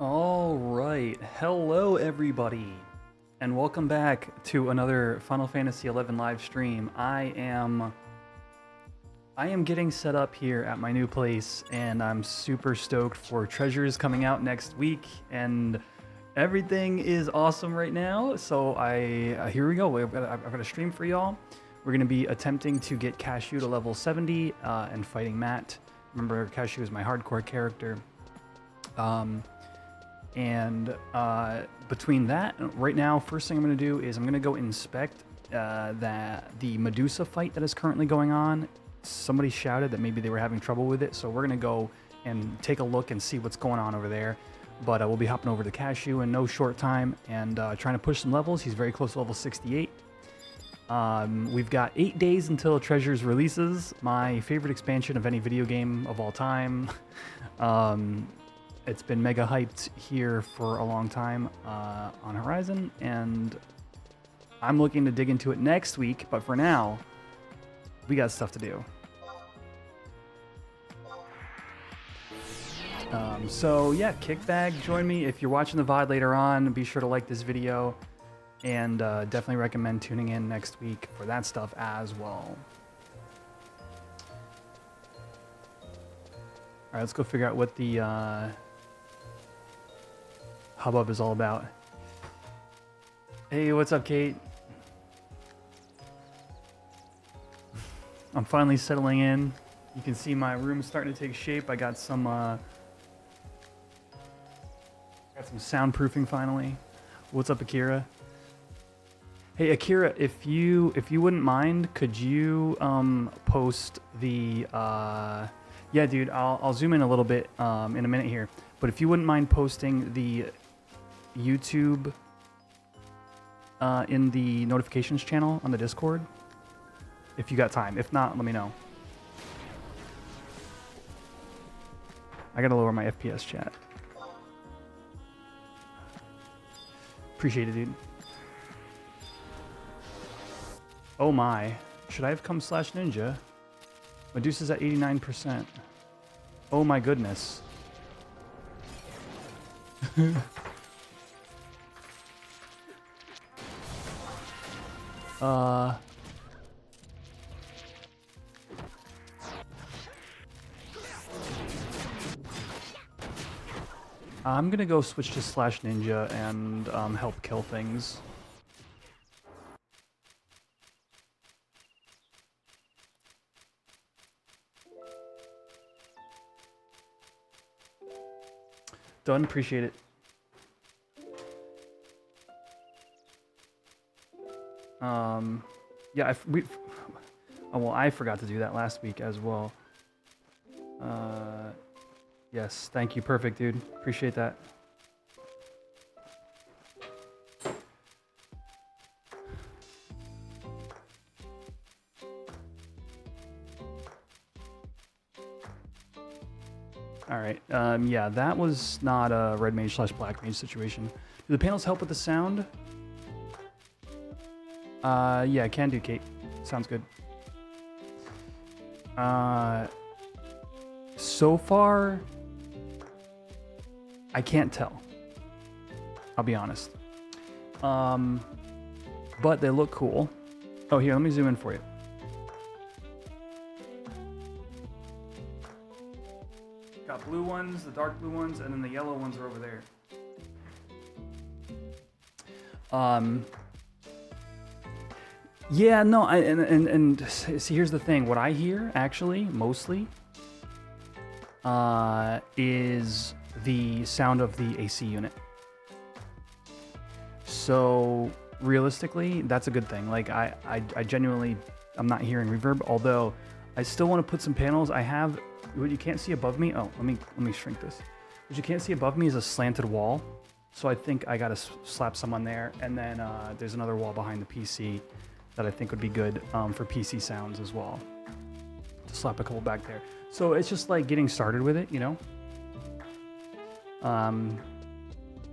All right, hello everybody, and welcome back to another Final Fantasy XI live stream. I am getting set up here at my new place, and I'm super stoked for Treasures coming out next week, and everything is awesome right now. So here we go. I've got a stream for y'all. We're gonna be attempting to get Cashu to level 70 and fighting Maat. Remember, Cashu is my hardcore character. Between that, right now, first thing I'm going to do is I'm going to go inspect the Medusa fight that is currently going on. Somebody shouted that maybe they were having trouble with it, so we're going to go and take a look and see what's going on over there. But we'll be hopping over to Cashu in no short time and trying to push some levels. He's very close to level 68. We've got 8 days until Treasures releases, my favorite expansion of any video game of all time. It's been mega hyped here for a long time on Horizon, and I'm looking to dig into it next week, but for now, we got stuff to do. So yeah, kickback, join me. If you're watching the VOD later on, be sure to like this video, and definitely recommend tuning in next week for that stuff as well. All right, let's go figure out what the hubbub is all about. Hey, what's up, Kate? I'm finally settling in. You can see my room starting to take shape. I got some soundproofing finally. What's up, Akira? Hey, Akira, if you wouldn't mind, could you post the yeah, dude, I'll zoom in a little bit in a minute here. But if you wouldn't mind posting the YouTube in the notifications channel on the Discord, if you got time. If not, let me know. I gotta lower my FPS chat. Appreciate it, dude. Oh my. Should I have come /ninja? Medusa's at 89%. Oh my goodness. I'm gonna go switch to /ninja and help kill things. Done, appreciate it. Yeah, well, I forgot to do that last week as well. Yes, thank you, perfect, dude. Appreciate that. All right, yeah, that was not a red mage / black mage situation. Do the panels help with the sound? Yeah, can do, Kate. Sounds good. So far, I can't tell. I'll be honest. But they look cool. Oh, here, let me zoom in for you. Got blue ones, the dark blue ones, and then the yellow ones are over there. Yeah, no, and see, here's the thing. What I hear, actually, mostly, is the sound of the AC unit. So, realistically, that's a good thing. Like, I genuinely, I'm not hearing reverb, although I still want to put some panels. I have, what you can't see above me, oh, let me shrink this. What you can't see above me is a slanted wall. So I think I gotta slap some on there, and then there's another wall behind the PC that I think would be good for PC sounds as well. To slap a couple back there. So it's just like getting started with it, you know?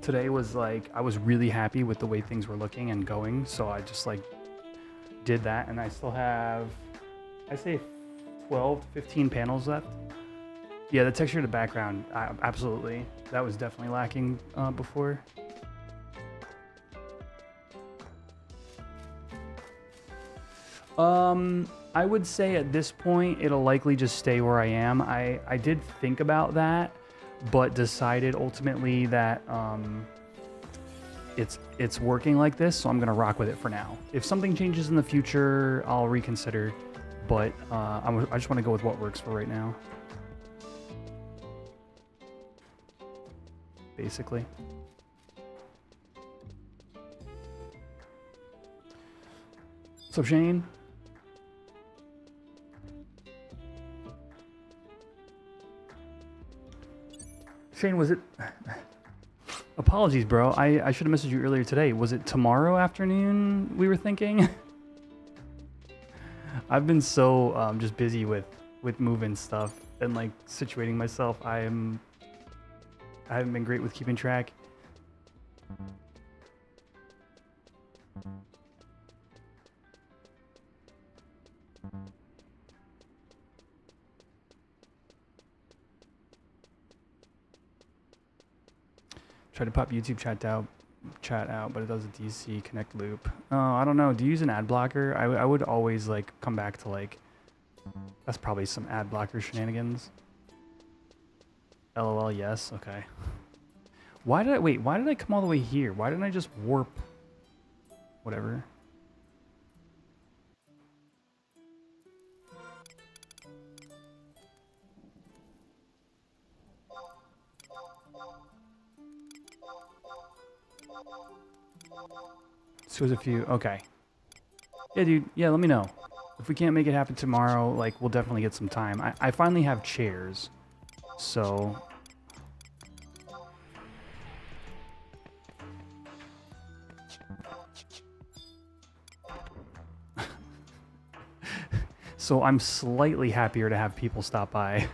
Today was like, I was really happy with the way things were looking and going, so I just like did that, and I still have, I say 12 to 15 panels left. Yeah, the texture of the background, absolutely. That was definitely lacking before. I would say at this point, it'll likely just stay where I am. I did think about that, but decided ultimately that it's working like this, so I'm gonna rock with it for now. If something changes in the future, I'll reconsider, but I just want to go with what works for right now. Basically. What's up, Shane? Shane, was it... Apologies, bro. I should have messaged you earlier today. Was it tomorrow afternoon we were thinking? I've been so just busy with moving stuff and like situating myself. I haven't been great with keeping track. Try to pop YouTube chat out, but it does a DC connect loop. Oh, I don't know. Do you use an ad blocker? I would always like come back to like, that's probably some ad blocker shenanigans. LOL, yes. Okay. Why did I come all the way here? Why didn't I just warp? Whatever. So there's a few. Okay. Yeah, dude. Yeah, let me know. If we can't make it happen tomorrow, like, we'll definitely get some time. I finally have chairs. So... so I'm slightly happier to have people stop by.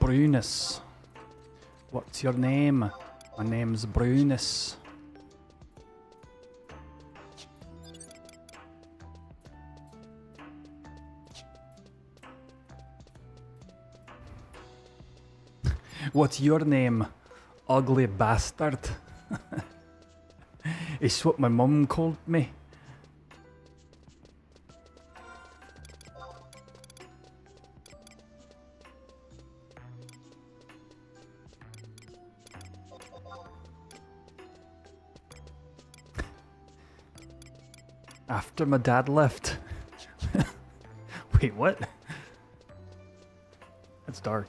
Brunus. What's your name? My name's Brunus. What's your name? Ugly bastard. It's what my mum called me. After my dad left. Wait, what? That's dark.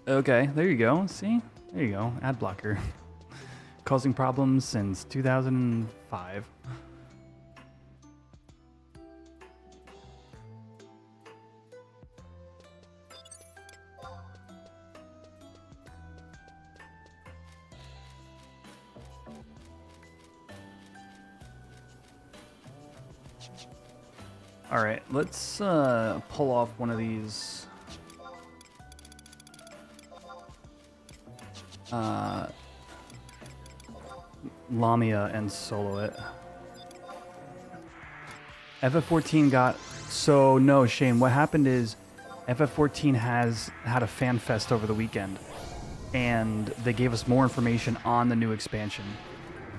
Okay, there you go. See? There you go. Ad blocker. Causing problems since 2005. All right, let's pull off one of these Lamia and solo it. FF14 got... So, no, Shane, what happened is FF14 has had a fan fest over the weekend, and they gave us more information on the new expansion.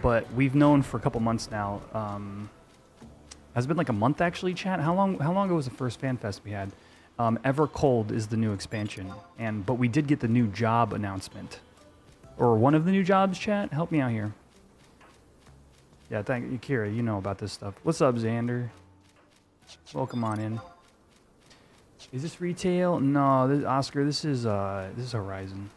But we've known for a couple months now. Has it been like a month, actually, chat? How long ago was the first fan fest we had? Ever Cold is the new expansion, but we did get the new job announcement. Or one of the new jobs, chat? Help me out here. Yeah, thank you, Kira. You know about this stuff. What's up, Xander? Welcome on in. Is this retail? No, Oscar. This is Horizon.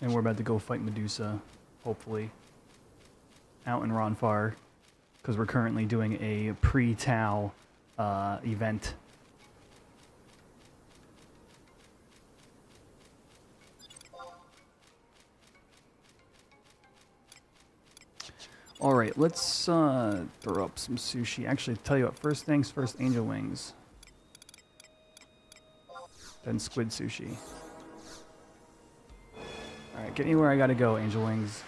And we're about to go fight Medusa, hopefully, out in Ronfar, because we're currently doing a pre-ToAU event. Alright, let's throw up some sushi. Actually, tell you what, first things first, angel wings. Then squid sushi. Alright, get me where I gotta go, angel wings.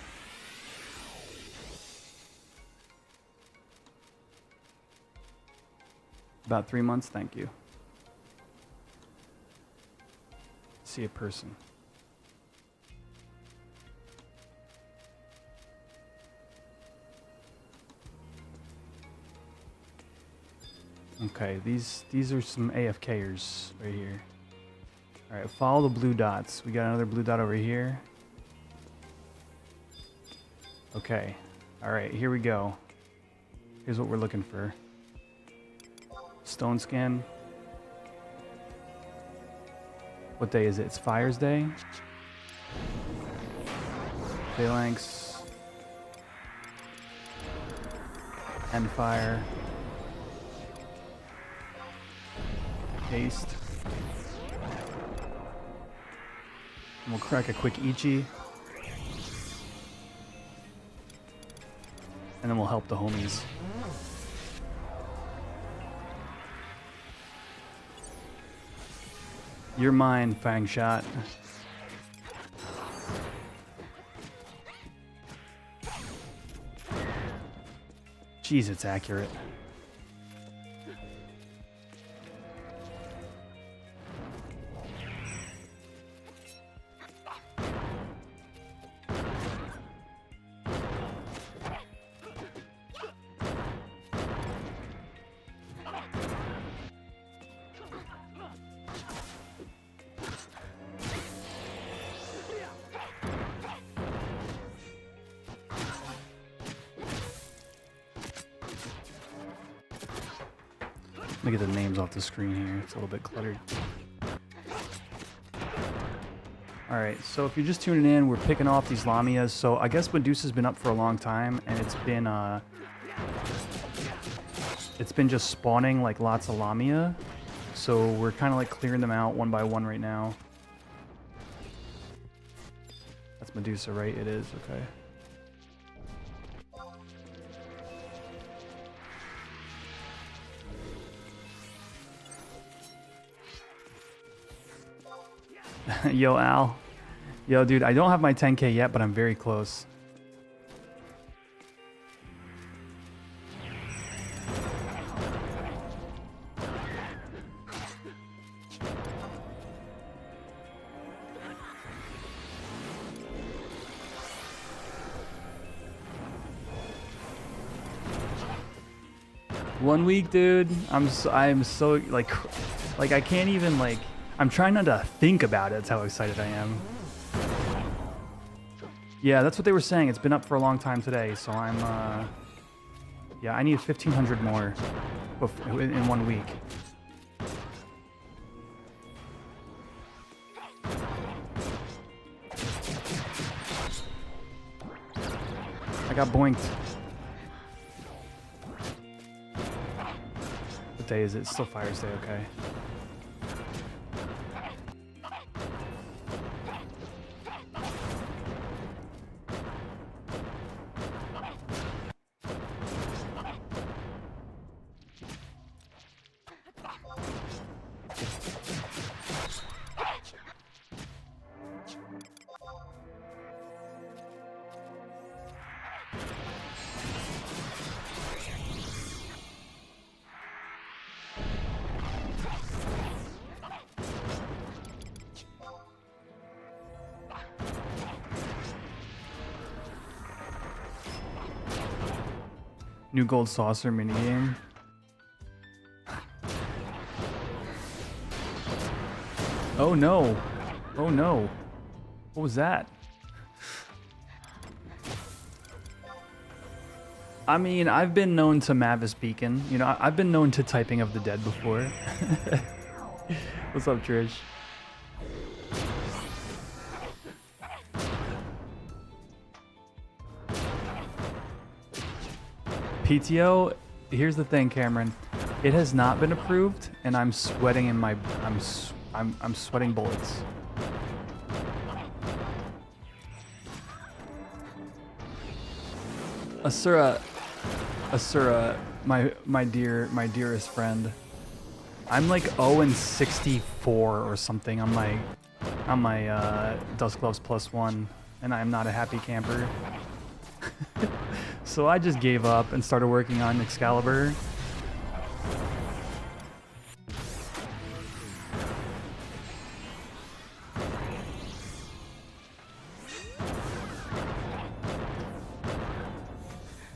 About 3 months, thank you. See a person. Okay, these are some AFKers right here. Alright, follow the blue dots. We got another blue dot over here. Okay. Alright, here we go. Here's what we're looking for. Stone skin. What day is it? It's Fire's Day. Phalanx. End fire. Haste. And we'll crack a quick Ichi. And then we'll help the homies. You're mine, Fang Shot. Jeez, it's accurate. Let me get the names off the screen here. It's a little bit cluttered. Alright, so if you're just tuning in, we're picking off these Lamias. So I guess Medusa's been up for a long time, and it's been just spawning like lots of Lamia. So we're kind of like clearing them out one by one right now. That's Medusa, right? It is, okay. Yo, Al. Yo, dude, I don't have my 10K yet, but I'm very close. One week, dude. I'm so like I can't even like. I'm trying not to think about it. That's how excited I am. Yeah, that's what they were saying. It's been up for a long time today, so I'm, yeah, I need 1,500 more in 1 week. I got boinked. What day is it? It's still Fire's Day, okay. New gold saucer minigame. Oh no. Oh no. What was that? I mean, I've been known to Mavis Beacon. You know, I've been known to Typing of the Dead before. What's up, Trish? PTO, here's the thing, Cameron. It has not been approved, and I'm sweating in my... I'm sweating bullets. Asura, my dearest friend. I'm like 0-64 or something on my Dust Gloves +1, and I'm not a happy camper. So I just gave up and started working on Excalibur.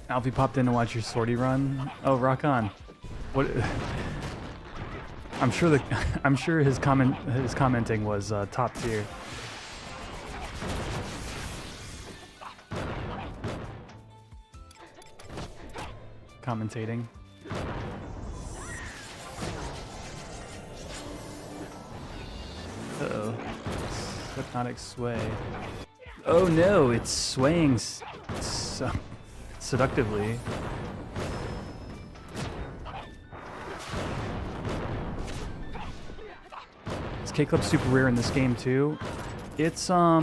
Alfie popped in to watch your sortie run. Oh, rock on. What? I'm sure his commenting was top tier. Commentating. Uh-oh. Hypnotic sway. Oh no, it's swaying seductively. Is K-Club super rare in this game too? It's I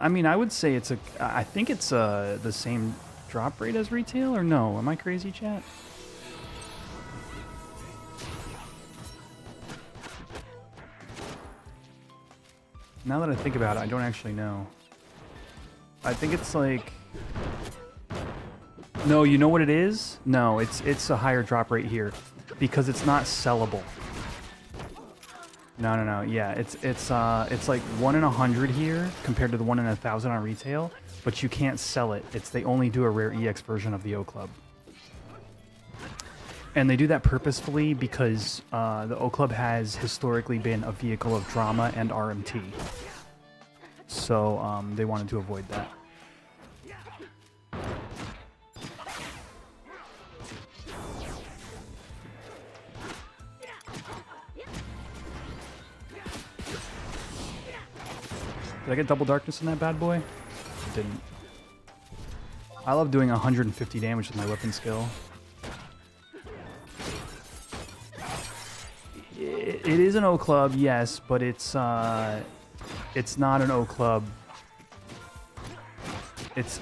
mean, I would say it's I think it's the same drop rate as retail, or no? Am I crazy, chat? Now that I think about it, I don't actually know. I think it's like... No, you know what it is? No, it's a higher drop rate here because it's not sellable. No. Yeah, it's like 1 in 100 here compared to the 1 in 1,000 on retail, but you can't sell it. They only do a rare EX version of the O Club. And they do that purposefully because the O Club has historically been a vehicle of drama and RMT. So they wanted to avoid that. Did I get double darkness in that bad boy? I didn't. I love doing 150 damage with my weapon skill. It is an O Club, yes, but it's not an O Club. It's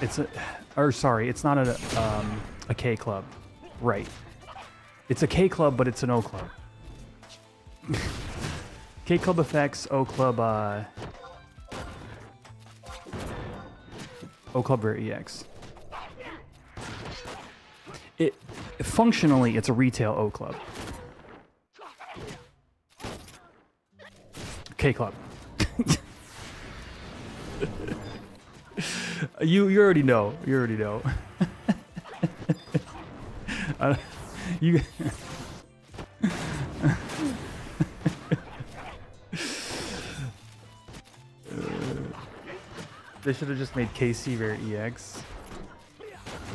not a K Club, right? It's a K Club, but it's an O Club. K Club effects, O Club, O Club Rare EX. Functionally, it's a retail O Club. K Club. You already know. You already know. You. They should have just made KC Rare EX.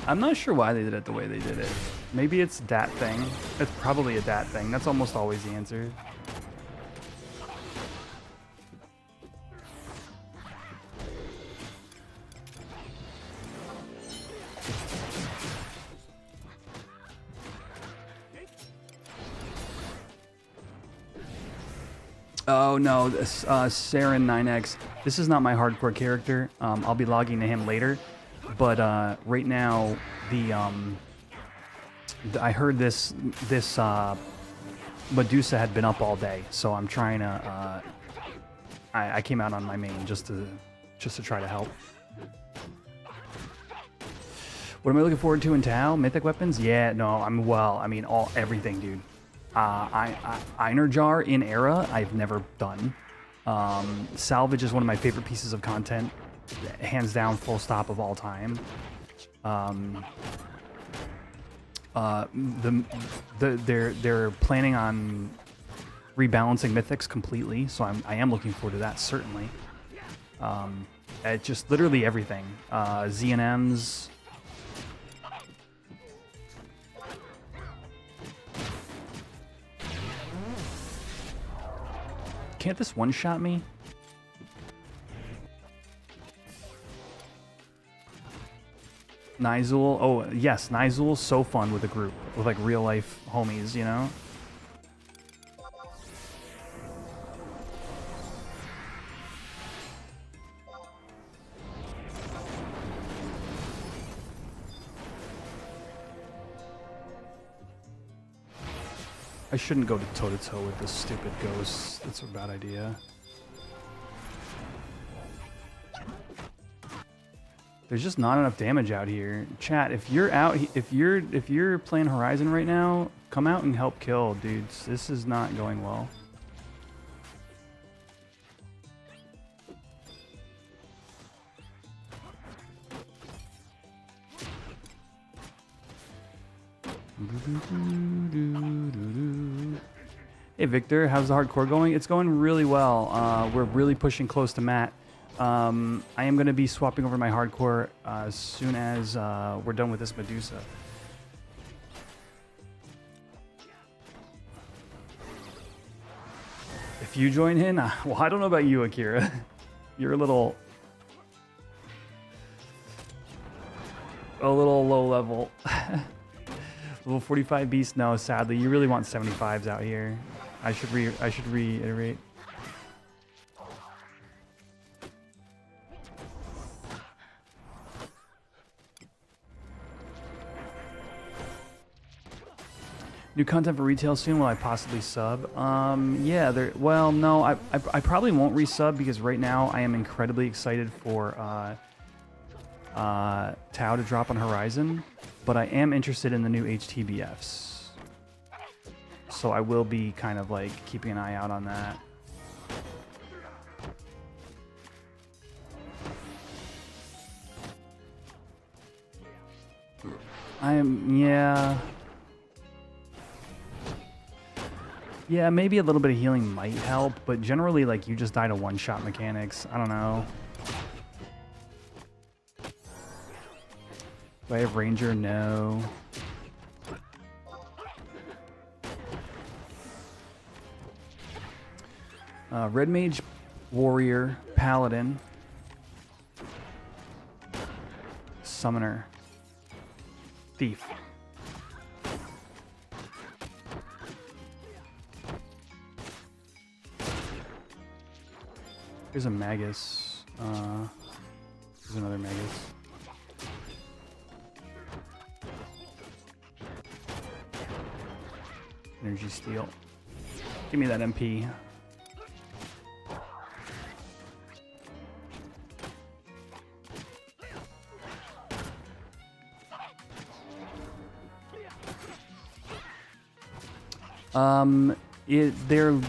I'm not sure why they did it the way they did it. Maybe it's dat thing. It's probably a dat thing. That's almost always the answer. Oh no, Saren 9X. This is not my hardcore character. I'll be logging to him later, but right now I heard this Medusa had been up all day, so I'm trying to. I came out on my main just to try to help. What am I looking forward to in ToAU? Mythic weapons? Yeah, no, I mean everything, dude. Einer Jar in Era, I've never done. Salvage is one of my favorite pieces of content, hands down, full stop of all time. They're planning on rebalancing mythics completely, so I am looking forward to that, certainly. Just literally everything. ZNMs. Can't this one-shot me? Nizul. Oh, yes, Nizul's so fun with a group, with like real life homies, you know? I shouldn't go to toe-to-toe with this stupid ghost. That's a bad idea. There's just not enough damage out here. Chat, if you're out, if you're playing Horizon right now, come out and help kill, dudes. This is not going well. Hey Victor, how's the hardcore going? It's going really well. We're really pushing close to Matt. I am going to be swapping over my hardcore as soon as we're done with this Medusa. If you join in, well, I don't know about you, Akira. You're a little low level. Level 45 beast? No, sadly, you really want 75s out here. I should reiterate. New content for retail soon? Will I possibly sub? Yeah, well, no, I probably won't resub because right now I am incredibly excited for ToAU to drop on Horizon, but I am interested in the new HTBFs. So I will be kind of like keeping an eye out on that. Yeah, maybe a little bit of healing might help, but generally, like, you just die to one-shot mechanics. I don't know. Do I have Ranger? No. Red Mage, Warrior, Paladin, Summoner, Thief. Here's a Magus. There's another Magus. Energy Steel. Give me that MP.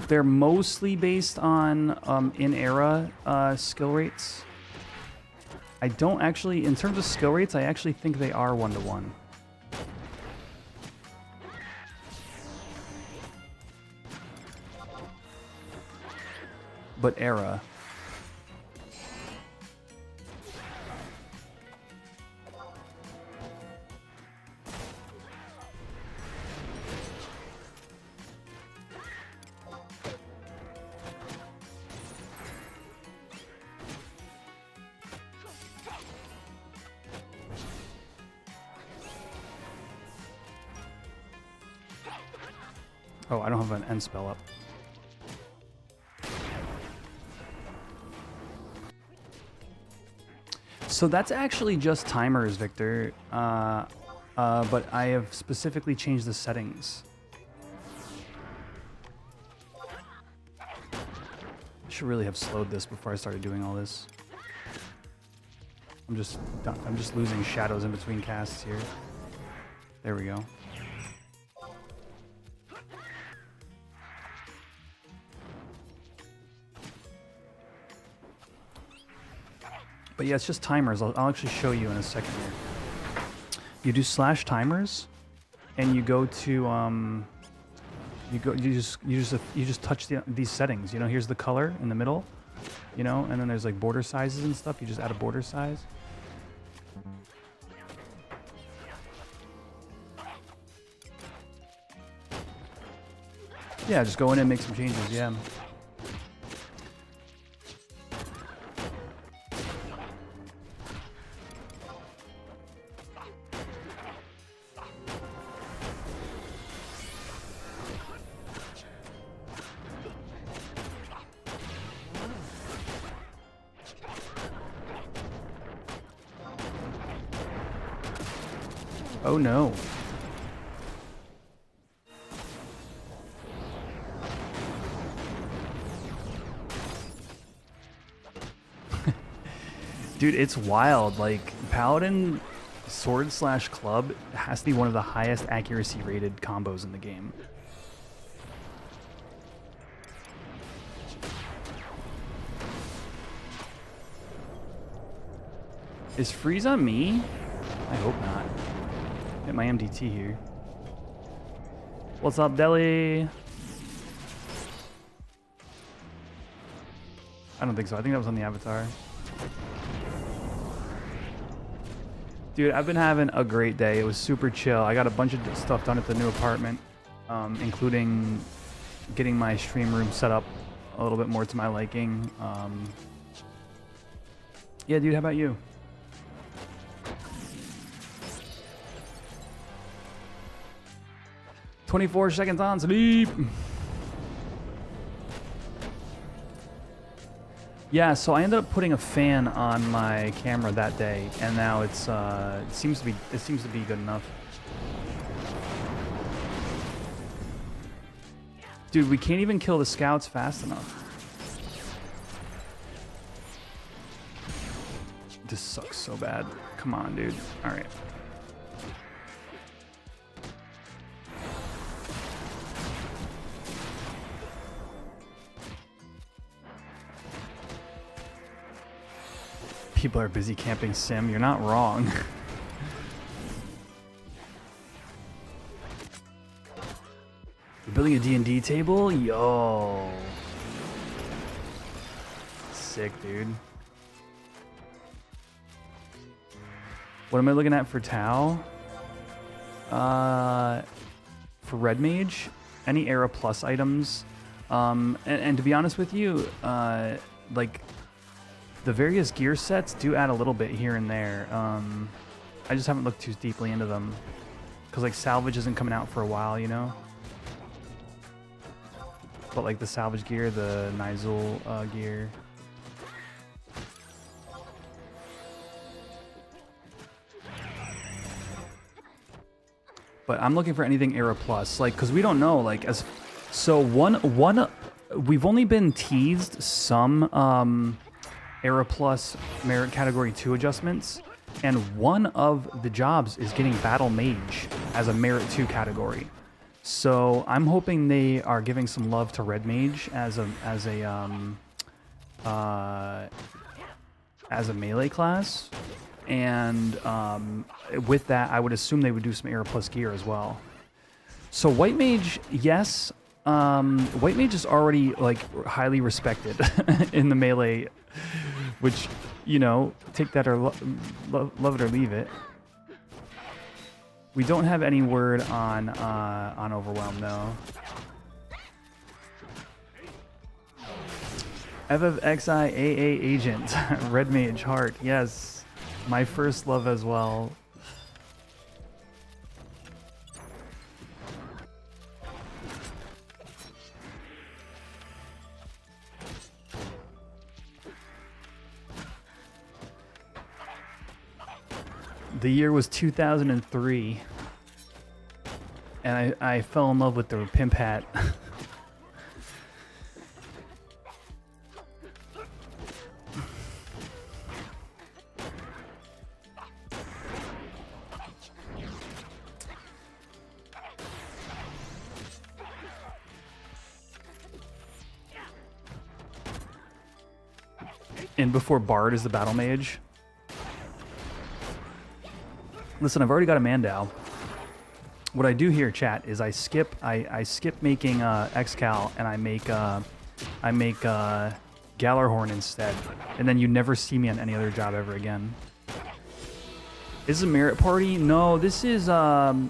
They're mostly based on in-era skill rates. I don't actually, in terms of skill rates, I actually think they are 1-to-1. But era. Oh, I don't have an end spell up. So that's actually just timers, Victor. But I have specifically changed the settings. I should really have slowed this before I started doing all this. I'm just losing shadows in between casts here. There we go. But yeah, it's just timers. I'll actually show you in a second here. You do /timers, and you go to you just touch these settings. You know, here's the color in the middle. You know, and then there's like border sizes and stuff. You just add a border size. Yeah, just go in and make some changes. Yeah. Oh no. Dude, it's wild. Like, Paladin Sword / Club has to be one of the highest accuracy rated combos in the game. Is freeze on me? I hope not. Get my MDT here. What's up, Deli? I don't think so. I think that was on the avatar. Dude, I've been having a great day. It was super chill. I got a bunch of stuff done at the new apartment, including getting my stream room set up a little bit more to my liking. Yeah, dude, how about you? "24 seconds on sleep." Yeah, so I ended up putting a fan on my camera that day, and now it's it seems to be good enough. Dude, we can't even kill the scouts fast enough. This sucks so bad. Come on, dude. All right. People are busy camping sim. You're not wrong. You're building a D&D table? Yo. Sick, dude. What am I looking at for ToAU? For Red Mage, any Era Plus items. And to be honest with you, like, the various gear sets do add a little bit here and there. I just haven't looked too deeply into them. Because, like, salvage isn't coming out for a while, you know? But, like, the salvage gear, the Nigel gear. But I'm looking for anything Era Plus. Like, because we don't know, like, as... So, we've only been teased some... Era Plus Merit Category 2 adjustments, and one of the jobs is getting Battle Mage as a Merit 2 category. So I'm hoping they are giving some love to Red Mage as a melee class, and with that, I would assume they would do some Era Plus gear as well. So White Mage, yes. White Mage is already, like, highly respected in the melee, which, you know, take that or love it or leave it. We don't have any word on Overwhelm, though. FFXI AA Agent, Red Mage Heart, yes, my first love as well. The year was 2003, and I fell in love with the pimp hat. And before Bard is the Battle Mage. Listen, I've already got a Mandau. What I do here, chat, is I skip making Excal, and I make Gallarhorn instead, and then you never see me on any other job ever again. Is this a merit party? No, this is an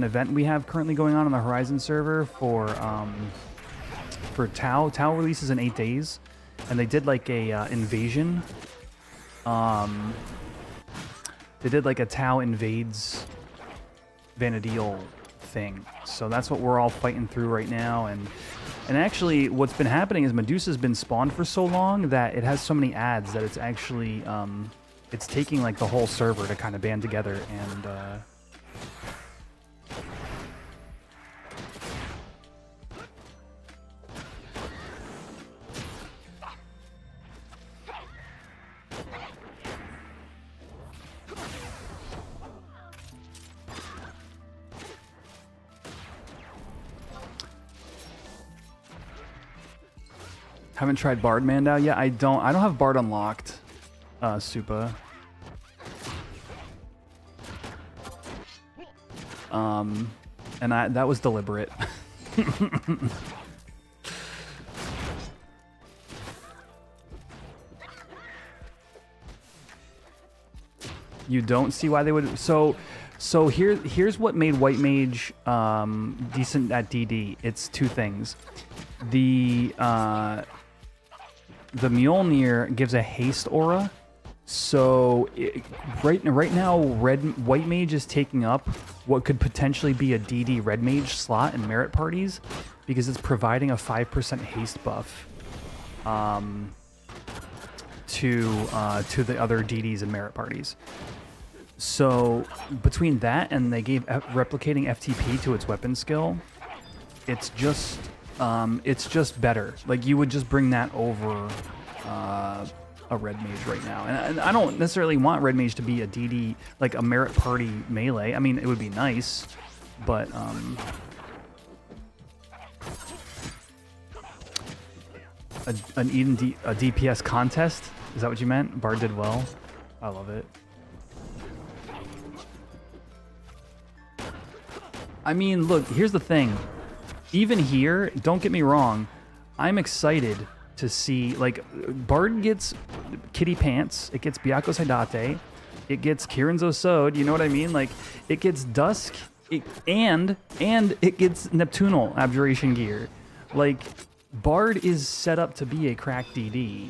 event we have currently going on the Horizon server for ToAU. ToAU releases in 8 days, and they did like a invasion. They did like a ToAU invades Vanadil thing. So that's what we're all fighting through right now. And actually what's been happening is Medusa's been spawned for so long that it has so many ads that it's actually, it's taking like the whole server to kind of band together Haven't tried Bard Mandao yet. I don't have Bard unlocked. Supa. And that was deliberate. You don't see why they would. So here's what made White Mage decent at DD. It's two things. The Mjolnir gives a haste aura. So right now, White Mage is taking up what could potentially be a DD Red Mage slot in merit parties because it's providing a 5% haste buff to the other DDs in merit parties. So between that and they gave replicating FTP to its weapon skill, it's just better. Like you would just bring that over a Red Mage right now. And I don't necessarily want Red Mage to be a DD, like a merit party melee. I mean, it would be nice, but a DPS contest? Is that what you meant? Bard did well. I love it. I mean, look, here's the thing. Even here, don't get me wrong, I'm excited to see, like, Bard gets Kitty Pants, it gets Byakko's Haidate, it gets Kirin's Osode, you know what I mean? Like, it gets Dusk, and it gets Neptunal Abjuration gear. Like, Bard is set up to be a crack DD,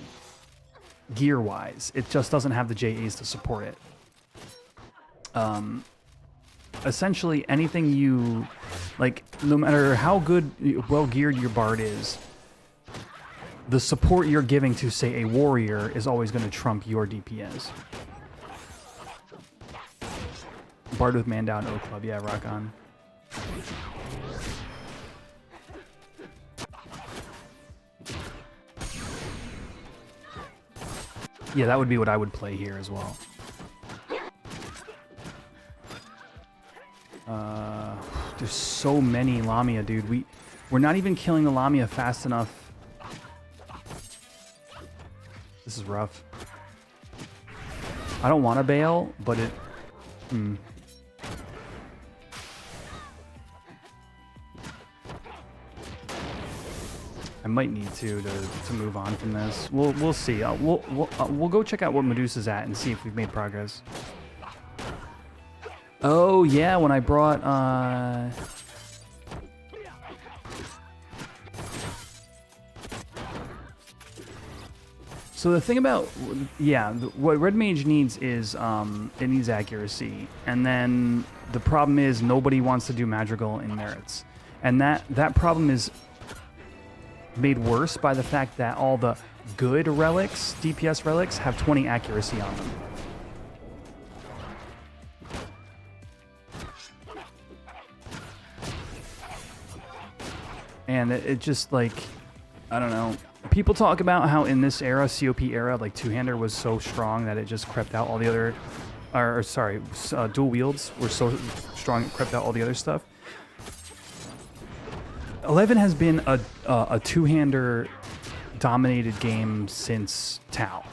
gear-wise. It just doesn't have the JAs to support it. Essentially, anything you, like, no matter how good, well-geared your Bard is, the support you're giving to, say, a warrior is always going to trump your DPS. Bard with Man Down O Club, yeah, rock on. Yeah, that would be what I would play here as well. There's so many Lamia, dude. We're not even killing the Lamia fast enough. This is rough. I don't want to bail, but it... I might need to move on from this. We'll see. We'll go check out what Medusa's at and see if we've made progress. Oh yeah, when I brought So the thing about, what Red Mage needs is, it needs accuracy. And then the problem is nobody wants to do Madrigal in merits. And that problem is made worse by the fact that all the good relics, DPS relics, have 20 accuracy on them. And it just, like, I don't know. People talk about how in this era, COP era, like, two-hander was so strong that it just crept out all the other... dual wields were so strong it crept out all the other stuff. 11 has been a two-hander dominated game since ToAU.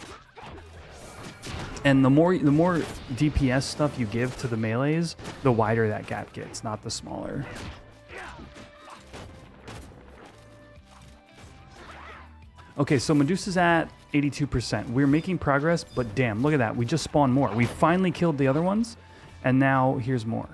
And the more DPS stuff you give to the melees, the wider that gap gets, not the smaller. Okay, so Medusa's at 82%. We're making progress, but damn, look at that. We just spawned more. We finally killed the other ones, and now here's more.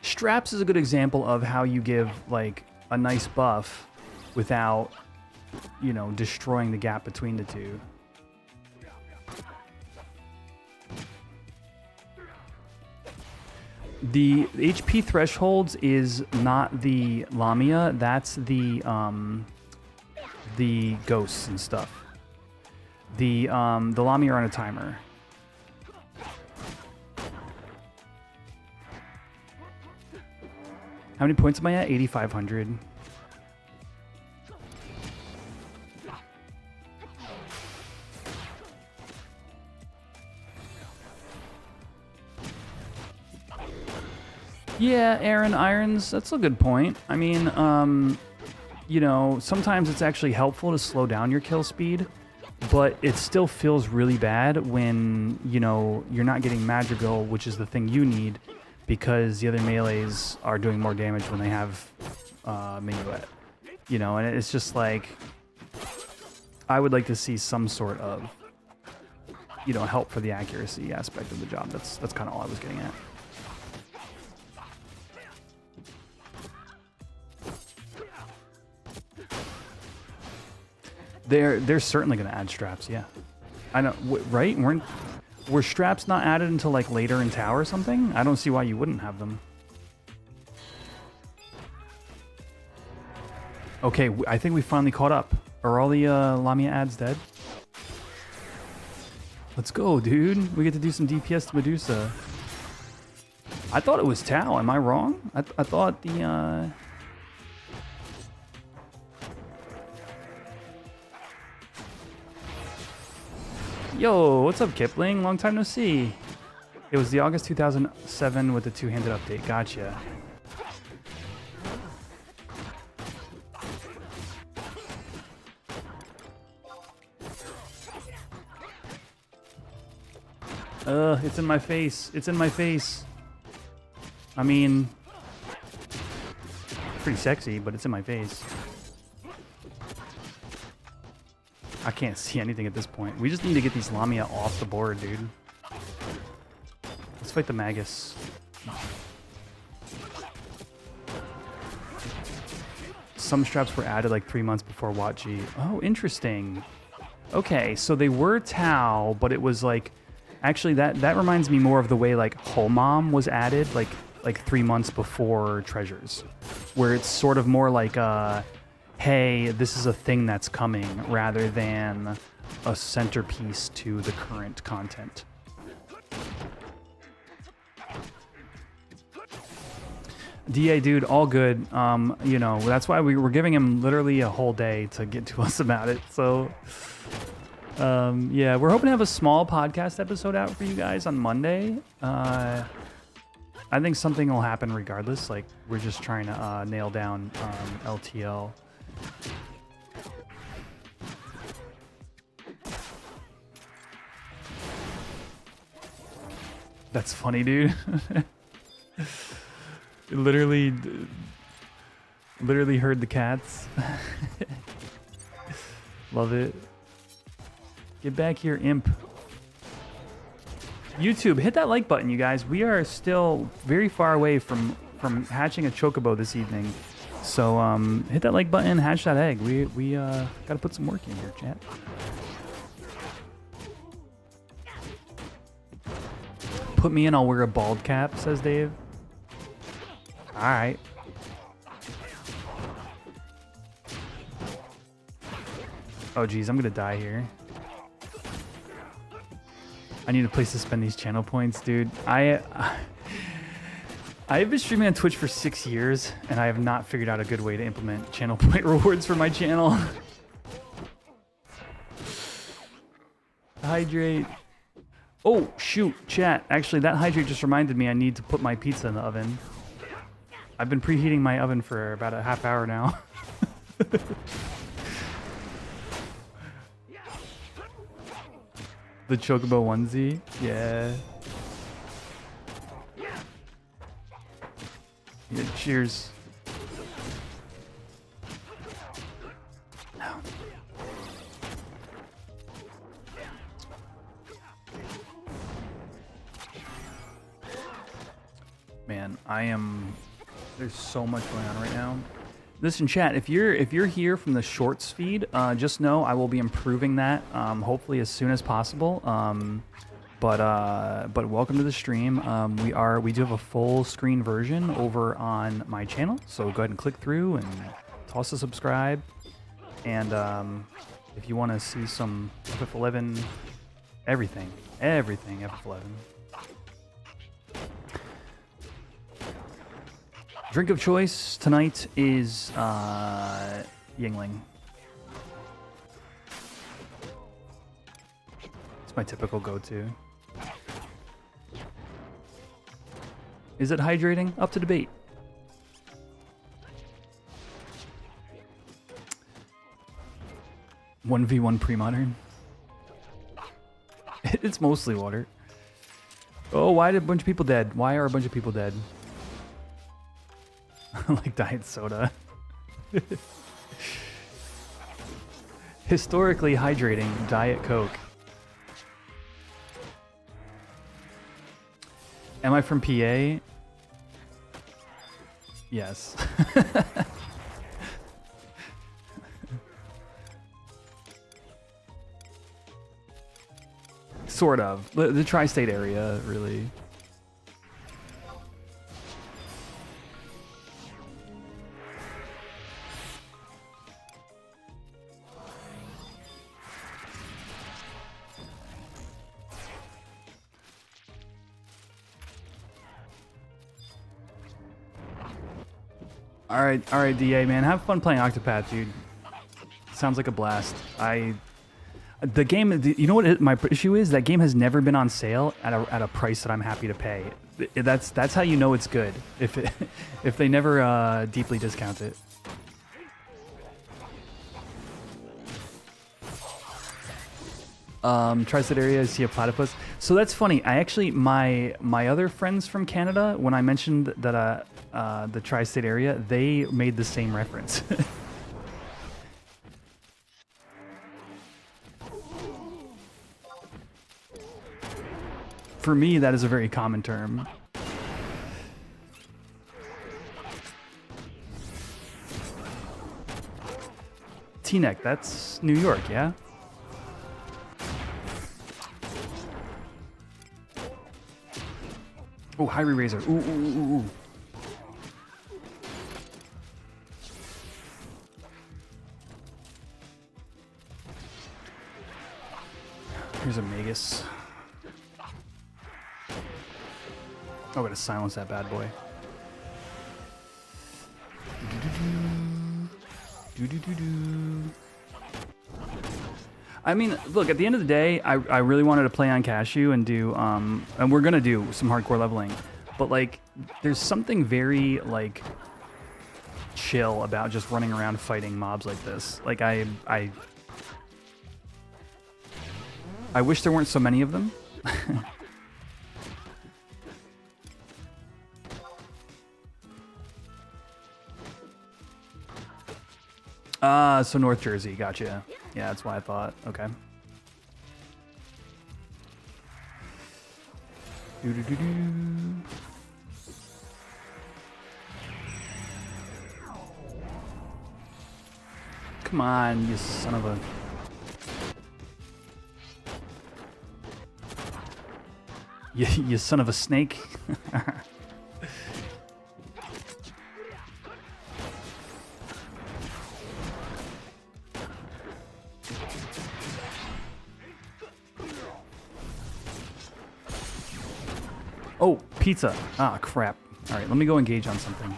Straps is a good example of how you give, like, a nice buff without, you know, destroying the gap between the two. The HP thresholds is not the Lamia, that's the ghosts and stuff. The Lamia are on a timer. How many points am I at? 8,500. Yeah, Aaron Irons, that's a good point. I mean, you know, sometimes it's actually helpful to slow down your kill speed, but it still feels really bad when, you know, you're not getting Madrigal, which is the thing you need, because the other melees are doing more damage when they have Minuet. You know, and it's just like, I would like to see some sort of, you know, help for the accuracy aspect of the job. That's kind of all I was getting at. They're certainly going to add straps, yeah. I know, right? Were straps not added until like later in ToAU or something? I don't see why you wouldn't have them. Okay, I think we finally caught up. Are all the Lamia ads dead? Let's go, dude. We get to do some DPS to Medusa. I thought it was ToAU. Am I wrong? I thought the... Yo, what's up, Kipling? Long time no see. It was the August 2007 with the two-handed update. Gotcha. It's in my face. It's in my face. I mean, pretty sexy, but it's in my face. I can't see anything at this point. We just need to get these Lamia off the board, dude. Let's fight the Magus. Some straps were added like 3 months before WotG. Oh, interesting. Okay, so they were ToAU, but it was like... Actually, that reminds me more of the way like Homom was added like 3 months before Treasures. Where it's sort of more like hey, this is a thing that's coming, rather than a centerpiece to the current content. DA, dude, all good. You know, that's why we were giving him literally a whole day to get to us about it. So, yeah, we're hoping to have a small podcast episode out for you guys on Monday. I think something will happen regardless. Like, we're just trying to nail down LTL. That's funny, dude. literally heard the cats. Love it. Get back here, imp. YouTube, hit that like button, you guys. We are still very far away from hatching a chocobo this evening. So hit that like button, hatch that egg. We gotta put some work in here, chat. Put me in, I'll wear a bald cap, says Dave. Alright. Oh geez, I'm gonna die here. I need a place to spend these channel points, dude. I've been streaming on Twitch for 6 years, and I have not figured out a good way to implement channel point rewards for my channel. Hydrate. Oh, shoot, chat. Actually, that hydrate just reminded me I need to put my pizza in the oven. I've been preheating my oven for about a half hour now. The Chocobo onesie? Yeah. Yeah, cheers. Man, there's so much going on right now. Listen, chat, if you're here from the shorts feed, just know I will be improving that, hopefully as soon as possible. But welcome to the stream. We do have a full screen version over on my channel, so go ahead and click through and toss a subscribe. And if you want to see some FF11, everything FF11. Drink of choice tonight is Yingling. It's my typical go-to. Is it hydrating? Up to debate. One v1 pre-modern. It's mostly water. Oh, why did a bunch of people dead? Why are a bunch of people dead? Like diet soda. Historically hydrating, Diet Coke. Am I from PA? Yes. Sort of. The tri-state area, really. All right, DA, man. Have fun playing Octopath, dude. Sounds like a blast. The game, you know what my issue is? That game has never been on sale at a price that I'm happy to pay. That's how you know it's good. If they never deeply discount it. Tri-state area, I see a platypus. So that's funny. I actually, my other friends from Canada, when I mentioned that the tri-state area, they made the same reference. For me, that is a very common term. Teaneck, that's New York, yeah? Oh, Hyrie Razor. Ooh, ooh, ooh, ooh. Here's a Magus. Oh, I'm gonna silence that bad boy. I mean, look, at the end of the day, I really wanted to play on Cashu and do, and we're gonna do some hardcore leveling, but like, there's something very, like, chill about just running around fighting mobs like this. Like, I wish there weren't so many of them. So North Jersey, gotcha. Yeah, that's why I thought. Okay. Come on, you son of a... You son of a snake. Oh, pizza. Ah, crap. All right, let me go engage on something.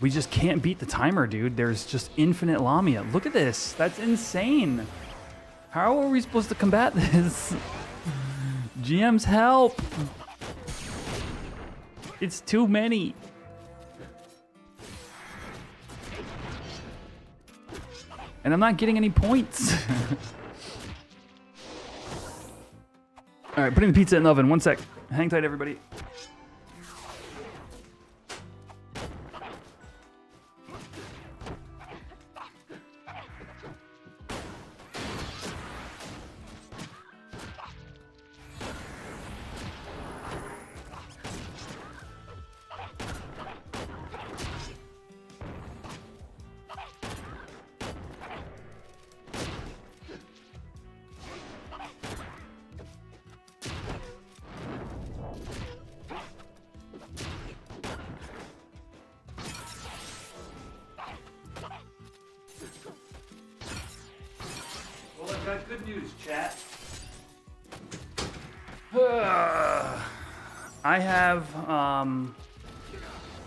We just can't beat the timer, dude. There's just infinite Lamia. Look at this. That's insane. How are we supposed to combat this? GM's help. It's too many. And I'm not getting any points. All right, putting the pizza in the oven. 1 sec. Hang tight, everybody. Got good news, chat. I have,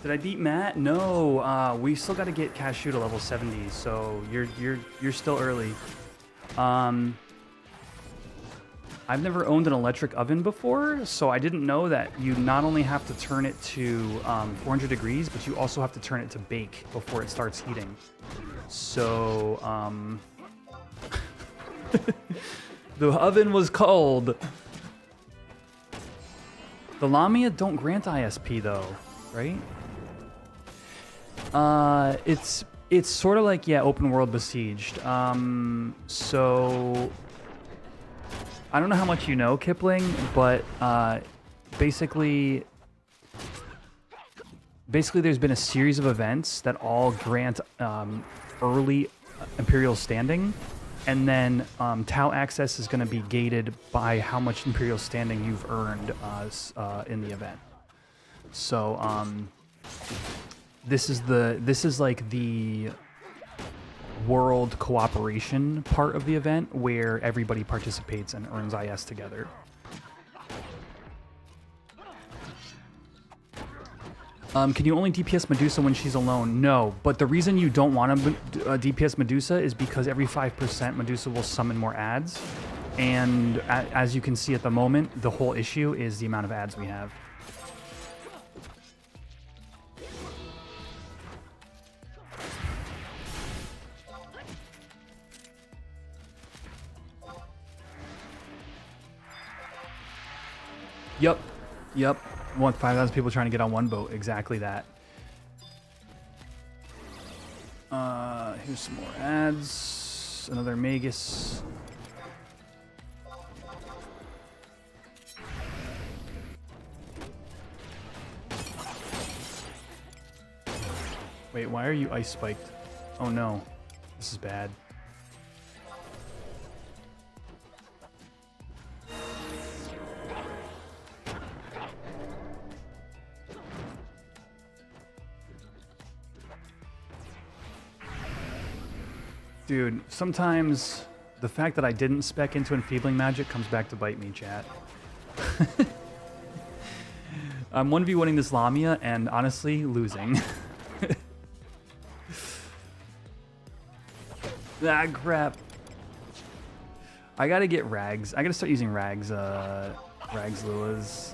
did I beat Matt? No, we still got to get Cashu to level 70, so you're still early. I've never owned an electric oven before, so I didn't know that you not only have to turn it to 400 degrees, but you also have to turn it to bake before it starts heating. So, the oven was cold. The Lamia don't grant ISP though, right? It's sort of like, yeah, open world besieged. So I don't know how much you know, Kipling, but basically there's been a series of events that all grant early Imperial standing, and then ToAU access is going to be gated by how much Imperial standing you've earned in the event. So this is like the world cooperation part of the event where everybody participates and earns IS together. Can you only DPS Medusa when she's alone? No, but the reason you don't want to DPS Medusa is because every 5% Medusa will summon more ads, and as you can see at the moment, the whole issue is the amount of ads we have. Yep. 5,000 people trying to get on one boat. Exactly that. Here's some more ads. Another Magus. Wait, why are you ice spiked? Oh no, this is bad. Dude, sometimes the fact that I didn't spec into Enfeebling Magic comes back to bite me, chat. I'm 1v1ing this Lamia and honestly losing. Ah, crap. I gotta get Rags. I gotta start using Rags, Rags Luas.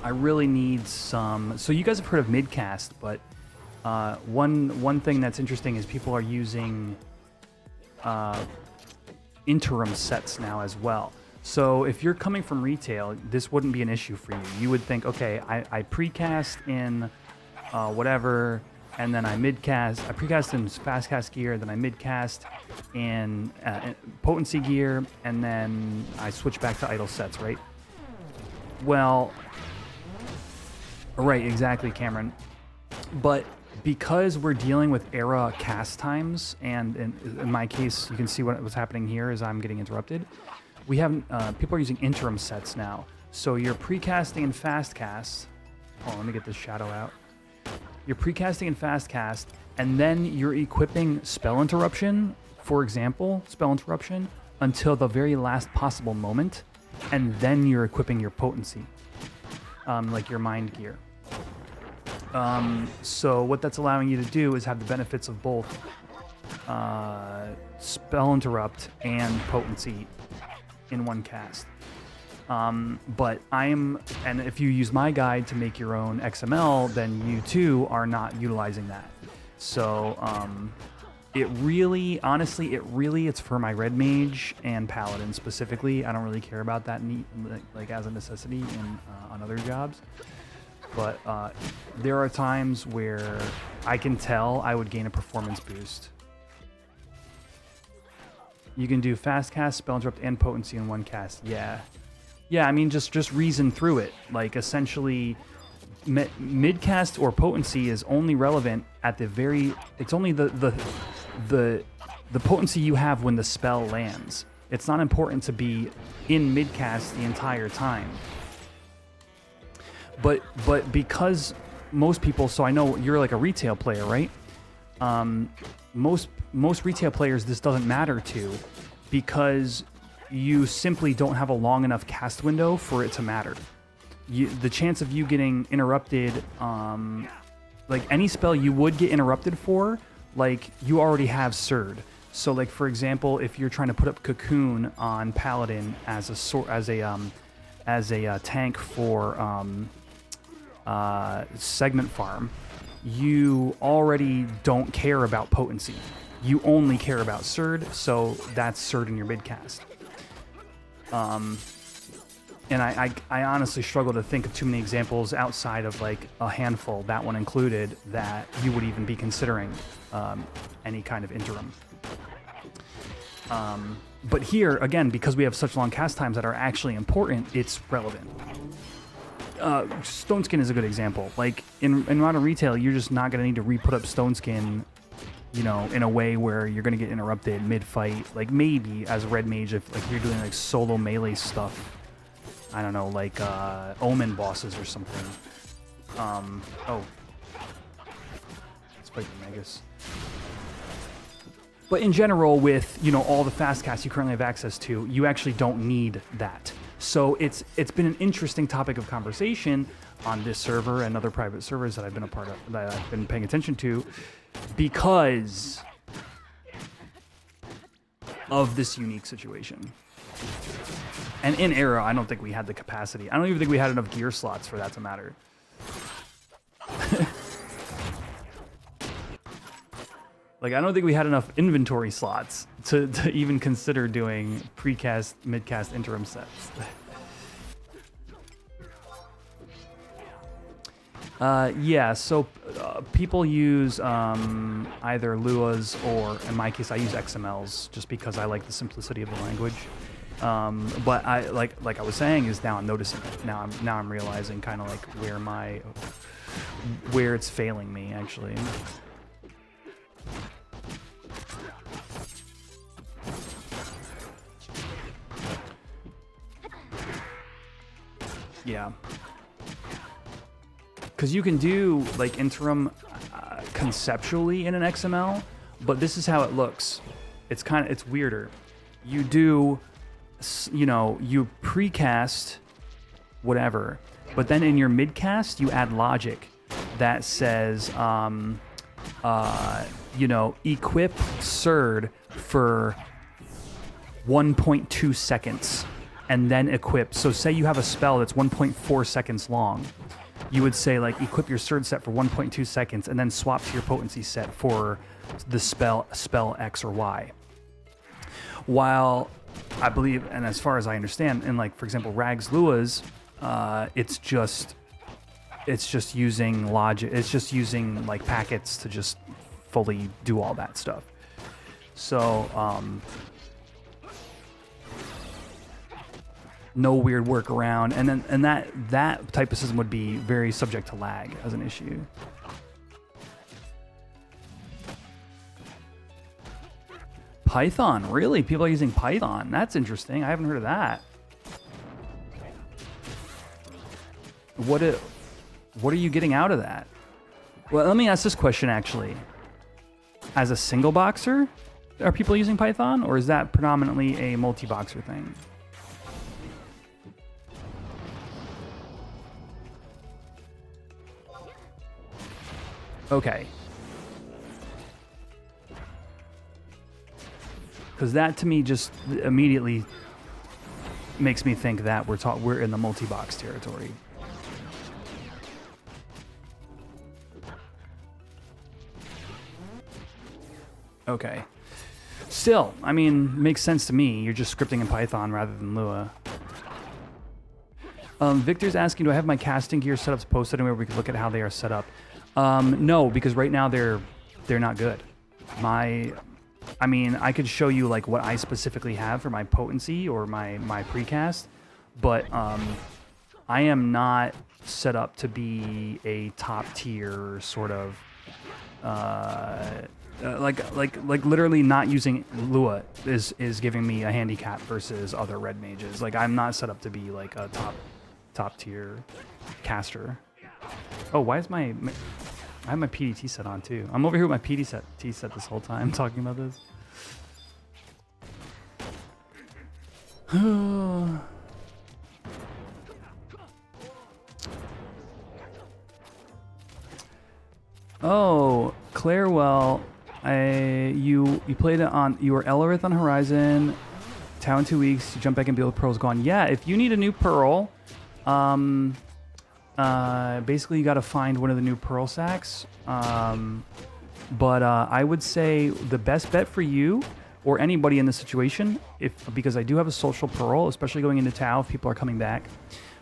I really need some. So you guys have heard of midcast, but one thing that's interesting is people are using interim sets now as well. So if you're coming from retail, this wouldn't be an issue for you. You would think, okay, I precast in whatever, and then I midcast. I precast in fastcast gear, then I midcast in potency gear, and then I switch back to idle sets, right? Well. Right, exactly, Cameron. But because we're dealing with era cast times, and in my case, you can see what's happening here is I'm getting interrupted. We have people are using interim sets now. So you're precasting and fastcast. Oh, let me get this shadow out. You're precasting and fastcast, and then you're equipping spell interruption, for example, spell interruption, until the very last possible moment, and then you're equipping your potency, like your mind gear. So what that's allowing you to do is have the benefits of both spell interrupt and potency in one cast. But and if you use my guide to make your own XML, then you too are not utilizing that. So it really, honestly, it's for my red mage and paladin specifically. I don't really care about that like as a necessity on other jobs. But there are times where I can tell I would gain a performance boost. You can do fast cast, spell interrupt, and potency in one cast. Yeah, I mean just reason through it. Like essentially, mid cast or potency is only relevant at the very. It's only the potency you have when the spell lands. It's not important to be in mid cast the entire time. But because most people, so I know you're like a retail player, right? Most retail players this doesn't matter to, because you simply don't have a long enough cast window for it to matter. The chance of you getting interrupted, like any spell you would get interrupted for, like you already have Surd. So like for example, if you're trying to put up Cocoon on Paladin as a tank for segment farm, you already don't care about potency. You only care about Surd, so that's Surd in your midcast. And I honestly struggle to think of too many examples outside of like a handful, that one included, that you would even be considering any kind of interim. But here, again, because we have such long cast times that are actually important, it's relevant. Stone Skin is a good example. Like in modern retail, you're just not going to need to re-put up Stone Skin, you know, in a way where you're going to get interrupted mid-fight. Like maybe as a red mage, if like you're doing like solo melee stuff, I don't know, like Omen bosses or something. Oh. Let's fight the Magus. But in general, with, you know, all the fast casts you currently have access to, you actually don't need that. So it's been an interesting topic of conversation on this server and other private servers that I've been a part of, that I've been paying attention to, because of this unique situation. And in Era, I don't think we had the capacity. I don't even think we had enough gear slots for that to matter. Like, I don't think we had enough inventory slots to even consider doing precast, midcast, interim sets. Yeah, so people use either Luas or, in my case, I use XMLs just because I like the simplicity of the language. But I like I was saying, is now I'm noticing it. Now I'm realizing kind of like where it's failing me actually. Yeah. Because you can do like interim conceptually in an XML, but this is how it looks. It's weirder. You do, you know, you precast whatever, but then in your midcast you add logic that says, you know, equip Surd for 1.2 seconds and then equip. So say you have a spell that's 1.4 seconds long. You would say like equip your Surd set for 1.2 seconds and then swap to your potency set for the spell X or Y. While I believe, and as far as I understand, in like for example Rags Luas, it's just using logic. It's just using like packets to just fully do all that stuff. So no weird workaround, and that type of system would be very subject to lag as an issue. Python, really? People are using Python. That's interesting. I haven't heard of that. What are you getting out of that? Well, let me ask this question actually. As a single boxer, are people using Python, or is that predominantly a multi-boxer thing? Okay. Because that to me just immediately makes me think that we're in the multi-box territory. Okay. Still, I mean, makes sense to me. You're just scripting in Python rather than Lua. Victor's asking, do I have my casting gear setups posted anywhere we can look at how they are set up? No, because right now they're not good. I mean, I could show you like what I specifically have for my potency or my precast, but I am not set up to be a top tier sort of like literally not using Lua is giving me a handicap versus other red mages. Like I'm not set up to be like a top tier caster. Oh, why is I have my PDT set on too. I'm over here with my PDT set this whole time talking about this. Oh, Clarewell You played it on. You were Ellerith on Horizon. ToAU in 2 weeks. You jump back and be able to Pearl's gone. Yeah, if you need a new Pearl, basically you got to find one of the new Pearl sacks. But I would say the best bet for you or anybody in this situation, because I do have a social Pearl, especially going into ToAU, if people are coming back,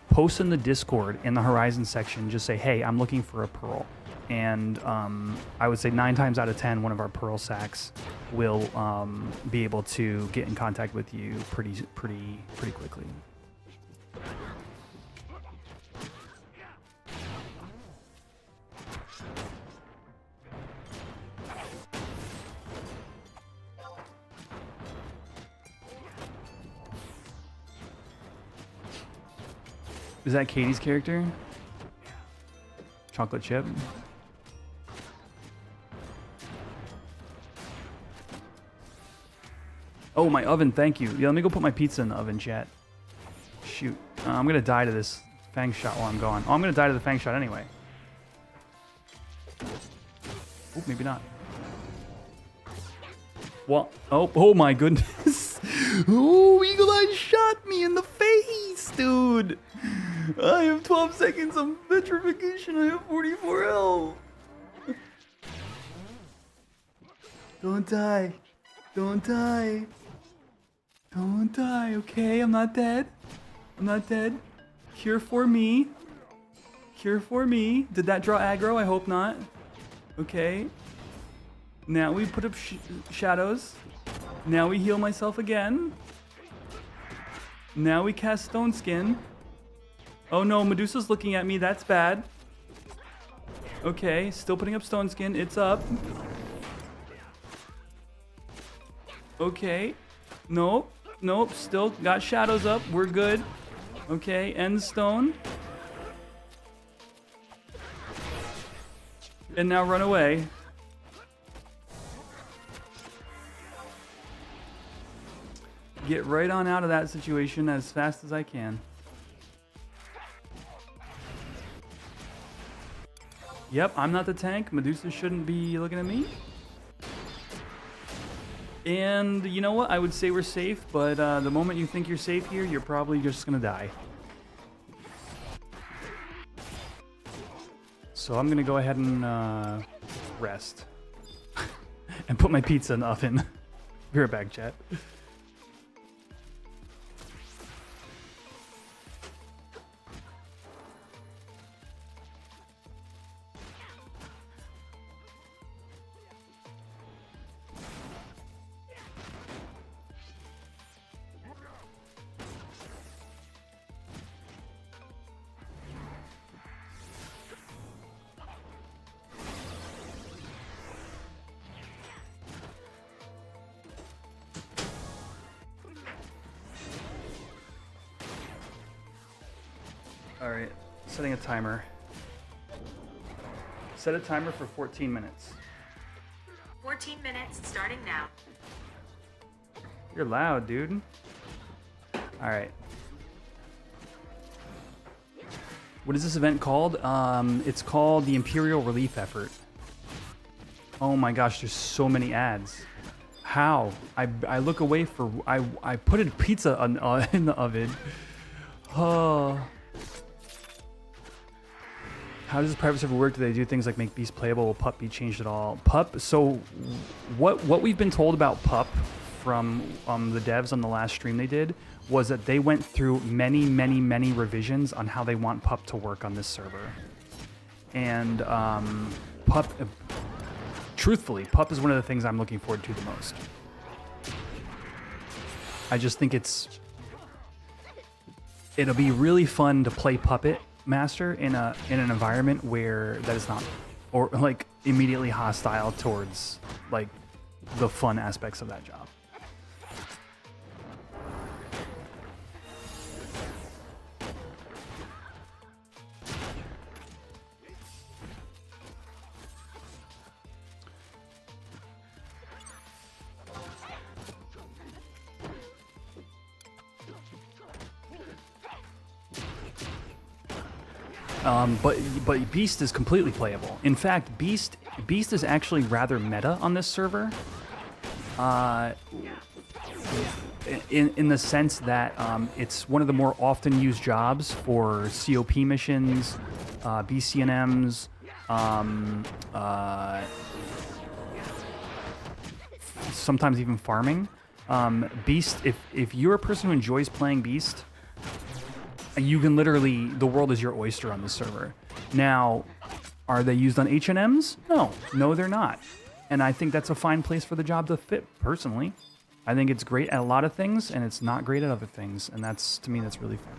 post in the Discord in the Horizon section. Just say, hey, I'm looking for a Pearl. And I would say 9 times out of 10, one of our Pearl sacks will be able to get in contact with you pretty quickly. Is that Katie's character? Chocolate chip? Oh, my oven, thank you. Yeah, let me go put my pizza in the oven, chat. Shoot. I'm going to die to this fang shot while I'm gone. Oh, I'm going to die to the fang shot anyway. Oh, maybe not. What? Oh my goodness. Oh, Eagle Eye shot me in the face, dude. I have 12 seconds of petrification. I have 44 health. Don't die. Don't die. Don't die, okay? I'm not dead. I'm not dead. Cure for me. Cure for me. Did that draw aggro? I hope not. Okay. Now we put up shadows. Now we heal myself again. Now we cast Stone Skin. Oh no, Medusa's looking at me. That's bad. Okay, still putting up Stone Skin. It's up. Okay. Nope. Nope. Still got shadows up. We're good. Okay, end stone. And now run away. Get right on out of that situation as fast as I can. Yep, I'm not the tank. Medusa shouldn't be looking at me. And you know what? I would say we're safe, but the moment you think you're safe here, you're probably just gonna die. So I'm gonna go ahead and rest. And put my pizza in the oven. Be right back, chat. Alright, setting a timer. Set a timer for 14 minutes. 14 minutes starting now. You're loud, dude. Alright. What is this event called? It's called the Imperial Relief Effort. Oh my gosh, there's so many ads. How? I look away for... I put a pizza in the oven. Oh... How does this private server work? Do they do things like make Beast playable? Will Pup be changed at all? Pup, so what we've been told about Pup from the devs on the last stream they did was that they went through many revisions on how they want Pup to work on this server. And Pup, truthfully, Pup is one of the things I'm looking forward to the most. I just think it'll be really fun to play Puppet Master in an environment where that is not, or like immediately hostile towards like the fun aspects of that job. But Beast is completely playable. In fact, Beast is actually rather meta on this server. In the sense that it's one of the more often used jobs for COP missions, BCNMs, sometimes even farming. Beast, if you're a person who enjoys playing Beast, you can literally, the world is your oyster on this server. Now, are they used on H&Ms? No, they're not. And I think that's a fine place for the job to fit, personally. I think it's great at a lot of things, and it's not great at other things, and that's, to me, that's really fair.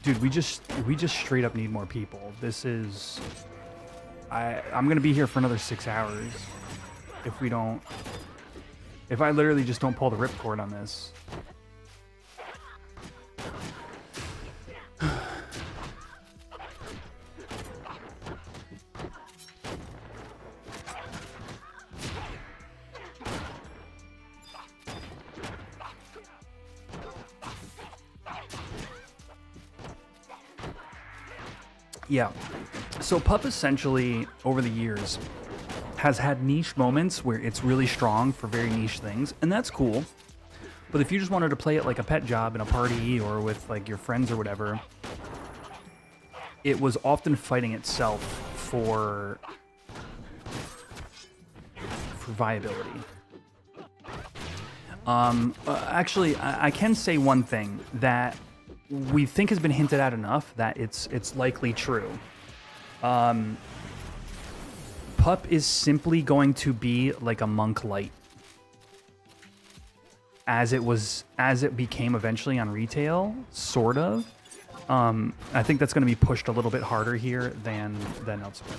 Dude, we just straight up need more people. This is... I'm gonna be here for another 6 hours if we don't... If I literally just don't pull the ripcord on this. Yeah, so Pup essentially, over the years, has had niche moments where it's really strong for very niche things, and that's cool. But if you just wanted to play it like a pet job in a party or with like your friends or whatever, it was often fighting itself for viability. Actually, I can say one thing that we think has been hinted at enough that it's likely true. Pup is simply going to be like a Monk Light, as it became eventually on retail, sort of. I think that's going to be pushed a little bit harder here than elsewhere.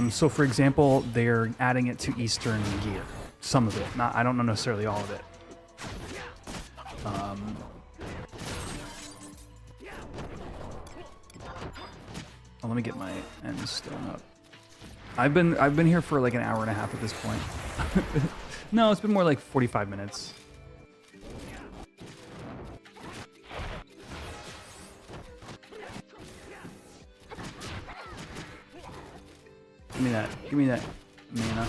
So, for example, they're adding it to Eastern gear, some of it. I don't know necessarily all of it. Oh, let me get my end stone up. I've been here for like an hour and a half at this point. No, it's been more like 45 minutes. Give me that. Give me that mana.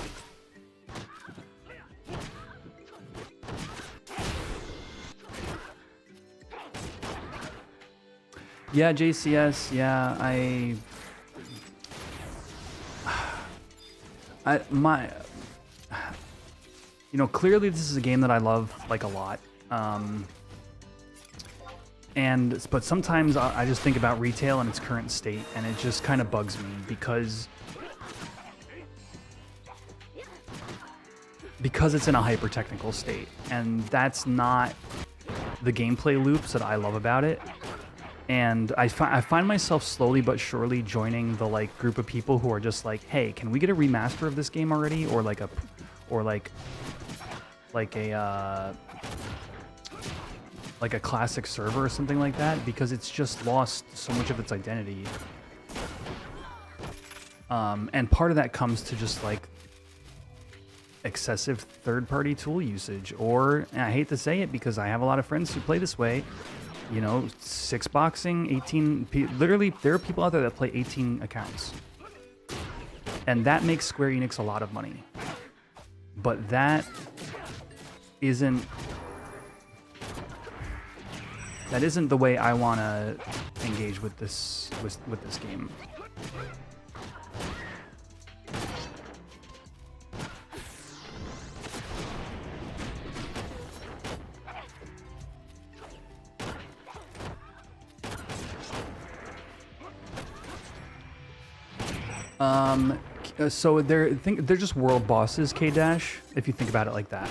Yeah, JCS. Yeah, clearly this is a game that I love like a lot. But sometimes I just think about retail in its current state, and it just kind of bugs me because it's in a hyper technical state, and that's not the gameplay loops that I love about it. And I find myself slowly but surely joining the like group of people who are just like, hey, can we get a remaster of this game already, or like a classic server or something like that, because it's just lost so much of its identity. And part of that comes to just like excessive third-party tool usage, or, and I hate to say it because I have a lot of friends who play this way, you know, 6-boxing, 18, literally there are people out there that play 18 accounts. And that makes Square Enix a lot of money. But that isn't the way I want to engage with this game. So they're just world bosses, K-Dash, if you think about it like that.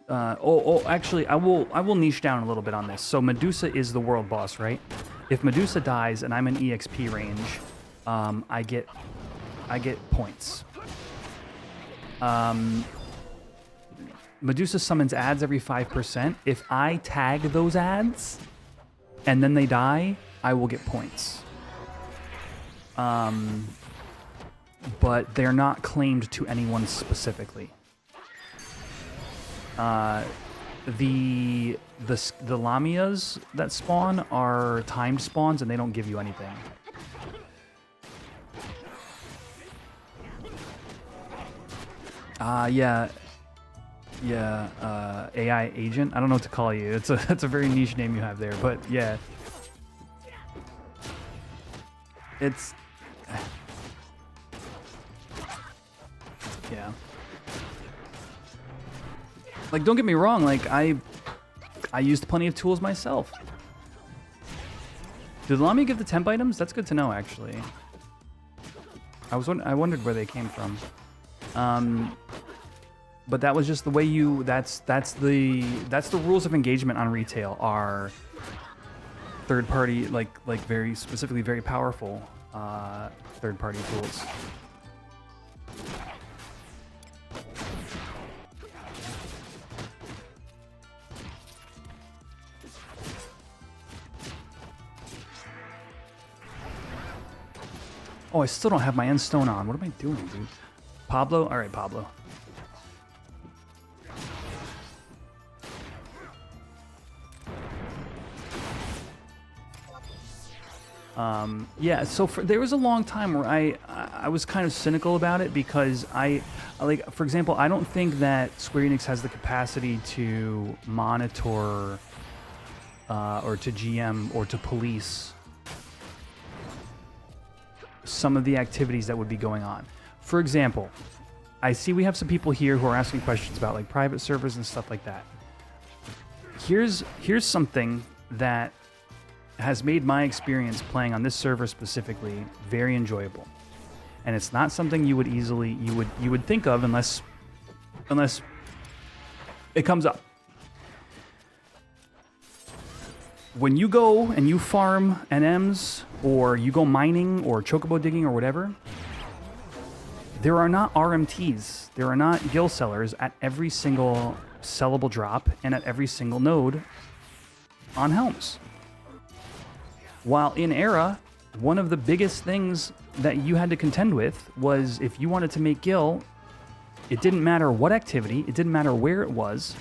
Actually, I will niche down a little bit on this. So Medusa is the world boss, right? If Medusa dies and I'm in EXP range, I get points. Medusa summons ads every 5%. If I tag those ads and then they die, I will get points. But they're not claimed to anyone specifically. the Lamias that spawn are timed spawns, and they don't give you anything. Yeah, AI agent. I don't know what to call you. It's a very niche name you have there, but yeah, it's yeah. Like, don't get me wrong. Like, I used plenty of tools myself. Did Lamia give the temp items? That's good to know, actually. I wondered where they came from. But that was just the way you. That's the rules of engagement on retail are third party, like very specifically very powerful third party tools. Oh, I still don't have my end stone on. What am I doing, dude? Pablo? All right, Pablo. Yeah, so there was a long time where I was kind of cynical about it because like, for example, I don't think that Square Enix has the capacity to monitor or to GM or to police some of the activities that would be going on. For example, I see we have some people here who are asking questions about like private servers and stuff like that. Here's something that has made my experience playing on this server specifically very enjoyable, and it's not something you would easily you would think of unless it comes up. When you go and you farm NMs, or you go mining or chocobo digging or whatever, there are not RMTs, there are not gill sellers at every single sellable drop and at every single node on Helms. While in Era, one of the biggest things that you had to contend with was if you wanted to make gill, it didn't matter what activity, it didn't matter where it was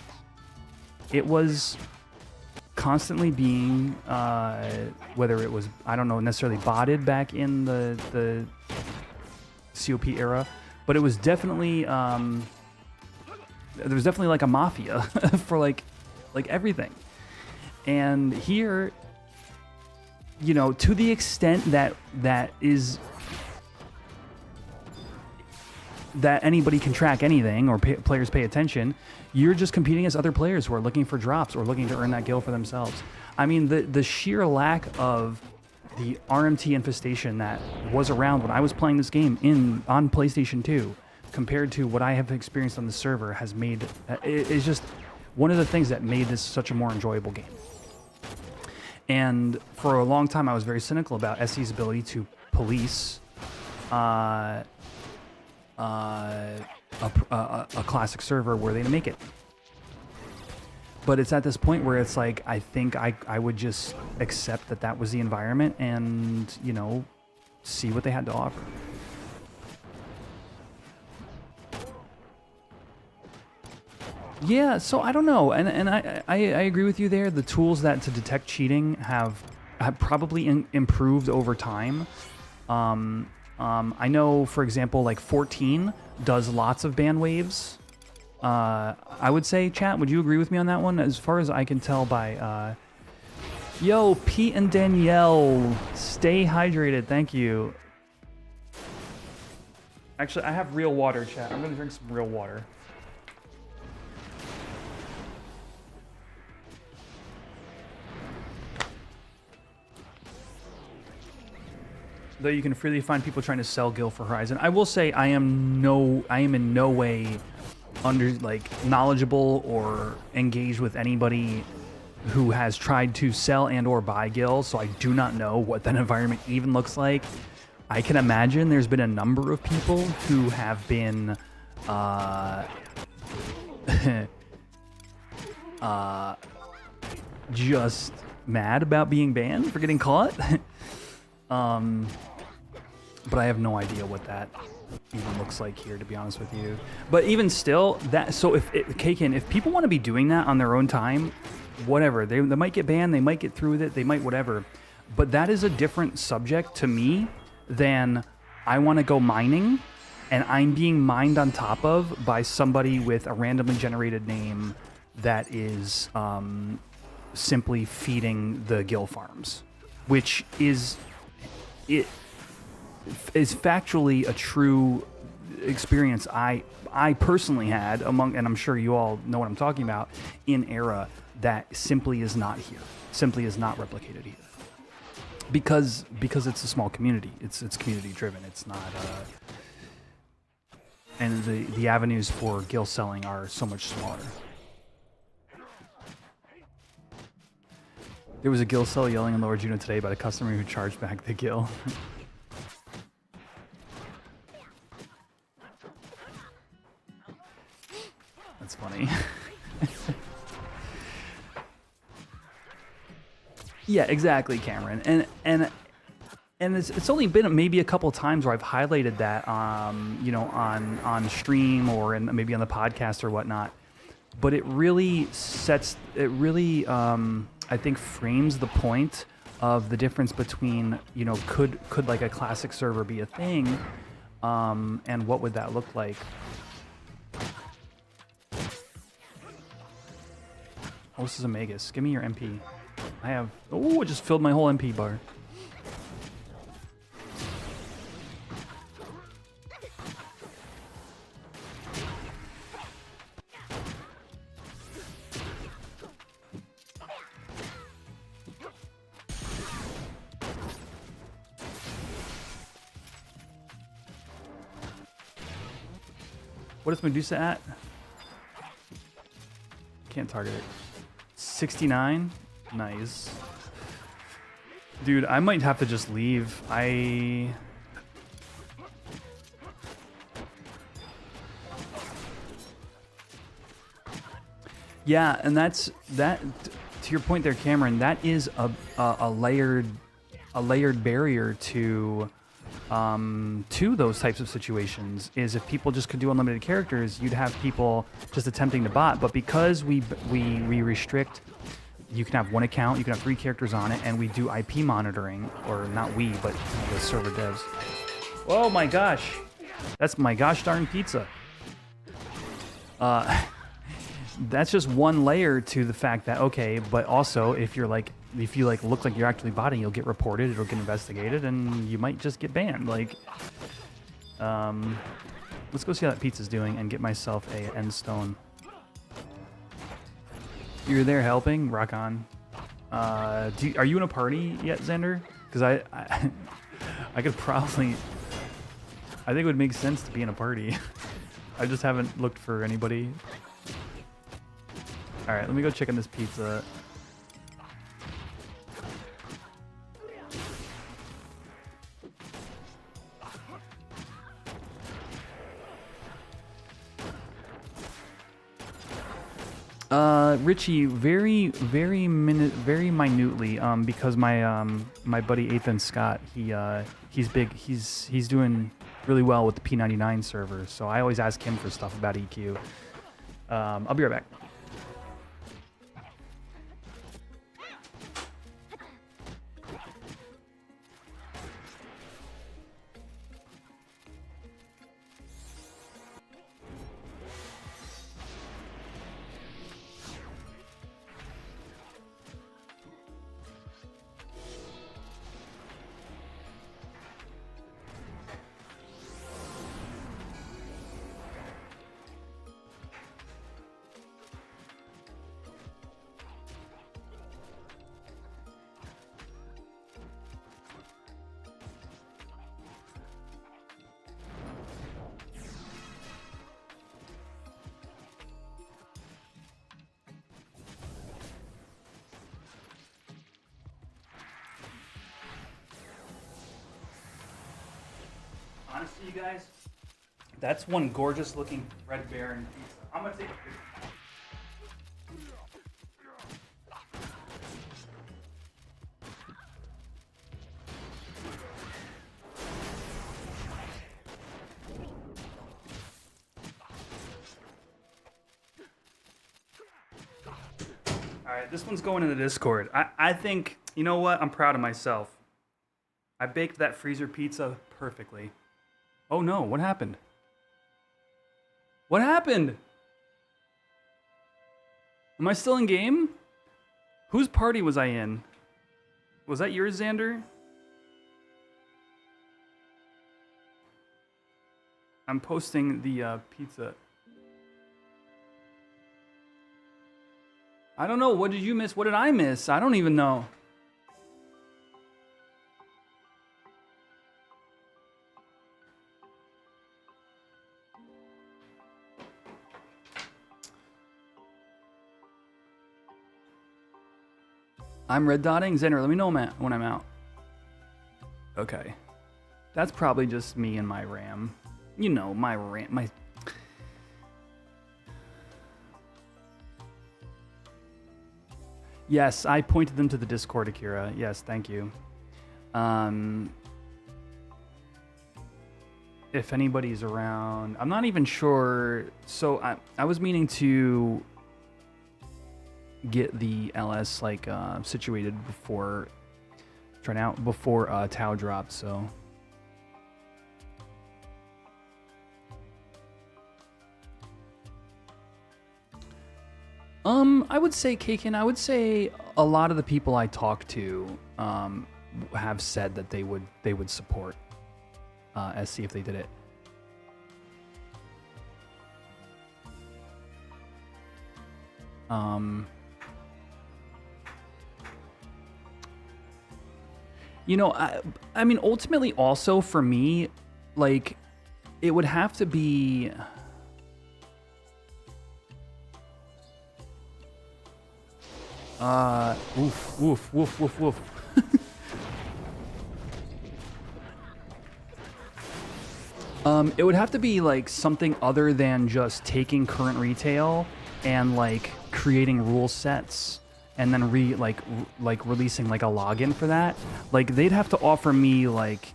constantly being, whether it was, I don't know, necessarily botted back in the COP era, but it was definitely, there was definitely like a mafia for like everything. And here, you know, to the extent that anybody can track anything or players pay attention, you're just competing as other players who are looking for drops or looking to earn that gill for themselves. I mean, the sheer lack of the RMT infestation that was around when I was playing this game on PlayStation 2 compared to what I have experienced on the server has made is just one of the things that made this such a more enjoyable game. And for a long time, I was very cynical about SE's ability to police a classic server worthy to make it. But it's at this point where it's like, I think I would just accept that was the environment and, you know, see what they had to offer. Yeah, so I don't know, and I agree with you there. The tools to detect cheating have probably improved over time. I know, for example, like 14 does lots of ban waves. I would say, chat, would you agree with me on that one? As far as I can tell by... Yo, Pete and Danielle, stay hydrated, thank you. Actually, I have real water, chat. I'm going to drink some real water. Though you can freely find people trying to sell Gil for Horizon. I will say I am in no way knowledgeable or engaged with anybody who has tried to sell and or buy Gil, so I do not know what that environment even looks like. I can imagine there's been a number of people who have been just mad about being banned for getting caught. but I have no idea what that even looks like here, to be honest with you. But even still, so if Kaken, if people want to be doing that on their own time, whatever, they might get banned, they might get through with it, they might whatever. But that is a different subject to me than I want to go mining and I'm being mined on top of by somebody with a randomly generated name that is simply feeding the gill farms, which is factually a true experience I personally had among, and I'm sure you all know what I'm talking about, in Era that simply is not here, simply is not replicated here, because it's a small community. It's community driven. It's not, and the avenues for gill selling are so much smaller. There was a gill seller yelling in Lower Juno today about a customer who charged back the gill. That's funny. Yeah, exactly, Cameron. And it's only been maybe a couple of times where I've highlighted that, you know, on stream or maybe on the podcast or whatnot. But it really I think frames the point of the difference between, you know, could like a classic server be a thing, and what would that look like? Oh, this is a Magus. Give me your MP. I have... Oh, it just filled my whole MP bar. What is Medusa at? Can't target it. 69? Nice. Dude, I might have to just leave. Yeah, and that's that. To your point there, Cameron. That is a layered barrier to those types of situations. Is if people just could do unlimited characters, you'd have people just attempting to bot. But because we restrict, you can have one account, you can have 3 characters on it, and we do IP monitoring, or not we, but the server devs. Oh my gosh, that's my gosh darn pizza. That's just one layer to the fact that, okay, but also if you look like you're actually botting, you'll get reported, it'll get investigated, and you might just get banned. Like, let's go see how that pizza's doing and get myself a end stone. You're there helping? Rock on. Are you in a party yet, Xander? Because I could probably... I think it would make sense to be in a party. I just haven't looked for anybody. Alright, let me go check on this pizza. Richie, very minutely, because my buddy Ethan Scott, he's big, he's doing really well with the P99 server, so I always ask him for stuff about EQ. I'll be right back. Honestly, you guys, that's one gorgeous looking Red Baron pizza. I'm gonna take a picture. right, this one's going in the Discord. I think, you know what? I'm proud of myself. I baked that freezer pizza perfectly. Oh no, what happened? What happened? Am I still in game? Whose party was I in? Was that yours, Xander? I'm posting the pizza. I don't know. What did you miss? What did I miss? I don't even know. I'm red dotting. Xander, let me know when I'm out. Okay. That's probably just me and my RAM. You know, my RAM. My... Yes, I pointed them to the Discord, Akira. Yes, thank you. If anybody's around, I'm not even sure. So I was meaning to get the LS like situated before ToAU dropped. So I would say, Kaken, I would say a lot of the people I talk to have said that they would support SC if they did it. You know, I mean, ultimately, also for me, like, it would have to be. Woof, woof, woof, woof, woof. It would have to be like something other than just taking current retail and like creating rule sets and then releasing like a login for that. Like they'd have to offer me like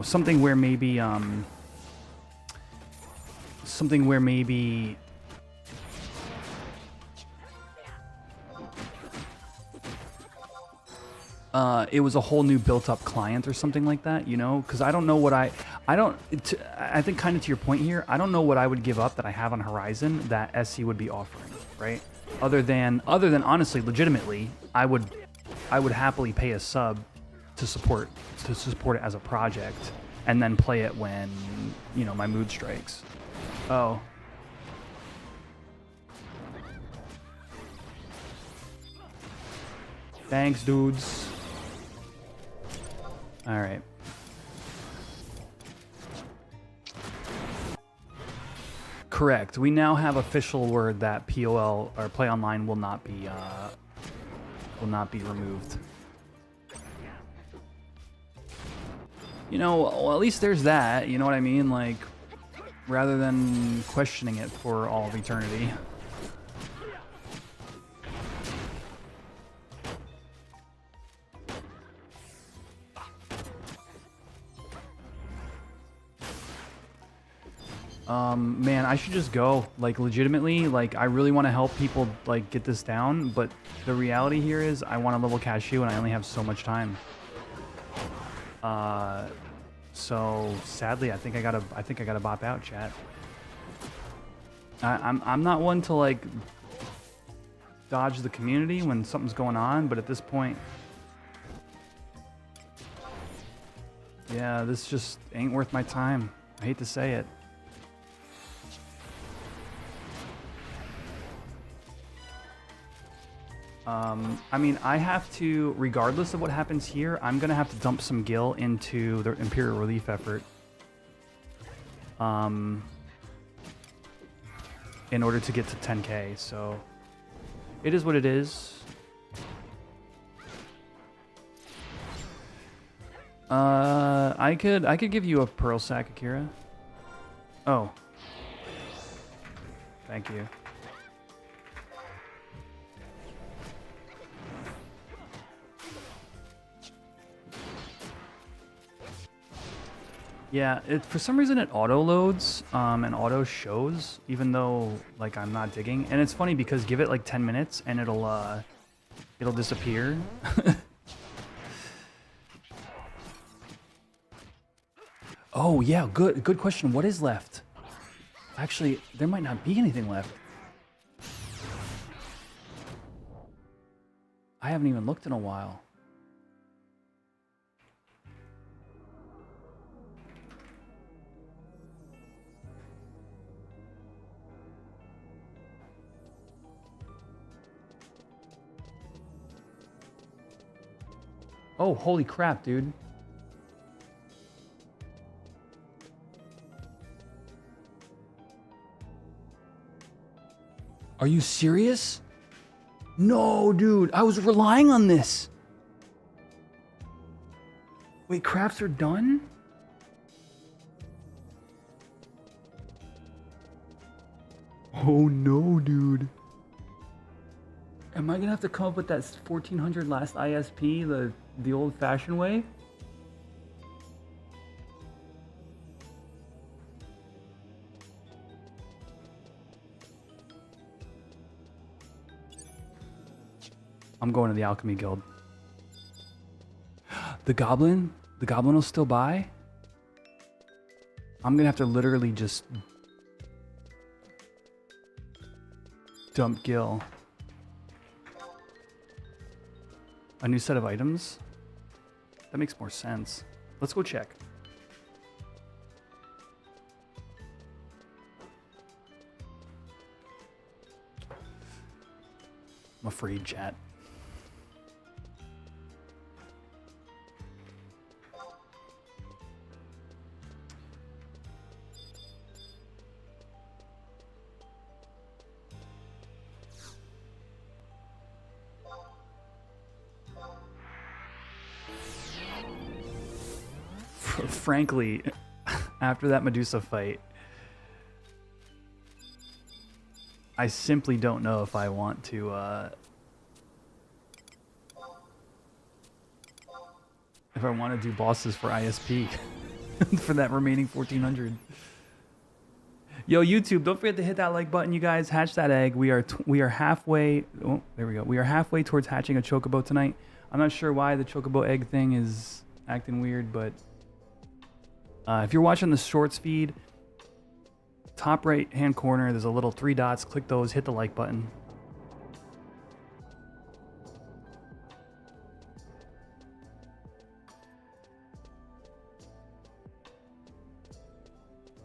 something where maybe it was a whole new built-up client or something like that, you know? Because I don't know what I think kind of to your point here, I don't know what I would give up that I have on Horizon that SC would be offering, right? Other than honestly, legitimately, I would happily pay a sub to support it as a project, and then play it when my mood strikes. Oh. Thanks, dudes. All right. Correct. We now have official word that POL or Play Online will not be removed. Well, at least there's that. You know what I mean? Like, rather than questioning it for all of eternity. Man, I should just go. Like, legitimately, like, I really want to help people, like, get this down, but the reality here is I want to level Cashu and I only have so much time. So sadly, I think I gotta bop out, chat. I'm not one to, like, dodge the community when something's going on, but at this point, yeah, this just ain't worth my time. I hate to say it. I mean, I have to, regardless of what happens here, I'm going to have to dump some gil into the Imperial Relief effort. In order to get to 10k, so it is what it is. I could give you a pearl sack, Akira. Oh. Thank you. Yeah, for some reason it auto loads and auto shows, even though like I'm not digging. And it's funny because give it like 10 minutes and it'll disappear. Oh yeah, good question. What is left? Actually, there might not be anything left. I haven't even looked in a while. Oh, holy crap, dude. Are you serious? No, dude. I was relying on this. Wait, crafts are done? Oh no, dude. Am I gonna have to come up with that 1400 last ISP the old-fashioned way? I'm going to the Alchemy Guild. The Goblin will still buy? I'm gonna have to literally just dump Gil. A new set of items? That makes more sense. Let's go check. I'm afraid, chat. Frankly, after that Medusa fight, I simply don't know if I want to, if I want to do bosses for ISP for that remaining 1400. Yo, YouTube, don't forget to hit that like button, you guys. Hatch that egg. We are halfway. Oh, there we go. We are halfway towards hatching a chocobo tonight. I'm not sure why the chocobo egg thing is acting weird, but if you're watching the shorts feed, top right hand corner, there's a little 3 dots. Click those, hit the like button.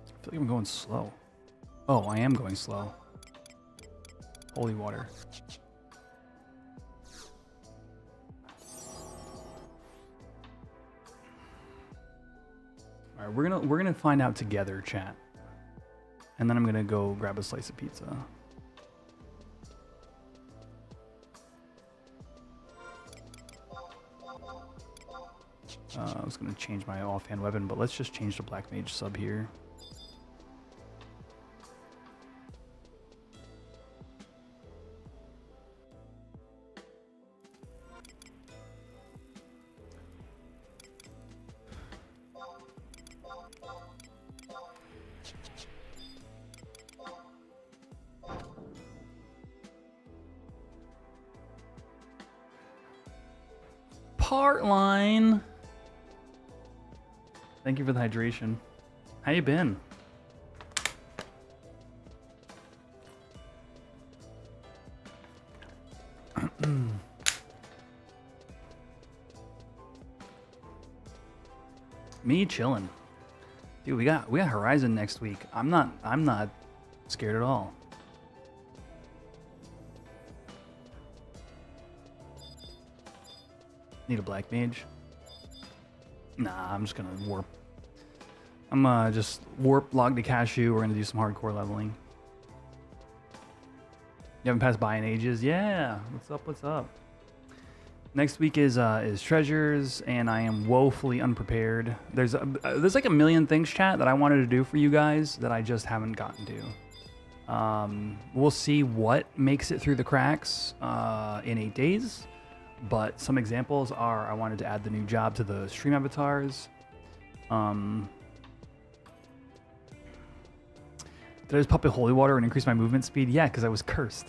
I feel like I'm going slow. Oh, I am going slow. Holy water. All right, we're gonna find out together, chat. And then I'm gonna go grab a slice of pizza. I was gonna change my offhand weapon, but let's just change to Black Mage sub here. Partline. Thank you for the hydration. How you been? Me chilling. Dude, we got Horizon next week. I'm not scared at all. Need a black mage? Nah, I'm just gonna warp. I'm just warp, log to Cashu. We're gonna do some hardcore leveling. You haven't passed by in ages? Yeah. What's up? What's up? Next week is treasures, and I am woefully unprepared. There's like a million things, chat, that I wanted to do for you guys that I just haven't gotten to. We'll see what makes it through the cracks in 8 days. But some examples are I wanted to add the new job to the stream avatars. Did I just pop in holy water and increase my movement speed? Yeah, because I was cursed.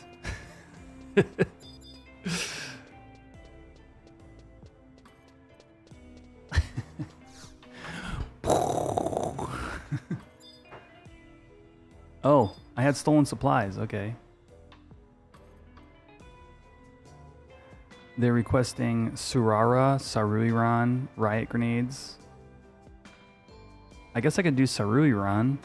Oh, I had stolen supplies. Okay. They're requesting Surara, Saruiran, riot grenades. I guess I could do Saruiran.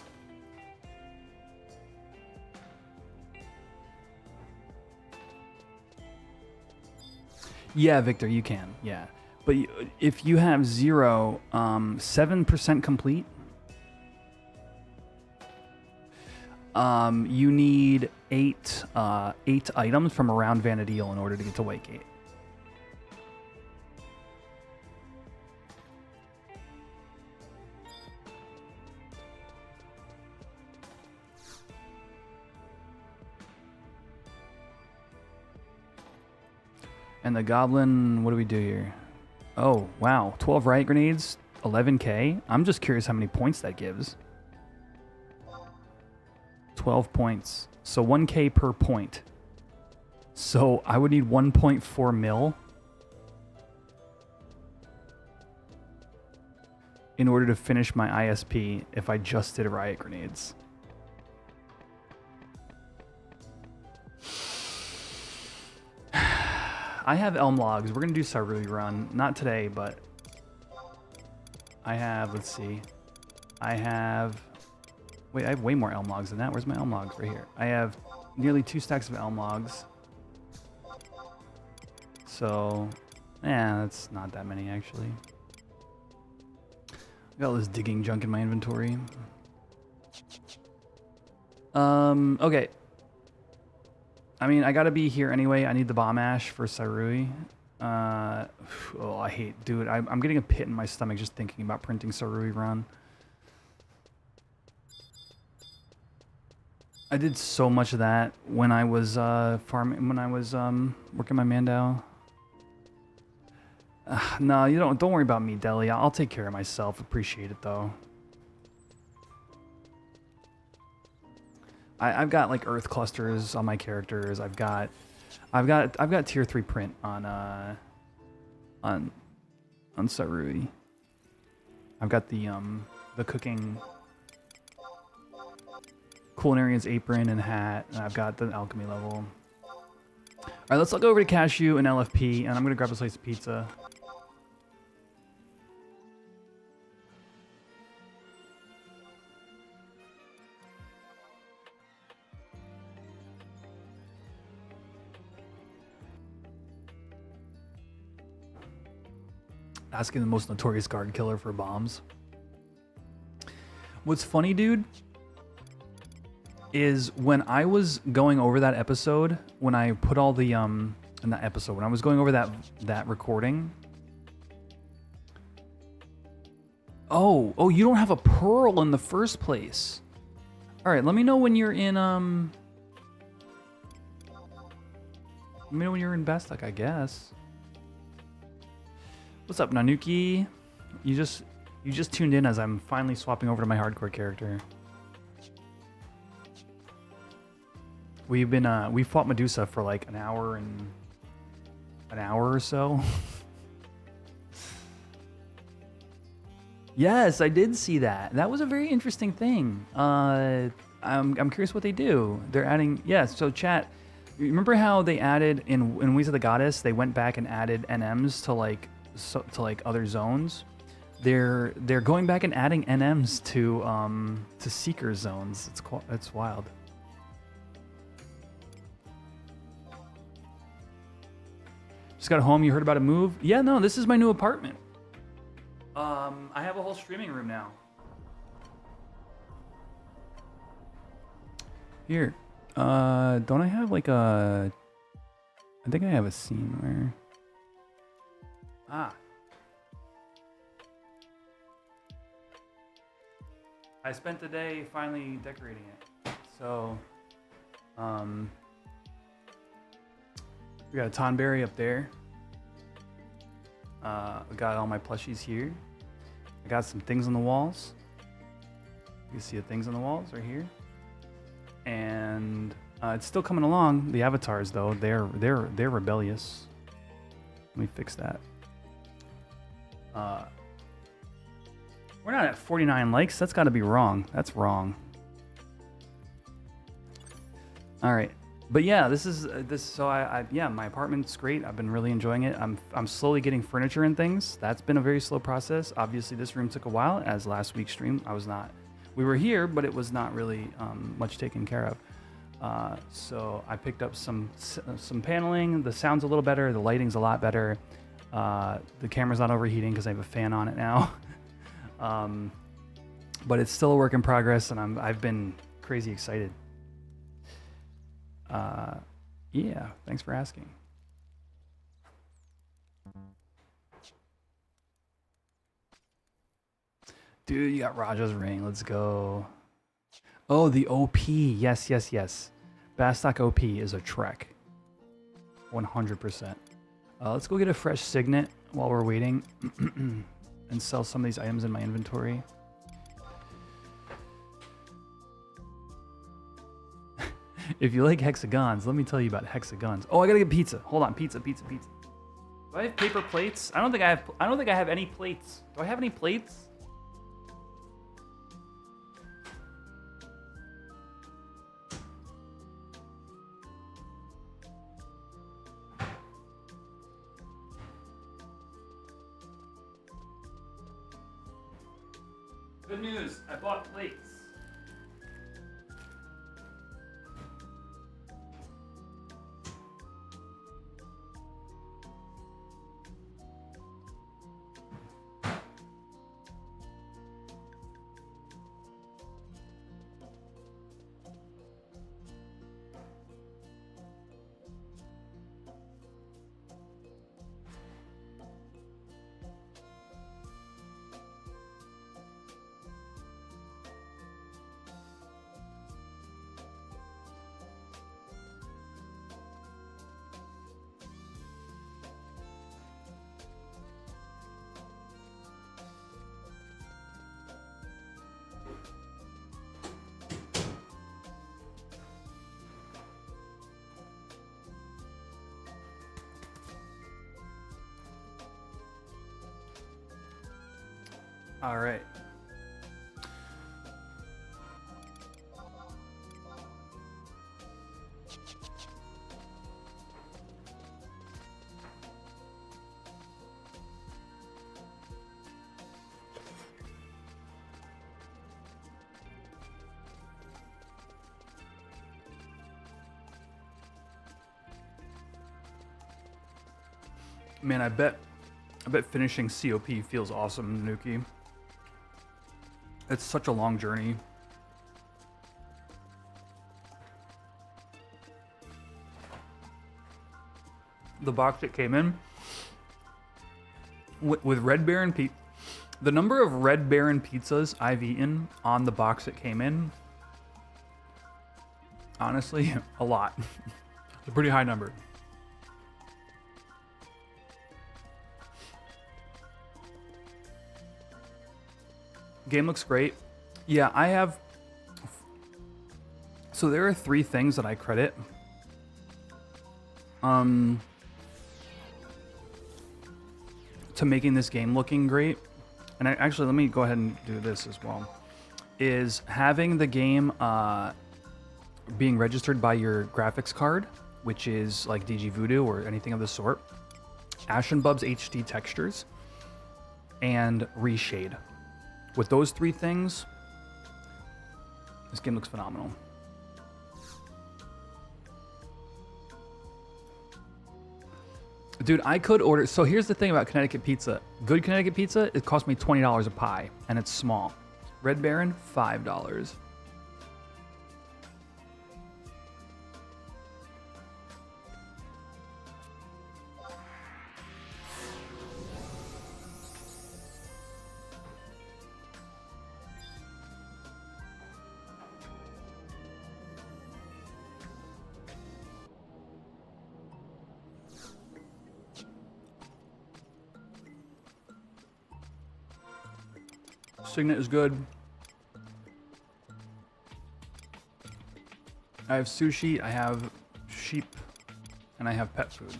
Yeah, Victor, you can. Yeah. But if you have 0, 7% complete, you need 8 items from around Vanadil in order to get to Whitegate. And the goblin, what do we do here? Oh, wow. 12 riot grenades, 11k. I'm just curious how many points that gives. 12 points. So 1k per point. So I would need 1.4 mil in order to finish my ISP if I just did riot grenades. I have Elm Logs. We're going to do Sarui Run. Not today, but I have, let's see. I have, wait, I have way more Elm Logs than that. Where's my Elm Logs? Right here. I have nearly 2 stacks of Elm Logs. So, yeah, that's not that many, actually. I got all this digging junk in my inventory. Okay. I mean, I gotta be here anyway. I need the bomb ash for Sarui. Oh, I hate, dude. I'm getting a pit in my stomach just thinking about printing Sarui Run. I did so much of that when I was farming, when I was working my Mandao. No, you don't worry about me, Deli. I'll take care of myself. Appreciate it though. I've got like earth clusters on my characters. I've got tier 3 print on Sarui. I've got the cooking culinarian's apron and hat, and I've got the alchemy level. All right, let's go over to Cashu and LFP, and I'm gonna grab a slice of pizza. Asking the most notorious guard killer for bombs. What's funny, dude, is when I was going over that episode, when I put all the in that episode, when I was going over that recording. Oh, you don't have a pearl in the first place. All right, let me know when you're in Let me know when you're in Bastok, I guess. What's up, Nanuki? You just tuned in as I'm finally swapping over to my hardcore character. We fought Medusa for like an hour or so. Yes, I did see that. That was a very interesting thing. I'm curious what they do. They're adding, yeah. So chat, remember how they added in Wings of the Goddess? They went back and added NMs to like other zones. They're going back and adding NMs to seeker zones. It's wild. Just got home. You heard about a move? Yeah, no, this is my new apartment. I have a whole streaming room now. Here, don't I have like a? I think I have a scene where. I spent the day finally decorating it. So, we got a Tonberry up there. I got all my plushies here. I got some things on the walls. You can see the things on the walls right here. and it's still coming along. The avatars, though, they're rebellious. Let me fix that. We're not at 49 likes. That's got to be wrong. That's wrong. All right, but yeah, this is this. So yeah, my apartment's great. I've been really enjoying it. I'm slowly getting furniture and things. That's been a very slow process. Obviously, this room took a while. As last week's stream, we were here, but it was not really much taken care of. So I picked up some paneling. The sound's a little better. The lighting's a lot better. The camera's not overheating because I have a fan on it now. But it's still a work in progress, and I've been crazy excited. Yeah, thanks for asking. Dude, you got Raja's ring. Let's go. Oh, the OP. Yes, yes, yes. Bastock OP is a trek. 100%. Let's go get a fresh signet while we're waiting and sell some of these items in my inventory. If you like hexagons, let me tell you about hexagons. Oh, I gotta get pizza. Hold on, pizza. Do I have paper plates? I don't think I have any plates. Do I have any plates? Good news, I bought plates. All right. Man, I bet finishing COP feels awesome, Nuki. It's such a long journey. The box it came in with Red Baron pizza. The number of Red Baron pizzas I've eaten on the box it came in, honestly, a lot. It's a pretty high number. Game looks great. Yeah, I have... So there are 3 things that I credit. To making this game looking great. And actually, let me go ahead and do this as well. Is having the game being registered by your graphics card, which is like DG Voodoo or anything of the sort. Ashen Bub's HD textures. And Reshade. With those 3 things, this game looks phenomenal. Dude, I could order... So here's the thing about Connecticut pizza. Good Connecticut pizza, it cost me $20 a pie, and it's small. Red Baron, $5. Signet is good. I have sushi, I have sheep, and I have pet food.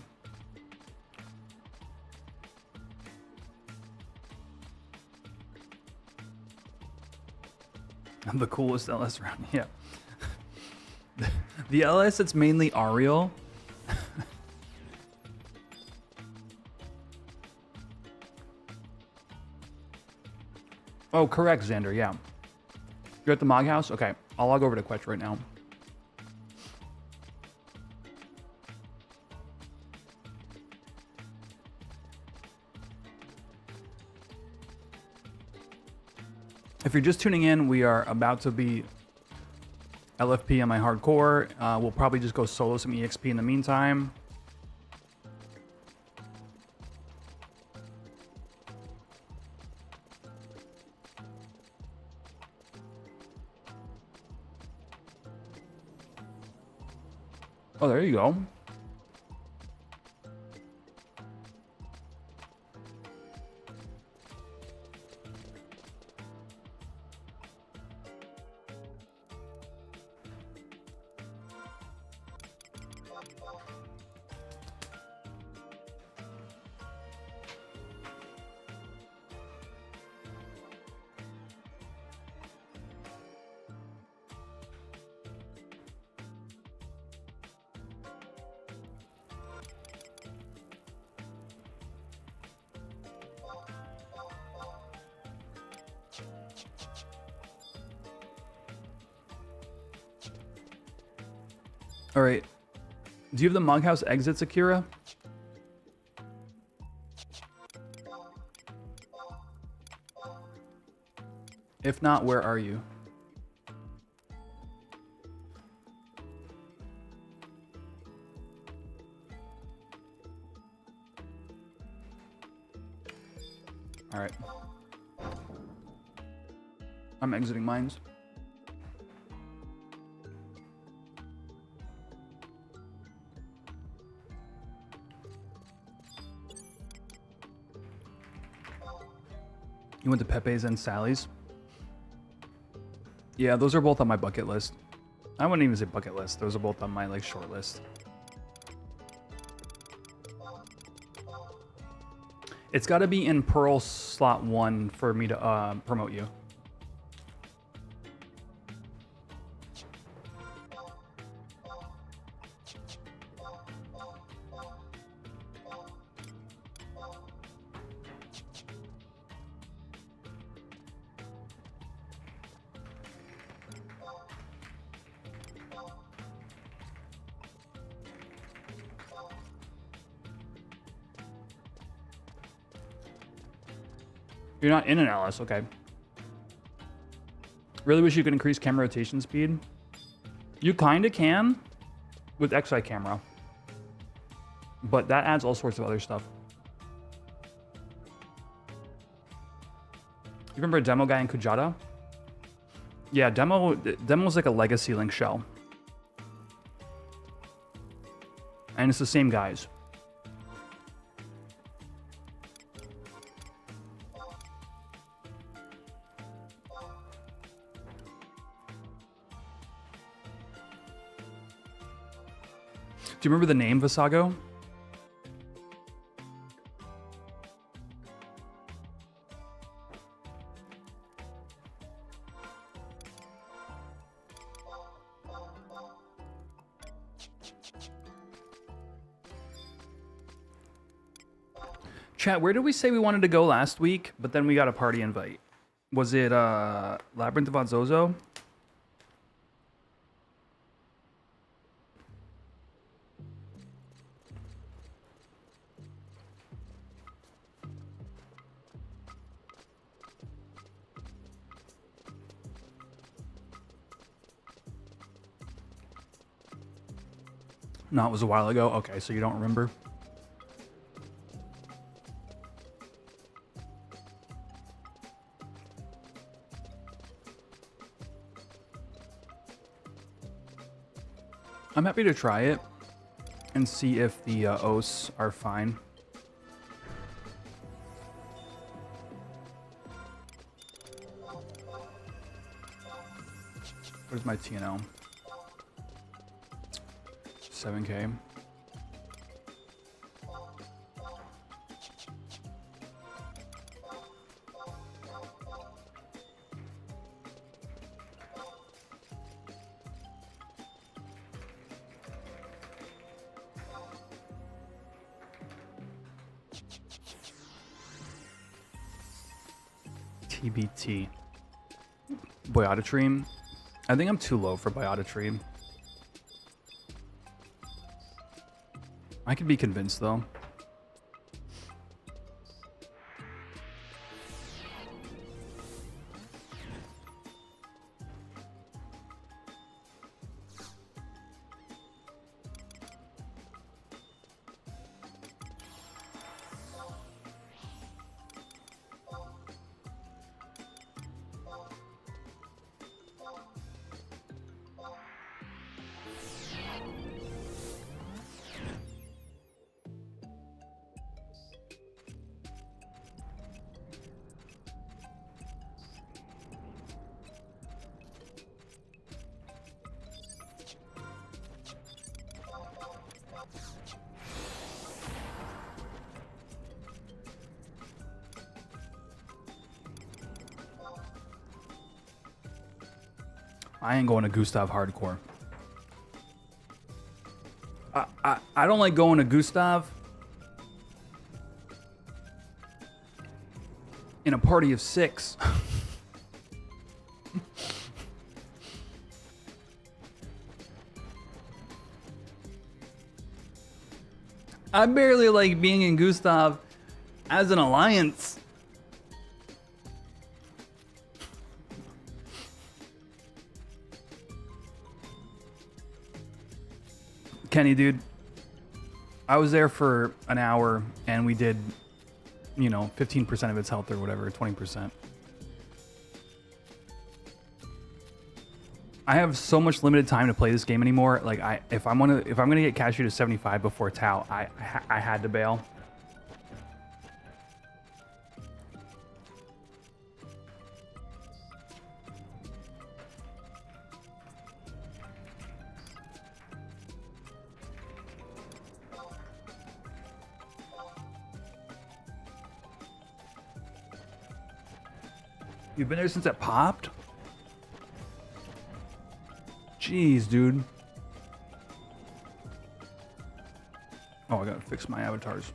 I'm the coolest LS around, yeah. The LS that's mainly Ariel. Oh, correct, Xander, yeah. You're at the Mog House? Okay, I'll log over to Quetch right now. If you're just tuning in, we are about to be LFP on my hardcore. We'll probably just go solo some EXP in the meantime. Oh, there you go. All right. Do you have the Mog House exits, Akira? If not, where are you? All right. I'm exiting mines. You went to Pepe's and Sally's? Yeah, those are both on my bucket list. I wouldn't even say bucket list. Those are both on my like short list. It's got to be in Pearl slot 1 for me to promote you. You're not in an LS, okay. Really wish you could increase camera rotation speed. You kind of can with XI camera, but that adds all sorts of other stuff. You remember Demo Guy and Kujata? Yeah, Demo's like a Legacy Link shell. And it's the same guys. Do you remember the name Visago? Chat, where did we say we wanted to go last week, but then we got a party invite? Was it Labyrinth of Odzozo? No, it was a while ago. Okay, so you don't remember. I'm happy to try it and see if the OS are fine. Where's my TNO? 7K. TBT. Biotitreme. I think I'm too low for Biotitreme. I could be convinced though. I ain't going to Gustav hardcore. I don't like going to Gustav in a party of 6. I barely like being in Gustav as an alliance. Kenny, dude, I was there for an hour and we did, you know, 15% of its health or whatever, 20%. I have so much limited time to play this game anymore. Like, if I'm gonna get Cashu to 75 before ToAU, I had to bail. You've been there since it popped? Jeez, dude. Oh, I gotta fix my avatars.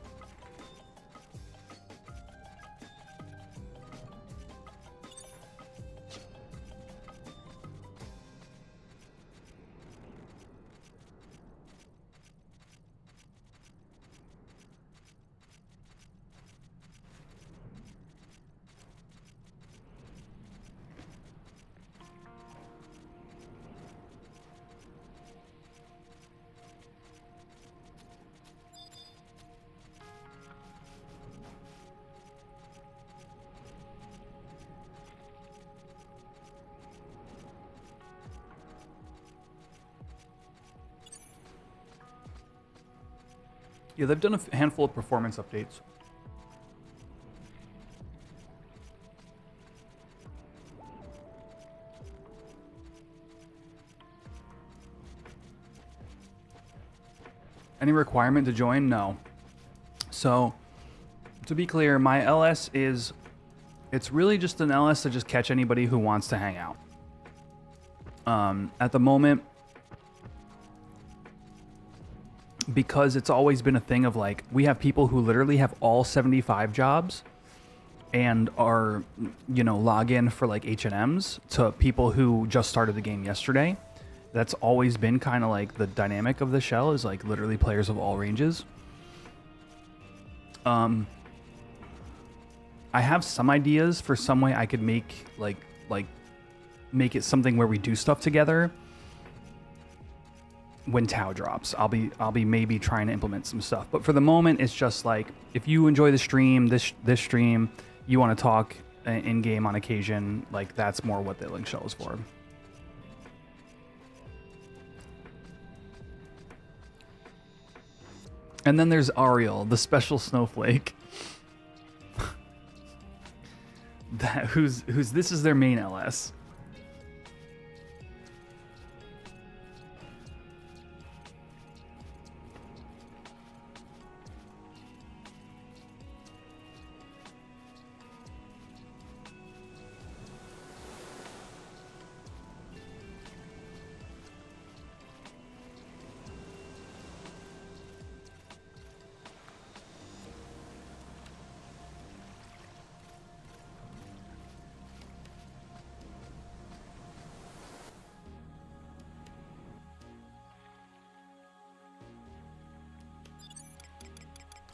Yeah, they've done a handful of performance updates. Any requirement to join? No. So, to be clear, my LS is... It's really just an LS to just catch anybody who wants to hang out. At the moment... Because it's always been a thing of like, we have people who literally have all 75 jobs and are, you know, log in for like H&Ms to people who just started the game yesterday. That's always been kind of like the dynamic of the shell, is like literally players of all ranges. I have some ideas for some way I could make make it something where we do stuff together. When ToAU drops, I'll be maybe trying to implement some stuff. But for the moment, it's just like, if you enjoy the stream, this stream, you want to talk in game on occasion, like that's more what the link shell is for. And then there's Ariel, the special snowflake. who's this is their main LS.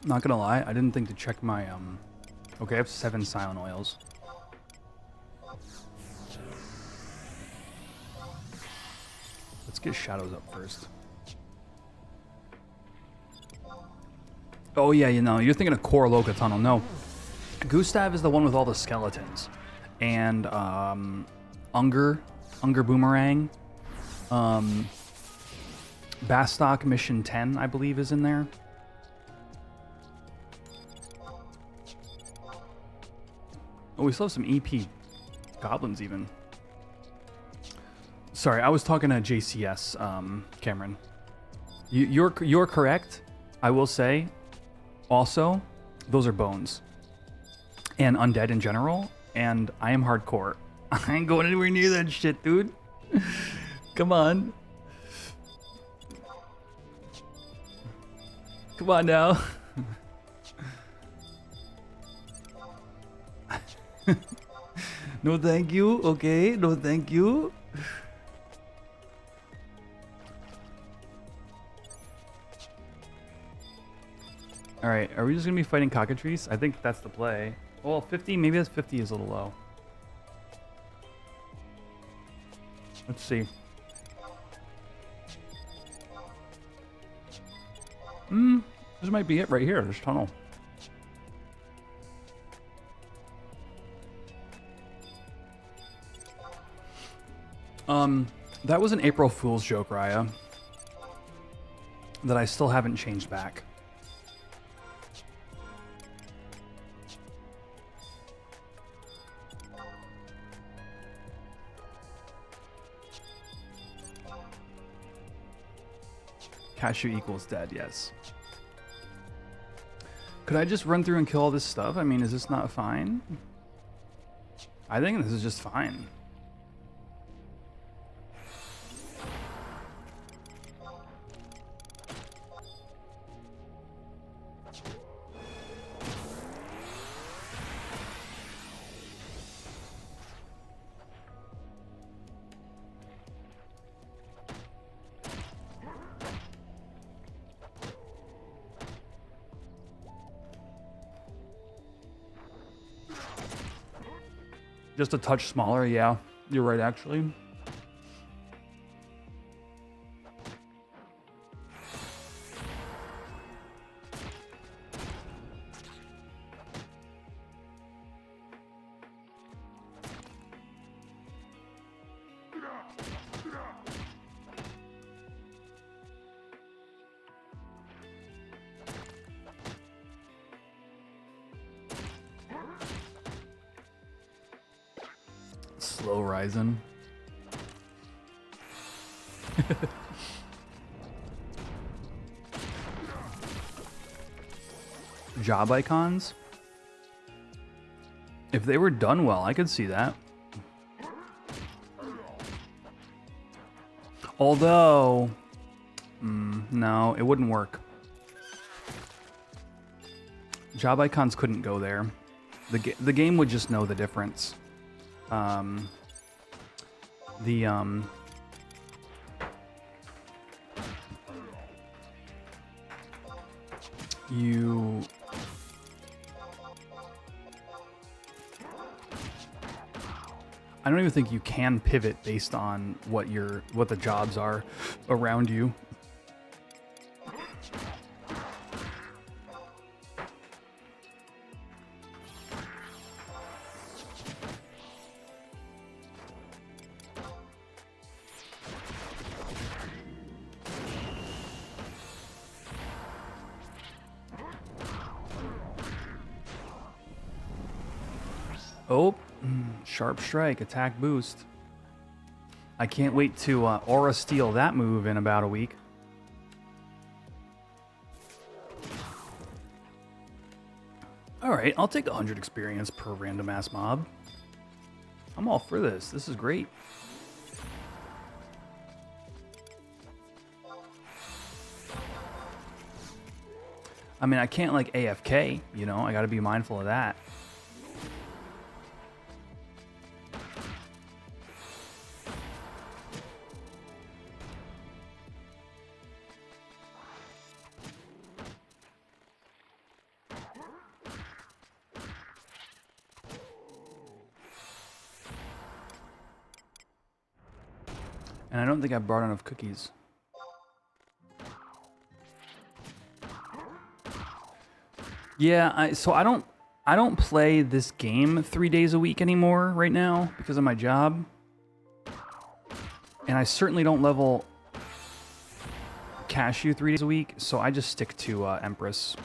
Not gonna lie, I didn't think to check my okay, I have 7 silent oils. Let's get shadows up first. Oh yeah, you know, you're thinking of Koroloka Tunnel. No. Gustav is the one with all the skeletons. And Unger Boomerang. Bastok Mission 10, I believe, is in there. Oh, we still have some EP goblins even. Sorry, I was talking to JCS, Cameron. You're correct. I will say, also, those are bones. And undead in general. And I am hardcore. I ain't going anywhere near that shit, dude. Come on. Come on now. No thank you, okay? No thank you. Alright, are we just gonna be fighting cockatrice? I think that's the play. Well, 50, maybe that's 50 is a little low. Let's see. This might be it right here, this tunnel. That was an April Fool's joke, Raya, that I still haven't changed back. Cashu equals dead, yes. Could I just run through and kill all this stuff? I mean, is this not fine? I think this is just fine. Just a touch smaller, yeah. You're right, actually. Slow rising. Job icons? If they were done well, I could see that. Although, no, it wouldn't work. Job icons couldn't go there. The game would just know the difference. I don't even think you can pivot based on what the jobs are around you. Oh, sharp strike, attack boost. I can't wait to aura steal that move in about a week. All right, I'll take 100 experience per random ass mob. I'm all for this. This is great. I mean, I can't like AFK, you know, I gotta be mindful of that. And I don't think I brought enough cookies. Yeah, so I don't play this game 3 days a week anymore right now because of my job. And I certainly don't level Cashu 3 days a week, so I just stick to Empress.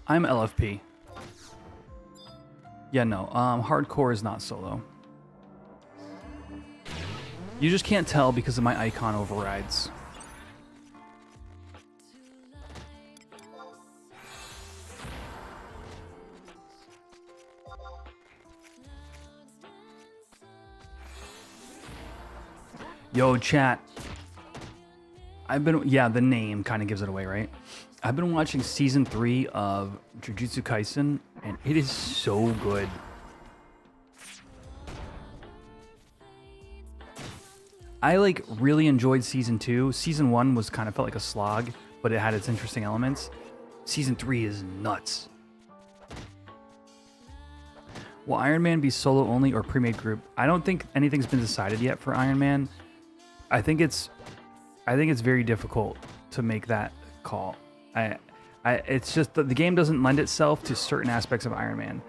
I'm LFP. Yeah, no, hardcore is not solo. You just can't tell because of my icon overrides. Yo, chat. Yeah, the name kind of gives it away, right? I've been watching season 3 of Jujutsu Kaisen, and it is so good. I like really enjoyed season 2. Season 1 was kind of felt like a slog, but it had its interesting elements. Season 3 is nuts. Will Iron Man be solo only or pre-made group? I don't think anything's been decided yet for Iron Man. I think it's very difficult to make that call. It's just that the game doesn't lend itself to certain aspects of Iron Man.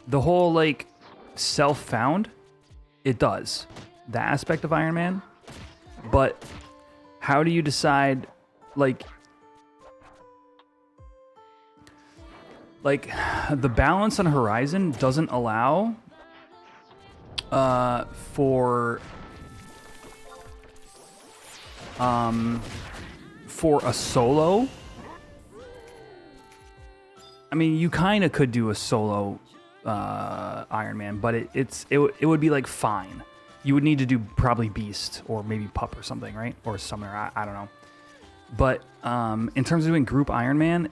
The whole like self-found, it does. The aspect of Iron Man, but how do you decide like the balance on Horizon doesn't allow for a solo. I mean, you kind of could do a solo Iron Man, but it would be like fine. You would need to do probably Beast or maybe Pup or something, right? Or Summoner, I don't know. But in terms of doing group Iron Man,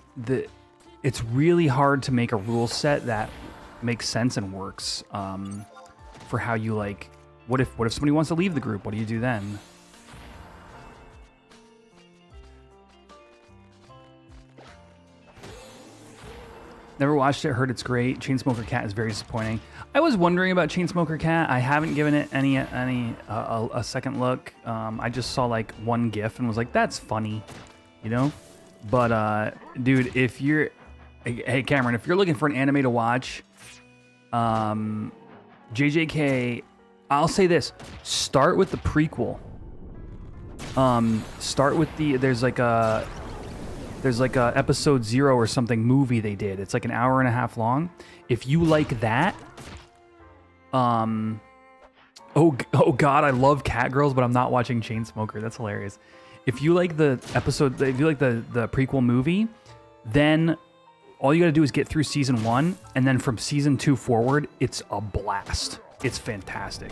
it's really hard to make a rule set that makes sense and works for how you like. What if somebody wants to leave the group? What do you do then? Never watched it, heard it's great. Chainsmoker Cat is very disappointing. I was wondering about Chainsmoker Cat. I haven't given it a second look. I just saw like one GIF and was like, that's funny, you know? But dude, if you're, hey Cameron, if you're looking for an anime to watch, JJK, I'll say this: start with the prequel. Start with there's like a episode 0 or something movie they did. It's like an hour and a half long. If you like that, oh god, I love Cat Girls, but I'm not watching Chainsmoker. That's hilarious. If you like the episode, if you like the prequel movie, then all you got to do is get through season 1, and then from season 2 forward, it's a blast. It's fantastic.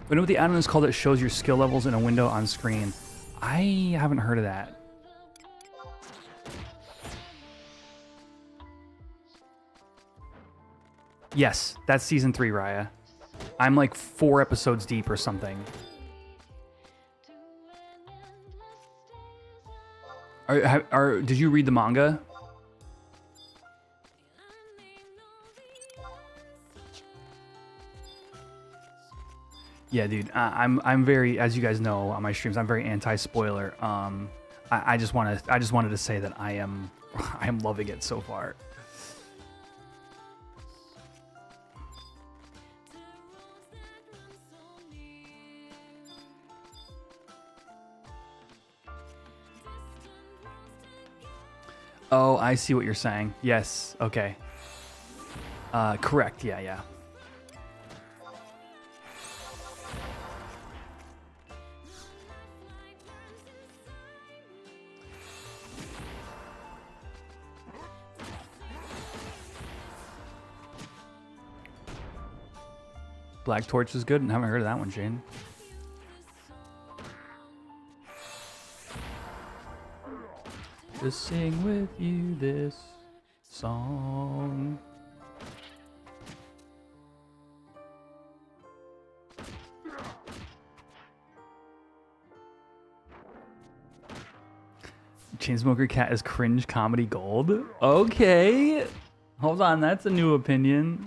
But know what the add-on is called that shows your skill levels in a window on screen? I haven't heard of that. Yes, that's season 3, Raya. I'm like 4 episodes deep or something. Did you read the manga? Yeah, dude. I'm very, as you guys know on my streams, I'm very anti-spoiler. I just wanted to say that I am loving it so far. Oh, I see what you're saying. Yes. Okay. Correct. Yeah. Black Torch is good. I haven't heard of that one, Shane. To sing with you this song. Chainsmoker Cat is cringe comedy gold. Okay. Hold on, that's a new opinion.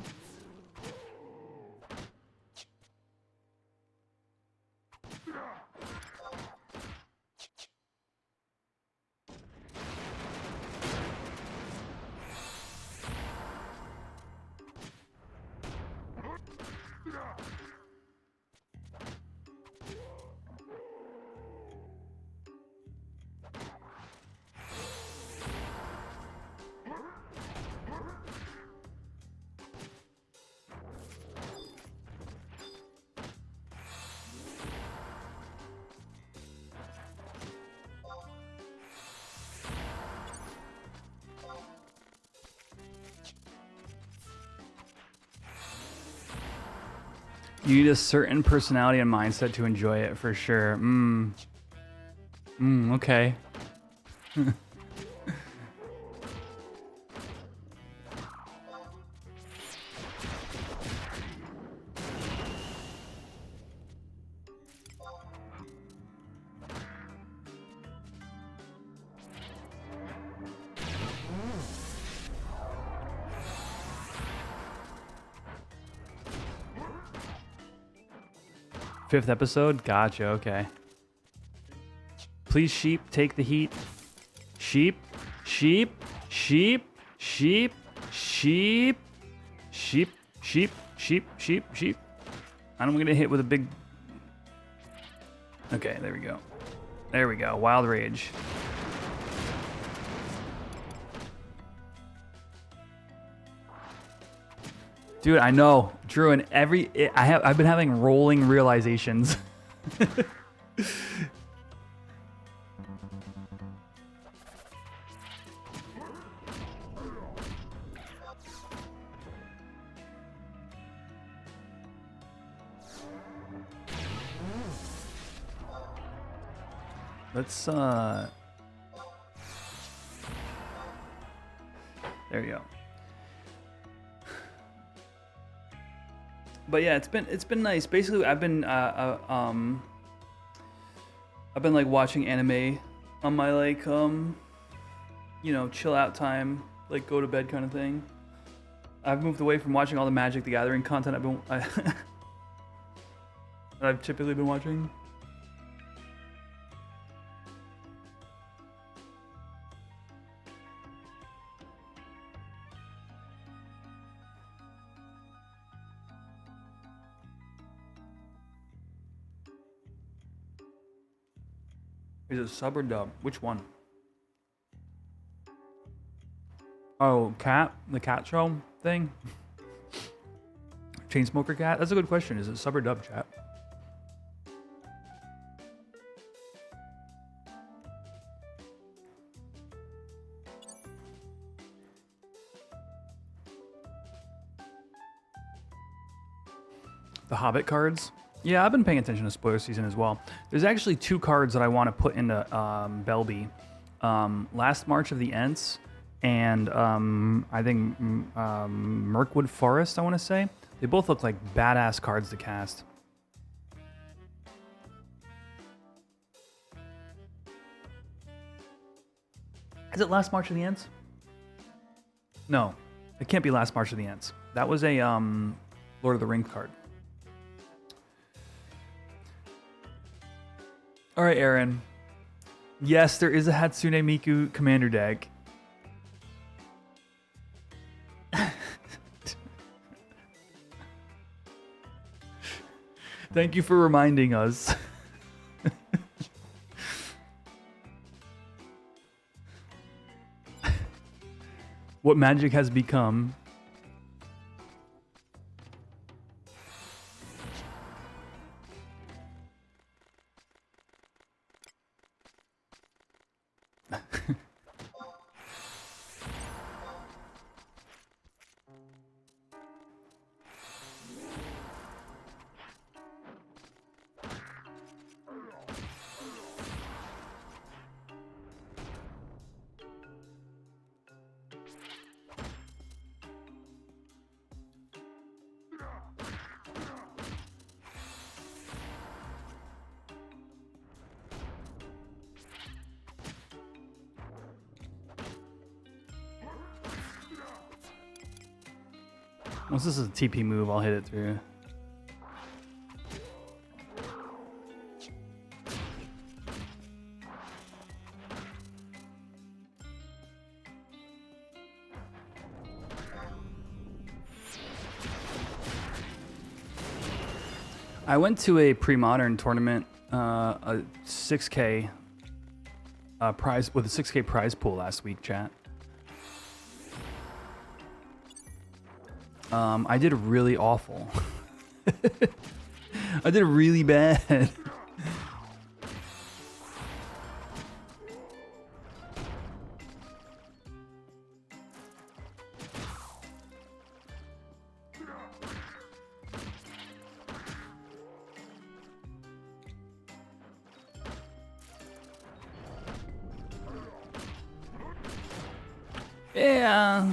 You need a certain personality and mindset to enjoy it for sure. Okay. Fifth episode? Gotcha, okay. Please, sheep, take the heat. Sheep, sheep, sheep, sheep, sheep, sheep, sheep, sheep, sheep, sheep. I'm gonna hit with a big... Okay, there we go. There we go, Wild Rage. Dude, I know, Drew, and I've been having rolling realizations. Let's there we go. But yeah, it's been nice. Basically, I've been like watching anime on my like you know, chill out time, like go to bed kind of thing. I've moved away from watching all the Magic the Gathering content I've typically been watching. Is it sub or dub? Which one? Oh, Cat? The Cat Show thing? Chainsmoker Cat? That's a good question. Is it sub or dub, chat? The Hobbit cards? Yeah, I've been paying attention to spoiler season as well. There's actually 2 cards that I want to put into Belby. Last March of the Ents and I think Mirkwood Forest, I want to say. They both look like badass cards to cast. Is it Last March of the Ents? No, it can't be Last March of the Ents. That was a Lord of the Rings card. All right, Aaron. Yes, there is a Hatsune Miku commander deck. Thank you for reminding us. What Magic has become. Once this is a TP move, I'll hit it through. I went to a pre-modern tournament, a 6K prize with a 6K prize pool last week, chat. I did really awful. I did really bad. Yeah.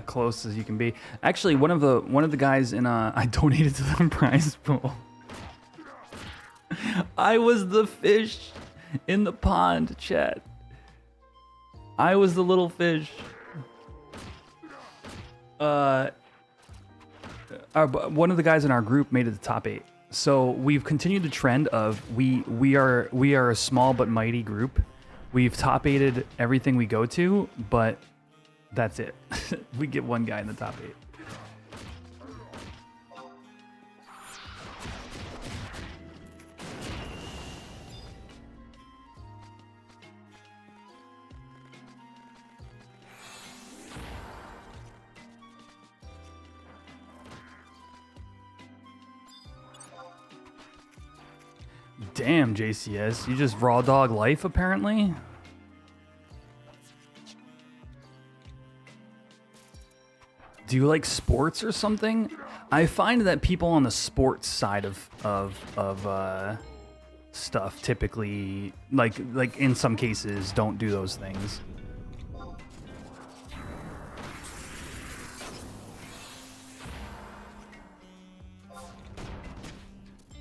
Close as you can be. Actually, one of the guys in I donated to the prize pool. I was the fish in the pond, chat. I was the little fish. One of the guys in our group made it to top 8. So we've continued the trend of we are a small but mighty group. We've top 8'd everything we go to, but that's it. We get one guy in the top 8. Damn, JCS, you just raw dog life apparently? Do you like sports or something? I find that people on the sports side of stuff typically, like in some cases, don't do those things.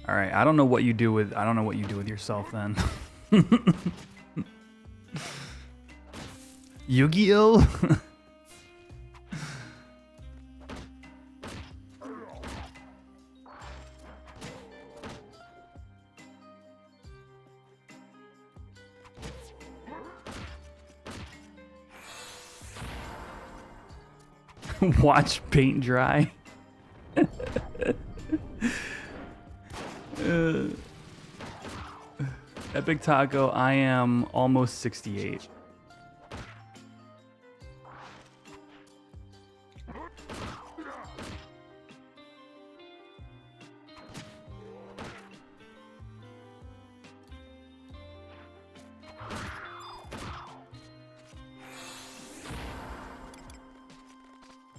All right, I don't know what you do with yourself then. Yu-Gi-Oh? Watch paint dry. Epic Taco, I am almost 68.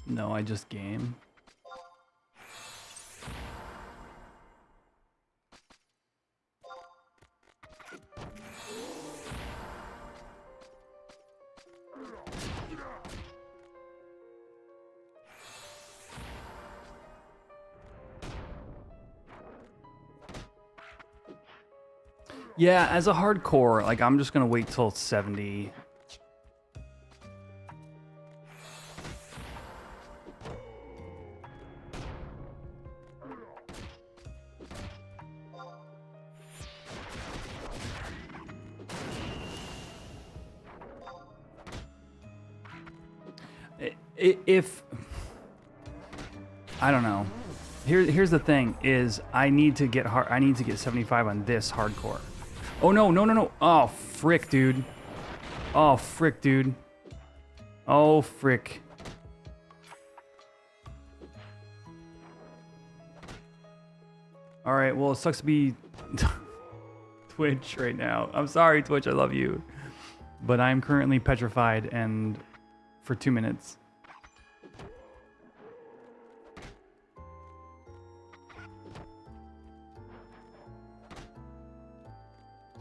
No, I just game. Yeah, as a hardcore, like I'm just gonna wait till 70. If I don't know, here's the thing: is I need to get 75 on this hardcore. Oh no! Oh frick, dude! Oh frick, dude! Oh frick! All right, well it sucks to be Twitch right now. I'm sorry, Twitch. I love you, but I'm currently petrified and for 2 minutes.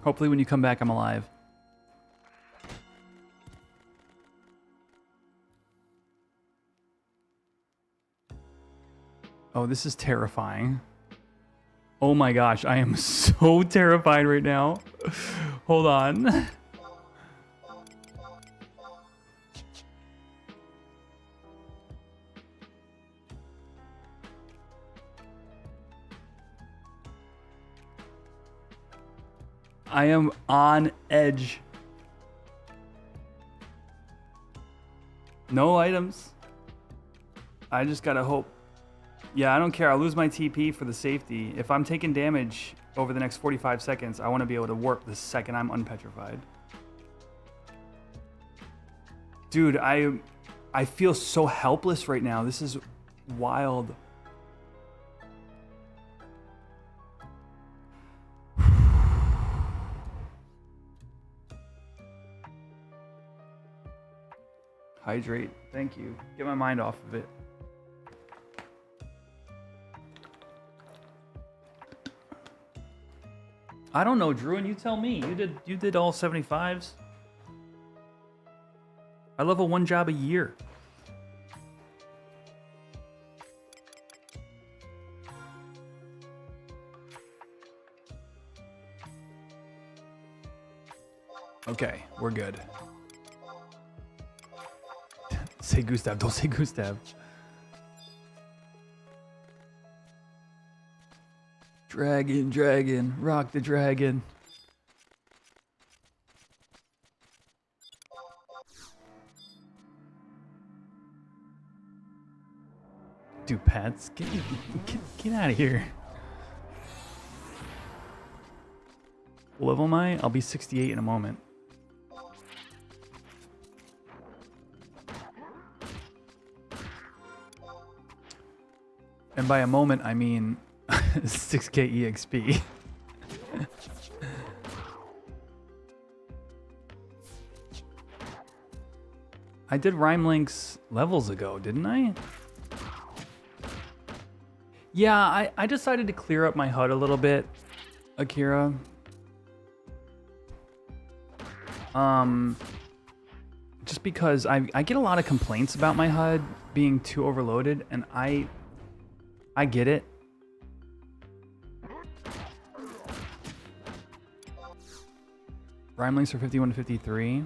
Hopefully when you come back, I'm alive. Oh, this is terrifying. Oh my gosh, I am so terrified right now. Hold on. I am on edge. No items. I just gotta hope. Yeah, I don't care. I'll lose my TP for the safety. If I'm taking damage over the next 45 seconds, I want to be able to warp the second I'm unpetrified. Dude, I feel so helpless right now. This is wild. Hydrate. Thank you. Get my mind off of it. I don't know, Drew, and you tell me. You did all 75s. I level 1 job a year. Okay, we're good. Say Gustav, don't say Gustav. Dragon, dragon, rock the dragon. Dude, pets, get out of here. What level am I? I'll be 68 in a moment. And by a moment, I mean 6k EXP. I did Rhyme Links levels ago, didn't I? Yeah, I decided to clear up my HUD a little bit, Akira. Just because I get a lot of complaints about my HUD being too overloaded, and I get it. Rhyme links are 51 to 53.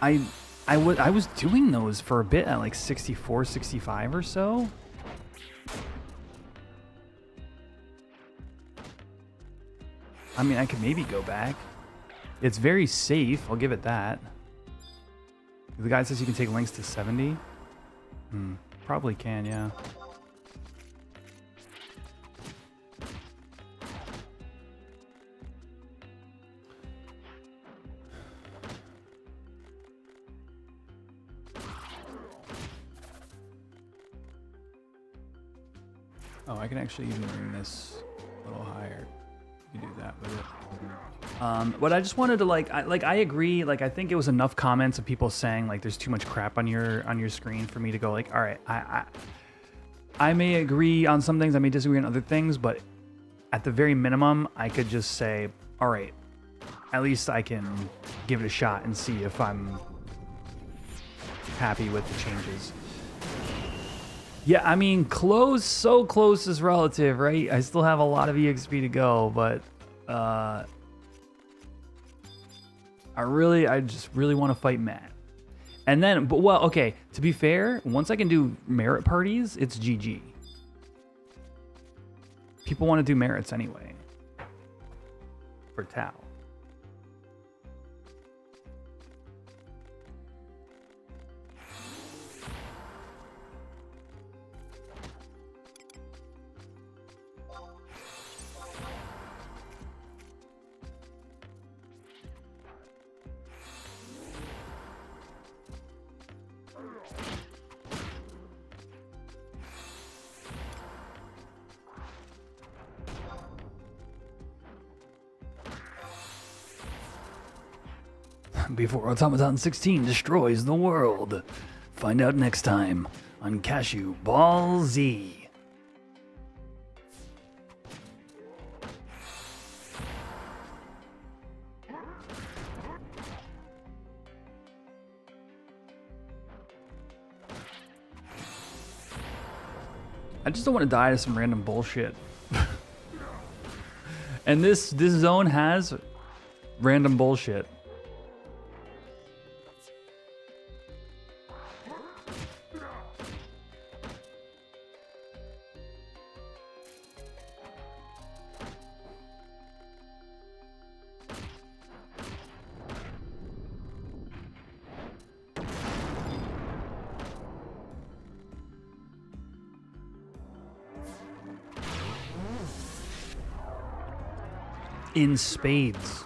I was doing those for a bit at like 64, 65 or so. I mean, I could maybe go back. It's very safe, I'll give it that. The guy says you can take links to 70. Probably can, yeah. Oh, I can actually even bring this a little higher. You can do that with it. But I just wanted to I agree. Like, I think it was enough comments of people saying like there's too much crap on your screen for me to go like, all right, I may agree on some things, I may disagree on other things, but at the very minimum, I could just say, all right, at least I can give it a shot and see if I'm happy with the changes. Yeah, I mean, close, so close is relative, right? I still have a lot of EXP to go, but I just really want to fight Matt. And then, but well, okay, to be fair, once I can do merit parties, it's GG. People want to do merits anyway. For ToAU. Before Automaton 16 destroys the world. Find out next time on Cashu Ball Z. I just don't want to die to some random bullshit. And this zone has random bullshit. in spades.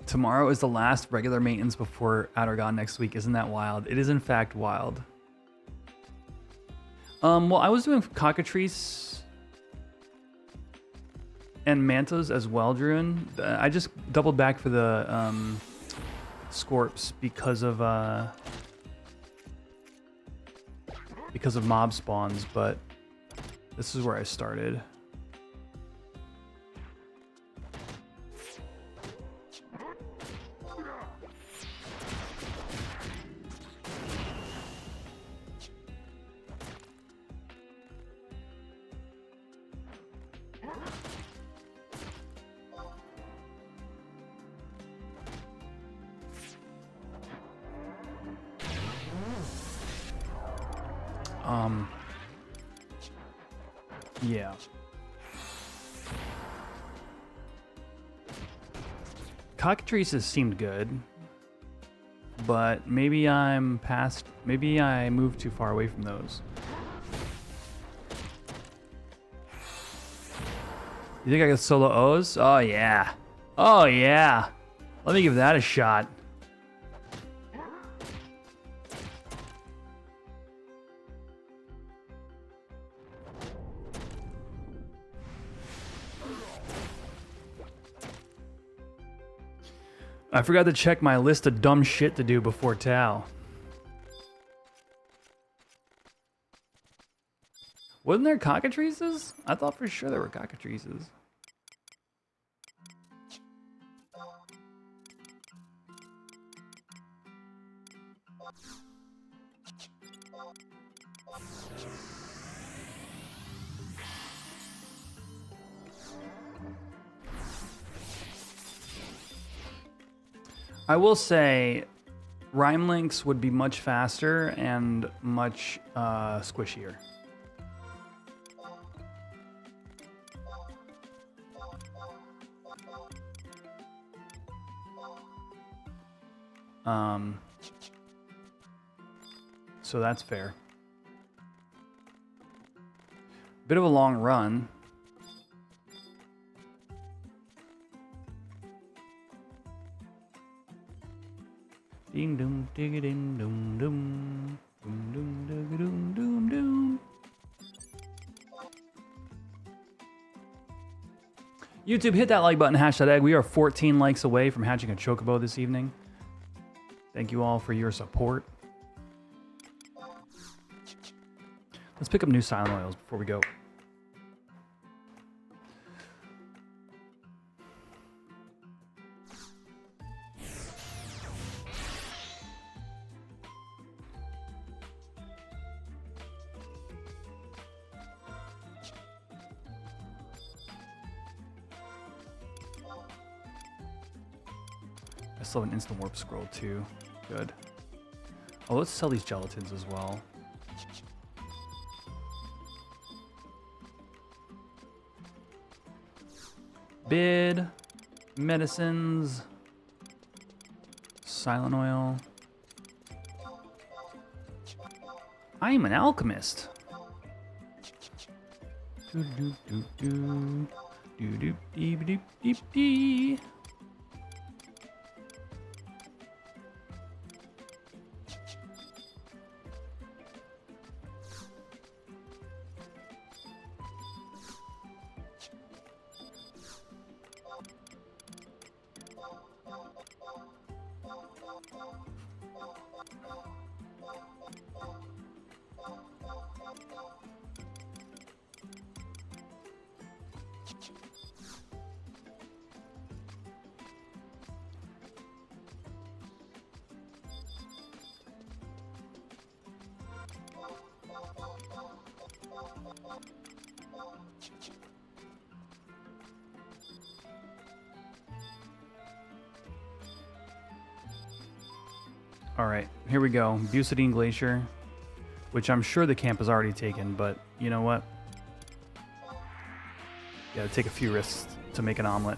Tomorrow is the last regular maintenance before Outergon next week. Isn't that wild? It is in fact wild. Well, I was doing cockatrice and mantos as well, Druin. I just doubled back for the Scorps because of mob spawns, but this is where I started. Yeah. Cockatrices seemed good, but maybe I'm past, maybe I moved too far away from those. You think I could solo O's? Oh yeah. Oh yeah. Let me give that a shot. I forgot to check my list of dumb shit to do before ToAU. Wasn't there cockatrices? I thought for sure there were cockatrices. I will say, Rhyme Links would be much faster and much squishier. So that's fair. Bit of a long run. Ding dum digga ding dum dum dum dum digga dum dum dum. YouTube, hit that like button, hash that egg. We are 14 likes away from hatching a chocobo this evening. Thank you all for your support. Let's pick up new silent oils before we go. I still have an instant warp scroll too. Good. Oh, let's sell these gelatins as well. Bid, medicines, silent oil. I am an alchemist. Do do do do do do dee dee dee dee. All right, here we go. Bucidine Glacier, which I'm sure the camp has already taken, but you know what? Gotta take a few risks to make an omelet.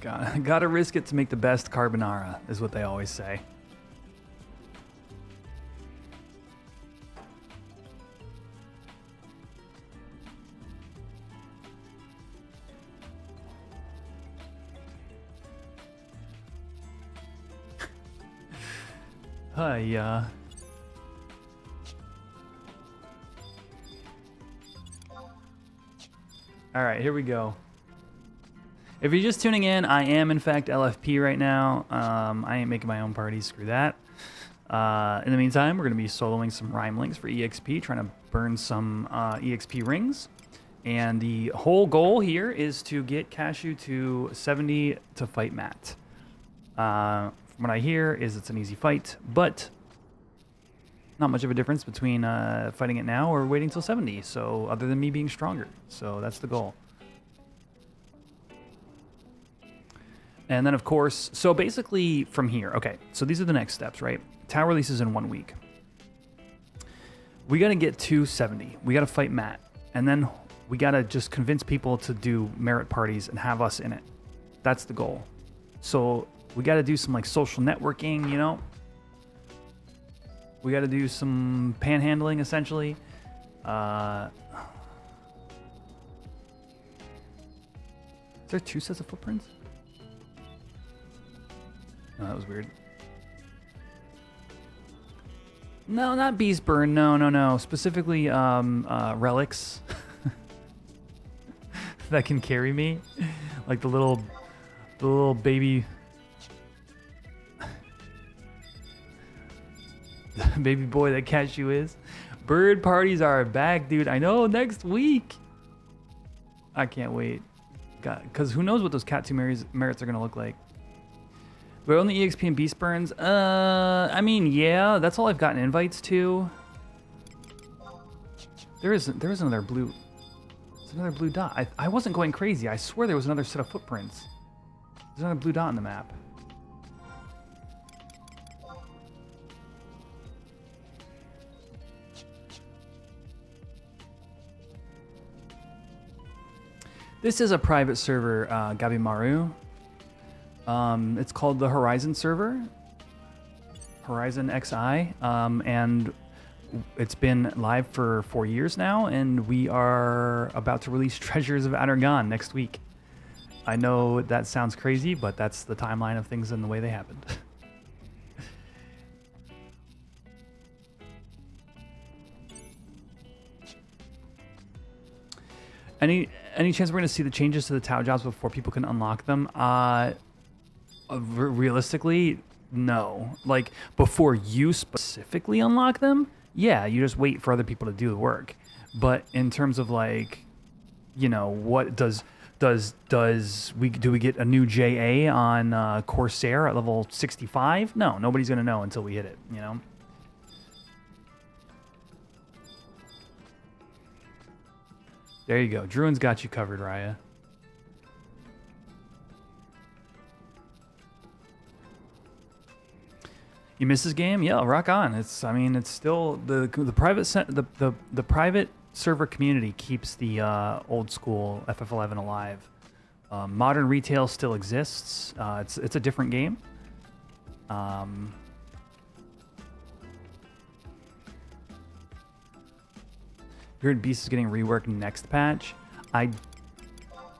Gotta risk it to make the best carbonara, is what they always say. Hiya. All right, here we go. If you're just tuning in, I am in fact LFP right now. I ain't making my own party, screw that. In the meantime, we're gonna be soloing some rhyme links for EXP, trying to burn some EXP rings. And the whole goal here is to get Cashu to 70 to fight Maat. From what I hear is it's an easy fight, but not much of a difference between fighting it now or waiting till 70. So other than me being stronger, so that's the goal. And then of course, so basically from here, okay, so these are the next steps, right? ToAU releases in 1 week. We gotta get to 70. We gotta fight Maat. And then we gotta just convince people to do merit parties and have us in it. That's the goal. So we gotta do some like social networking, you know? We gotta do some panhandling essentially. Is there 2 sets of footprints? Oh, that was weird. No, not Beastburn. No. Specifically, relics that can carry me, like the little baby, baby boy that Cashu is. Bird parties are back, dude. I know, next week. I can't wait. God, because who knows what those Cat 2 merits are gonna look like. We're only EXP and Beast Burns. I mean, yeah, that's all I've gotten invites to. There is another blue. There's another blue dot. I wasn't going crazy. I swear there was another set of footprints. There's another blue dot on the map. This is a private server, Gabimaru. It's called the Horizon server, HorizonXI, and it's been live for 4 years now, and we are about to release Treasures of Adargon next week. I know that sounds crazy, but that's the timeline of things and the way they happened. Any chance we're going to see the changes to the ToAU jobs before people can unlock them? Realistically, no. Like, before you specifically unlock them, yeah, you just wait for other people to do the work. But in terms of, like, you know, what do we get a new JA on Corsair at level 65? No, nobody's gonna know until we hit it, you know? There you go. Druin's got you covered, Raya. You miss this game? Yeah, rock on. It's still the private server community keeps the old school FF11 alive. Modern retail still exists. It's a different game. Heard Beast is getting reworked next patch. I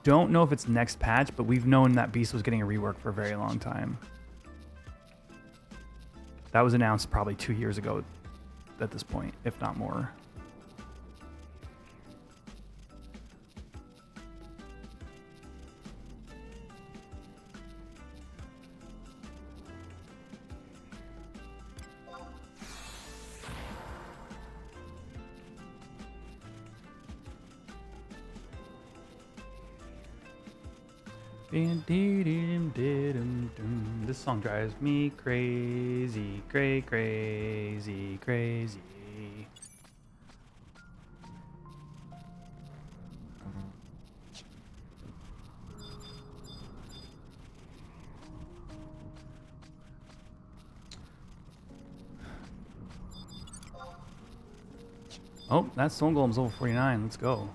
don't know if it's next patch, but we've known that Beast was getting a rework for a very long time. That was announced probably 2 years ago at this point, if not more. This song drives me crazy, crazy. Oh, that Stone Golem's level 49. Let's go.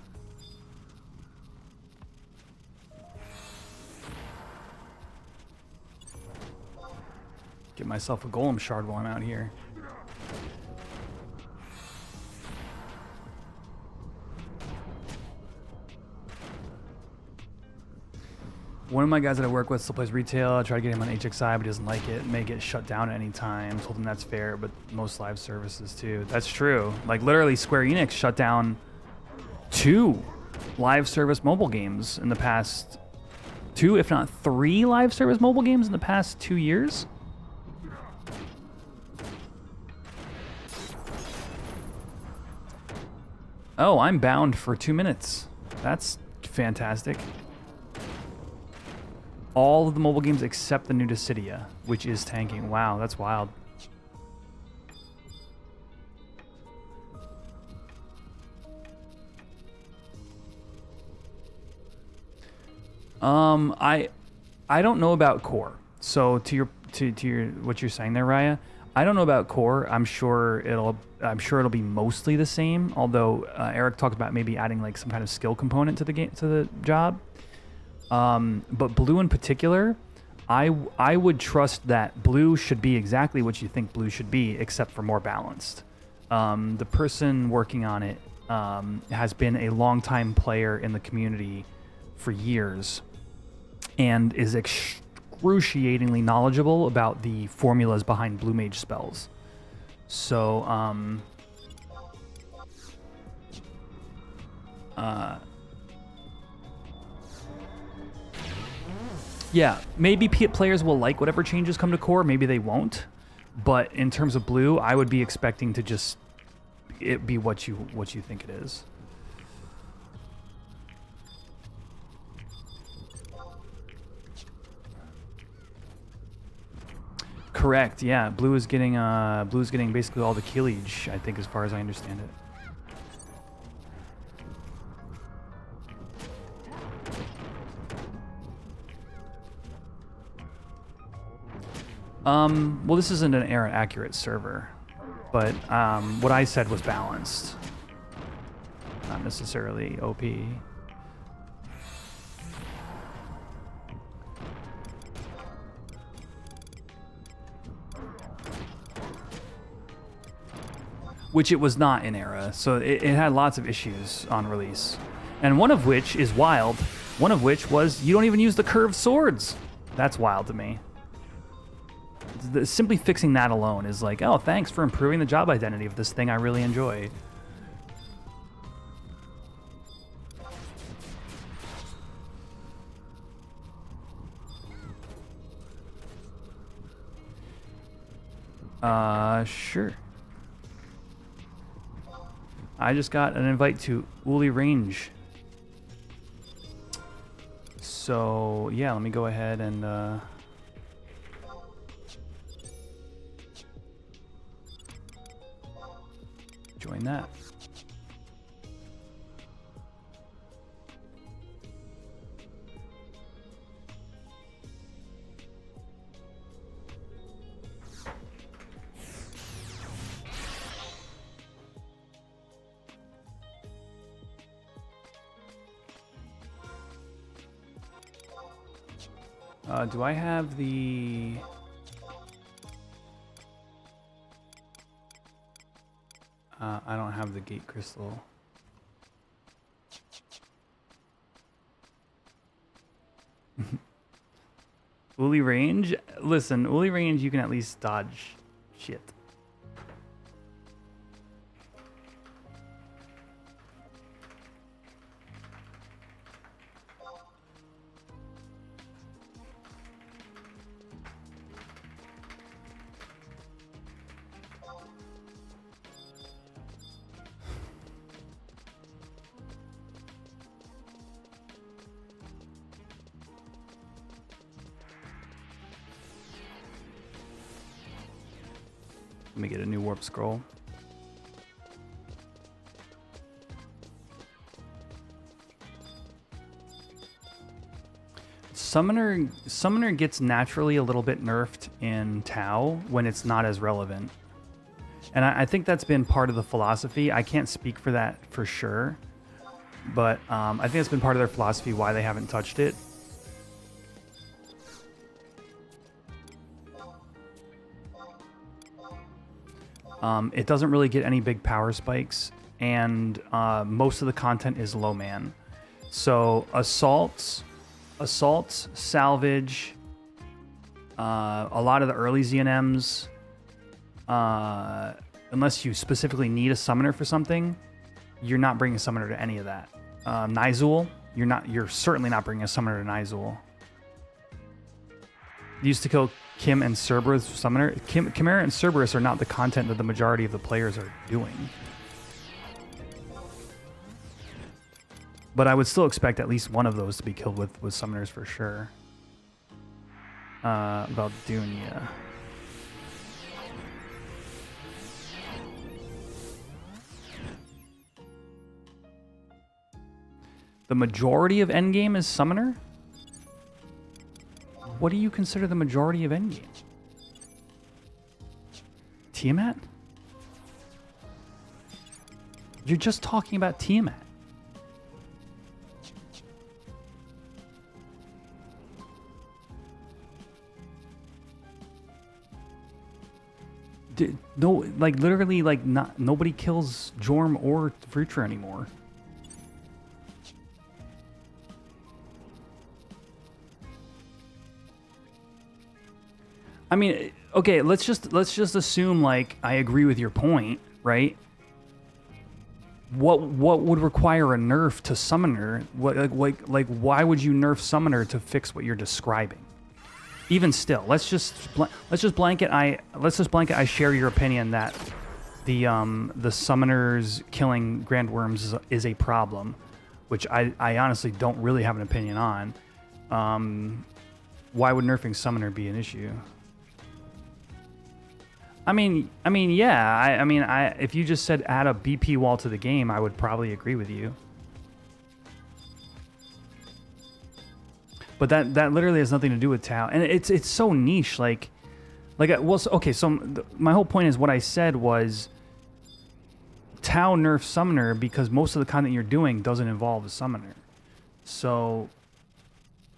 Get myself a golem shard while I'm out here. One of my guys that I work with still plays retail. I try to get him on HXI, but he doesn't like it. May get shut down at any time. Told him that's fair, but most live services too. That's true. Like literally, Square Enix shut down 2 live service mobile games in the past 2, if not 3 live service mobile games in the past 2 years. Oh, I'm bound for 2 minutes. That's fantastic. All of the mobile games except the new Dissidia, which is tanking. Wow, that's wild. I don't know about core. So to your what you're saying there, Raya, I don't know about core. I'm sure it'll be mostly the same. Although Eric talked about maybe adding like some kind of skill component to the job. But blue in particular, I would trust that blue should be exactly what you think blue should be, except for more balanced. The person working on it has been a longtime player in the community for years and is excruciatingly knowledgeable about the formulas behind blue mage spells. So, yeah, maybe players will like whatever changes come to core, maybe they won't. But in terms of blue, I would be expecting to just it be what you think it is. Correct. Yeah, blue is getting basically all the killage, I think, as far as I understand it. Well, this isn't an era-accurate server, but what I said was balanced, not necessarily OP. Which it was not in era, so it had lots of issues on release, and one of which is wild. One of which was you don't even use the curved swords. That's wild to me. Simply fixing that alone is like, oh, thanks for improving the job identity of this thing I really enjoy. Sure. I just got an invite to Uli Range. So, yeah, let me go ahead and, join that. Do I have the... I don't have the gate crystal. Uli range? Listen, Uli range, you can at least dodge shit. Let me get a new warp scroll. Summoner gets naturally a little bit nerfed in ToAU when it's not as relevant. And I think that's been part of the philosophy. I can't speak for that for sure. But I think it's been part of their philosophy why they haven't touched it. It doesn't really get any big power spikes, and most of the content is low man. So assaults, salvage, a lot of the early ZNMs, unless you specifically need a summoner for something, you're not bringing a summoner to any of that. Nizul, you're certainly not bringing a summoner to Nizul. Used to kill Kim and Cerberus summoner. Chimera and Cerberus are not the content that the majority of the players are doing. But I would still expect at least one of those to be killed with summoners for sure. Valdunia. The majority of endgame is summoner? What do you consider the majority of endgame? Tiamat? You're just talking about Tiamat. No, like literally, like nobody kills Jorm or Vritra anymore. I mean, okay, let's just assume like I agree with your point, right? What would require a nerf to Summoner? What like why would you nerf Summoner to fix what you're describing? Even still, let's just blanket. I share your opinion that the Summoners killing Grand Worms is a problem, which I honestly don't really have an opinion on. Why would nerfing Summoner be an issue? I mean, yeah. If you just said add a BP wall to the game, I would probably agree with you. But that literally has nothing to do with ToAU, and it's so niche. Like, well, okay. So my whole point is what I said was ToAU nerfs Summoner because most of the content you're doing doesn't involve a Summoner. So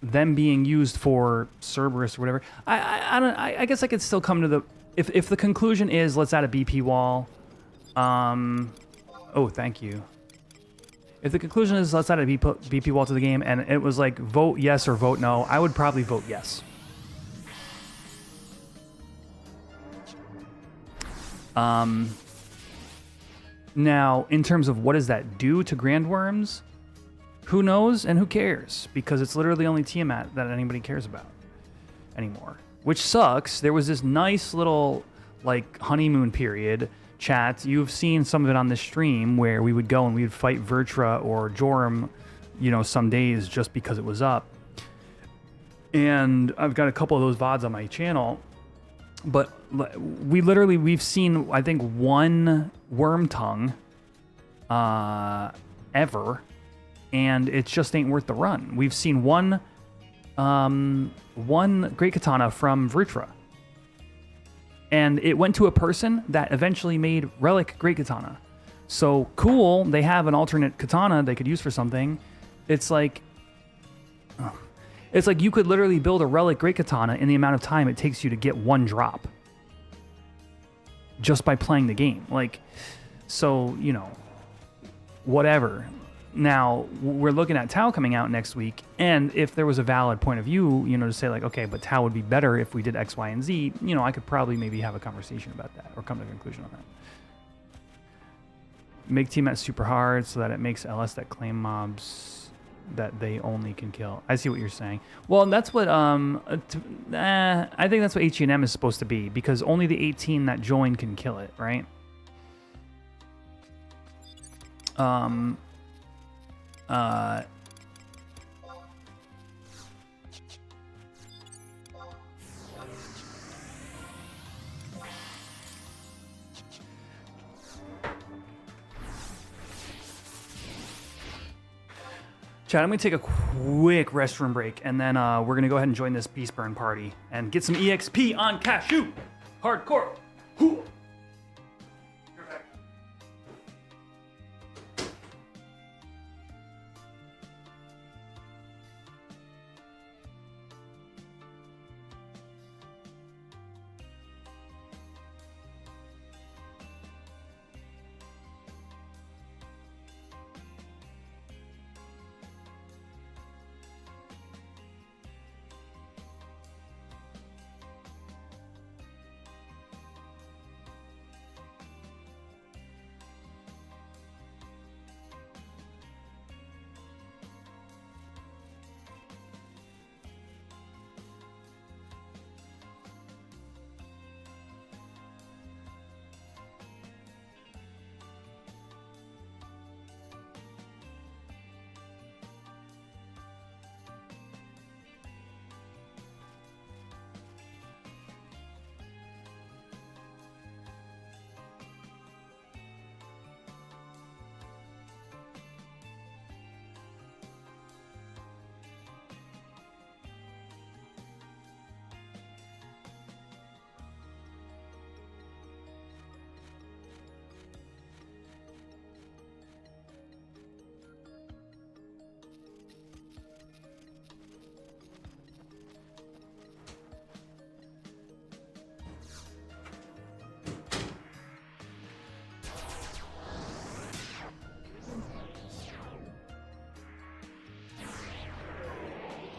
them being used for Cerberus or whatever, I guess I could still come to the. If the conclusion is let's add a BP wall, oh, thank you. If the conclusion is let's add a BP wall to the game and it was like vote yes or vote no, I would probably vote yes. Now, in terms of what does that do to Grand Worms, who knows and who cares? Because it's literally only Tiamat that anybody cares about anymore. Which sucks. There was this nice little like honeymoon period. Chat, you've seen some of it on this stream where we would go and we would fight Vritra or Jorm, you know, some days just because it was up. And I've got a couple of those VODs on my channel. But we've seen, I think, one Worm Tongue ever, and it just ain't worth the run. We've seen one Great Katana from Vritra. And it went to a person that eventually made Relic Great Katana. So cool, they have an alternate katana they could use for something. It's like you could literally build a Relic Great Katana in the amount of time it takes you to get one drop. Just by playing the game. Like, so, you know, whatever. Now, we're looking at ToAU coming out next week, and if there was a valid point of view, you know, to say like, okay, but ToAU would be better if we did X, Y, and Z, you know, I could probably maybe have a conversation about that or come to a conclusion on that. Make Tiamat super hard so that it makes LS that claim mobs that they only can kill. I see what you're saying. Well, that's what, I think that's what H&M is supposed to be, because only the 18 that join can kill it, right? Chad, I'm going to take a quick restroom break, and then we're going to go ahead and join this Beast Burn party and get some EXP on Cashu. Hardcore. Hoo.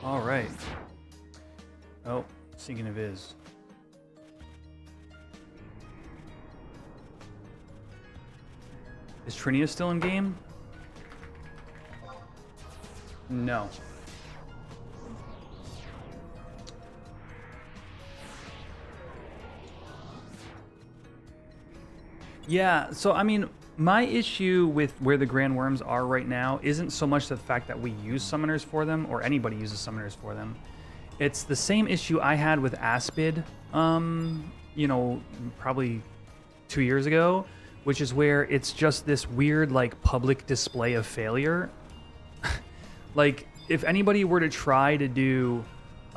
All right. Oh, speaking of Is. Is Trinia still in game? No. Yeah, so I mean, my issue with where the Grand Worms are right now isn't so much the fact that we use summoners for them, or anybody uses summoners for them. It's the same issue I had with Aspid, you know, probably 2 years ago, which is where it's just this weird, like, public display of failure. Like, if anybody were to try to do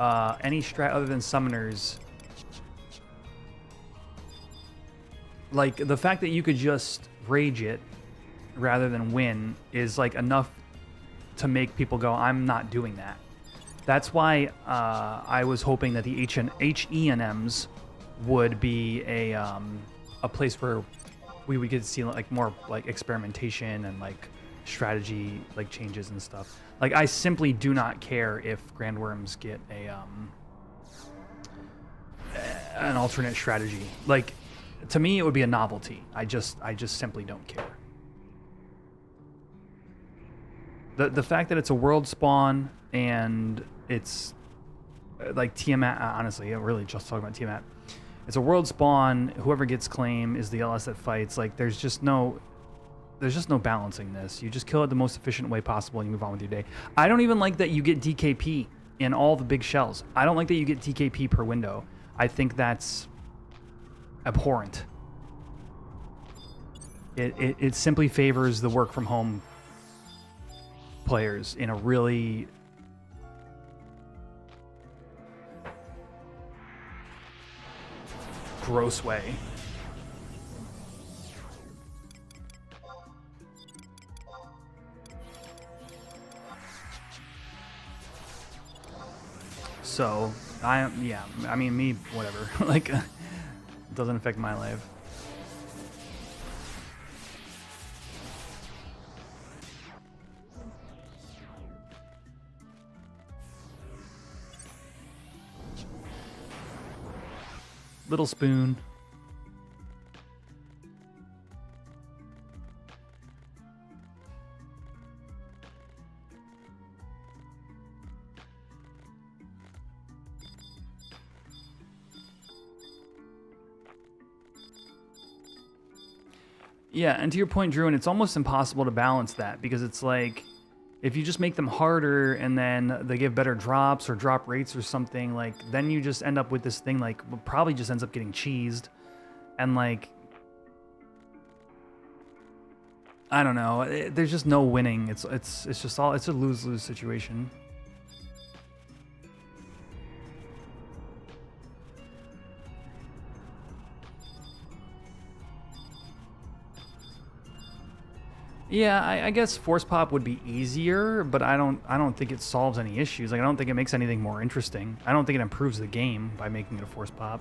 any strat other than summoners, like, the fact that you could just rage it rather than win is, like, enough to make people go, I'm not doing that. That's why I was hoping that the HENMs would be a place where we would get to see, like, more, like, experimentation and, like, strategy, like, changes and stuff. Like, I simply do not care if Grand Worms get an alternate strategy. Like, to me, it would be a novelty. I just simply don't care. The fact that it's a world spawn and it's like Tiamat, honestly, I'm really just talking about Tiamat. It's a world spawn. Whoever gets claim is the LS that fights. Like, there's just no balancing this. You just kill it the most efficient way possible and you move on with your day. I don't even like that you get DKP in all the big shells. I don't like that you get DKP per window. I think that's abhorrent. It simply favors the work from home players in a really gross way. So, I mean, me, whatever. Like, it doesn't affect my life. Little spoon. Yeah, and to your point, Drew, and it's almost impossible to balance that because it's like, if you just make them harder and then they give better drops or drop rates or something, like, then you just end up with this thing, like, probably just ends up getting cheesed. And, like, I don't know. There's just no winning. It's just all, it's a lose-lose situation. Yeah, I guess force pop would be easier, but I don't think it solves any issues. Like, I don't think it makes anything more interesting. I don't think it improves the game by making it a force pop.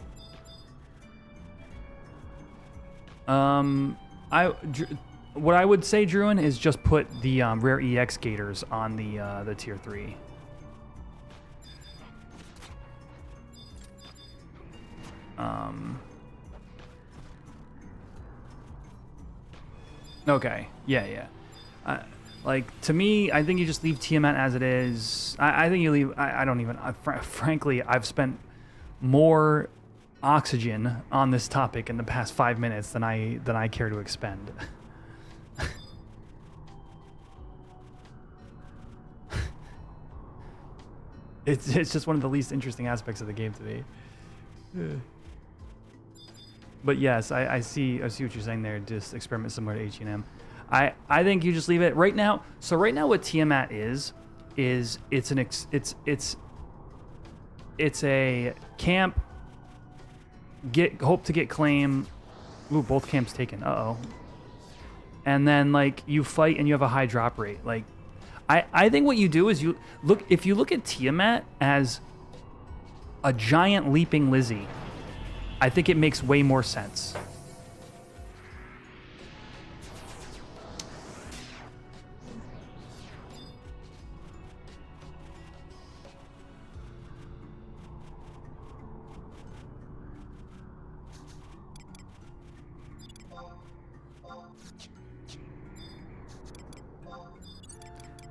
What I would say, Druin, is just put the rare EX gators on the tier 3. Okay. Yeah. Like, to me, I think you just leave Tiamat as it is. I think you leave. I don't even. Frankly, I've spent more oxygen on this topic in the past 5 minutes than I care to expend. It's just one of the least interesting aspects of the game to me. But yes, I see what you're saying there. Just experiment similar to H&M. I think you just leave it right now. So right now, what Tiamat is it's a camp. Hope to get claim. Ooh, both camps taken. Uh-oh. And then, like, you fight and you have a high drop rate. Like, I think what you do is if you look at Tiamat as a giant leaping Lizzie, I think it makes way more sense.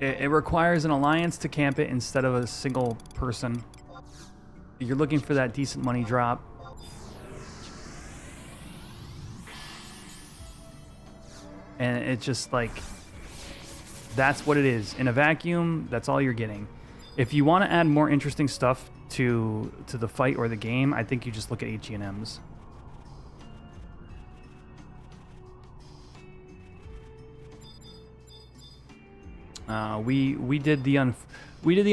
It requires an alliance to camp it instead of a single person. You're looking for that decent money drop. And it's just like, that's what it is. In a vacuum, that's all you're getting. If you want to add more interesting stuff to the fight or the game, I think you just look at HE&Ms. We did the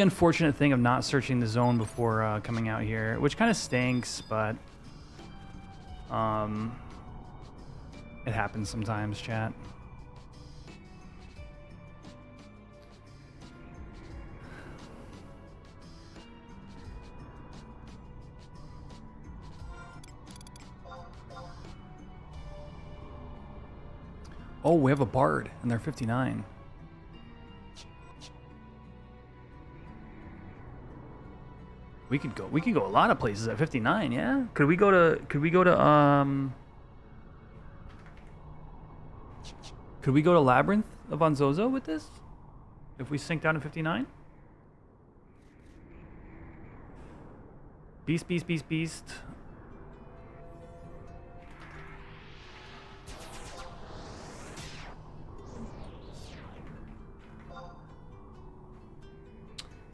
unfortunate thing of not searching the zone before coming out here, which kind of stinks, but it happens sometimes, chat. Oh, we have a bard, and they're 59. We could go a lot of places at 59, yeah? Could we go to Labyrinth of Onzozo with this? If we sink down to 59? Beast.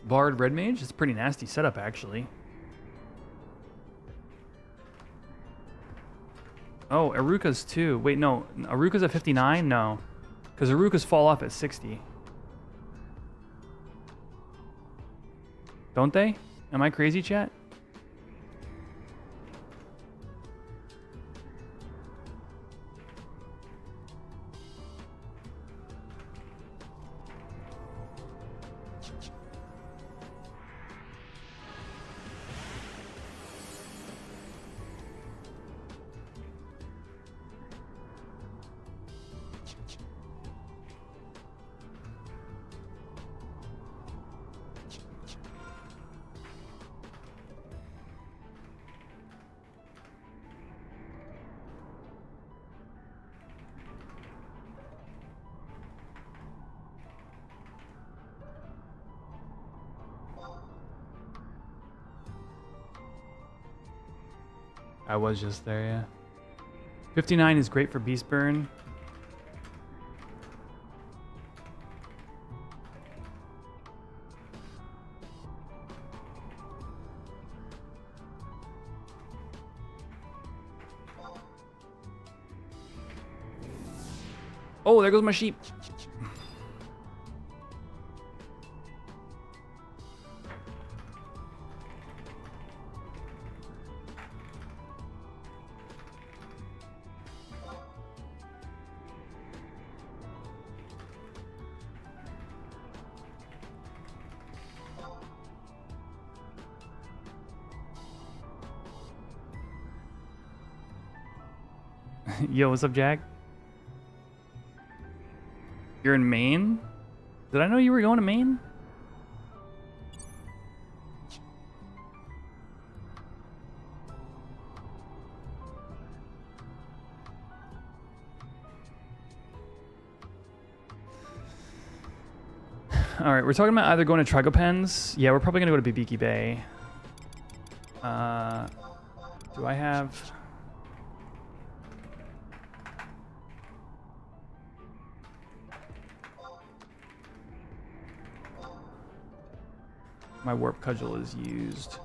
Bard Red Mage? It's a pretty nasty setup, actually. Oh, Aruka's too. Wait, no. Aruka's at 59? No. Because Aruka's fall off at 60. Don't they? Am I crazy, chat? I was just there, yeah. 59 is great for Beast Burn. Oh, there goes my sheep. Yo, what's up, Jack? You're in Maine? Did I know you were going to Maine? All right, we're talking about either going to Tragopens. Yeah, we're probably going to go to Bibiki Bay. Do I have... My warp cudgel is used.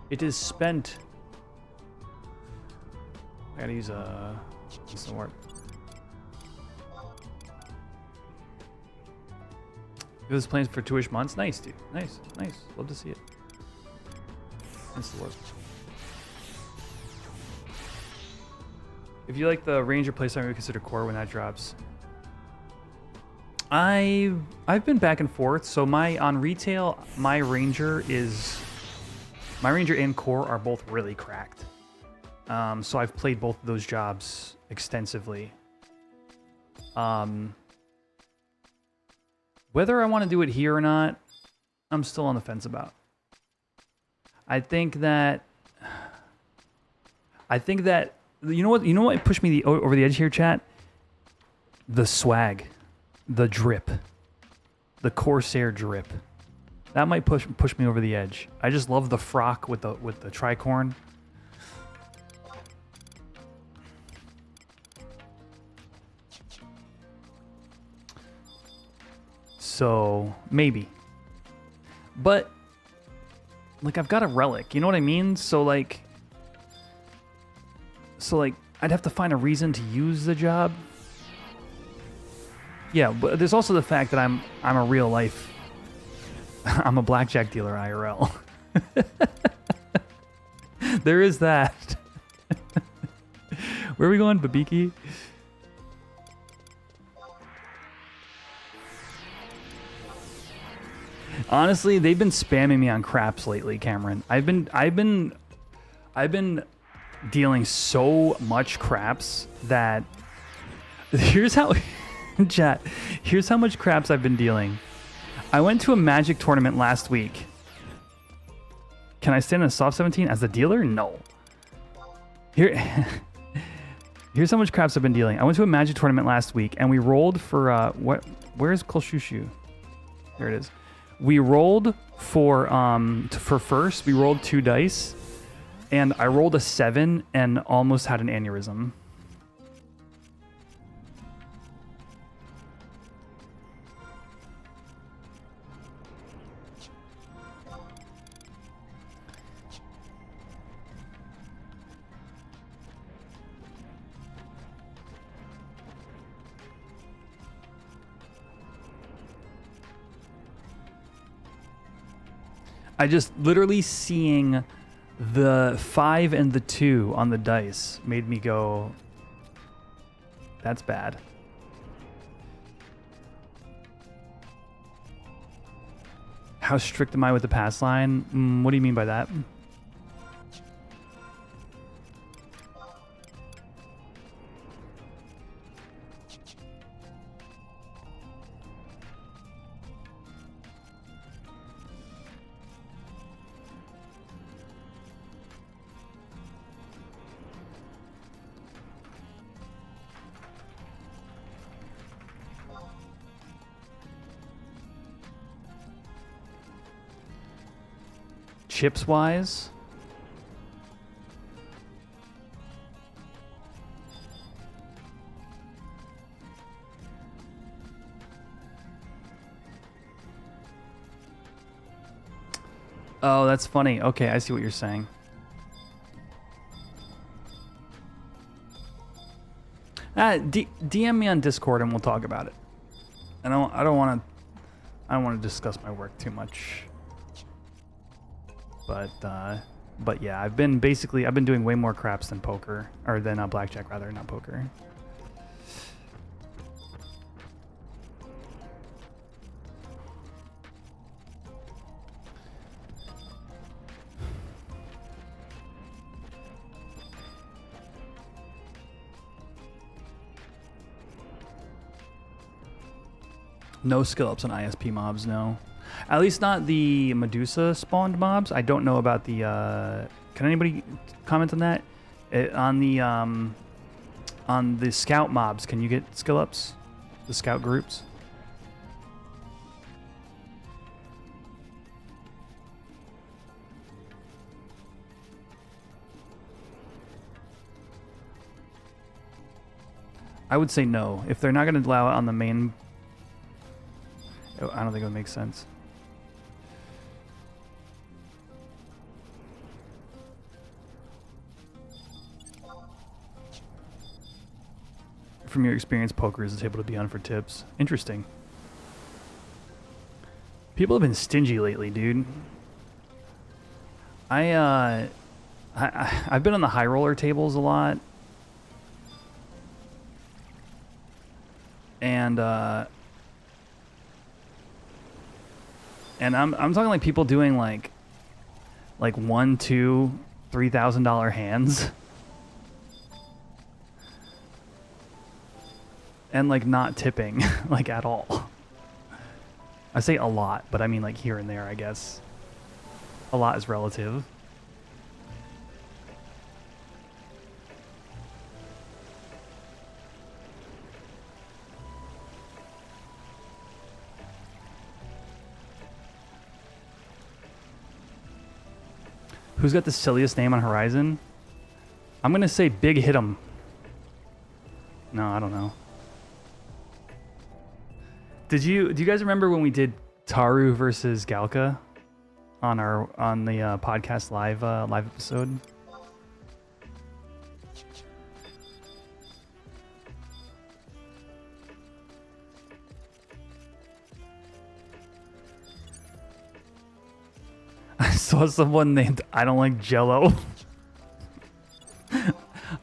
It is spent. I gotta use some warp. It was plans for 2-ish months. Nice, dude. Nice. Love to see it. Nice to look. If you like the Ranger playstyle, I would consider core when that drops. I've been back and forth. So on retail, my Ranger and core are both really cracked. So I've played both of those jobs extensively. Whether I want to do it here or not, I'm still on the fence about. I think that you know what pushed me over the edge here, chat? The swag. The drip. The Corsair drip. That might push me over the edge. I just love the frock with the tricorn. So maybe. But like I've got a relic, you know what I mean? So like I'd have to find a reason to use the job. Yeah, but there's also the fact that I'm a real life I'm a blackjack dealer IRL. There is that. Where are we going, Bibiki? Honestly, they've been spamming me on craps lately, Cameron. I've been dealing so much craps that here's how chat. Here's how much craps I've been dealing. I went to a Magic tournament last week. Can I stand in a soft 17 as the dealer? No. Here's how much craps I've been dealing. I went to a Magic tournament last week and we rolled for where's Cashu? There it is. We rolled for first. We rolled 2 dice, and I rolled a 7 and almost had an aneurysm. I just literally seeing the 5 and the 2 on the dice made me go, that's bad. How strict am I with the pass line? What do you mean by that? Chips wise, oh, that's funny. Okay, I see what you're saying. DM me on Discord and we'll talk about it. I don't want to discuss my work too much. But yeah, I've been doing way more craps than poker, or than blackjack rather, not poker. No skill ups on ISP mobs, no. At least not the Medusa spawned mobs. I don't know about the. Can anybody comment on that? On the scout mobs, can you get skill ups? The scout groups. I would say no. If they're not going to allow it on the main, I don't think it would make sense. From your experience, poker is the table to be on for tips. Interesting. People have been stingy lately, dude. I've been on the high roller tables a lot. And I'm talking like people doing like $1,000, $2,000, $3,000 hands. And like not tipping like at all. I say a lot, but I mean like here and there, I guess. A lot is relative. Who's got the silliest name on Horizon? I'm gonna say Big Hit'em. No, I don't know. Do you guys remember when we did ToAU versus Galka on the podcast live episode? I saw someone named I don't like Jello. I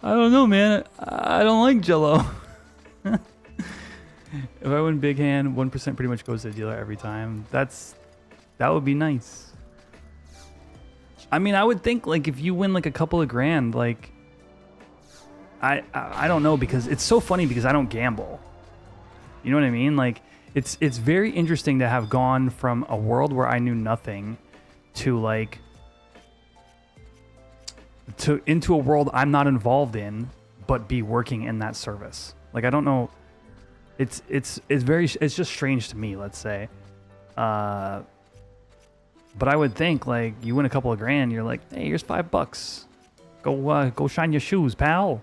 don't know, man. I don't like Jello. If I win big hand, 1% pretty much goes to the dealer every time. That would be nice. I mean, I would think like if you win like a couple of grand, like I don't know, because it's so funny because I don't gamble. You know what I mean? Like it's very interesting to have gone from a world where I knew nothing to like into a world I'm not involved in, but be working in that service. Like I don't know, it's just strange to me. Let's say, but I would think like you win a couple of grand, you're like, hey, here's $5. Go shine your shoes, pal.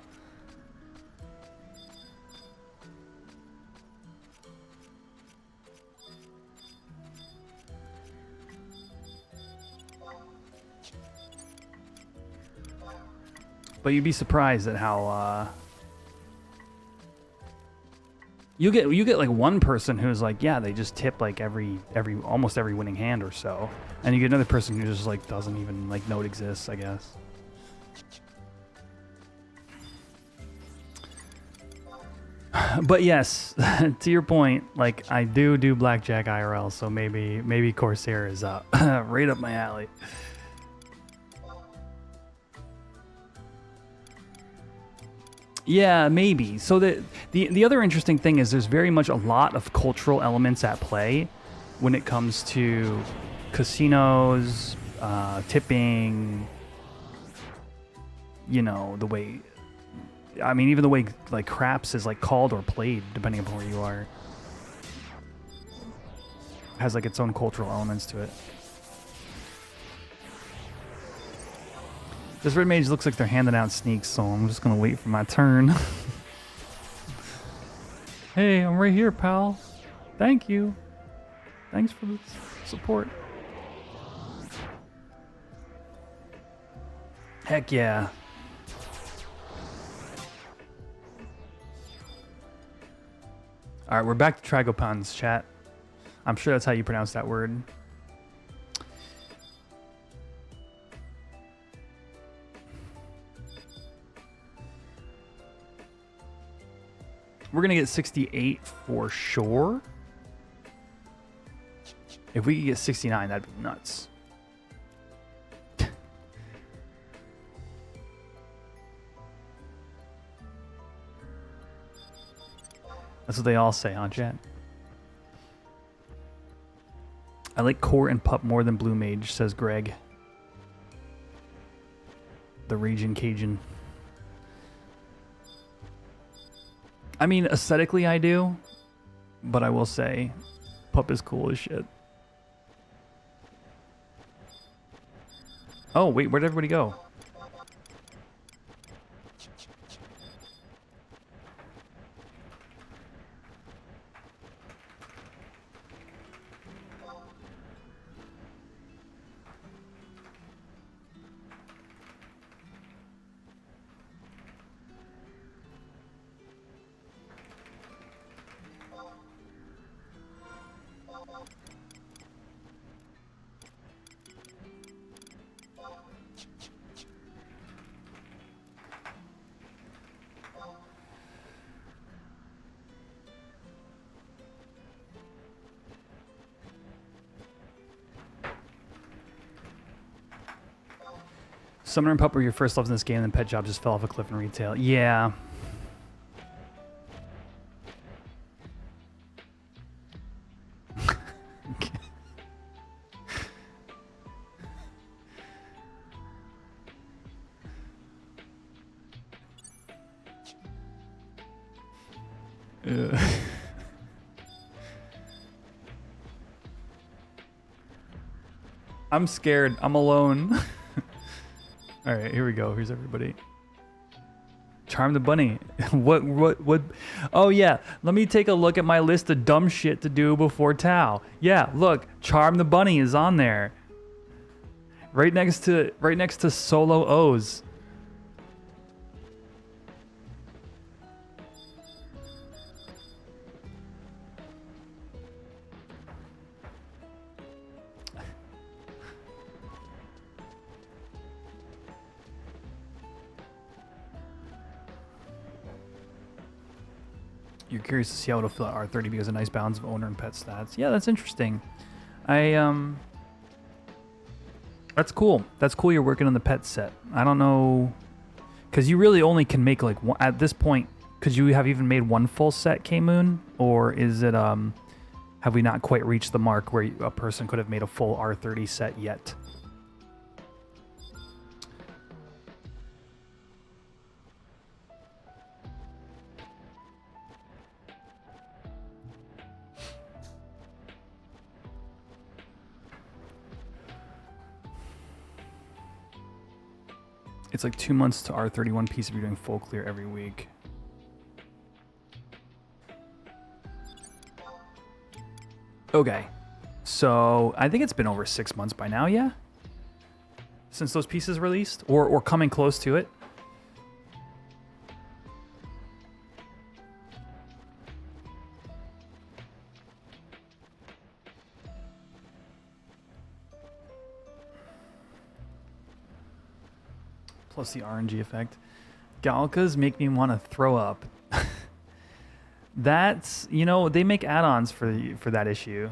But you'd be surprised at how you get like one person who's like, yeah, they just tip like almost every winning hand or so, and you get another person who just like doesn't even like know it exists, I guess. But yes, to your point, like I do blackjack IRL, so maybe Corsair is right up my alley. Yeah, maybe. So the other interesting thing is there's very much a lot of cultural elements at play when it comes to casinos, tipping, you know, the way, I mean, even the way like craps is like called or played, depending upon where you are, has like its own cultural elements to it. This red mage looks like they're handing out sneaks, so I'm just gonna wait for my turn. Hey, I'm right here, pal. Thank you. Thanks for the support. Heck yeah. All right, we're back to Tragopans, chat. I'm sure that's how you pronounce that word. We're going to get 68 for sure. If we could get 69, that'd be nuts. That's what they all say, huh, chat? I like core and pup more than blue mage, says Greg. The Raging Cajun. I mean, aesthetically I do, but I will say pup is cool as shit. Oh, wait, where'd everybody go? Summoner and Pup were your first loves in this game, and then Pet Shop just fell off a cliff in retail. Yeah. I'm scared. I'm alone. All right, here we go. Here's everybody. Charm the bunny. What? Oh, yeah. Let me take a look at my list of dumb shit to do before ToAU. Yeah, look. Charm the bunny is on there. Right next to solo O's. You're curious to see how it'll feel at R30 because of nice balance of owner and pet stats. Yeah, that's interesting. That's cool. That's cool you're working on the pet set. I don't know, because you really only can make like one, at this point, because you have even made one full set, K-Moon? Or is it, have we not quite reached the mark where a person could have made a full R30 set yet? It's like 2 months to R31 piece if you're doing full clear every week. Okay. So I think it's been over 6 months by now, yeah? Since those pieces released? Or coming close to it? Plus the RNG effect. Galkas make me want to throw up. That's, you know, they make add-ons for that issue.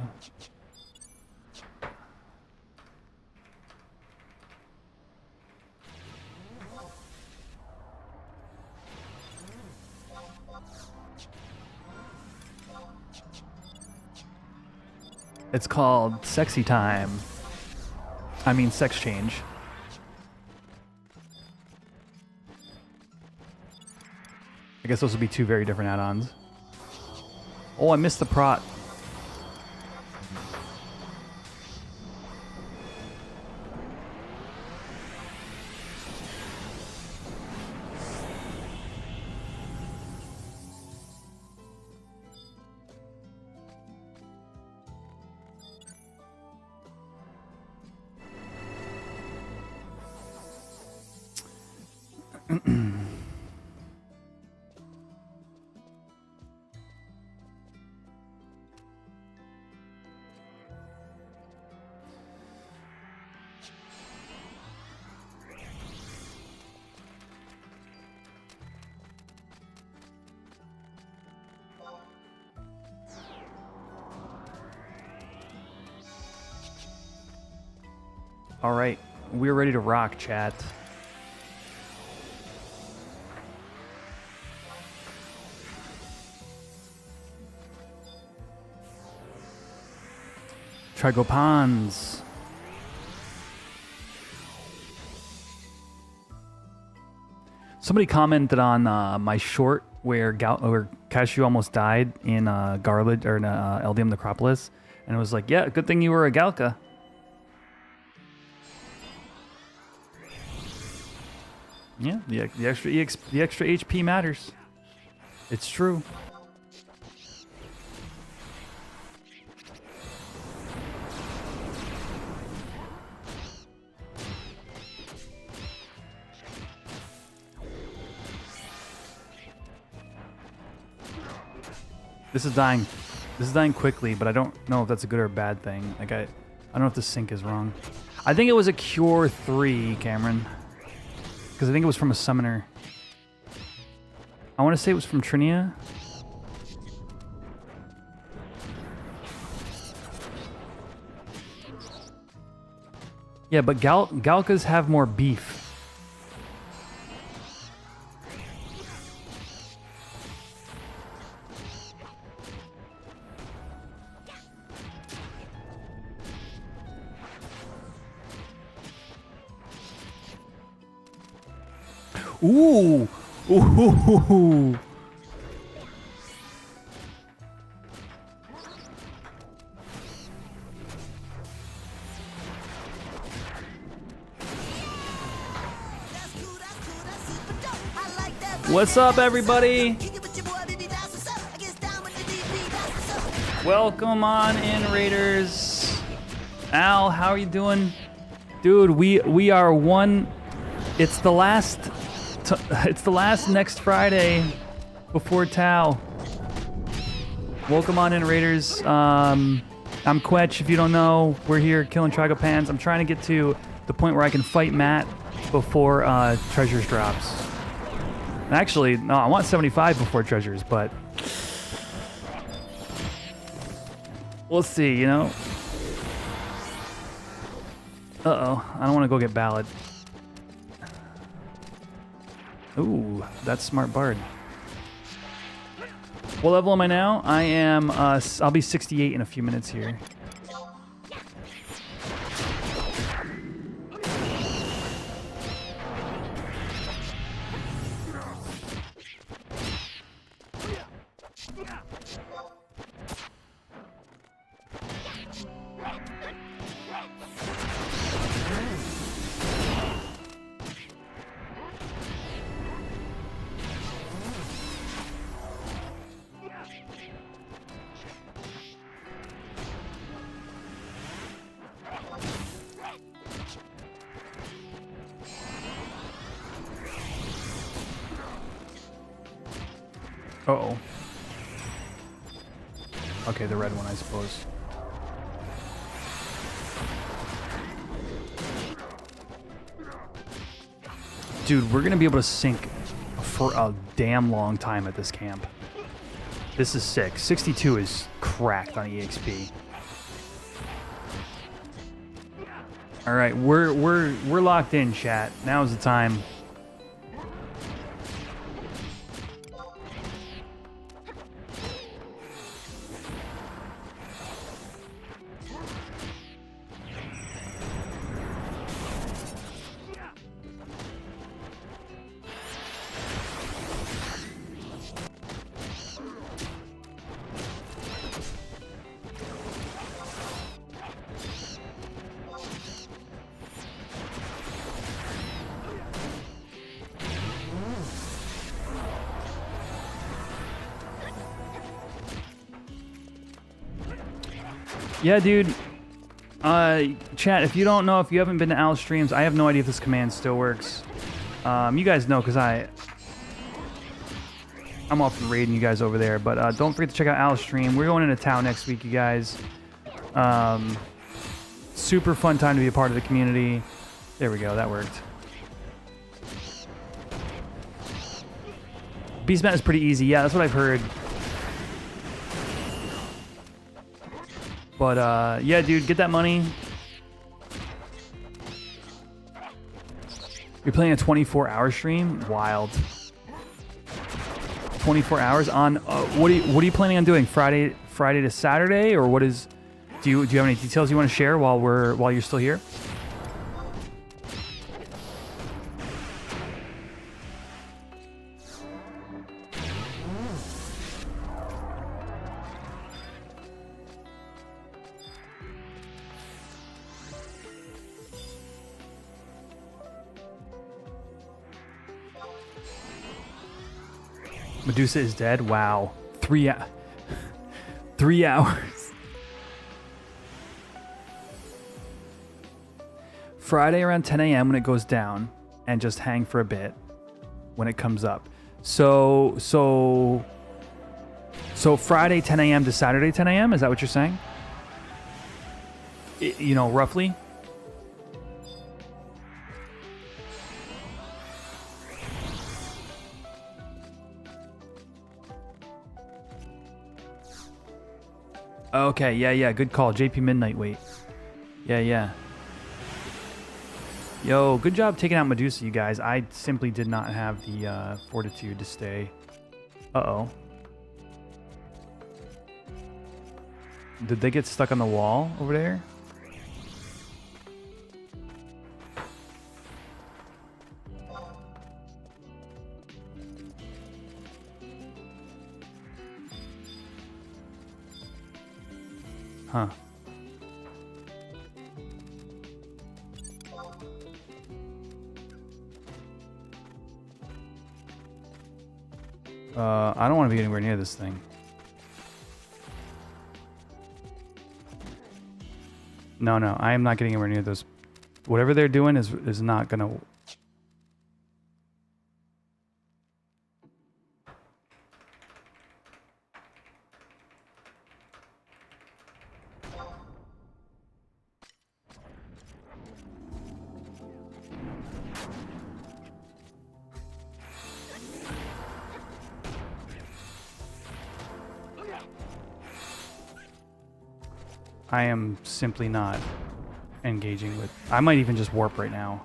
It's called Sexy Time. I mean, Sex Change. I guess those would be two very different add-ons. Oh, I missed the prot. All right, we're ready to rock, chat. Trigopans. Somebody commented on my short where Cashu almost died in Garland or in LDM Necropolis, and it was like, yeah, good thing you were a Galka. Yeah, the extra HP matters. It's true. This is dying. This is dying quickly, but I don't know if that's a good or a bad thing. Like I don't know if the sync is wrong. I think it was a Cure 3, Cameron. Because I think it was from a summoner. I want to say it was from Trinia. Yeah, but Galkas have more beef. Ooh! Ooh! What's up, everybody? Welcome on in, Raiders. Al, how are you doing? Dude, we are one. It's the last next Friday before ToAU. Welcome on in, Raiders. I'm Quetch, if you don't know. We're here killing Tragopans. I'm trying to get to the point where I can fight Maat before Treasures drops. Actually, no, I want 75 before Treasures, but we'll see, you know? Uh-oh, I don't want to go get Ballad. Ooh, that's smart Bard. What level am I now? I am, I'll be 68 in a few minutes here. Uh-oh. Okay, the red one, I suppose. Dude, we're gonna be able to sync for a damn long time at this camp. This is sick. 62 is cracked on EXP. All right, we're locked in, chat. Now's the time. Yeah, dude. Chat, if you don't know, if you haven't been to Al's streams, I have no idea if this command still works. You guys know, because I'm often raiding you guys over there. But don't forget to check out Al's stream. We're going into town next week, you guys. Super fun time to be a part of the community. There we go, that worked. Beastmaster is pretty easy. Yeah, that's what I've heard. But, yeah, dude, get that money. You're playing a 24-hour stream? Wild. 24 hours on... what are you planning on doing? Friday to Saturday? Or what is... Do you have any details you want to share while you're still here? Medusa is dead? Wow. 3 hours. Friday around 10 a.m. when it goes down, and just hang for a bit when it comes up. So Friday 10 a.m. to Saturday 10 a.m. Is that what you're saying? You know, roughly? Okay, yeah, good call. JP Midnight, wait. Yeah. Yo, good job taking out Medusa, you guys. I simply did not have the fortitude to stay. Uh-oh. Did they get stuck on the wall over there? Huh. I don't want to be anywhere near this thing. No, no, I am not getting anywhere near those. Whatever they're doing is not gonna. I am simply not engaging with. I might even just warp right now.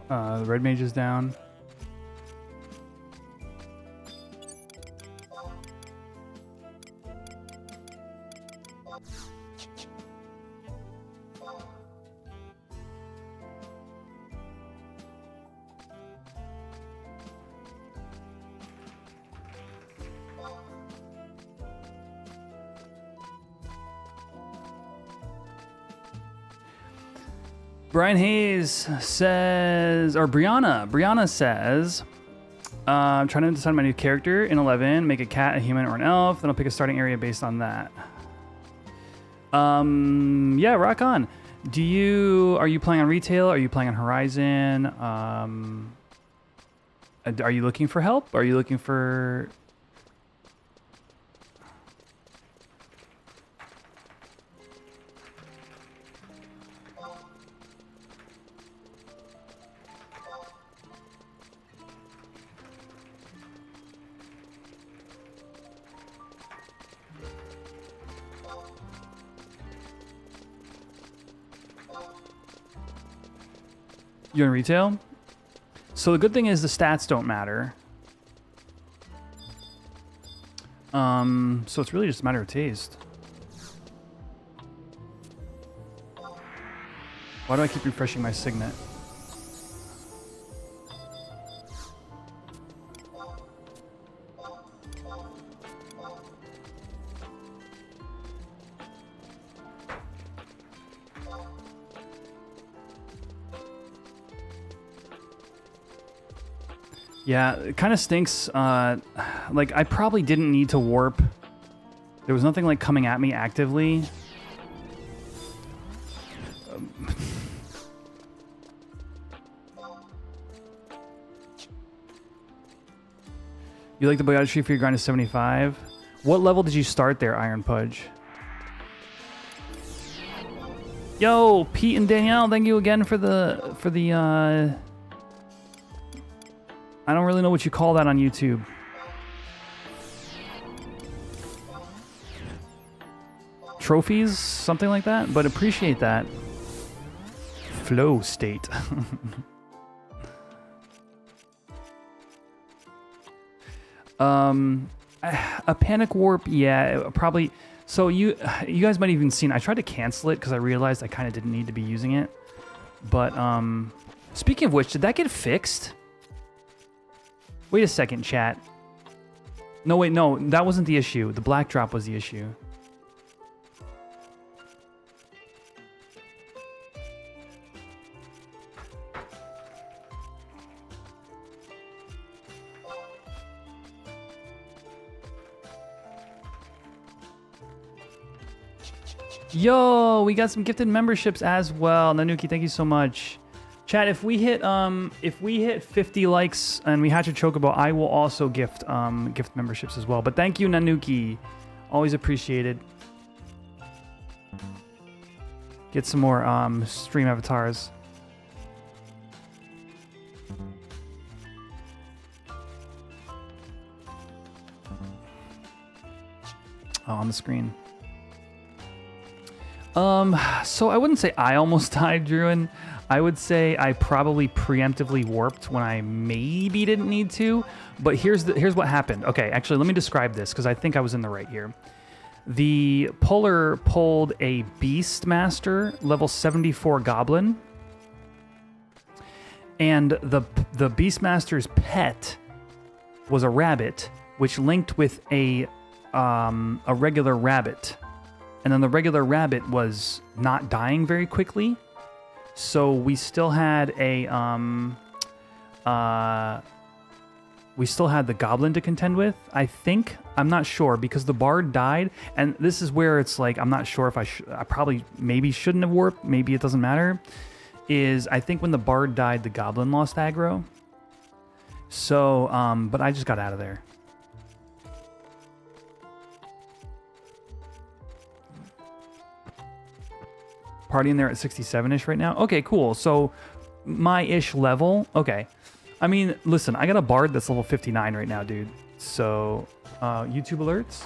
The red mage is down. Brian Hayes says, or Brianna says, I'm trying to decide my new character in 11, make a cat, a human, or an elf, then I'll pick a starting area based on that. Yeah, rock on. Are you playing on retail? Are you playing on Horizon? Are you looking for help? Are you looking for... You're in retail? So the good thing is the stats don't matter. So it's really just a matter of taste. Why do I keep refreshing my signet? Yeah, it kind of stinks. Like, I probably didn't need to warp. There was nothing, like, coming at me actively. You like the Boyata tree for your grind to 75? What level did you start there, Iron Pudge? Yo, Pete and Danielle, thank you again for the I don't really know what you call that on YouTube. Trophies, something like that, but appreciate that. Flow state. A panic warp, yeah, probably. So you guys might have even seen, I tried to cancel it because I realized I kind of didn't need to be using it. But speaking of which, did that get fixed? Wait a second, chat. No, wait, no, that wasn't the issue. The black drop was the issue. Yo, we got some gifted memberships as well. Nanuki, thank you so much. Chat, if we hit 50 likes and we hatch a chocobo, I will also gift memberships as well. But thank you, Nanuki. Always appreciated. Get some more stream avatars. Oh, on the screen. So I wouldn't say I almost died, Druin. I would say I probably preemptively warped when I maybe didn't need to. But here's what happened. Okay, actually, let me describe this because I think I was in the right here. The puller pulled a Beastmaster level 74 goblin, and the Beastmaster's pet was a rabbit, which linked with a regular rabbit. And then the regular rabbit was not dying very quickly. So we still had the goblin to contend with, I think. I'm not sure because the bard died. And this is where it's like, I'm not sure if I probably maybe shouldn't have warped. Maybe it doesn't matter. I think when the bard died, the goblin lost aggro. So, but I just got out of there. Partying there at 67-ish right now. Okay, cool. So my-ish level. Okay. I mean, listen, I got a bard that's level 59 right now, dude. So, YouTube alerts.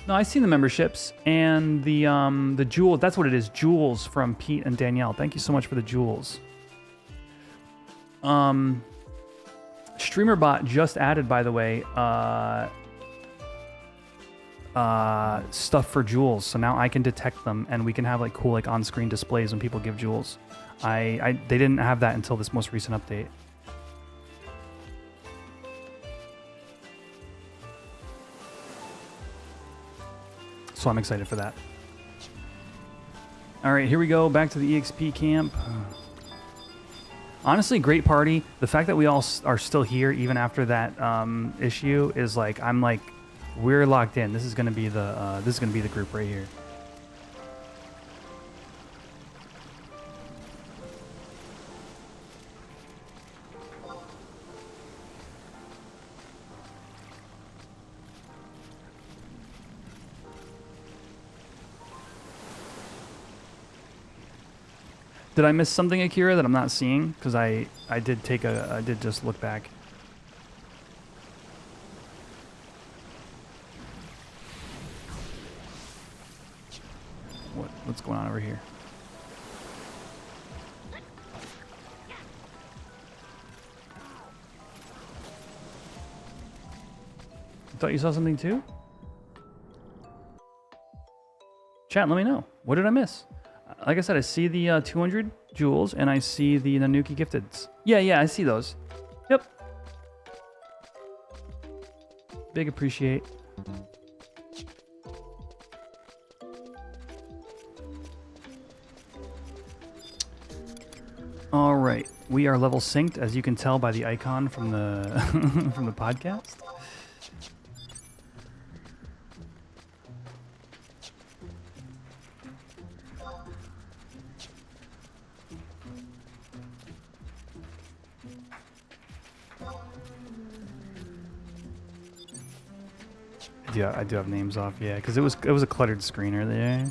No, I seen the memberships and the jewels. That's what it is. Jewels from Pete and Danielle. Thank you so much for the jewels. StreamerBot just added, by the way, stuff for jewels. So now I can detect them and we can have like cool like on-screen displays when people give jewels. They didn't have that until this most recent update. So I'm excited for that. All right, here we go. Back to the EXP camp. Honestly, great party. The fact that we all are still here even after that issue is like, I'm like, we're locked in. This is gonna be the group right here. Did I miss something, Akira, that I'm not seeing? Because I did just look back. What's going on over here? I thought you saw something too? Chat, let me know. What did I miss? Like I said, I see the 200 jewels and I see the Nanuki gifteds. Yeah, I see those. Yep. Big appreciate. All right, we are level synced, as you can tell by the icon from the from the podcast. Yeah, I do have names off, yeah, because it was a cluttered screen earlier.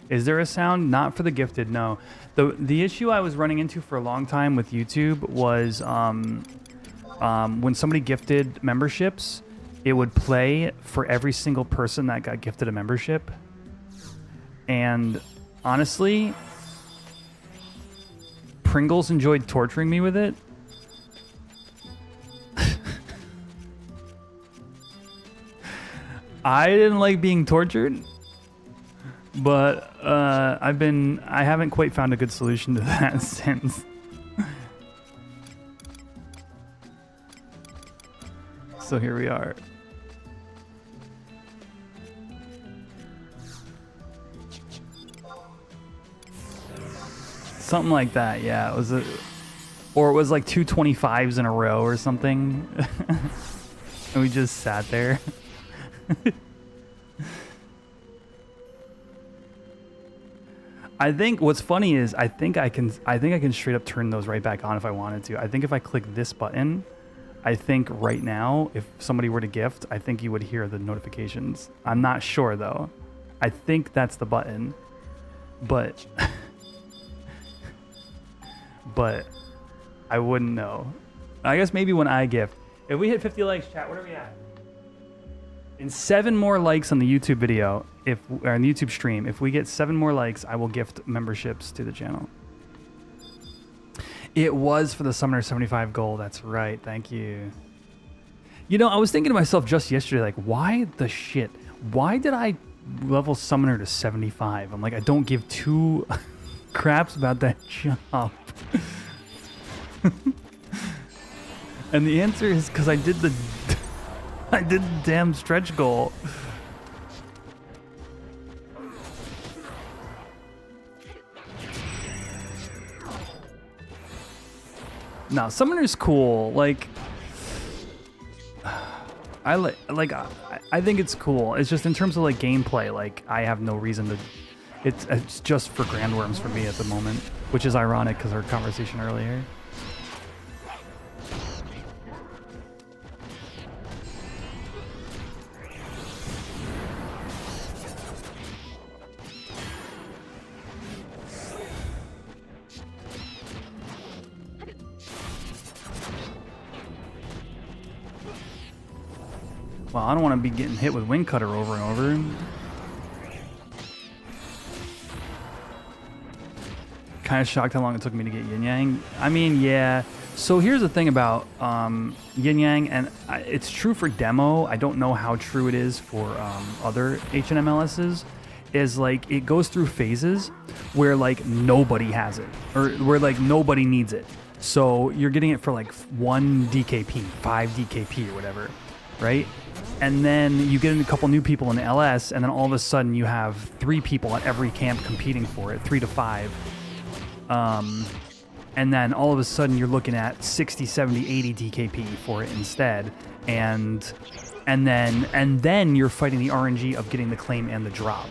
Is there a sound? Not for the gifted, no. The issue I was running into for a long time with YouTube was when somebody gifted memberships, it would play for every single person that got gifted a membership. And honestly, Pringles enjoyed torturing me with it. I didn't like being tortured, but I haven't quite found a good solution to that since. So here we are. Something like that, yeah. It was or it was like 225s in a row or something. And we just sat there. I think what's funny is I think I can straight up turn those right back on if I wanted to. I think if I click this button, I think right now, if somebody were to gift, I think you would hear the notifications. I'm not sure though. I think that's the button, but but I wouldn't know. I guess maybe when I gift. If we hit 50 likes, chat, what are we at? In 7 more likes on the YouTube video, or on the YouTube stream, if we get 7 more likes, I will gift memberships to the channel. It was for the Summoner 75 goal. That's right. Thank you. You know, I was thinking to myself just yesterday, like, why the shit? Why did I level Summoner to 75? I'm like, I don't give two craps about that job. And the answer is because I did the damn stretch goal. No, Summoner's cool. Like, I think it's cool. It's just in terms of like gameplay, like I have no reason to. It's just for Grandworms for me at the moment, which is ironic because our conversation earlier. Well, I don't want to be getting hit with Wing Cutter over and over. Kind of shocked how long it took me to get Yin Yang. I mean, yeah. So here's the thing about Yin Yang, and it's true for demo. I don't know how true it is for other HNMLSs. Is like it goes through phases where like nobody has it, or where like nobody needs it. So you're getting it for like 1 DKP, 5 DKP, or whatever, right? And then you get a couple new people in LS, and then all of a sudden you have 3 people at every camp competing for it, 3 to 5. And then all of a sudden you're looking at 60, 70, 80 DKP for it instead. And then you're fighting the RNG of getting the claim and the drop.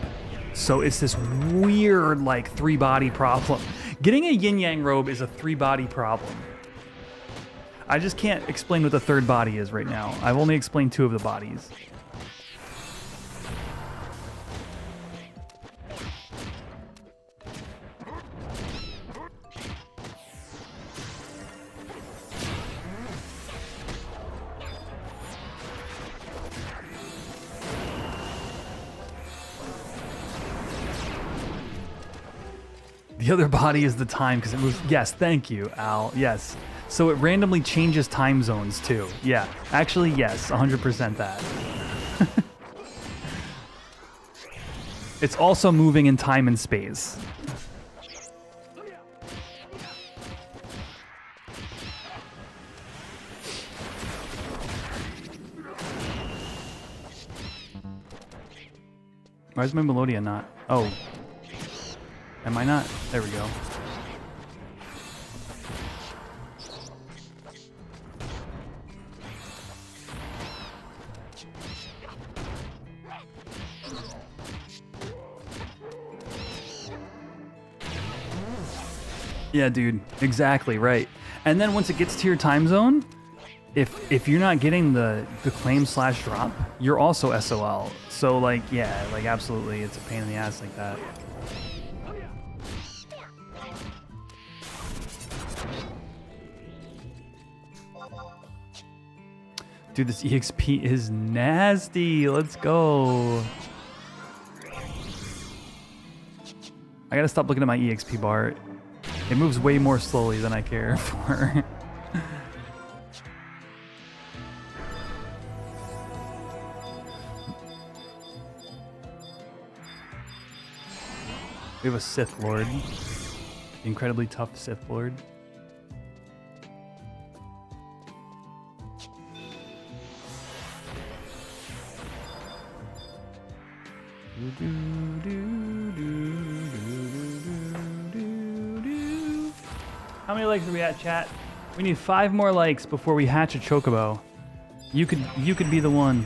So it's this weird like 3-body problem. Getting a Yin Yang robe is a 3-body problem. I just can't explain what the 3rd body is right now. I've only explained 2 of the bodies. The other body is the time because it moves. Yes, thank you, Al. Yes. So it randomly changes time zones too. Yeah, actually, yes, 100% that. It's also moving in time and space. Why is my Melodia not? Oh. Am I not? There we go. Yeah, dude, exactly right. And then once it gets to your time zone, if you're not getting the claim / drop, you're also SOL. So like, yeah, like absolutely, it's a pain in the ass like that. Dude, this EXP is nasty. Let's go. I gotta stop looking at my EXP bar. It moves way more slowly than I care for. We have a Sith Lord. Incredibly tough Sith Lord. How many likes are we at, chat? We need 5 more likes before we hatch a chocobo. You could be the one.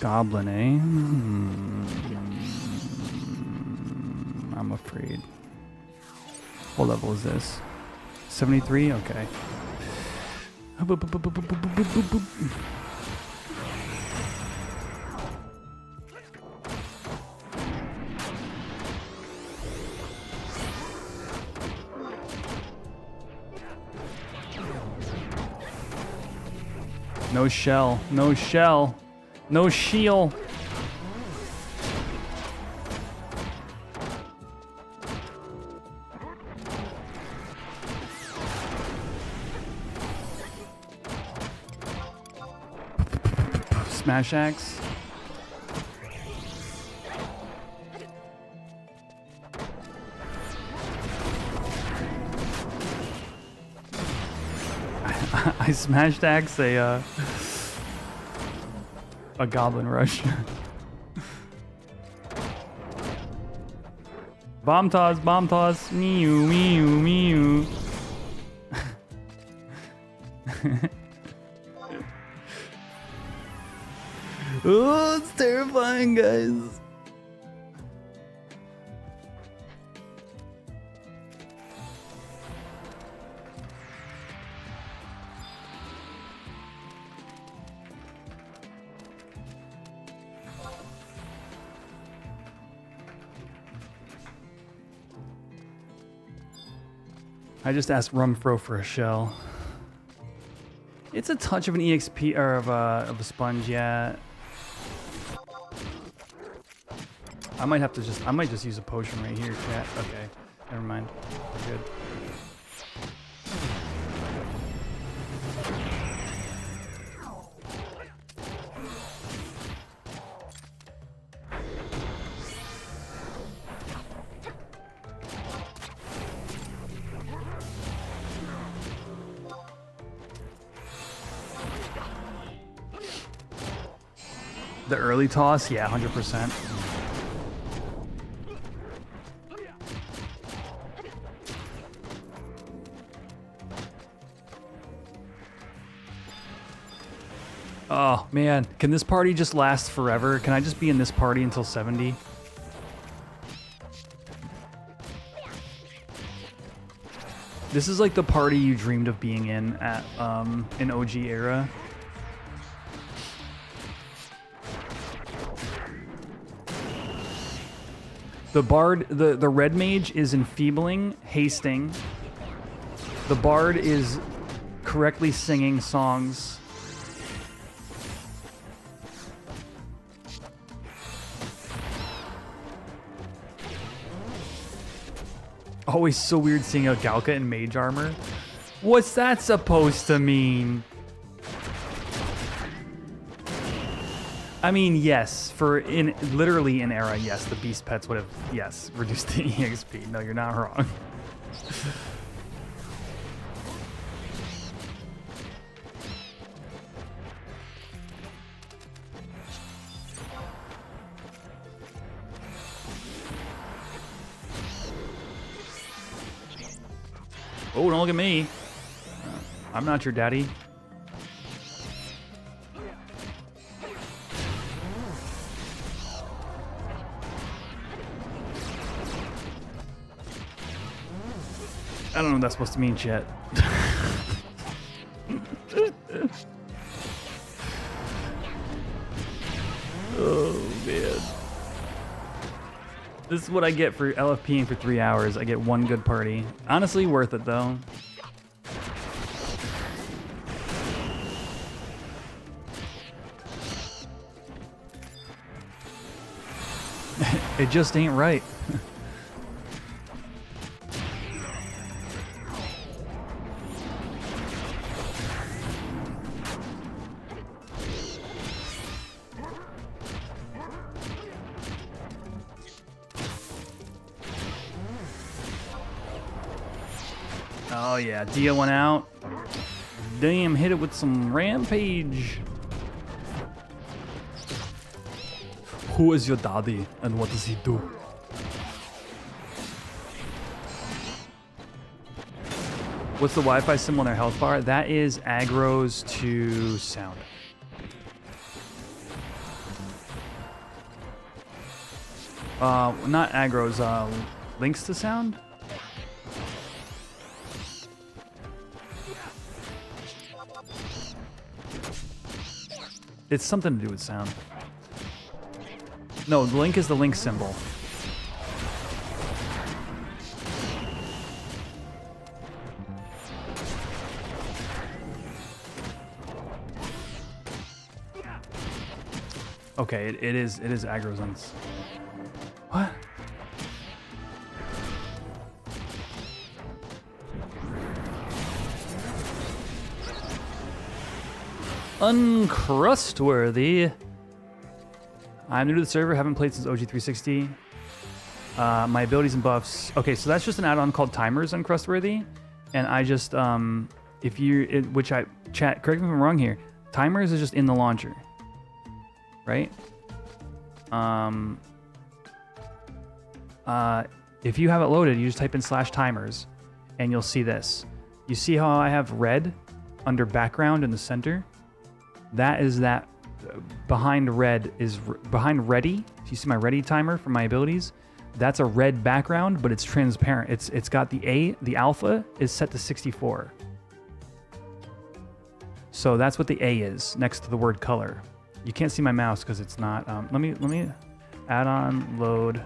Goblin, eh? I'm afraid. What level is this? 73? Okay. No shell. No shell. No shield. Smash axe. I smashed axe a goblin rush. Bomb toss, mew, mew, mew. Oh, it's terrifying, guys. I just asked Rumfro for a shell. It's a touch of an EXP or of a sponge, yeah. I might just use a potion right here, chat. Okay, never mind. We're good. The early toss, yeah, 100%. Oh man, can this party just last forever? Can I just be in this party until 70? This is like the party you dreamed of being in at in OG era. The bard, the red mage is enfeebling, hasting. The bard is correctly singing songs. Always so weird seeing a Galka in mage armor. What's that supposed to mean? I mean, yes, for literally in era, yes, the beast pets would have, yes, reduced the EXP. No, you're not wrong. Oh, don't look at me. I'm not your daddy. I don't know what that's supposed to mean, chat. Oh, man. This is what I get for LFPing for 3 hours. I get one good party. Honestly, worth it, though. It just ain't right. Oh yeah, Dia went out. Damn, hit it with some rampage. Who is your daddy and what does he do? What's the Wi-Fi symbol on their health bar? That is aggro's to sound. Not aggro's, links to sound? It's something to do with sound. No, the link is the link symbol. Okay, it is aggro's links. What? Uncrustworthy. I'm new to the server, haven't played since OG 360. My abilities and buffs. Okay, so that's just an add-on called Timers Uncrustworthy. And I just, if you, chat, correct me if I'm wrong here, Timers is just in the launcher, right? If you have it loaded, you just type in /timers and you'll see this. You see how I have red under background in the center? That is that behind red is behind ready. You see my ready timer for my abilities? That's a red background, but it's transparent. It's got the alpha is set to 64. So that's what the A is next to the word color. You can't see my mouse because it's not. Let me add on load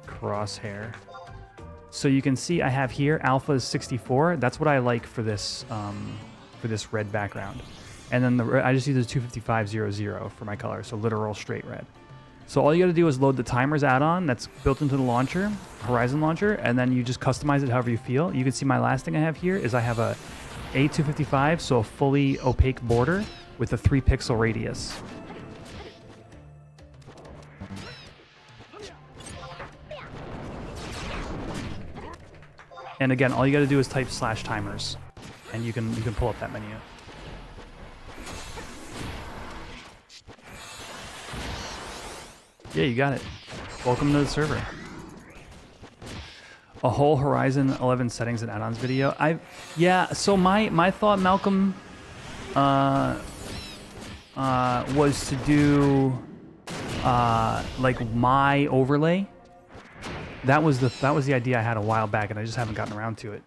crosshair. So you can see I have here alpha is 64. That's what I like for this red background. And then I just use the 25500 for my color, so literal straight red. So all you got to do is load the timers add-on that's built into the launcher, Horizon launcher, and then you just customize it however you feel. You can see my last thing I have here is I have a A255, so a fully opaque border with a 3 pixel radius. And again, all you got to do is type /timers, and you can pull up that menu. Yeah, you got it. Welcome to the server. A whole Horizon 11 settings and add-ons video. So my thought, Malcolm, was to do like my overlay. That was the idea I had a while back, and I just haven't gotten around to it.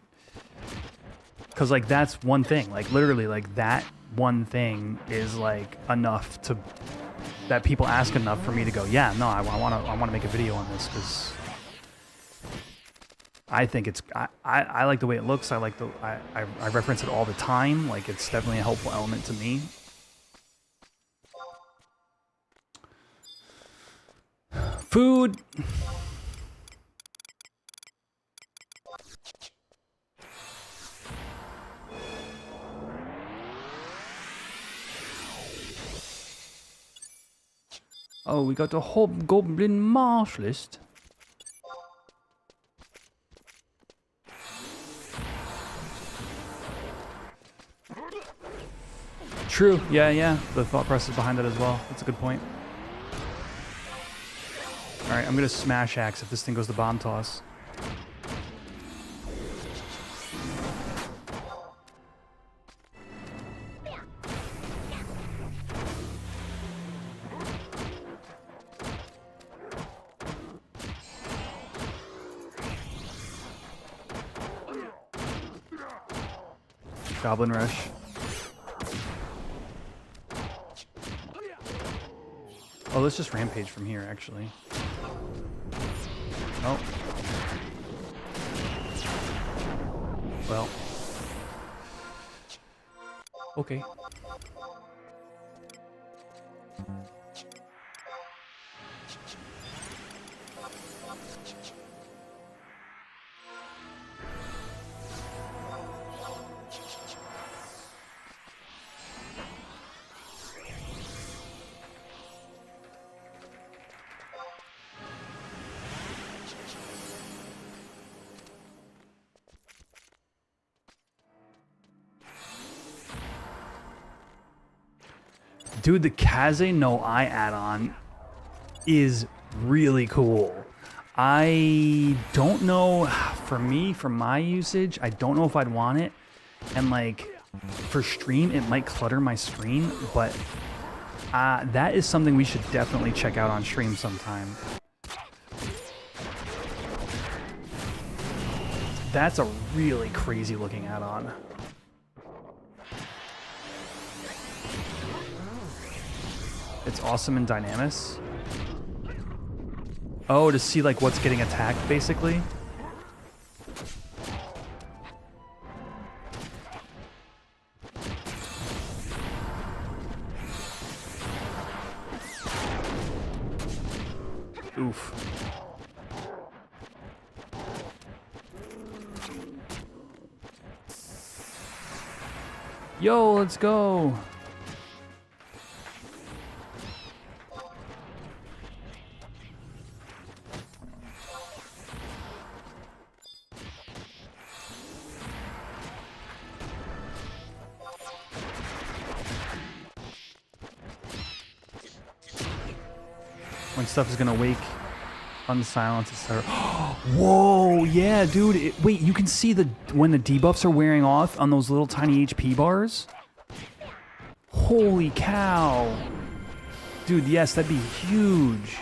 Cause like that's one thing. Like literally, like that one thing is like enough to. That people ask enough for me to go, yeah, no, I want to make a video on this because I think it's I like the way it looks. I reference it all the time. Like it's definitely a helpful element to me. Food. Oh, we got a Hobgoblin Marsh list. True, yeah. The thought process behind that as well. That's a good point. Alright, I'm gonna smash axe if this thing goes to bomb toss. Goblin Rush. Oh, let's just rampage from here, actually. Oh. Well. Okay. Dude, the Kaze no Eye add-on is really cool. I don't know, for my usage, I don't know if I'd want it. And like, for stream, it might clutter my screen, but that is something we should definitely check out on stream sometime. That's a really crazy looking add-on. It's awesome in Dynamis. Oh, to see like what's getting attacked, basically. Oof. Yo, let's go. When stuff is gonna wake, unsilence, etc. Whoa, yeah, dude. Wait, you can see when the debuffs are wearing off on those little tiny HP bars? Holy cow. Dude, yes, that'd be huge.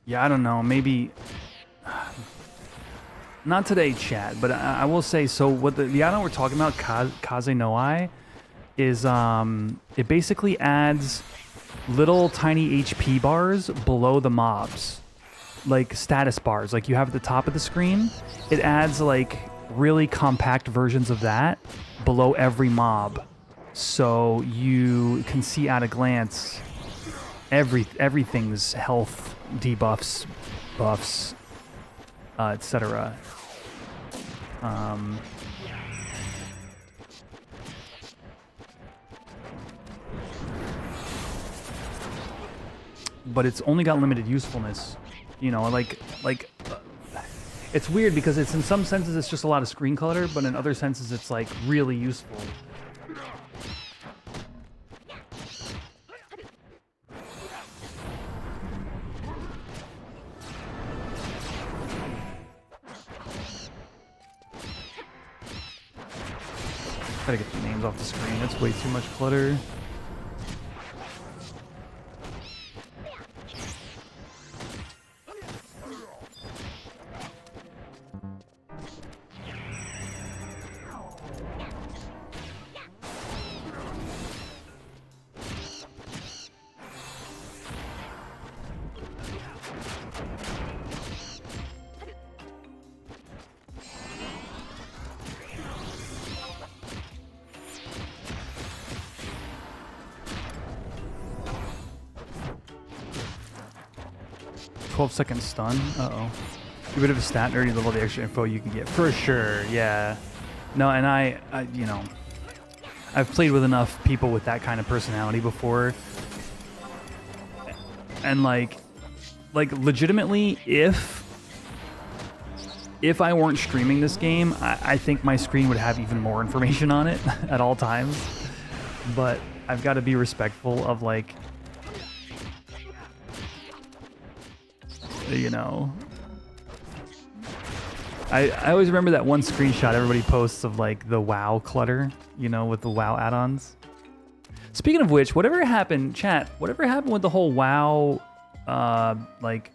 Yeah, I don't know, maybe... Not today, chat, but I will say, so what the add-on we're talking about, Kaze no Ai, is it basically adds little tiny HP bars below the mobs. Like status bars, like you have at the top of the screen. It adds like really compact versions of that below every mob. So you can see at a glance everything's health, debuffs, buffs, etc. But it's only got limited usefulness, you know, like it's weird because it's in some senses it's just a lot of screen clutter, but in other senses it's like really useful. Gotta get the names off the screen. That's way too much clutter. Second stun. Uh-oh. Get rid of a stat nerdy level, the extra info you can get. For sure, yeah. No, and I you know, I've played with enough people with that kind of personality before. And like legitimately, if I weren't streaming this game, I think my screen would have even more information on it at all times. But I've got to be respectful of like, you know, I always remember that one screenshot everybody posts of like the WoW clutter, you know, with the WoW add-ons. Speaking of which, whatever happened, chat, whatever happened with the whole WoW like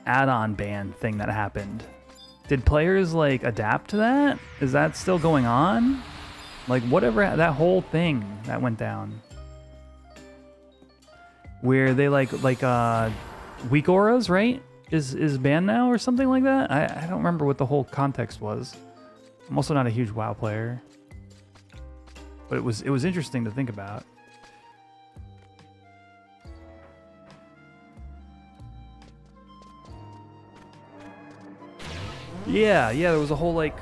add-on ban thing that happened? Did players like adapt to that? Is that still going on? Like whatever, that whole thing that went down, where they like weak auras, right? Is banned now or something like that? I don't remember what the whole context was. I'm also not a huge WoW player, but it was interesting to think about. Yeah, there was a whole like,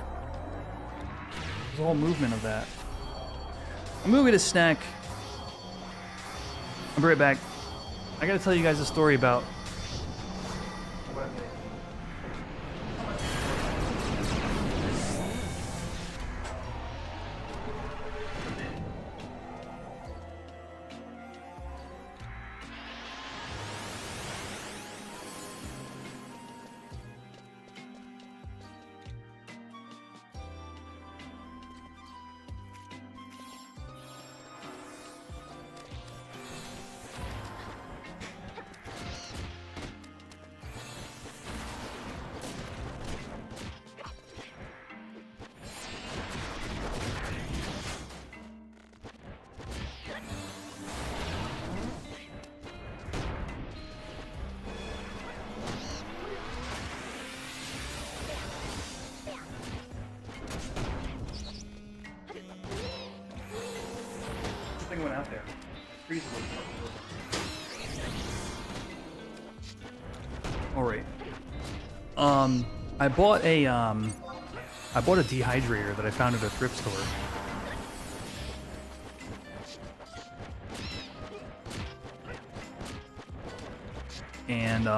there's a whole movement of that. I'm gonna get a snack. I'll be right back. I gotta tell you guys a story about. All right. I bought a dehydrator that I found at a thrift store. And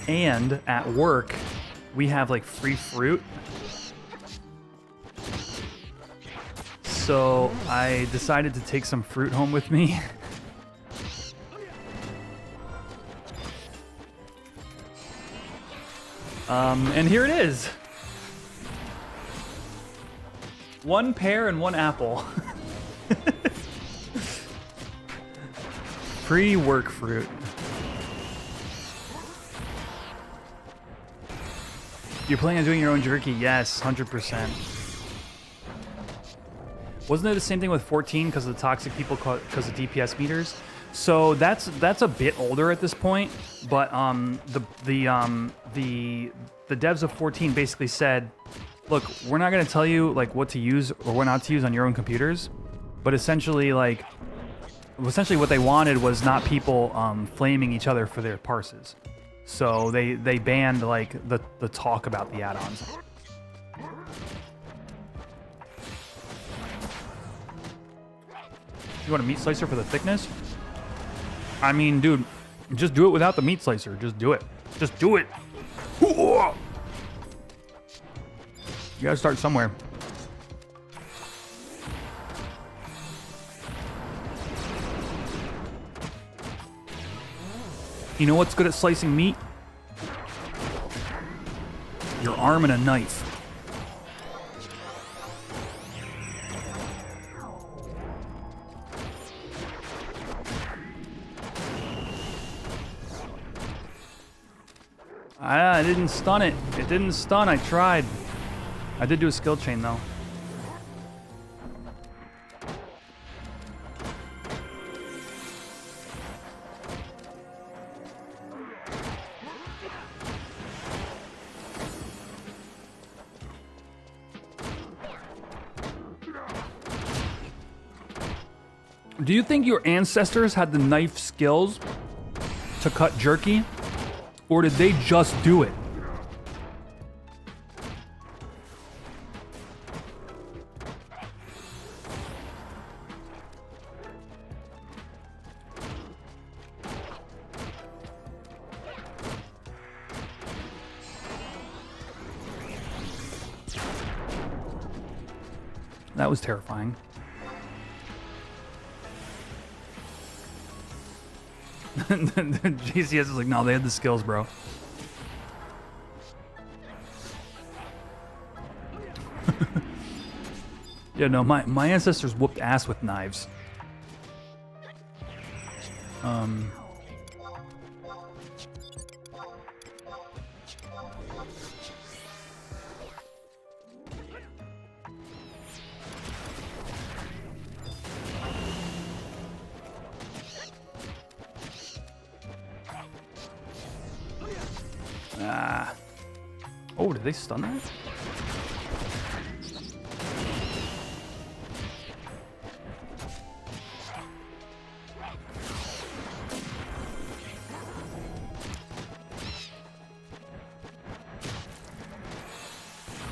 and at work we have like free fruit. So I decided to take some fruit home with me. And here it is. 1 pear and 1 apple. Free work fruit. You're planning on doing your own jerky? Yes, 100%. Wasn't it the same thing with 14 because of the toxic people because of DPS meters? So that's a bit older at this point, but the devs of 14 basically said, look, we're not going to tell you like what to use or what not to use on your own computers, but essentially what they wanted was not people flaming each other for their parses. So they banned like the talk about the add-ons. You want a meat slicer for the thickness? I mean, dude, just do it without the meat slicer. Just do it. Just do it. You gotta start somewhere. You know what's good at slicing meat? Your arm and a knife. I didn't stun it. It didn't stun. I tried. I did do a skill chain, though. Do you think your ancestors had the knife skills to cut jerky? Or did they just do it? That was terrifying. GCS is like, no, they had the skills, bro. Yeah, no, my ancestors whooped ass with knives. Oh, did they stun that?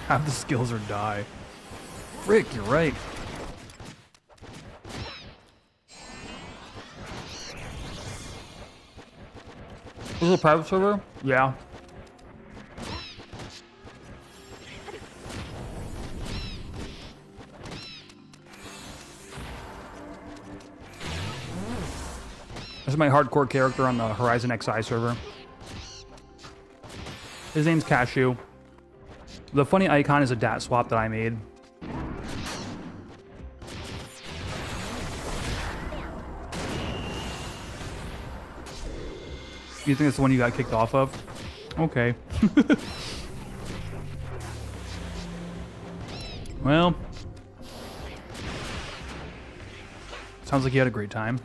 Have the skills or die. Frick, you're right. Is it a private server? Yeah. This is my hardcore character on the HorizonXI server. His name's Cashu. The funny icon is a DAT swap that I made. You think it's the one you got kicked off of? Okay. Well. Sounds like you had a great time.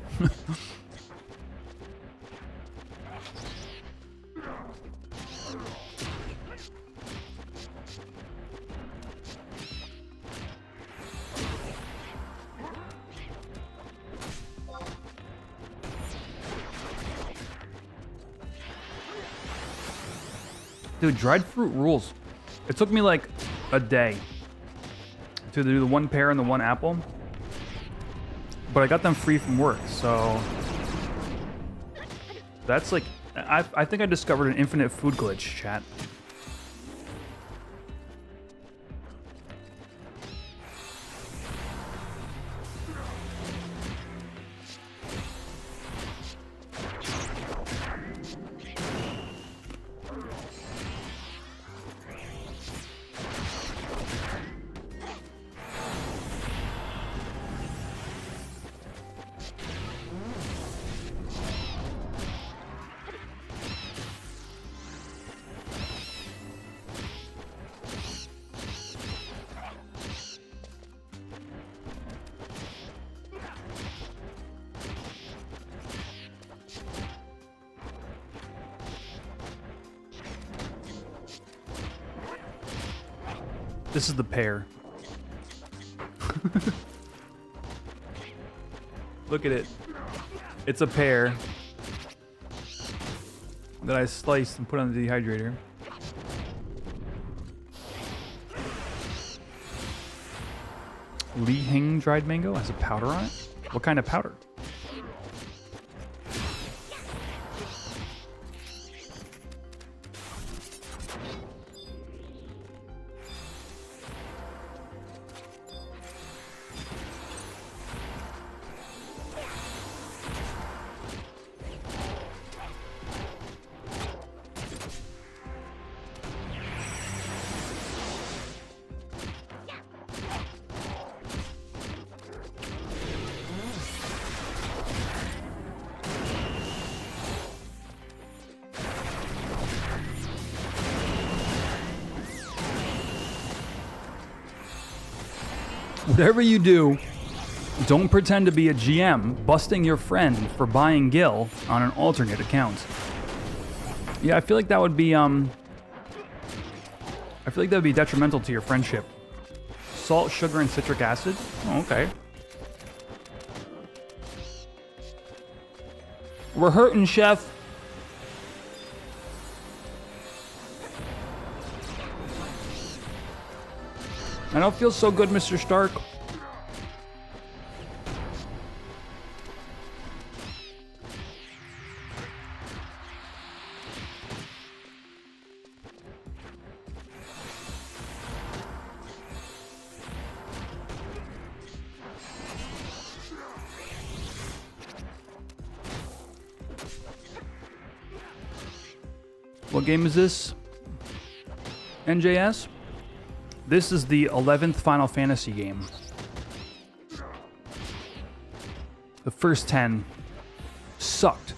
Dude, dried fruit rules. It took me like a day to do the 1 pear and the 1 apple. But I got them free from work, so... That's like... I think I discovered an infinite food glitch, chat. This is the pear. Look at it. It's a pear that I sliced and put on the dehydrator. Li Hing dried mango has a powder on it? What kind of powder? Whatever you do, don't pretend to be a GM busting your friend for buying Gil on an alternate account. Yeah, I feel like that would be detrimental to your friendship. Salt, sugar, and citric acid? Oh, okay. We're hurting, chef. I don't feel so good, Mr. Stark. What game is this? NJS? This is the 11th Final Fantasy game. The first 10 sucked.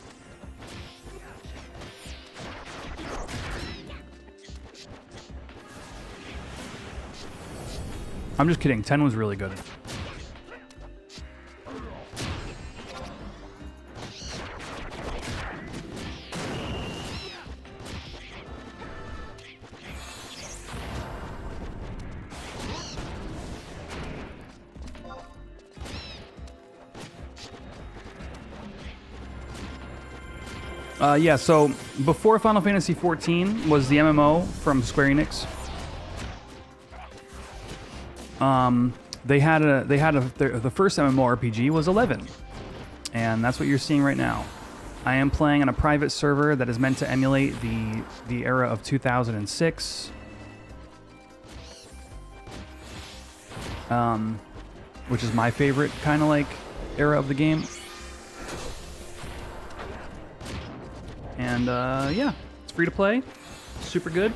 I'm just kidding, 10 was really good. Yeah, so before Final Fantasy XIV was the MMO from Square Enix. The first MMORPG was 11, and that's what you're seeing right now. I am playing on a private server that is meant to emulate the era of 2006. Which is my favorite kind of like era of the game. And yeah, it's free to play, super good.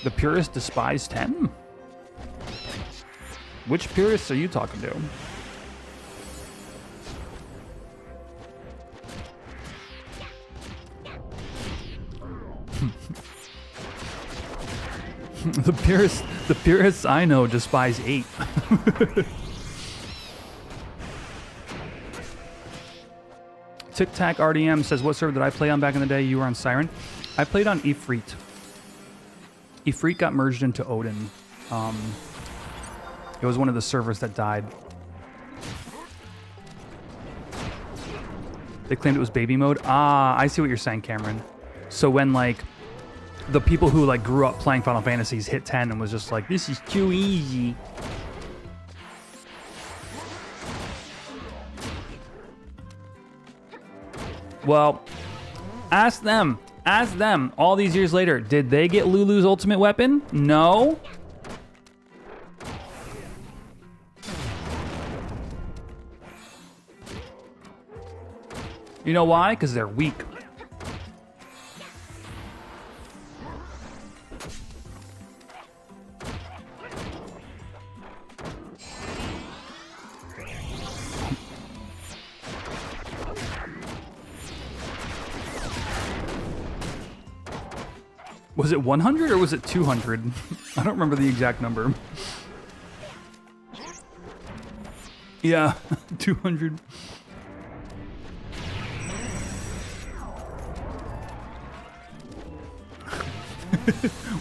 The purists despise 10? Which purists are you talking to? The purists I know despise 8. Tic Tac RDM says, what server did I play on back in the day? You were on Siren. I played on Ifrit. Ifrit got merged into Odin. It was one of the servers that died. They claimed it was baby mode. Ah, I see what you're saying, Cameron. So when like the people who like grew up playing Final Fantasies hit 10 and was just like, this is too easy. Well, ask them. Ask them. All these years later, did they get Lulu's ultimate weapon? No. You know why? Because they're weak. Was it 100 or was it 200? I don't remember the exact number. Yeah, 200.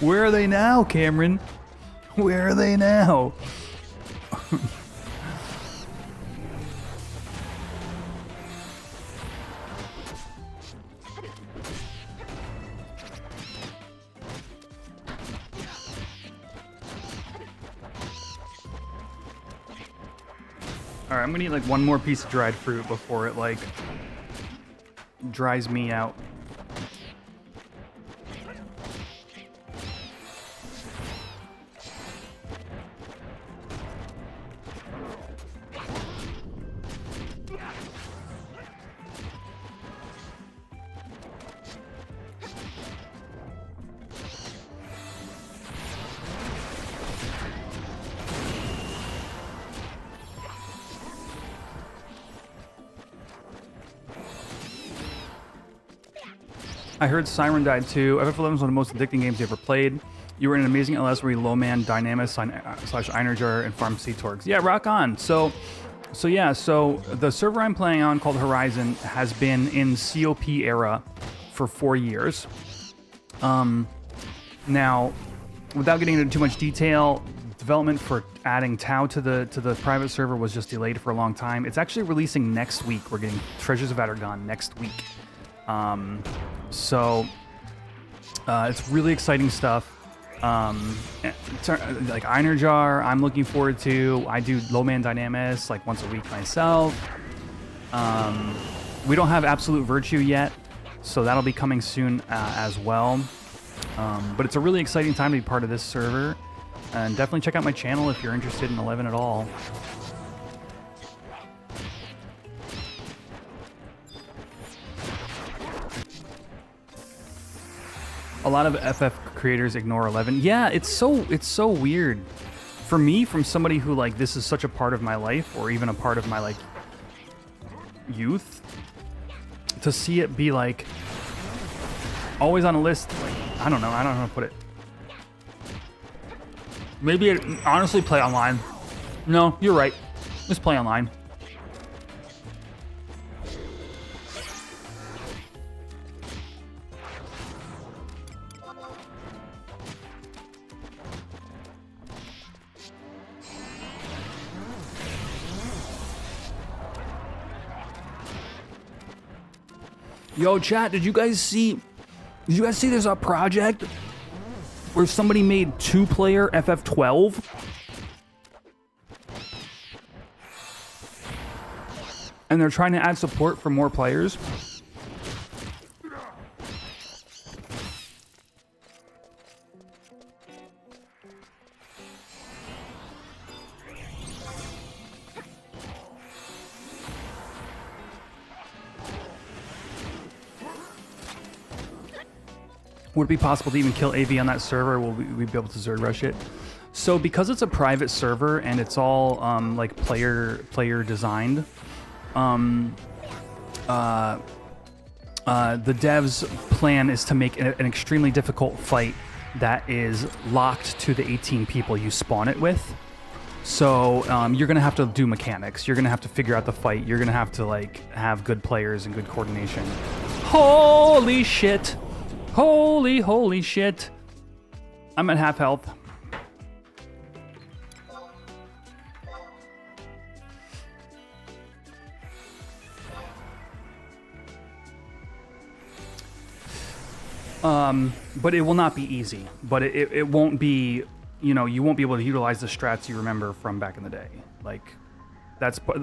Where are they now, Cameron? Where are they now? Alright, I'm gonna eat like one more piece of dried fruit before it like dries me out. I heard Siren died too. FF11 is one of the most addicting games you ever played. You were in an amazing LS where you low man Dynamis slash Einerjar and farm Sea Torgs. Yeah, rock on. So the server I'm playing on called Horizon has been in COP era for 4 years. Now, without getting into too much detail, development for adding ToAU to the private server was just delayed for a long time. It's actually releasing next week. We're getting Treasures of Adargon next week. It's really exciting stuff. Like Einerjar, I'm looking forward to. I do low man Dynamis like once a week myself. We don't have Absolute Virtue yet, so that'll be coming soon as well. But it's a really exciting time to be part of this server, and definitely check out my channel if you're interested in 11 at all. A lot of FF creators ignore 11. Yeah, it's so weird. For me, from somebody who like this is such a part of my life, or even a part of my like youth, to see it be like always on a list, like I don't know how to put it. Maybe honestly play online. No, you're right. Just play online. Yo, chat, did you guys see there's a project where somebody made 2-player FF12? And they're trying to add support for more players? Would it be possible to even kill AV on that server? Will we be able to Zerd rush it? So because it's a private server and it's all like player designed, the devs' plan is to make an extremely difficult fight that is locked to the 18 people you spawn it with. So you're gonna have to do mechanics. You're gonna have to figure out the fight. You're gonna have to like have good players and good coordination. Holy shit! Holy shit. I'm at half health. But it will not be easy. But it won't be, you know, you won't be able to utilize the strats you remember from back in the day. Like, that's part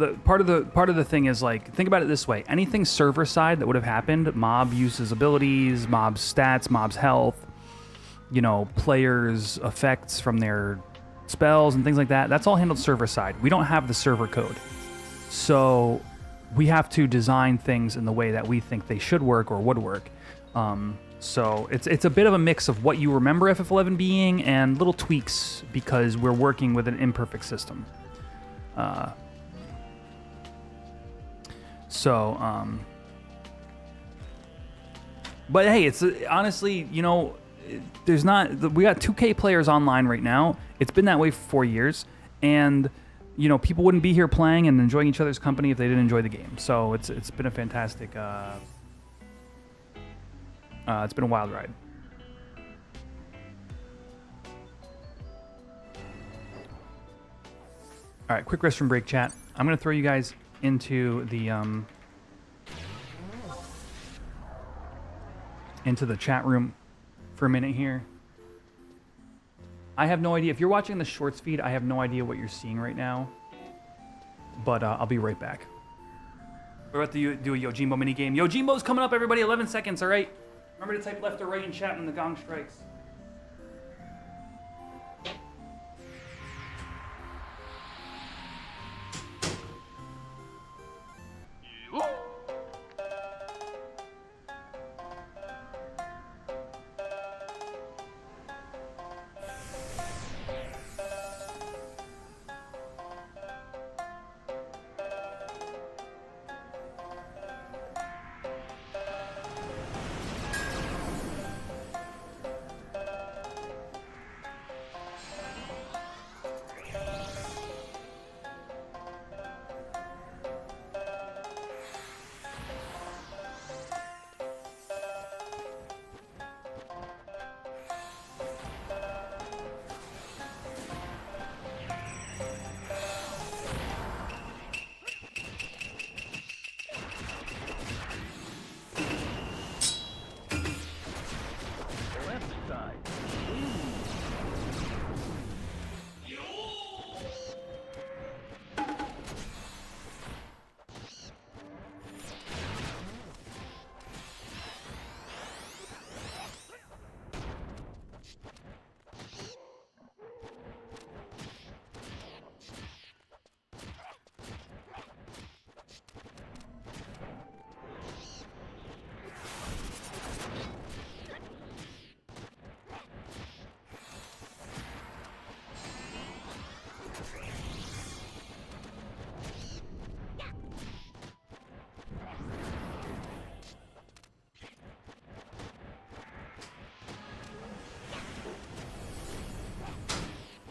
of the thing is, like, think about it this way: anything server side that would have happened, mob uses abilities, mob's stats, mob's health, you know, players' effects from their spells and things like that. That's all handled server side. We don't have the server code, so we have to design things in the way that we think they should work or would work. So it's a bit of a mix of what you remember FF11 being and little tweaks because we're working with an imperfect system. But hey, it's honestly, you know, there's not, we got 2K players online right now. It's been that way for 4 years, and you know, people wouldn't be here playing and enjoying each other's company if they didn't enjoy the game. So it's been a fantastic, it's been a wild ride. All right, quick restroom break, chat. I'm gonna throw you guys into the chat room for a minute here. I have no idea. If you're watching the shorts feed, I have no idea what you're seeing right now. But I'll be right back. We're about to do a Yojimbo minigame. Yojimbo's coming up, everybody. 11 seconds, all right? Remember to type left or right in chat when the gong strikes.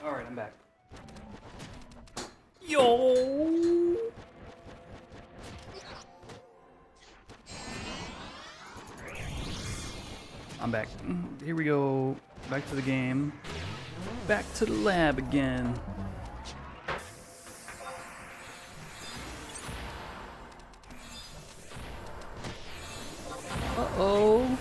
All right, I'm back. Yo! I'm back. Here we go. Back to the game. Back to the lab again. Uh-oh.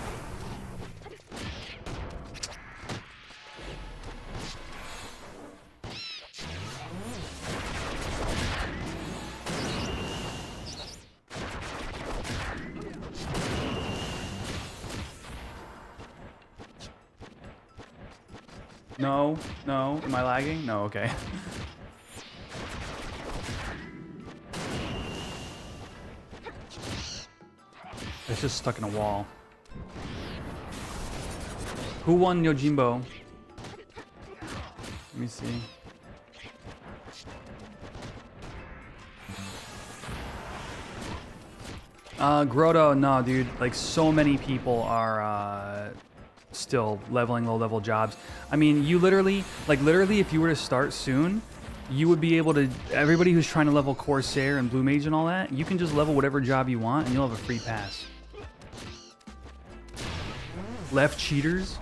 No, no. Am I lagging? No, okay. It's just stuck in a wall. Who won Yojimbo? Let me see. Grotto, no, dude. Like, so many people are still leveling low-level jobs. I mean, you literally, if you were to start soon, you would be able to, everybody who's trying to level Corsair and Blue Mage and all that, you can just level whatever job you want and you'll have a free pass. Left cheaters?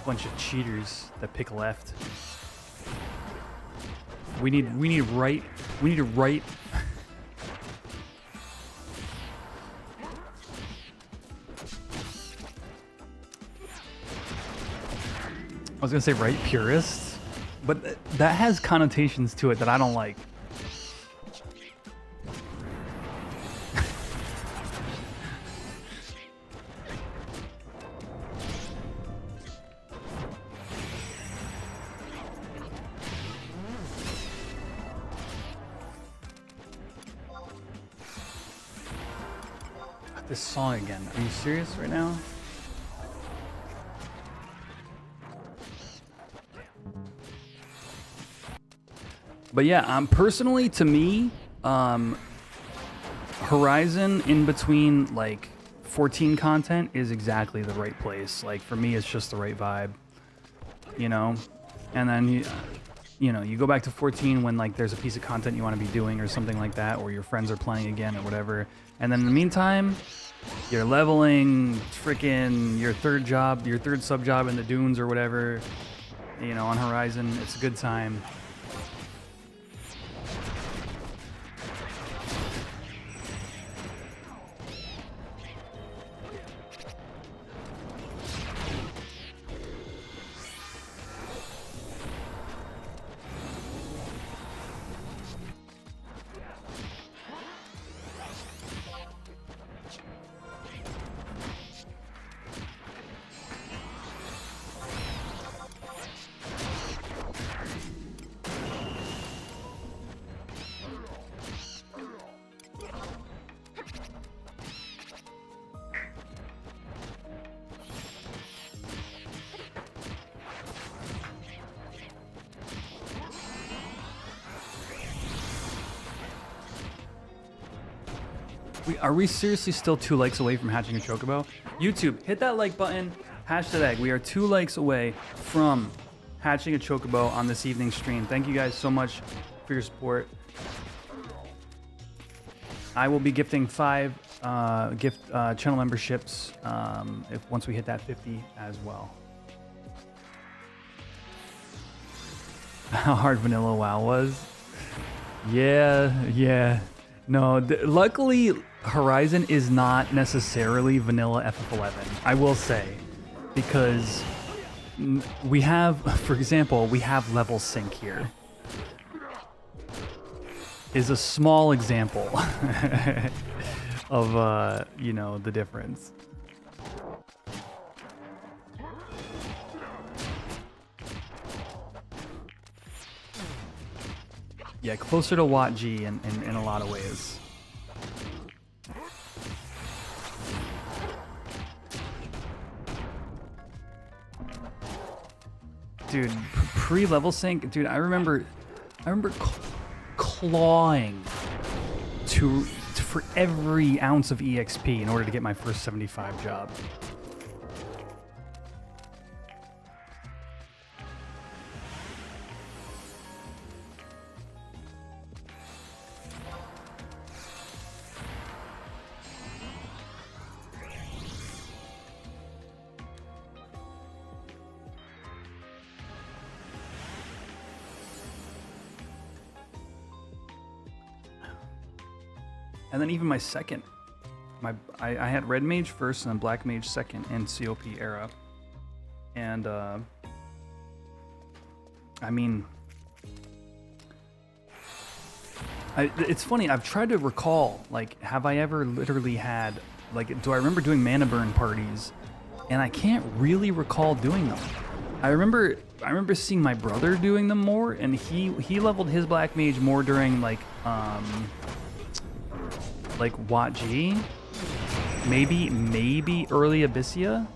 Bunch of cheaters that pick left. We need right. We need to right. I was gonna say right purist, but that has connotations to it that I don't like. This song again. Are you serious right now? But yeah, personally, to me, Horizon in between like 14 content is exactly the right place. Like for me, it's just the right vibe, you know. And then you know, you go back to 14 when like there's a piece of content you want to be doing or something like that, or your friends are playing again or whatever. And then in the meantime, you're leveling freaking your third sub job in the dunes or whatever, you know, on Horizon. It's a good time. Are we seriously still 2 likes away from hatching a chocobo? YouTube, hit that like button, hash that egg. We are 2 likes away from hatching a chocobo on this evening's stream. Thank you guys so much for your support. I will be gifting 5 channel memberships once we hit that 50 as well. How hard vanilla WoW was? Yeah. No, luckily Horizon is not necessarily vanilla FF11, I will say, because we have, for example, we have level sync here. Is a small example of, you know, the difference. Yeah, closer to Watt G in a lot of ways. Dude, pre-level sync, dude, I remember clawing for every ounce of EXP in order to get my first 75 job. And then even my second, I had Red Mage first and then Black Mage second in COP era. And I mean, it's funny, I've tried to recall, like, have I ever literally had, like, do I remember doing mana burn parties? And I can't really recall doing them. I remember seeing my brother doing them more, and he leveled his Black Mage more during like Watt G, maybe early Abyssia.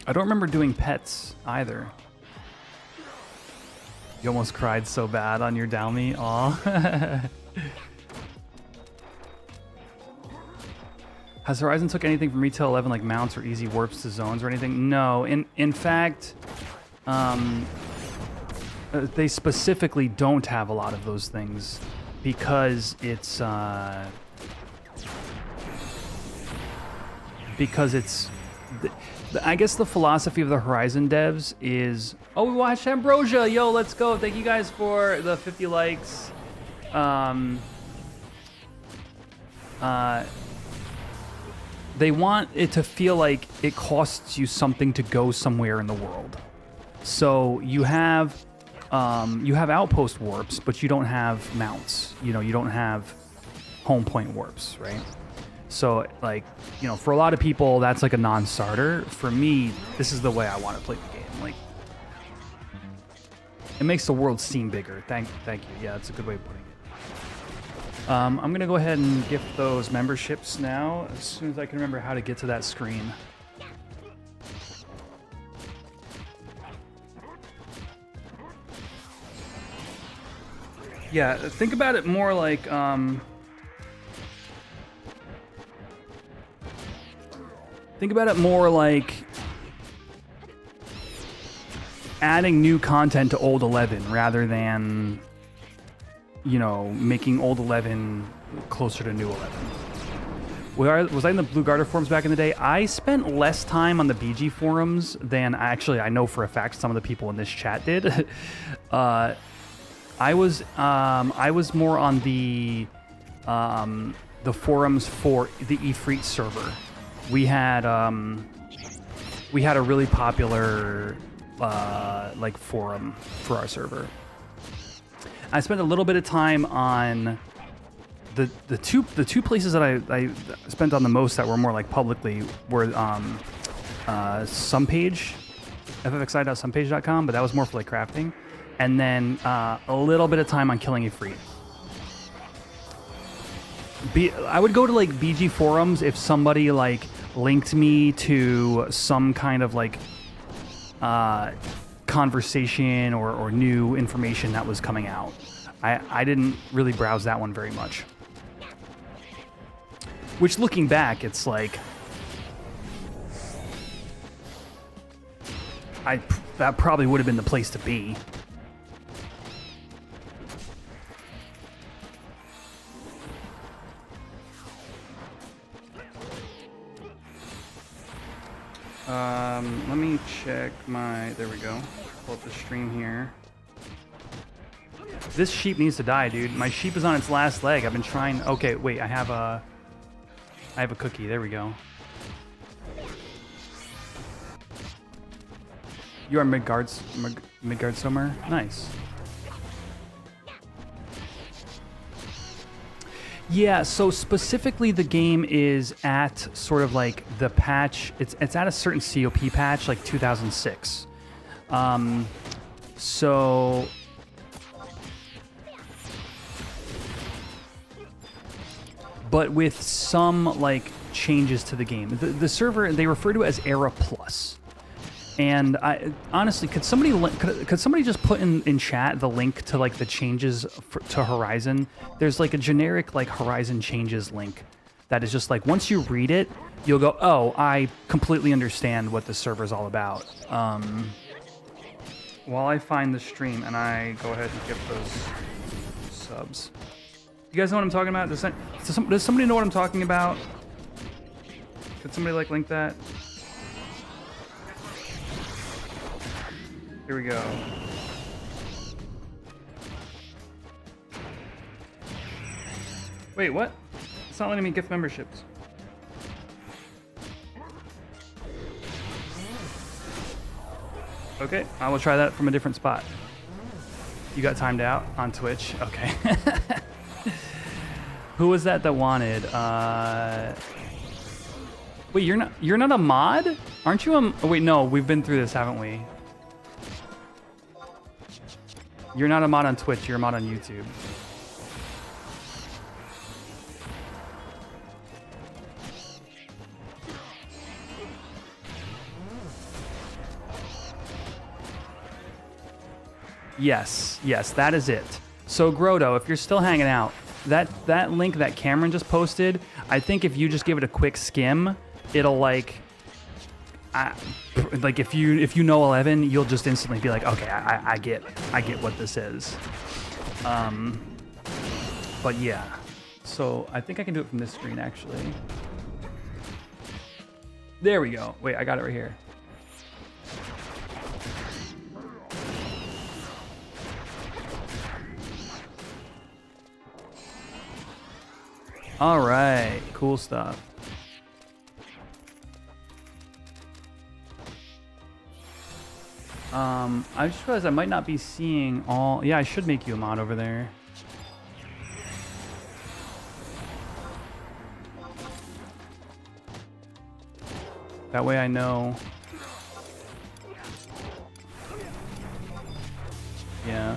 I don't remember doing pets either. You almost cried so bad on your Dalmy. Aw. Has Horizon took anything from Retail 11 like mounts or easy warps to zones or anything? No. In fact, they specifically don't have a lot of those things because it's I guess the philosophy of the Horizon devs is, oh, we watched Ambrosia, yo, let's go. Thank you guys for the 50 likes. they want it to feel like it costs you something to go somewhere in the world. So you have outpost warps, but you don't have mounts. You know, you don't have home point warps, right? So, like, you know, for a lot of people, that's like a non-starter. For me, this is the way I want to play the game. Like, it makes the world seem bigger. Thank you. Yeah, that's a good way of putting it. I'm going to go ahead and gift those memberships now, as soon as I can remember how to get to that screen. Yeah, think about it more like, think about it more like adding new content to old 11 rather than, you know, making old 11 closer to new 11. Was I in the Blue Garter forums back in the day? I spent less time on the BG forums than I know for a fact some of the people in this chat did. I was more on the forums for the Ifrit server. We had a really popular like forum for our server. I spent a little bit of time on the two places that I spent on the most that were more like publicly were Sumpage, FFXI.sumpage.com, but that was more for like crafting, and then a little bit of time on killing Ifrit. I would go to like BG forums if somebody like linked me to some kind of like conversation or new information that was coming out. I didn't really browse that one very much. Which, looking back, it's like that probably would have been the place to be. Let me check there we go. Pull up the stream here. This sheep needs to die, dude. My sheep is on its last leg. I've been trying. Okay, wait, I have a cookie. There we go. You are Midgard Summer? Nice. Yeah, so specifically the game is at sort of like the patch, it's at a certain COP patch, like 2006. So but with some like changes to the game. The server, they refer to it as Era Plus. And I honestly, could somebody just put in chat the link to like the changes to Horizon? There's like a generic like Horizon changes link that is just like, once you read it, you'll go, oh, I completely understand what the server's all about. While I find the stream and I go ahead and get those subs. You guys know what I'm talking about? Does somebody know what I'm talking about? Could somebody like link that? Here we go. Wait, what? It's not letting me gift memberships. Okay, I will try that from a different spot. You got timed out on Twitch? Okay. Who was that wanted? Wait, you're not a mod? Aren't you a... Oh, wait, no, we've been through this, haven't we? You're not a mod on Twitch, you're a mod on YouTube. Yes, that is it. So Grotto, if you're still hanging out, that link that Cameron just posted, I think if you just give it a quick skim, it'll like if you know 11, you'll just instantly be like, okay, I get what this is. But yeah, so I think I can do it from this screen actually. There we go. Wait, I got it right here. All right, cool stuff. I just realized I might not be seeing all... Yeah, I should make you a mod over there. That way I know. Yeah.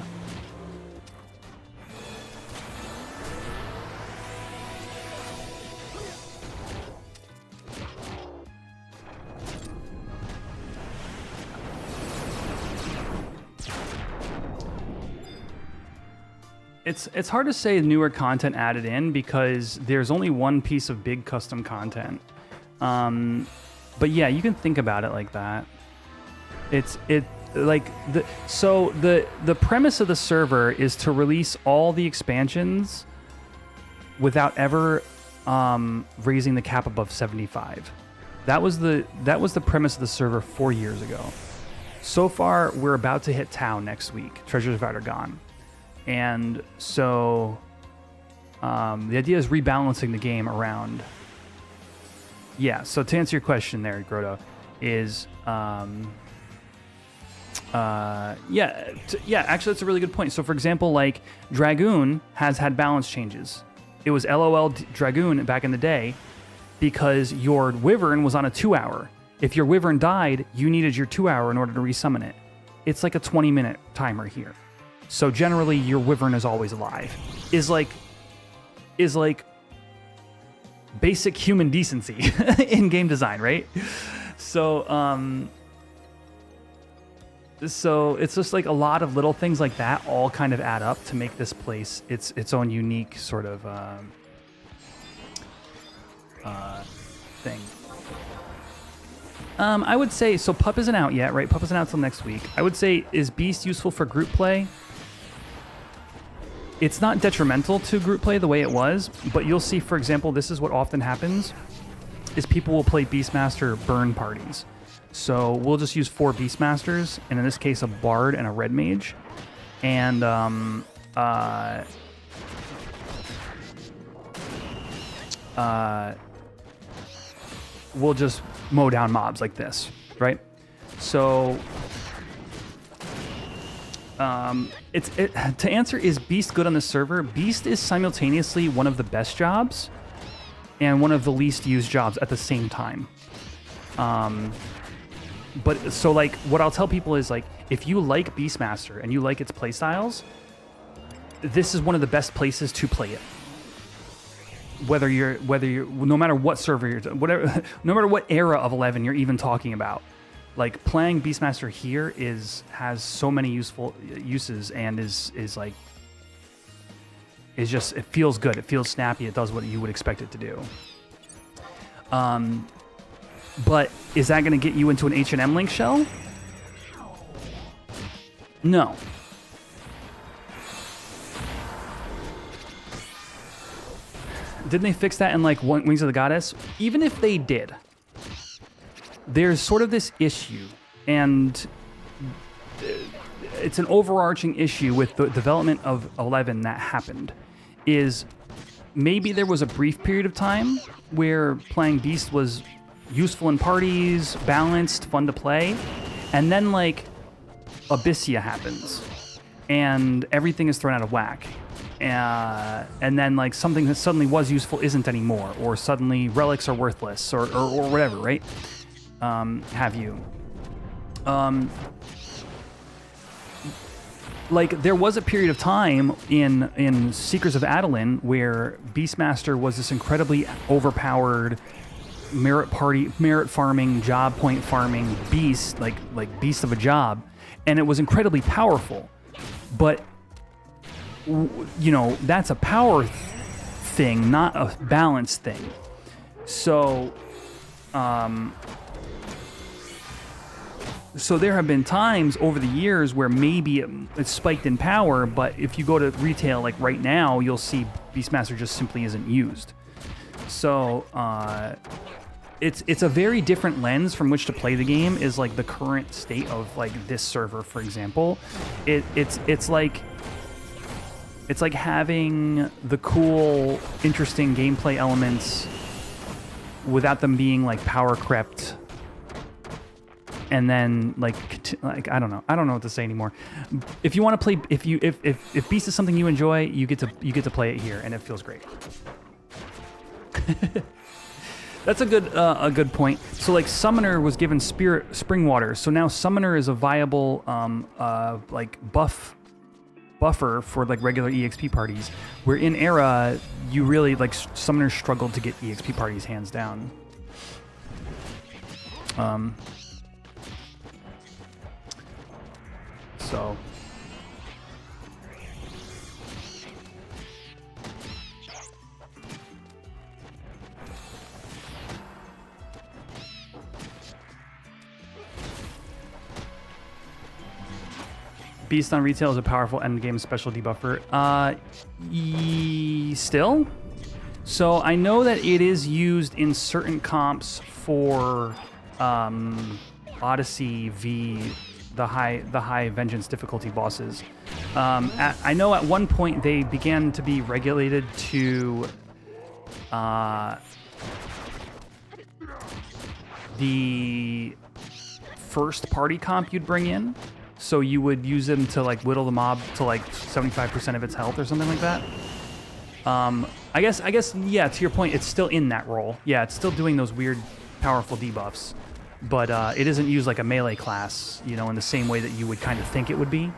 It's hard to say newer content added in because there's only one piece of big custom content. But yeah, you can think about it like that. The premise of the server is to release all the expansions without ever raising the cap above 75. That was the premise of the server 4 years ago. So far, we're about to hit ToAU next week. Treasures of Outer Gone. And so the idea is rebalancing the game around. Yeah, so to answer your question there, Grotto, is actually that's a really good point. So for example, like Dragoon has had balance changes. It was LOL Dragoon back in the day because your Wyvern was on a 2-hour. If your Wyvern died, you needed your 2-hour in order to resummon it. It's like a 20-minute timer here. So generally, your Wyvern is always alive. Is like basic human decency in game design, right? So it's just like a lot of little things like that all kind of add up to make this place its own unique sort of thing. I would say, so Pup isn't out yet, right? Pup isn't out till next week. I would say, is Beast useful for group play? It's not detrimental to group play the way it was, but you'll see, for example, this is what often happens, is people will play Beastmaster burn parties. So we'll just use 4 Beastmasters, and in this case, a Bard and a Red Mage. And we'll just mow down mobs like this, right? So to answer, is Beast good on the server? Beast is simultaneously one of the best jobs and one of the least used jobs at the same time. But so like what I'll tell people is like, if you like Beastmaster and you like its playstyles, this is one of the best places to play it. Whether you're no matter what server you're whatever, no matter what era of 11 you're even talking about. Like playing Beastmaster here has so many useful uses and is just, it feels good. It feels snappy. It does what you would expect it to do. But is that going to get you into an H&M link shell? No. Didn't they fix that in like Wings of the Goddess? Even if they did, there's sort of this issue, and it's an overarching issue with the development of 11 that happened, is maybe there was a brief period of time where playing Beast was useful in parties, balanced, fun to play, and then like Abyssia happens, and everything is thrown out of whack. And then like something that suddenly was useful isn't anymore, or suddenly relics are worthless, or whatever, right? Have you. Like there was a period of time in Seekers of Adeline where Beastmaster was this incredibly overpowered merit farming, job point farming beast, like beast of a job, and it was incredibly powerful. But you know, that's a power thing, not a balance thing. So so there have been times over the years where maybe it spiked in power, but if you go to retail like right now, you'll see Beastmaster just simply isn't used. So it's a very different lens from which to play the game, is like the current state of like this server, for example. It's like It's like having the cool, interesting gameplay elements without them being like power crept. And then like I don't know what to say anymore. If you want to play, if Beast is something you enjoy, you get to play it here, and it feels great. That's a good point. So like Summoner was given Spirit Spring Water, so now Summoner is a viable like buffer for like regular EXP parties. Where in Era, you really like Summoners struggled to get EXP parties hands down. So. Beast on retail is a powerful endgame special debuffer. Still? So I know that it is used in certain comps for Odyssey v the high vengeance difficulty bosses. I know at one point they began to be regulated to the first party comp you'd bring in. So you would use them to like whittle the mob to like 75% of its health or something like that. I guess, yeah, to your point, it's still in that role. Yeah, it's still doing those weird, powerful debuffs. But it isn't used like a melee class, you know, in the same way that you would kind of think it would be.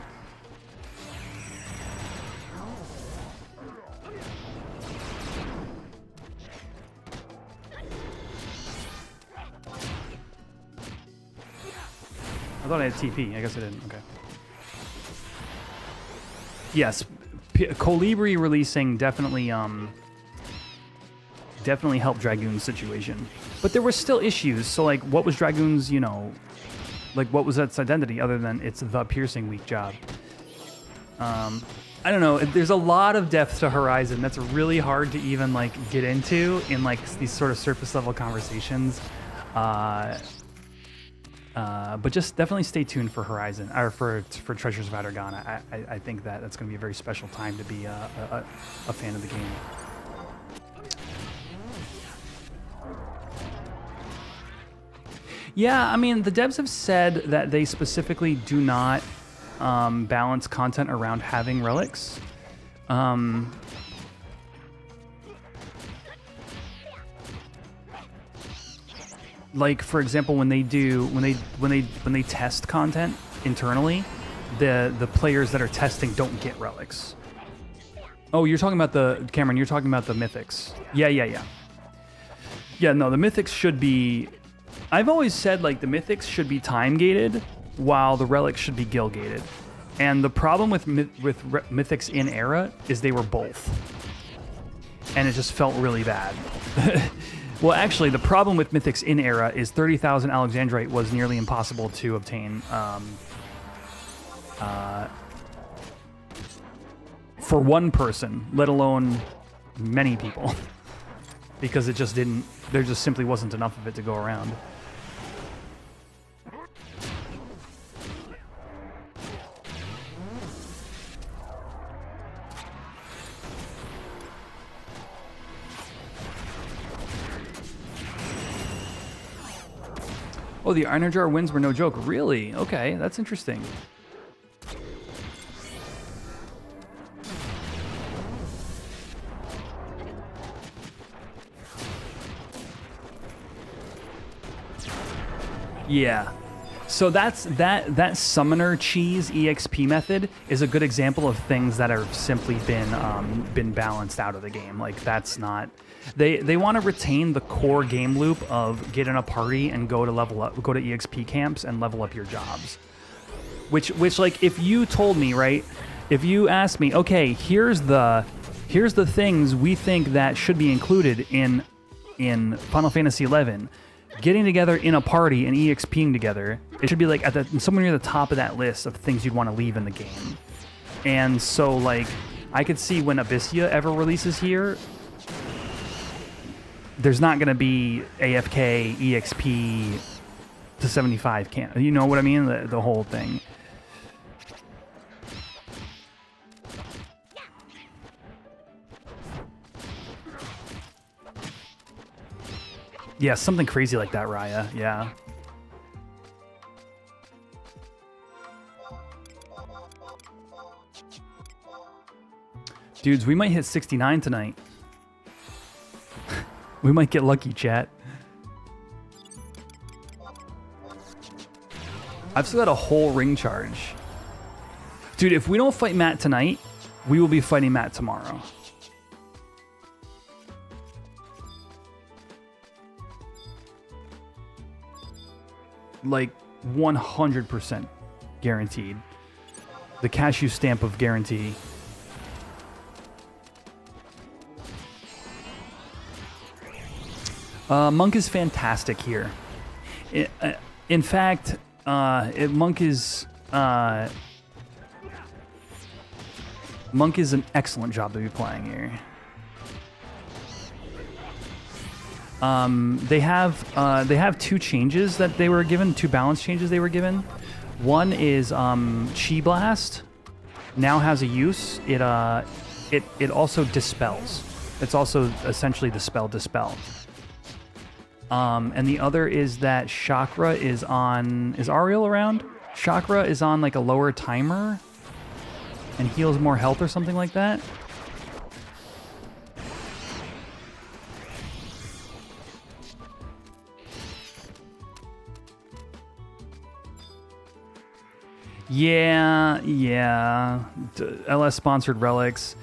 I thought I had TP. I guess I didn't. Okay. Yes, Colibri releasing definitely helped Dragoon's situation, but there were still issues. So like, what was Dragoon's? You know, like what was its identity other than it's the piercing weak job? I don't know. There's a lot of depth to Horizon that's really hard to even like get into in like these sort of surface level conversations. But just definitely stay tuned for Horizon, or for Treasures of Adargana. I think that's going to be a very special time to be a fan of the game. Yeah, I mean, the devs have said that they specifically do not balance content around having relics. Like, for example, when they test content internally, the players that are testing don't get relics. Oh, you're talking about Cameron, you're talking about the mythics. Yeah. Yeah, no, the mythics should be... I've always said, like, the mythics should be time-gated, while the relics should be guild-gated. And the problem with mythics in Era is they were both. And it just felt really bad. Well, actually, the problem with mythics in Era is 30,000 Alexandrite was nearly impossible to obtain for one person, let alone many people, because it just didn't. There just simply wasn't enough of it to go around. Oh, the Iron Jar wins were no joke. Really? Okay, that's interesting. Yeah. So that summoner cheese EXP method is a good example of things that have simply been balanced out of the game. Like, that's not... They want to retain the core game loop of get in a party and go to EXP camps and level up your jobs. Which like, if you told me, right, if you asked me, okay, here's the things we think that should be included in Final Fantasy XI, getting together in a party and EXPing together, it should be like somewhere near the top of that list of things you'd want to leave in the game. And so, like, I could see when Abyssia ever releases here, there's not going to be AFK, EXP to 75 camp. You know what I mean? The whole thing. Yeah, something crazy like that, Raya. Yeah. Dudes, we might hit 69 tonight. We might get lucky, chat. I've still got a whole ring charge. Dude, if we don't fight Matt tonight, we will be fighting Matt tomorrow. Like 100% guaranteed. The Cashu stamp of guarantee. Monk is fantastic here. In fact, Monk is an excellent job to be playing here. They have two changes that they were given, two balance changes they were given. One is Chi Blast now has a use. It also dispels. It's also essentially dispel. And the other is that Chakra is on... Is Ariel around? Chakra is on like a lower timer and heals more health or something like that. Yeah. LS sponsored relics.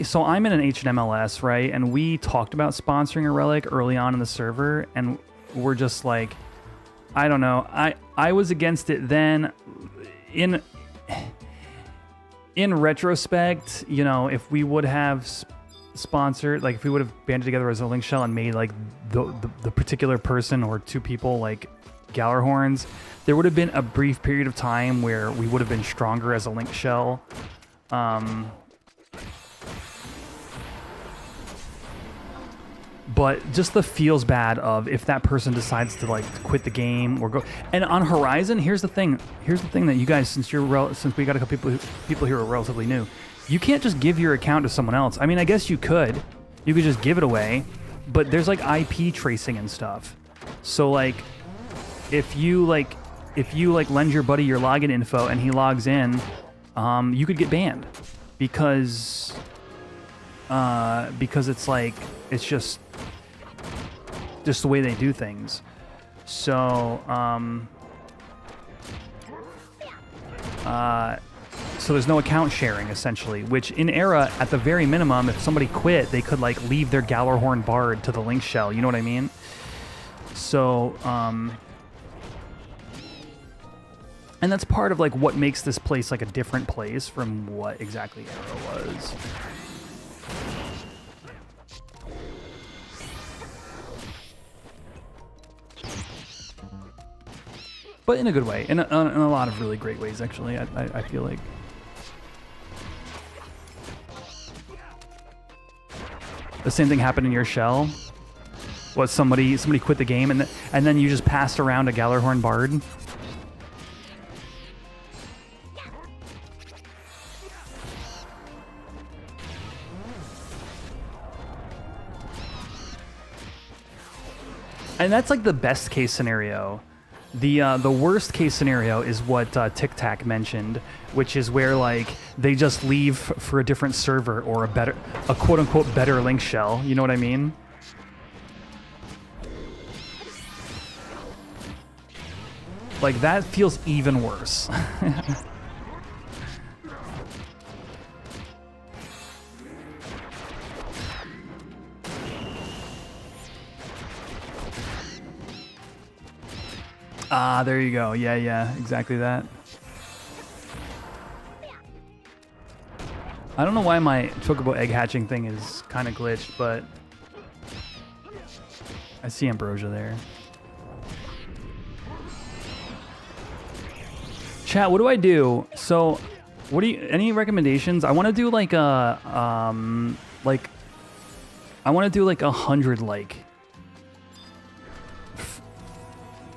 So I'm in an H&M LS, right? And we talked about sponsoring a relic early on in the server, and we're just like, I don't know. I was against it then. In retrospect, you know, if we would have sponsored, like if we would have banded together as a link shell and made like the particular person or two people like Gallarhorns, there would have been a brief period of time where we would have been stronger as a link shell. But just the feels bad of if that person decides to like quit the game or go. And on Horizon, here's the thing that you guys, since we got a couple people here who are relatively new, you can't just give your account to someone else. I mean, I guess you could just give it away, but there's like IP tracing and stuff. So like, if you lend your buddy your login info and he logs in, you could get banned because it's like, it's just the way they do things. So so there's no account sharing essentially, which in Era, at the very minimum, if somebody quit, they could like leave their Gallarhorn Bard to the link shell. You know what I mean? So and that's part of like what makes this place like a different place from what exactly Era was. But in a good way, in a lot of really great ways, actually. I feel like. The same thing happened in your shell. Was somebody quit the game and then you just passed around a Gallarhorn Bard. And that's like the best case scenario. The worst case scenario is what Tic Tac mentioned, which is where like they just leave for a different server or a quote unquote better link shell. You know what I mean? Like that feels even worse. Ah, there you go. Yeah, exactly that. I don't know why my Chocobo egg hatching thing is kind of glitched, but I see Ambrosia there. Chat, what do I do? So, any recommendations? I want to do like a, I want to do like 100 like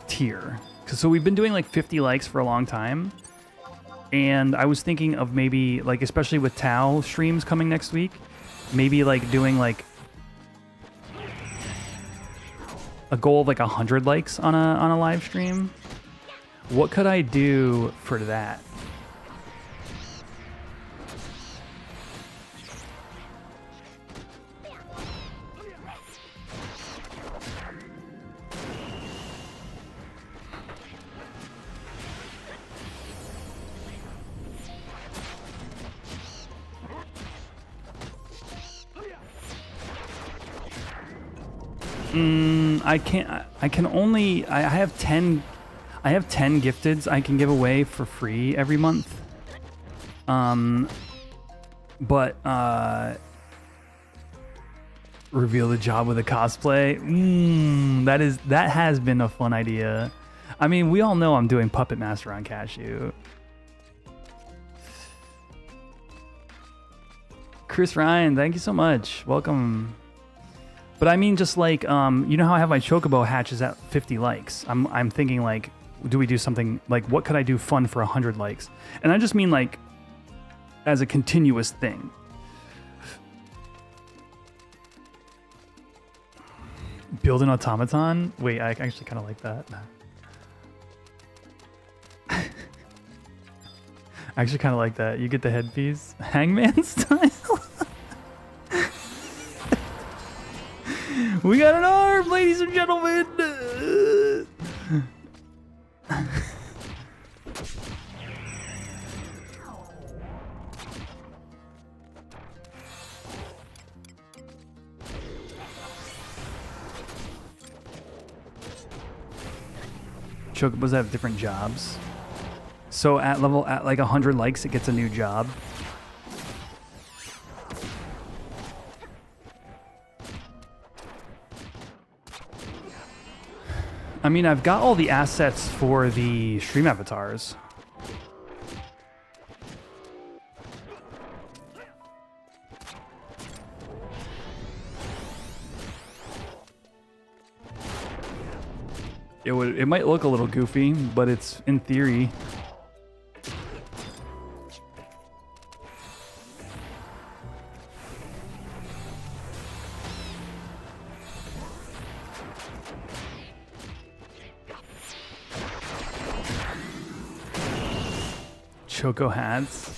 tier. So we've been doing like 50 likes for a long time. And I was thinking of maybe like, especially with ToAU streams coming next week, maybe like doing like a goal of like 100 likes on a live stream. What could I do for that? I can't. I can only. I have 10. I have 10 gifteds I can give away for free every month. But reveal the job with a cosplay. That has been a fun idea. I mean, we all know I'm doing Puppet Master on Cashu. Chris Ryan, thank you so much. Welcome. But I mean, just like, you know how I have my Chocobo hatches at 50 likes? I'm thinking like, do we do something like, what could I do fun for 100 likes? And I just mean like, as a continuous thing. Build an automaton? Wait, I actually kind of like that. I actually kind of like that. You get the headpiece. Hangman style? We got an arm, ladies and gentlemen! Chocobos have different jobs. So at like 100 likes, it gets a new job. I mean, I've got all the assets for the stream avatars. It might look a little goofy, but it's in theory. Choco hats.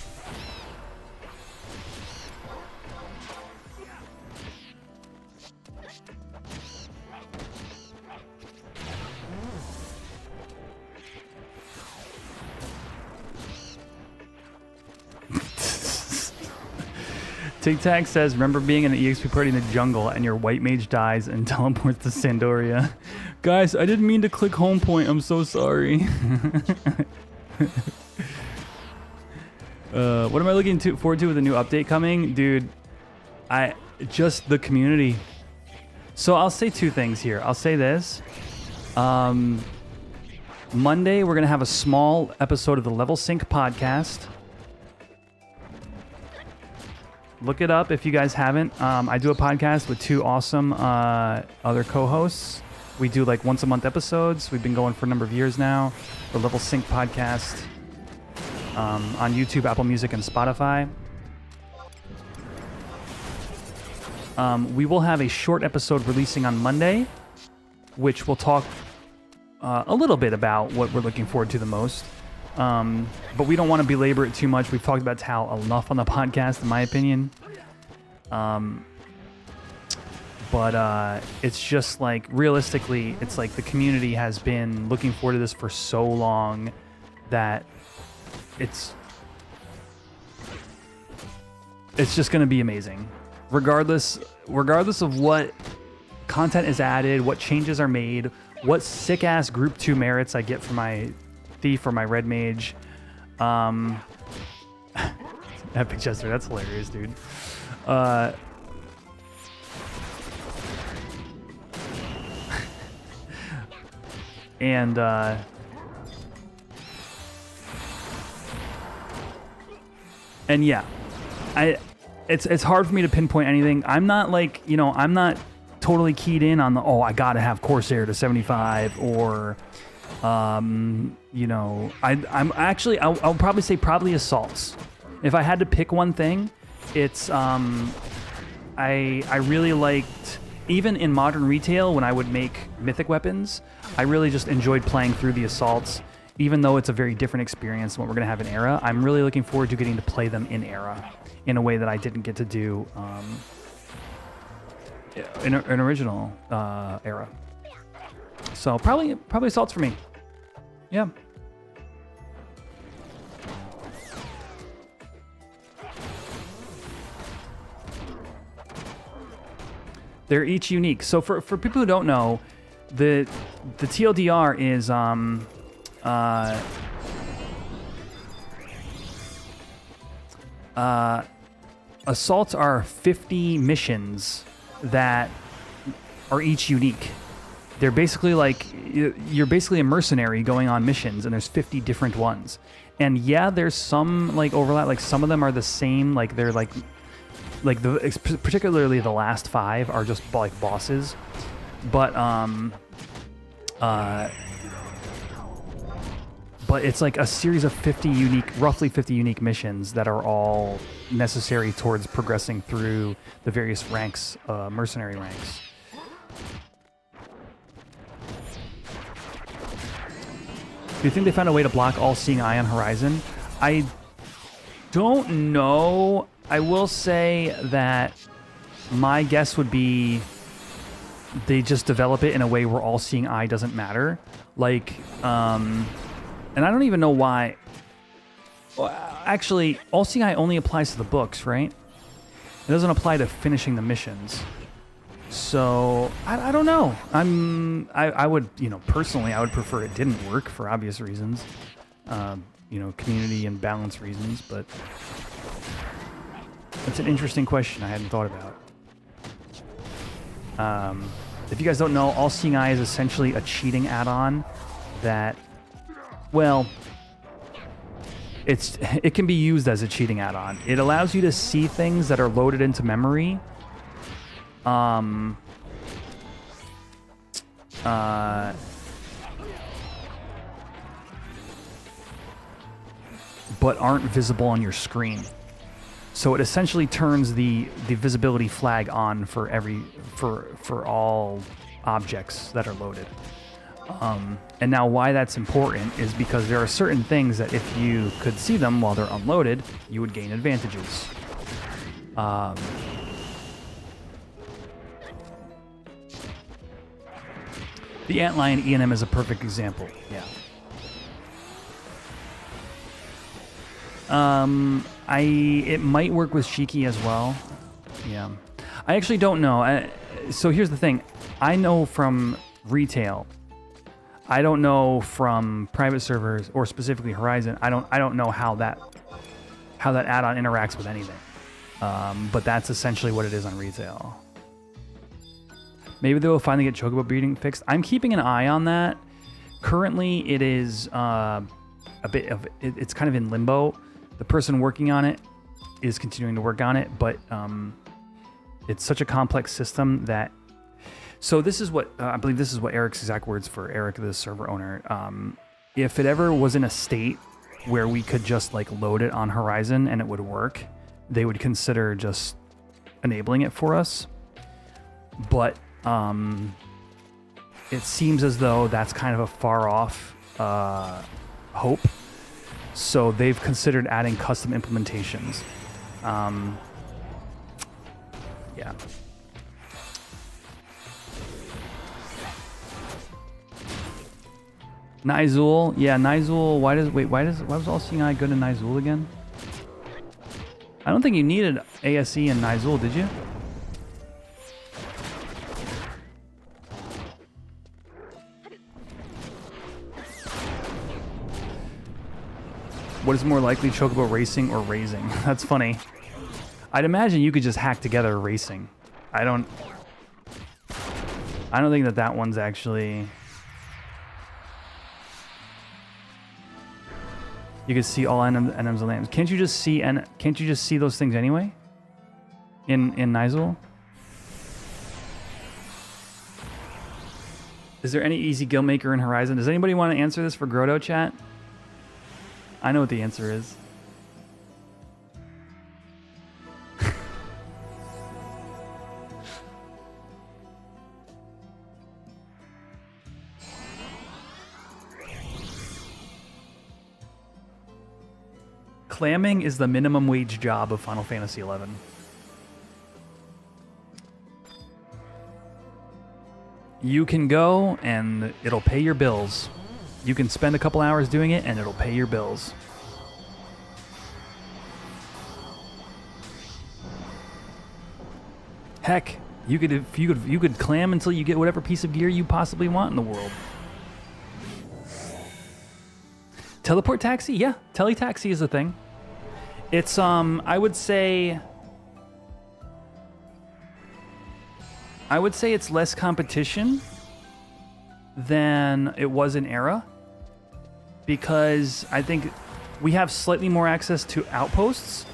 Tic Tac says, remember being in an EXP party in the jungle and your white mage dies and teleports to Sandoria. Guys, I didn't mean to click home point. I'm so sorry. What am I looking forward to with the new update coming? Dude, just the community. So I'll say two things here. I'll say this. Monday, we're going to have a small episode of the Level Sync podcast. Look it up if you guys haven't. I do a podcast with two awesome other co-hosts. We do like once a month episodes. We've been going for a number of years now. The Level Sync podcast on YouTube, Apple Music, and Spotify. We will have a short episode releasing on Monday, which will talk a little bit about what we're looking forward to the most. But we don't want to belabor it too much. We've talked about ToAU enough on the podcast, in my opinion. But it's just like, realistically, it's like the community has been looking forward to this for so long that it's just going to be amazing. Regardless of what content is added, what changes are made, what sick-ass Group 2 merits I get for my Thief or my Red Mage. Epic Chester, that's hilarious, dude. And yeah, it's hard for me to pinpoint anything. I'm not like, I'm not totally keyed in on I gotta have Corsair to 75 or I'm actually, I'll probably say assaults. If I had to pick one thing, it's I really liked even in modern retail, when I would make mythic weapons, I really just enjoyed playing through the assaults. Even though it's a very different experience than what we're going to have in Era, I'm really looking forward to getting to play them in Era in a way that I didn't get to do in original Era. So probably assaults for me. Yeah. They're each unique. So for people who don't know, the TLDR is assaults are 50 missions that are each unique. They're basically like, you're basically a mercenary going on missions, and there's 50 different ones. And yeah, there's some like overlap, like some of them are the same, like they're like particularly the last 5 are just like bosses. But it's like a series of 50 unique, roughly 50 unique missions that are all necessary towards progressing through the various ranks, mercenary ranks. Do you think they found a way to block all-seeing eye on Horizon? I don't know. I will say that my guess would be they just develop it in a way where all-seeing eye doesn't matter. Like, and I don't even know why. Well, actually, all-seeing eye only applies to the books, right? It doesn't apply to finishing the missions. So I don't know. I would, personally, I would prefer it didn't work for obvious reasons, community and balance reasons. But it's an interesting question I hadn't thought about. If you guys don't know, All-Seeing Eye is essentially a cheating add-on that, well, it can be used as a cheating add-on. It allows you to see things that are loaded into memory. But aren't visible on your screen. So it essentially turns the visibility flag on for all objects that are loaded. And now why that's important is because there are certain things that if you could see them while they're unloaded, you would gain advantages. The Antlion E&M is a perfect example, yeah. It might work with Shiki as well. Yeah. I actually don't know. So here's the thing. I know from retail. I don't know from private servers or specifically Horizon. I don't know how that add-on interacts with anything. But that's essentially what it is on retail. Maybe they'll finally get chocobo breeding fixed. I'm keeping an eye on that. Currently, it is it's kind of in limbo. The person working on it is continuing to work on it, but it's such a complex system that. So this is what I believe. This is what Eric's exact words for Eric, the server owner. If it ever was in a state where we could just like load it on Horizon and it would work, they would consider just enabling it for us. But it seems as though that's kind of a far off hope. So they've considered adding custom implementations. Yeah. Nizul, yeah, Nizul. Why was All-Seeing Eye good in Nizul again? I don't think you needed ASE in Nizul, did you? What is more likely, chocobo racing or raising? That's funny. I'd imagine you could just hack together racing. I don't think that one's actually. You could see all NMs and lambs. Can't you just see those things anyway? In Nizul? Is there any easy guild maker in Horizon? Does anybody want to answer this for Grotto chat? I know what the answer is. Clamming is the minimum wage job of Final Fantasy XI. You can go and it'll pay your bills. You can spend a couple hours doing it and it'll pay your bills. Heck, you could clam until you get whatever piece of gear you possibly want in the world. Teleport taxi? Yeah, teletaxi is a thing. It's I would say it's less competition than it was in Era, because I think we have slightly more access to outposts,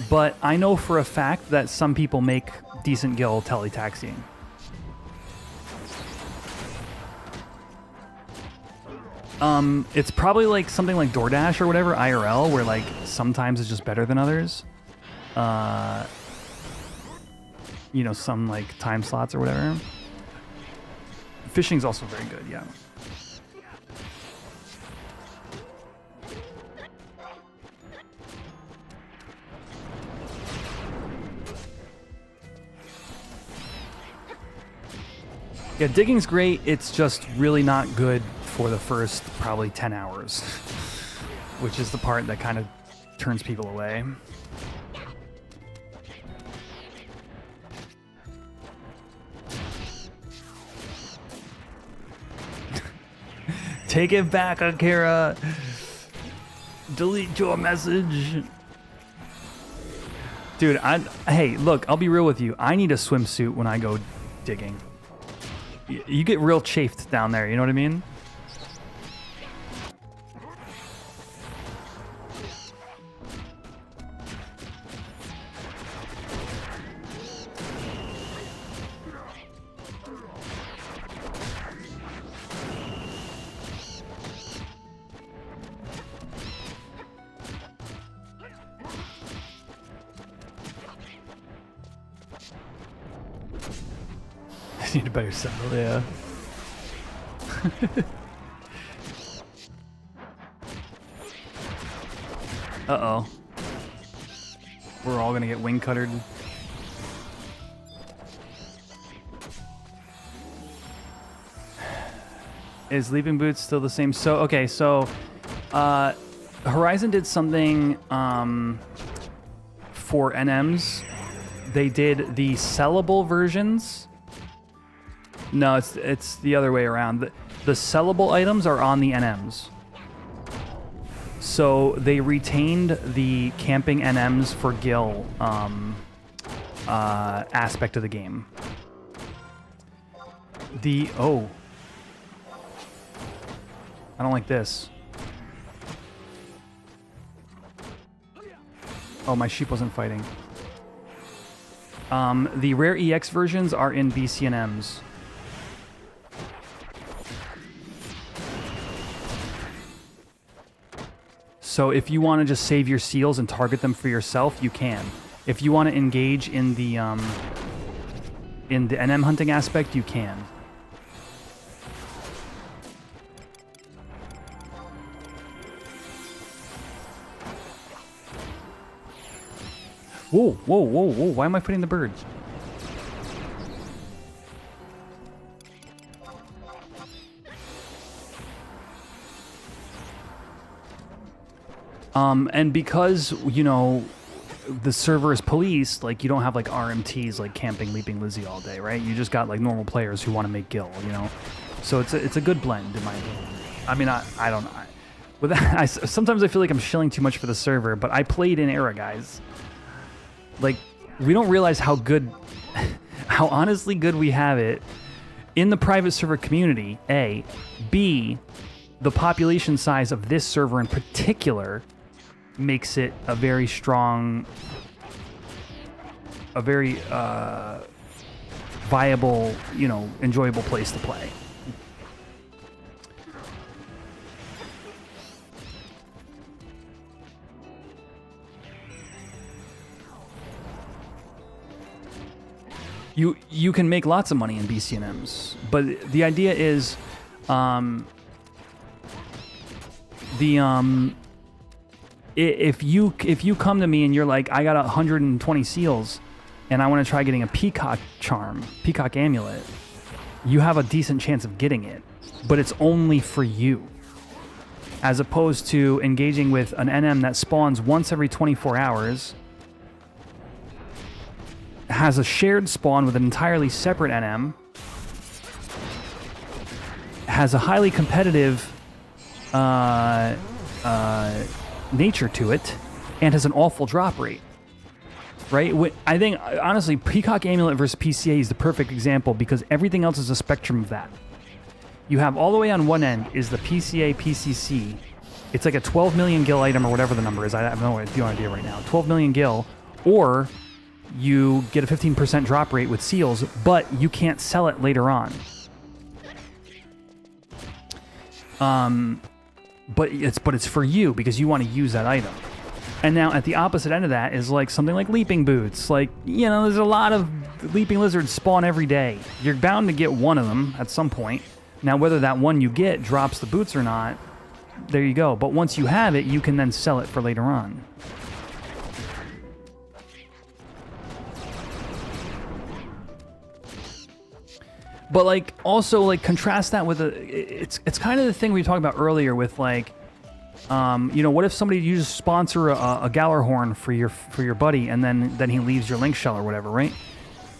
but I know for a fact that some people make decent gil teletaxiing. It's probably like something like DoorDash or whatever, IRL, where like sometimes it's just better than others. You know, some like time slots or whatever. Fishing's also very good, yeah. Yeah, digging's great. It's just really not good for the first probably 10 hours, which is the part that kind of turns people away. Take it back, Akira. Delete your message. Dude, hey, look, I'll be real with you. I need a swimsuit when I go digging. You get real chafed down there, you know what I mean? I need a better saddle, yeah. Uh-oh. We're all gonna get wing cuttered. Is Leaping Boots still the same? So, okay, so Horizon did something for NMs. They did the sellable versions. No, it's the other way around. The sellable items are on the NMs. So they retained the camping NMs for Gil aspect of the game. Oh. I don't like this. Oh, my sheep wasn't fighting. The rare EX versions are in BCNMs. So if you want to just save your seals and target them for yourself, you can. If you want to engage in the NM hunting aspect, you can. Whoa, whoa, whoa, whoa, why am I fighting the birds? And because, you know, the server is policed, like, you don't have, like, RMTs, like, camping Leaping Lizzie all day, right? You just got, like, normal players who want to make Gil, you know? So it's a good blend, in my opinion. I mean, I don't know. Sometimes I feel like I'm shilling too much for the server, but I played in Era, guys. Like, we don't realize how good, how honestly good we have it in the private server community, A. B, the population size of this server in particular makes it a very strong, a very viable, you know, enjoyable place to play. You can make lots of money in BCNMs, but the idea is if you come to me and you're like, I got 120 seals, and I want to try getting a peacock charm, peacock amulet, you have a decent chance of getting it, but it's only for you. As opposed to engaging with an NM that spawns once every 24 hours, has a shared spawn with an entirely separate NM, has a highly competitive nature to it, and has an awful drop rate. Right? I think, honestly, Peacock Amulet versus PCA is the perfect example because everything else is a spectrum of that. You have all the way on one end is the PCA PCC. It's like a 12 million gil item or whatever the number is. I have no idea right now. 12 million gil, or you get a 15% drop rate with seals, but you can't sell it later on. But it's for you because you want to use that item. And now at the opposite end of that is like something like leaping boots. Like, you know, there's a lot of leaping lizards spawn every day. You're bound to get one of them at some point. Now, whether that one you get drops the boots or not, there you go. But once you have it, you can then sell it for later on. But like, also like contrast that with it's kind of the thing we talked about earlier with like, you know, what if somebody, you just sponsor a Gallarhorn for your buddy, and then he leaves your link shell or whatever, right?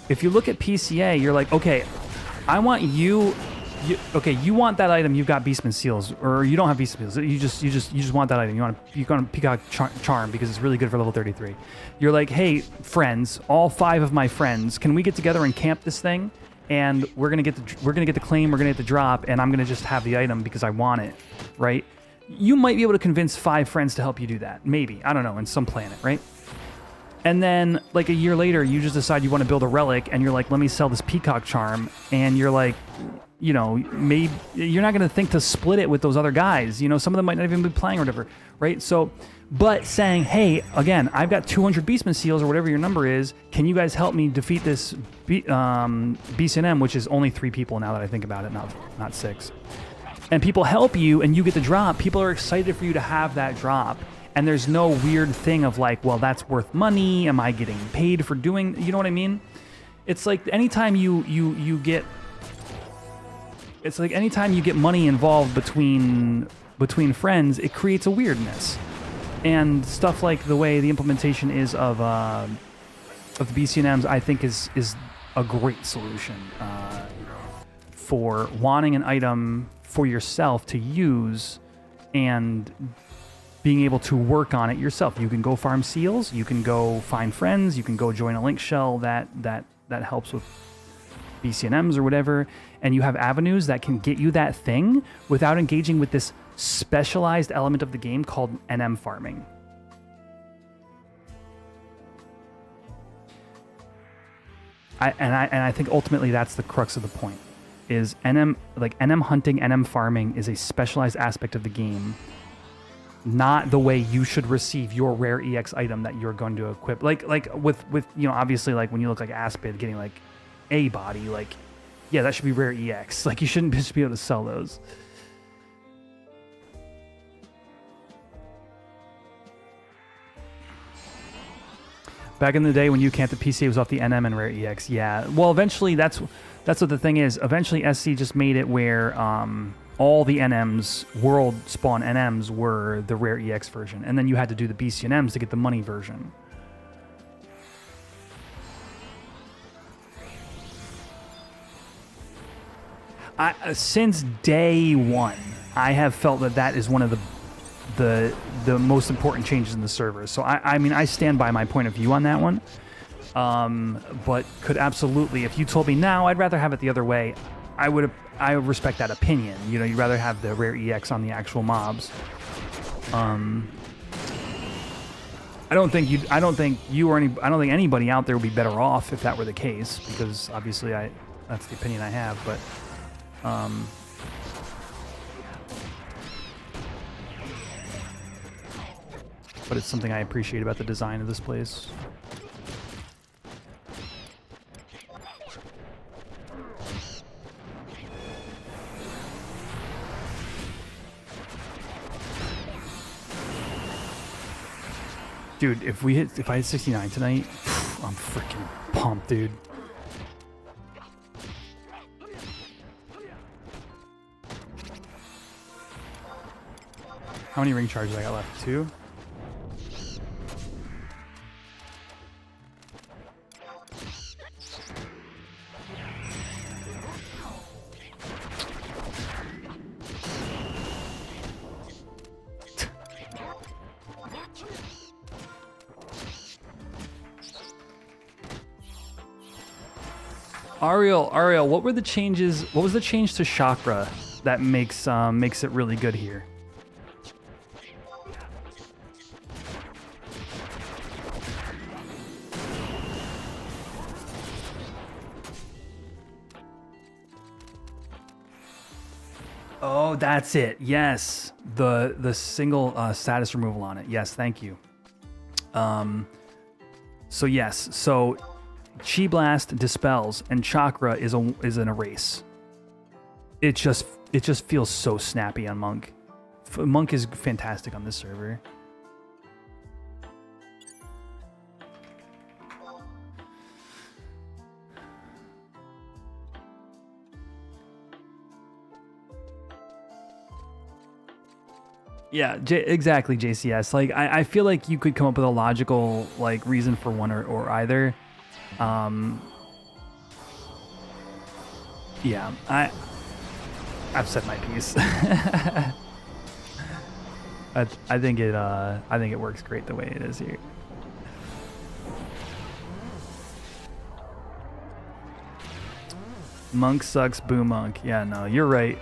If you look at PCA, you're like, okay, I want you want that item. You've got Beastman seals, or you don't have Beastman seals. You just want that item. You want a Peacock charm because it's really good for level 33. You're like, hey, friends, all 5 of my friends, can we get together and camp this thing? And we're gonna get the claim, we're gonna get the drop, and I'm gonna just have the item because I want it, right? You might be able to convince 5 friends to help you do that. Maybe. I don't know, in some planet, right? And then, like, a year later, you just decide you want to build a relic, and you're like, let me sell this peacock charm. And you're like, you know, maybe you're not going to think to split it with those other guys. You know, some of them might not even be playing or whatever, right? So, but saying, hey, again, I've got 200 Beastman seals or whatever your number is. Can you guys help me defeat this BCNM, which is only 3 people now that I think about it, not 6. And people help you and you get the drop. People are excited for you to have that drop. And there's no weird thing of like, well, that's worth money. Am I getting paid for doing, you know what I mean? It's like anytime you get, it's like anytime you get money involved between friends, it creates a weirdness. And stuff like the way the implementation is of the BCNMs, I think is a great solution for wanting an item for yourself to use and being able to work on it yourself. You can go farm seals, you can go find friends, you can go join a link shell that helps with BCNMs or whatever, and you have avenues that can get you that thing without engaging with this specialized element of the game called NM farming. I think ultimately that's the crux of the point. Is NM hunting, NM farming is a specialized aspect of the game, not the way you should receive your rare EX item that you're going to equip. Like with you know, obviously, like when you look like Aspid getting like a body, like, yeah, that should be rare EX. Like, you shouldn't just be able to sell those. Back in the day when you camped the PCA, was off the NM and rare EX. Yeah. Well, eventually that's what the thing is. Eventually SC just made it where all the NMs, world spawn NMs, were the rare EX version. And then you had to do the BCNMs to get the money version. Since day one, I have felt that is one of the most important changes in the server. So I mean, I stand by my point of view on that one. But could absolutely, if you told me now, I'd rather have it the other way, I would respect that opinion. You know, you'd rather have the rare EX on the actual mobs. I don't think anybody out there would be better off if that were the case, because obviously that's the opinion I have, but it's something I appreciate about the design of this place. Dude, if I hit 69 tonight, I'm freaking pumped, dude. How many ring charges I got left? 2? Ariel, what were the changes? What was the change to chakra that makes it really good here? Oh, that's it. Yes, the single status removal on it. Yes, thank you. So yes, so Chi Blast dispels and Chakra is an erase. It just feels so snappy on Monk. Monk is fantastic on this server. Yeah, exactly, JCS. Like, I feel like you could come up with a logical like reason for one or either. Yeah, I've said my piece. I think it works great the way it is here. Monk sucks, boo Monk. Yeah, no, you're right.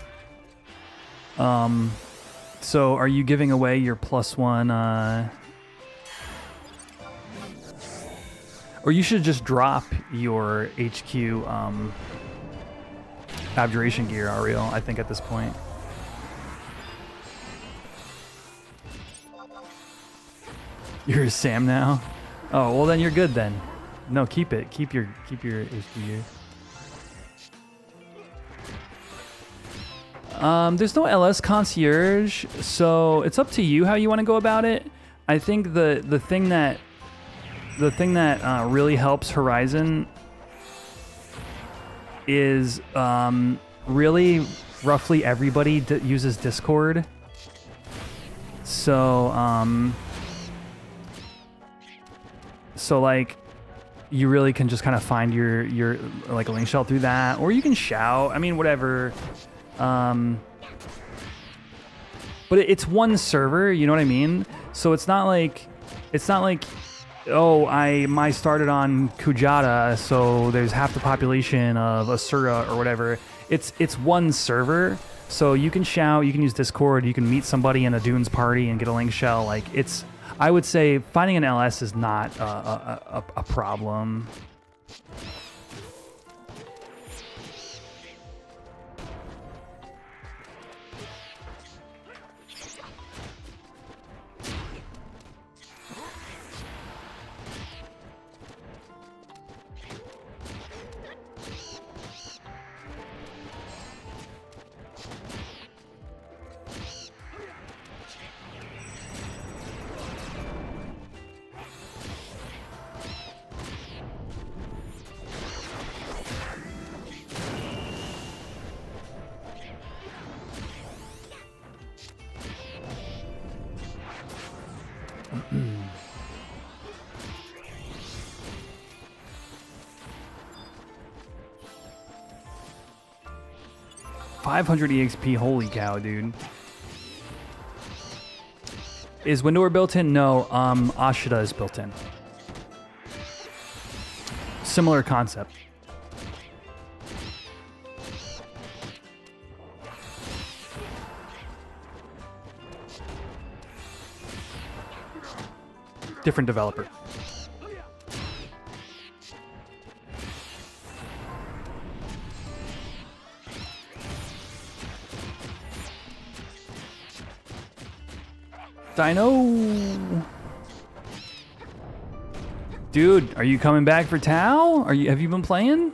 So are you giving away your +1 or you should just drop your HQ abjuration gear, Ariel, I think at this point. You're a Sam now? Oh, well then you're good then. No, keep it. Keep your HQ gear. There's no LS concierge, so it's up to you how you want to go about it. I think the thing that really helps Horizon is really roughly everybody uses Discord. So so like you really can just kind of find your like link shell through that, or you can shout. I mean, whatever. But it's one server, you know what I mean? So it's not like oh, I started on Kujata, so there's half the population of Asura or whatever. It's one server, so you can shout, you can use Discord, you can meet somebody in a Dunes party and get a link shell. Like, it's, I would say finding an LS is not a problem. $500 EXP, holy cow, dude. Is Windower built in? No, Ashita is built in. Similar concept. Different developer. Dino. Dude, are you coming back for ToAU? Have you been playing?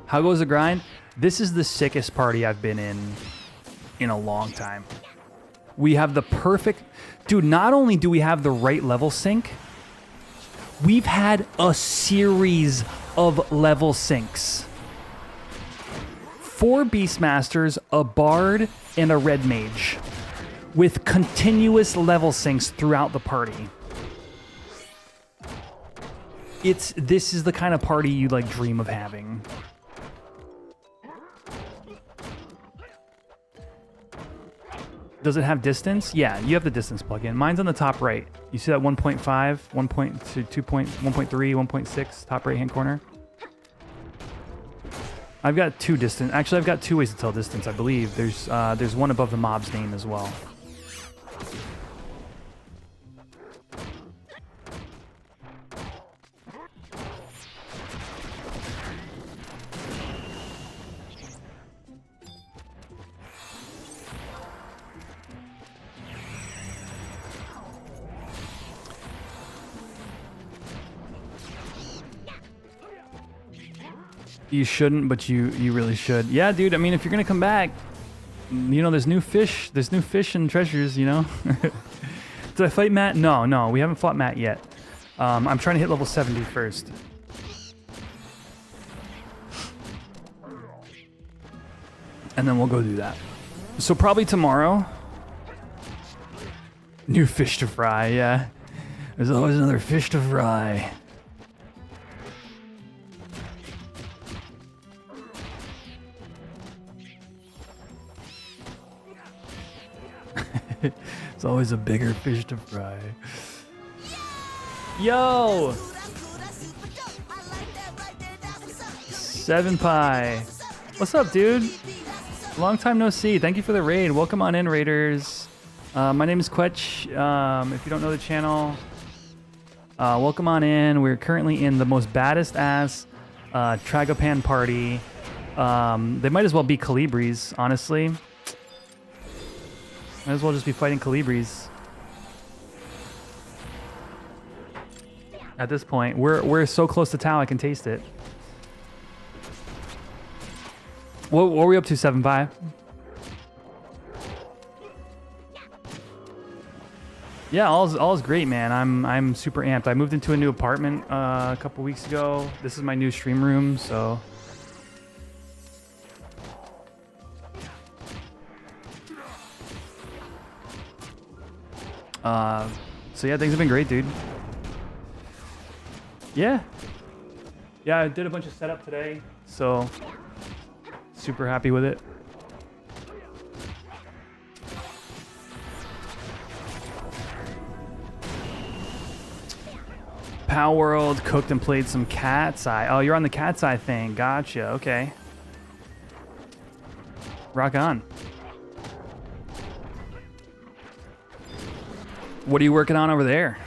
How goes the grind? This is the sickest party I've been in in a long time. We have the perfect... Dude, not only do we have the right level sync, we've had a series of level syncs. 4 Beastmasters, a Bard, and a Red Mage, with continuous level syncs throughout the party. This is the kind of party you like dream of having. Does it have distance? Yeah, you have the distance plugin. Mine's on the top right. You see that 1.5, 1.2, 1.3, 1.6, top right hand corner? I've got 2 distance. Actually, I've got 2 ways to tell distance, I believe. There's one above the mob's name as well. You shouldn't, but you really should. Yeah, dude, I mean, if you're gonna come back, you know, there's new fish and treasures, you know? Did I fight Matt? No, we haven't fought Matt yet. I'm trying to hit level 70 first. And then we'll go do that. So probably tomorrow. New fish to fry, yeah. There's always another fish to fry. It's always a bigger fish to fry. Yo! 7Pie. What's up, dude? Long time no see. Thank you for the raid. Welcome on in, raiders. My name is Quetch. If you don't know the channel, welcome on in. We're currently in the most baddest ass Tragopan party. They might as well be Calibris, honestly. Might as well just be fighting Calibris. At this point, we're so close to ToAU, I can taste it. What were we up to, 7Pie? Yeah, all's great, man. I'm super amped. I moved into a new apartment a couple weeks ago. This is my new stream room, so. So yeah, things have been great, dude. Yeah, I did a bunch of setup today, so super happy with it. Pow World cooked and played some Cat's Eye. Oh, you're on the Cat's Eye thing. Gotcha. Okay. Rock on. What are you working on over there?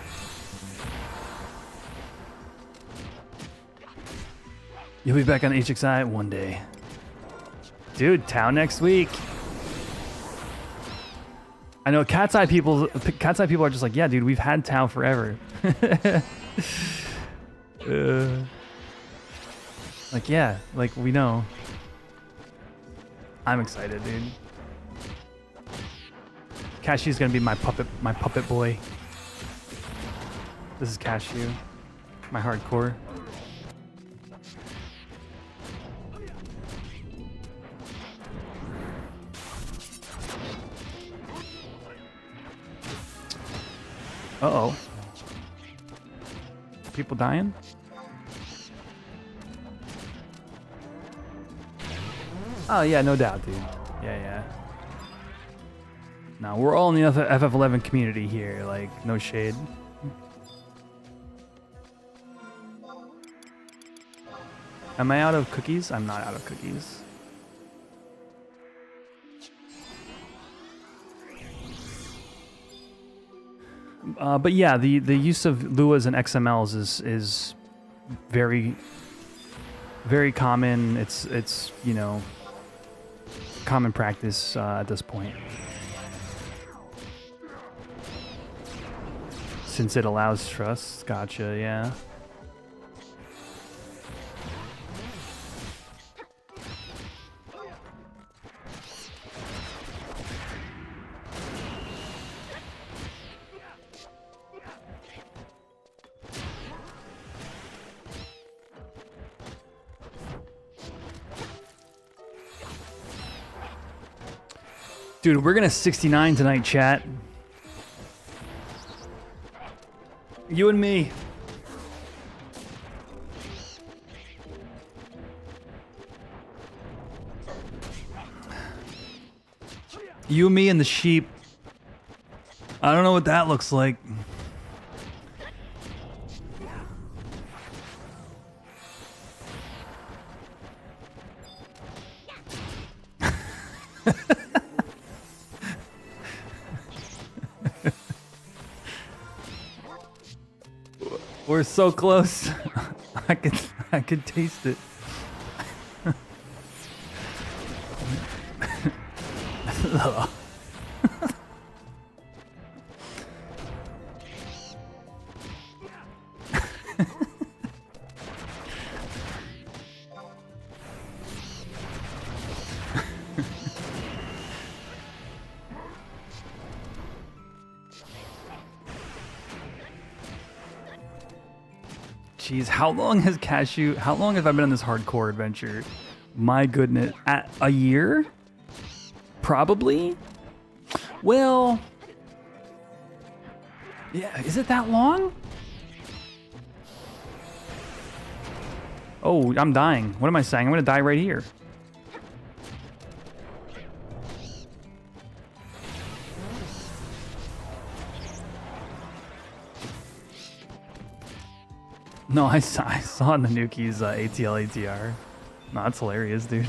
You'll be back on HXI one day. Dude, ToAU next week. I know Cat's Eye people are just like, yeah, dude, we've had ToAU forever. Like, yeah, like we know. I'm excited, dude. Cashu's gonna be my puppet boy. This is Cashu, my hardcore. Uh-oh. People dying? Oh yeah, no doubt, dude. Yeah. No, we're all in the FF11 community here, like, no shade. Am I out of cookies? I'm not out of cookies. But yeah, the use of Luas and XMLs is very, very common. It's you know, common practice at this point. Since it allows trust. Gotcha, yeah. Dude, we're gonna 69 tonight, chat. You and me. You, me, and the sheep. I don't know what that looks like. We're so close. I could taste it. Jeez, how long has Cashu, how long have I been on this hardcore adventure? My goodness, at a year? Probably? Well, yeah, is it that long? Oh, I'm dying. What am I saying? I'm gonna die right here. No, I saw Nanuki's ATL ATR. No, that's hilarious, dude.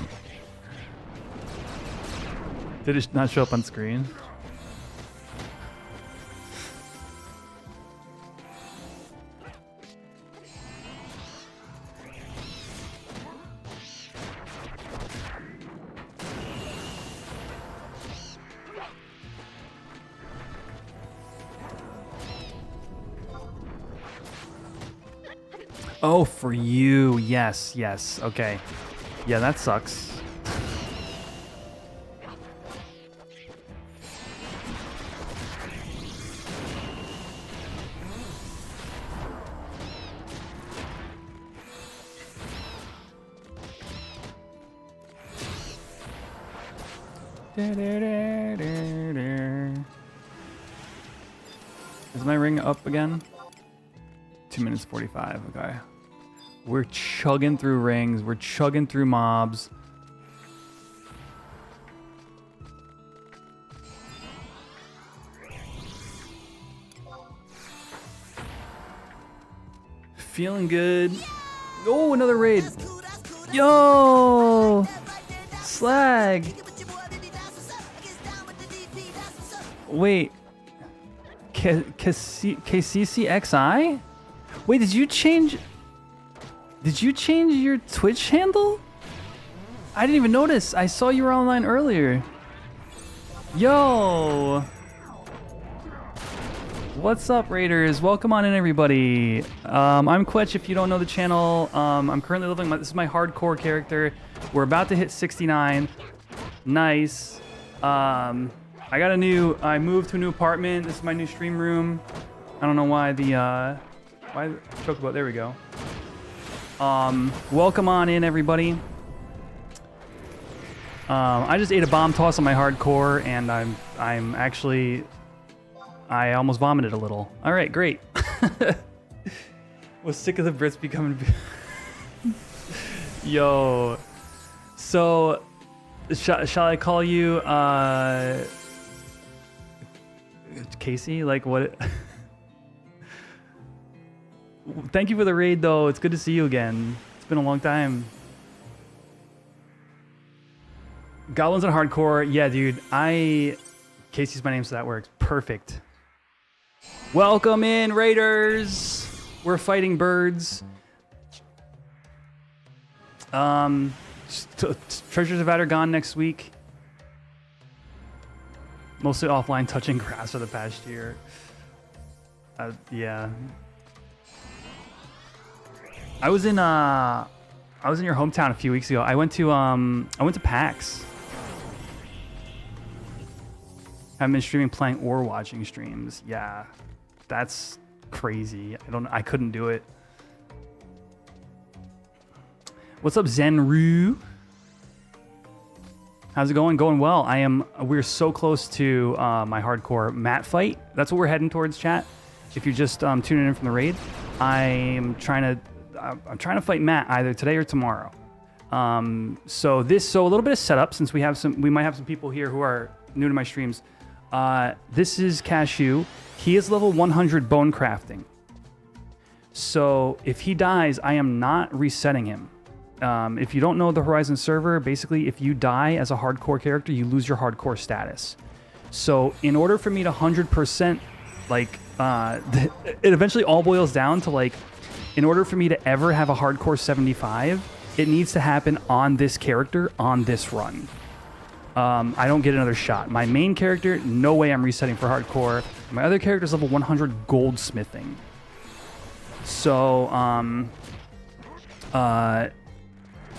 Did it not show up on screen? Oh, for you. Yes, yes. Okay. Yeah, that sucks. Is my ring up again? 2 minutes 45, okay. We're chugging through rings, we're chugging through mobs. Feeling good. Oh, another raid. Yo! Slag! Wait. KCCXI? Wait, did you change your Twitch handle? I didn't even notice. I saw you were online earlier. Yo! What's up, Raiders? Welcome on in, everybody. I'm Quetch, if you don't know the channel. I'm currently living, this is my hardcore character. We're about to hit 69. Nice. I moved to a new apartment. This is my new stream room. I don't know why the chocobo, there we go. Welcome on in, everybody. I just ate a bomb toss on my hardcore, and I almost vomited a little. All right, great. Was sick of the Brits becoming. Yo, so shall I call you Casey? Like what? Thank you for the raid, though. It's good to see you again. It's been a long time. Goblins and hardcore. Yeah, dude. Casey's my name, so that works. Perfect. Welcome in, Raiders. We're fighting birds. Treasures of Vat are gone next week. Mostly offline, touching grass for the past year. Yeah. I was in your hometown a few weeks ago. I went to PAX. Haven't been streaming, playing, or watching streams. Yeah, that's crazy. I couldn't do it. What's up, Zenru? How's it going? Going well. We're so close to my hardcore Maat fight. That's what we're heading towards, chat. If you're just tuning in from the raid, I'm trying to fight Maat either today or tomorrow. So a little bit of setup since we might have some people here who are new to my streams. This is Cashu. He is level 100 bone crafting. So if he dies, I am not resetting him. If you don't know the Horizon server, basically if you die as a hardcore character, you lose your hardcore status. So in order for me to 100%, like, it eventually all boils down to, like, in order for me to ever have a hardcore 75, it needs to happen on this character, on this run. I don't get another shot. My main character, no way I'm resetting for hardcore. My other character is level 100 goldsmithing. So,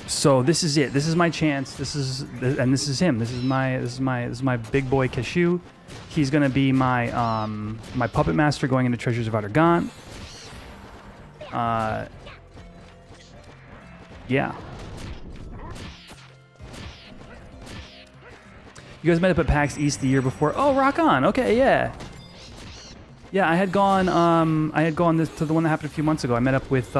so this is it. This is my chance. This is him. This is my big boy Cashu. He's gonna be my my puppet master going into Treasures of Outer Gaunt. Yeah. You guys met up at PAX East the year before. Oh, rock on. Okay, yeah. Yeah, I had gone to the one that happened a few months ago. I met up with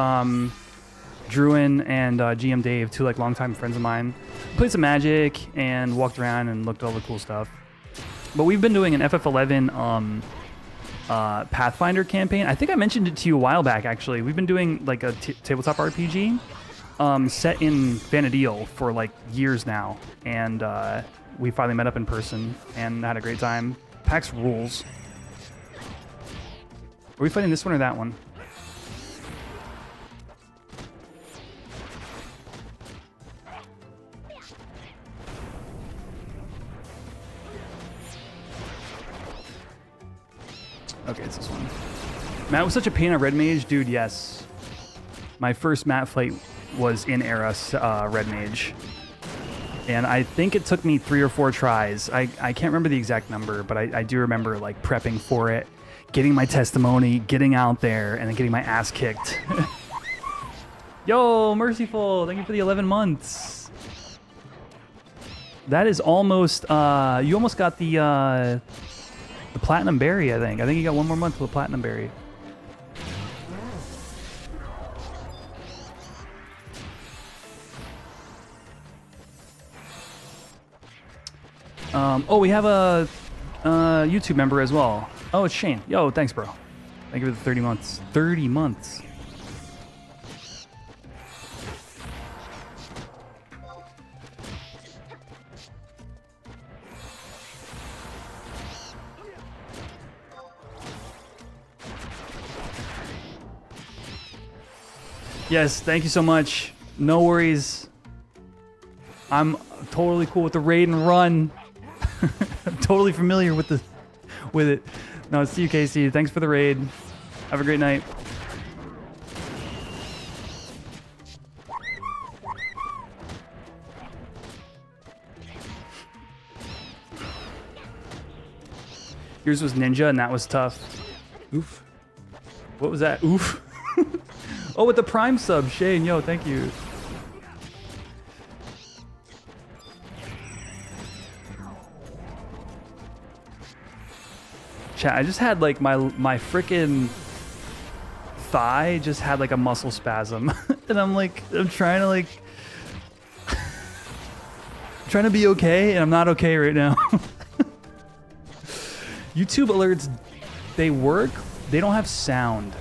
Druin and GM Dave, two like longtime friends of mine. Played some Magic and walked around and looked at all the cool stuff. But we've been doing an FF11 Pathfinder campaign. I think I mentioned it to you a while back, actually. We've been doing like a tabletop RPG set in Vanadil for like years now. And we finally met up in person and had a great time. PAX rules. Are we fighting this one or that one? Okay, it's this one. Matt was such a pain on Red Mage. Dude, yes. My first Matt fight was in Era Red Mage. And I think it took me 3 or 4 tries. I can't remember the exact number, but I do remember like prepping for it, getting my testimony, getting out there, and then getting my ass kicked. Yo, Merciful, thank you for the 11 months. That is almost, you almost got the Platinum Berry, I think. I think you got one more month with the Platinum Berry. Oh, we have a YouTube member as well. Oh, it's Shane. Yo, thanks, bro. Thank you for the 30 months. 30 months. Yes, thank you so much. No worries. I'm totally cool with the raid and run. I'm totally familiar with it. No, see you, Casey. Thanks for the raid. Have a great night. Yours was Ninja, and that was tough. Oof. What was that? Oof. Oh, with the Prime sub, Shane. Yo, thank you. Chat, I just had like my frickin' thigh just had like a muscle spasm. And I'm trying to like trying to be okay, and I'm not okay right now. YouTube alerts, they work, they don't have sound.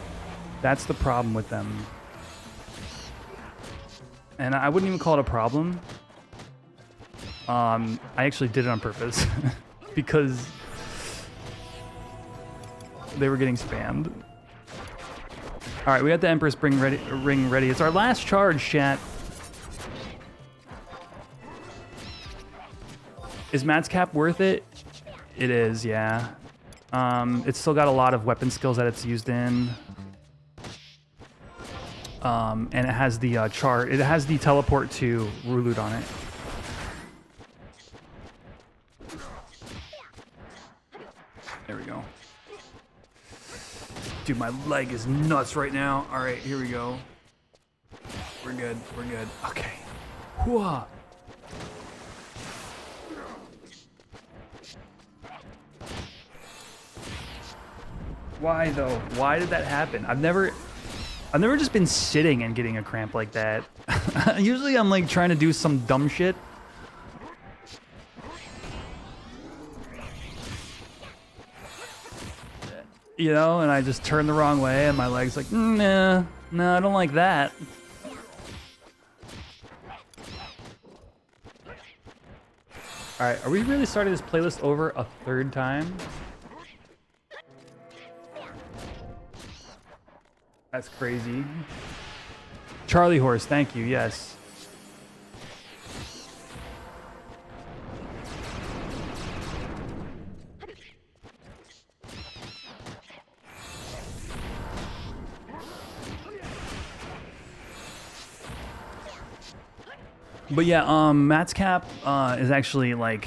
That's the problem with them. And I wouldn't even call it a problem. I actually did it on purpose because they were getting spammed. All right, we got the Empress ring ready. It's our last charge, chat. Is Matt's cap worth it? It is, yeah. It's still got a lot of weapon skills that it's used in. And it has the it has the teleport to Rulut on it. There we go. Dude, my leg is nuts right now. All right, here we go. We're good. We're good. Okay. Whoa. Why though? Why did that happen? I've never just been sitting and getting a cramp like that. Usually I'm like trying to do some dumb shit. You know, and I just turn the wrong way and my leg's like, nah, no, I don't like that. All right, are we really starting this playlist over a third time? That's crazy. Charlie Horse, thank you, yes. But yeah, Matt's cap is actually like,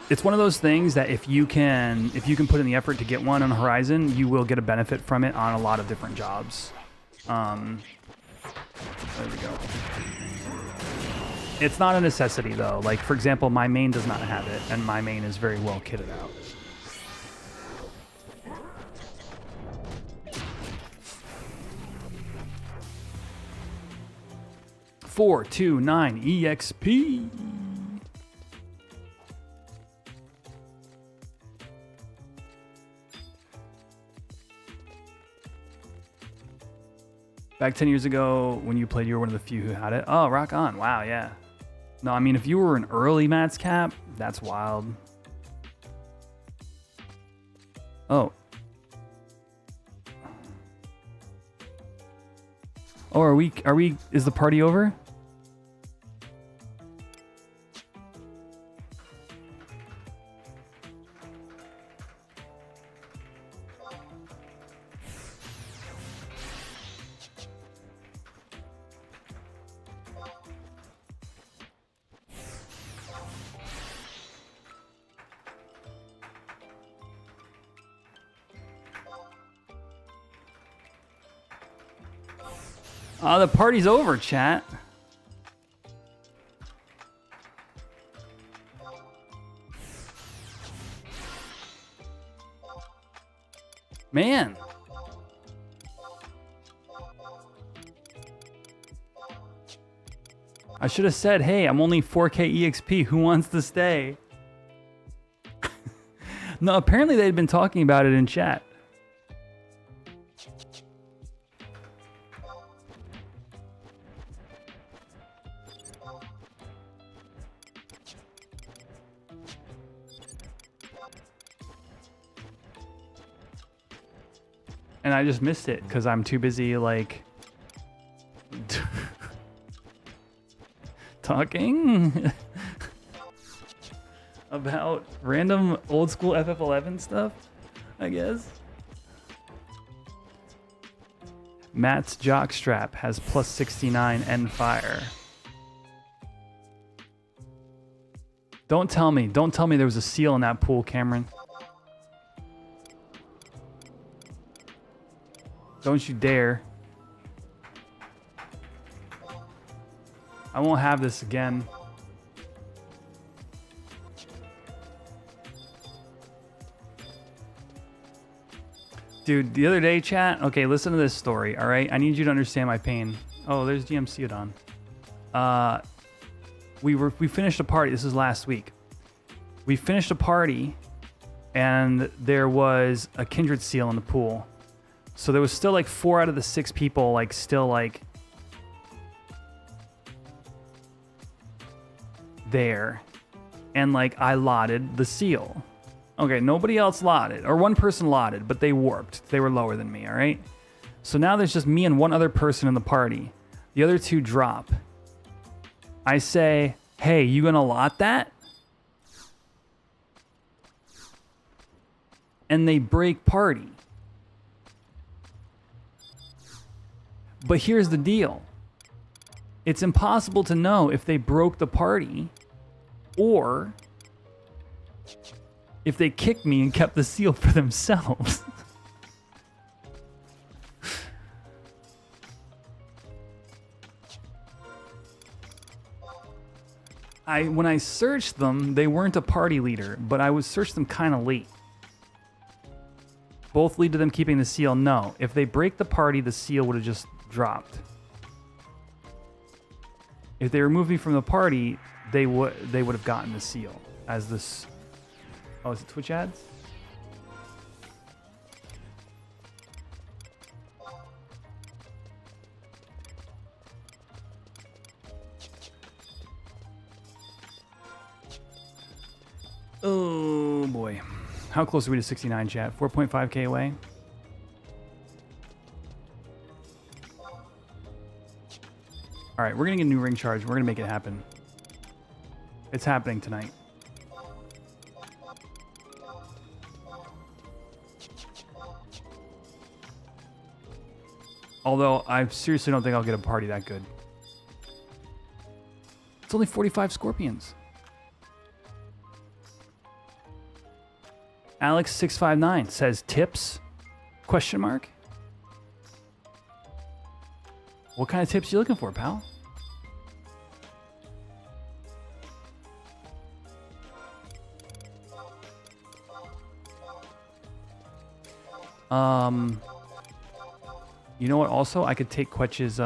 it's one of those things that if you can put in the effort to get one on Horizon, you will get a benefit from it on a lot of different jobs. There we go. It's not a necessity though. Like for example, my main does not have it, and my main is very well kitted out. $429 EXP. Back 10 years ago, when you played, you were one of the few who had it. Oh, rock on. Wow, yeah. No, I mean, if you were an early Matt's cap, that's wild. Oh. Oh, are we, is the party over? The party's over, chat. Man. I should have said, hey, I'm only 4K EXP. Who wants to stay? No, apparently they'd been talking about it in chat. And I just missed it because I'm too busy, like, talking about random old school FF11 stuff, I guess. Matt's jockstrap has plus 69 and fire. Don't tell me there was a seal in that pool, Cameron. Don't you dare. I won't have this again. Dude, the other day, chat, okay, listen to this story, all right? I need you to understand my pain. Oh, there's GMC Udon. We finished a party, this is last week. We finished a party, and there was a kindred seal in the pool. So there was still like 4 out of the 6 people like still like there. And like I lotted the seal. Okay, nobody else lotted. Or one person lotted, but they warped. They were lower than me, all right? So now there's just me and one other person in the party. The other 2 drop. I say, hey, you gonna lot that? And they break party. But here's the deal. It's impossible to know if they broke the party or if they kicked me and kept the seal for themselves. When I searched them, they weren't a party leader, but I would search them kind of late. both lead to them keeping the seal. No. If they break the party, the seal would have just dropped. If they remove me from the party, they would have gotten the seal as this. Oh, is it Twitch ads? Oh boy. How close are we to 69, chat? 4.5k away? Alright, we're gonna get a new ring charge. We're gonna make it happen. It's happening tonight. Although, I seriously don't think I'll get a party that good. It's only 45 scorpions. Alex659 says tips? Question mark? What kind of tips you looking for, pal? You know what? Also, I could take Quetch's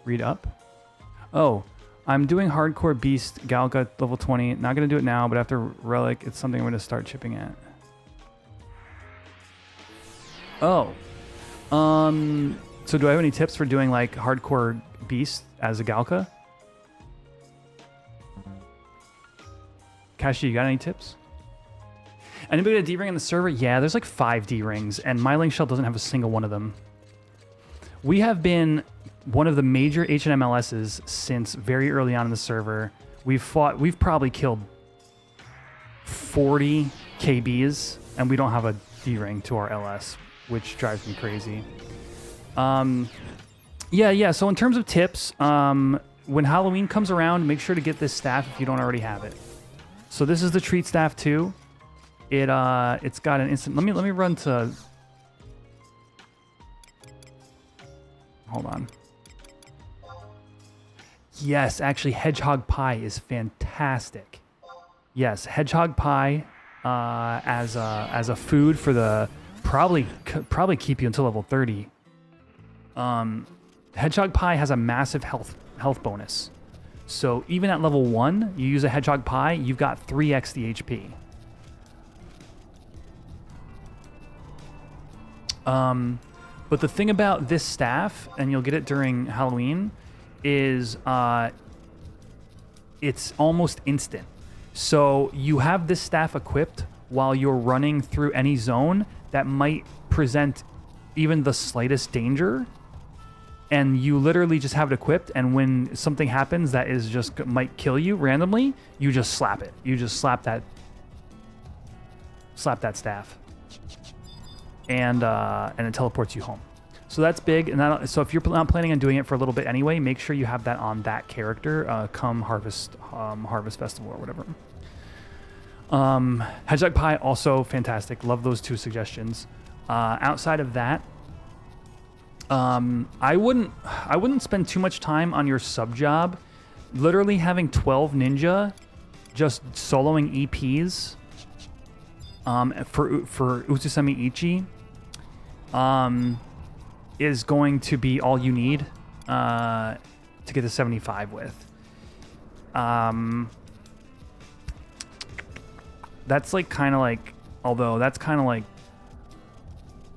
read up. Oh, I'm doing hardcore beast Galga level 20. Not gonna do it now, but after relic, it's something I'm gonna start chipping at. Oh, so do I have any tips for doing like hardcore beast as a Galka? Cashu, you got any tips? Anybody got a D-ring on the server? Yeah, there's like 5 D-rings, and my link shell doesn't have a single one of them. We have been one of the major HNMLSs since very early on in the server. We've probably killed 40 KBs, and we don't have a D-ring to our LS, which drives me crazy. Yeah, so in terms of tips, when Halloween comes around, make sure to get this staff if you don't already have it. So this is the treat staff too. It's got an instant. Let me run to. Hold on. Yes, actually, hedgehog pie is fantastic. Yes, hedgehog pie as a food for the probably keep you until level 30. Hedgehog pie has a massive health bonus. So even at level 1, you use a hedgehog pie, you've got 3x the HP. But the thing about this staff, and you'll get it during Halloween, is it's almost instant. So you have this staff equipped while you're running through any zone that might present even the slightest danger, and you literally just have it equipped, and when something happens that is just might kill you randomly, you just slap it. You just slap that staff. And it teleports you home. So that's big. And so if you're not planning on doing it for a little bit anyway, make sure you have that on that character come Harvest Festival or whatever. Hedgehog pie also fantastic. Love those 2 suggestions. Outside of that, I wouldn't spend too much time on your sub job. Literally having 12 ninja just soloing EPs for Utsusemi Ichi is going to be all you need to get to 75 with. That's like kind of like, although that's kind of like,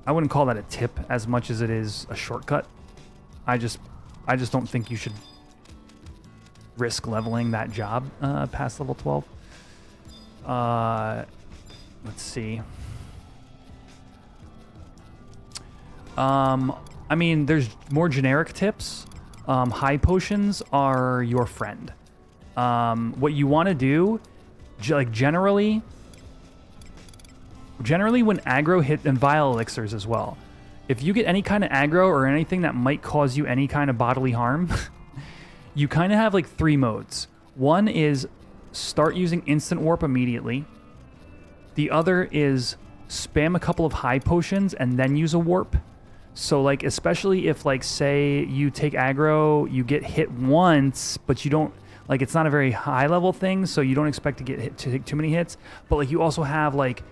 I wouldn't call that a tip as much as it is a shortcut. I just don't think you should risk leveling that job past level 12. Let's see. I mean, there's more generic tips. High potions are your friend. What you want to do, like generally when aggro hit, and vile elixirs as well. If you get any kind of aggro or anything that might cause you any kind of bodily harm, you kind of have like 3 modes. One is start using instant warp immediately. The other is spam a couple of high potions and then use a warp. So like, especially if like, say you take aggro, you get hit once, but you don't, like, it's not a very high level thing, so you don't expect to get hit to take too many hits. But like, you also have like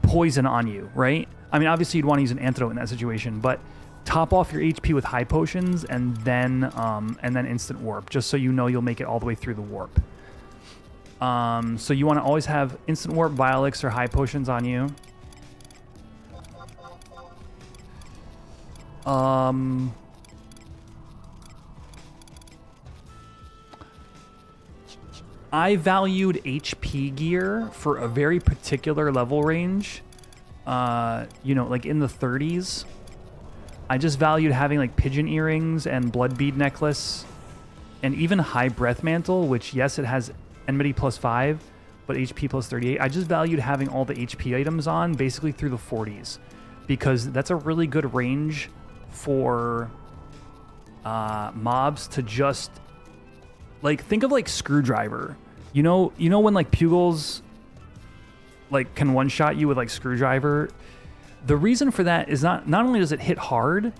poison on you, right? I mean, obviously you'd want to use an antidote in that situation, but top off your HP with high potions and then instant warp, just so you know you'll make it all the way through the warp. So you want to always have instant warp, Violix, or high potions on you. I valued HP gear for a very particular level range. You know, like in the 30s. I just valued having like pigeon earrings and blood bead necklace and even high breath mantle, which yes, it has enmity +5, but HP +38. I just valued having all the HP items on basically through the 40s because that's a really good range for mobs to just like think of like Screwdriver. You know when like Pugils like can one-shot you with like Screwdriver. The reason for that is not only does it hit hard,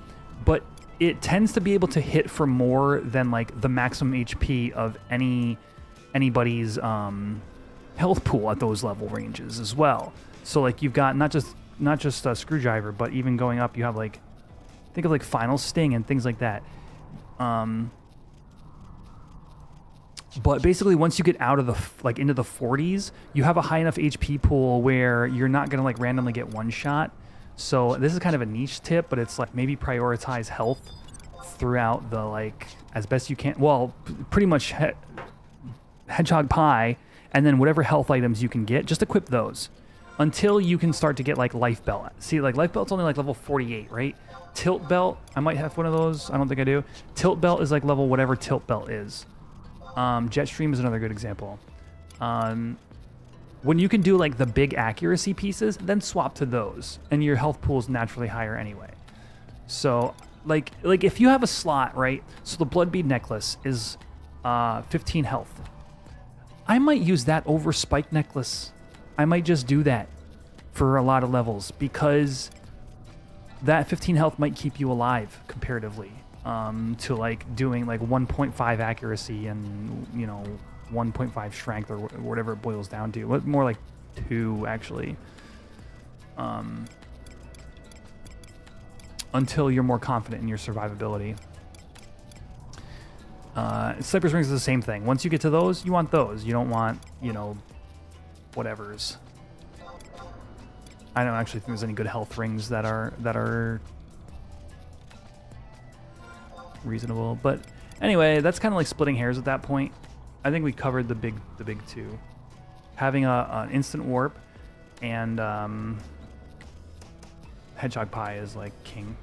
but it tends to be able to hit for more than like the maximum HP of anybody's health pool at those level ranges as well. So like you've got not just a Screwdriver, but even going up, you have like think of like Final Sting and things like that. But basically, once you get out of the like into the 40s, you have a high enough HP pool where you're not gonna like randomly get one shot. So this is kind of a niche tip, but it's like maybe prioritize health throughout the like as best you can. Well, pretty much hedgehog pie, and then whatever health items you can get, just equip those until you can start to get like life belt. See, like life belt's only like level 48, right? Tilt belt, I might have one of those. I don't think I do. Tilt belt is like level whatever tilt belt is. Jetstream is another good example. When you can do like the big accuracy pieces, then swap to those, and your health pool is naturally higher anyway. So, like if you have a slot, right? So the blood bead necklace is 15 health. I might use that over spike necklace. I might just do that for a lot of levels because that 15 health might keep you alive comparatively. To like doing like 1.5 accuracy and 1.5 strength or whatever it boils down to. More like 2 actually. Until you're more confident in your survivability. Sniper's Rings is the same thing. Once you get to those, you want those. You don't want, whatevers. I don't actually think there's any good health rings that are reasonable, but anyway, that's kind of like splitting hairs at that point. I think we covered the big two. Having an instant warp and hedgehog pie is like king.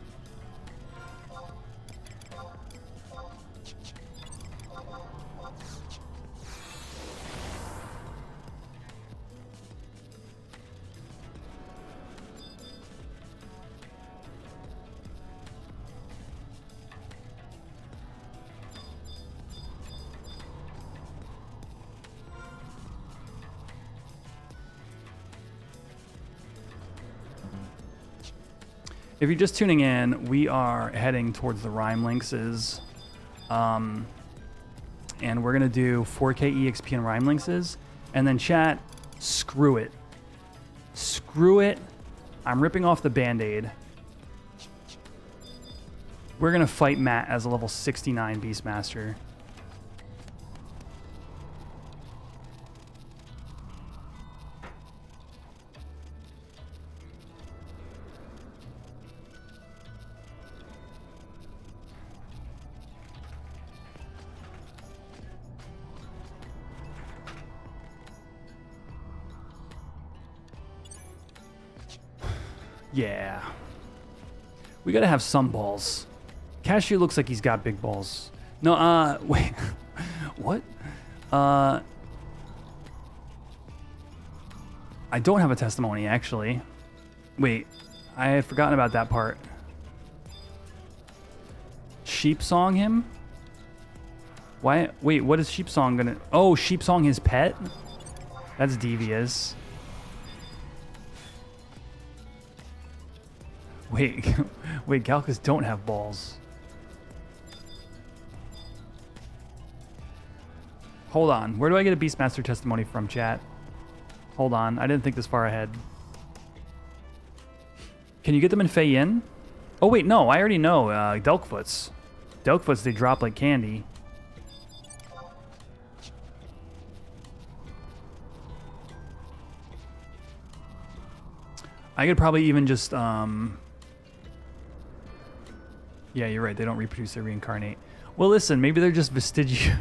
If you're just tuning in, we are heading towards the Rhyme Lynxes. And we're going to do 4K EXP and Rhyme Lynxes. And then chat, screw it. Screw it. I'm ripping off the Band-Aid. We're going to fight Maat as a level 69 Beastmaster. Yeah. We gotta have some balls. Cashu looks like he's got big balls. No, wait. What? I don't have a testimony, actually. Wait, I had forgotten about that part. Sheep song him? Why? Wait, what is Sheep Song gonna... Oh, Sheep Song his pet? That's devious. Wait, wait, Galcus don't have balls. Hold on, where do I get a Beastmaster testimony from, chat? Hold on, I didn't think this far ahead. Can you get them in Fei Yin? Oh wait, no, I already know. Delkfoots. Delkfoots, they drop like candy. I could probably even just, yeah, you're right. They don't reproduce, they reincarnate. Well, listen, maybe they're just vestigial.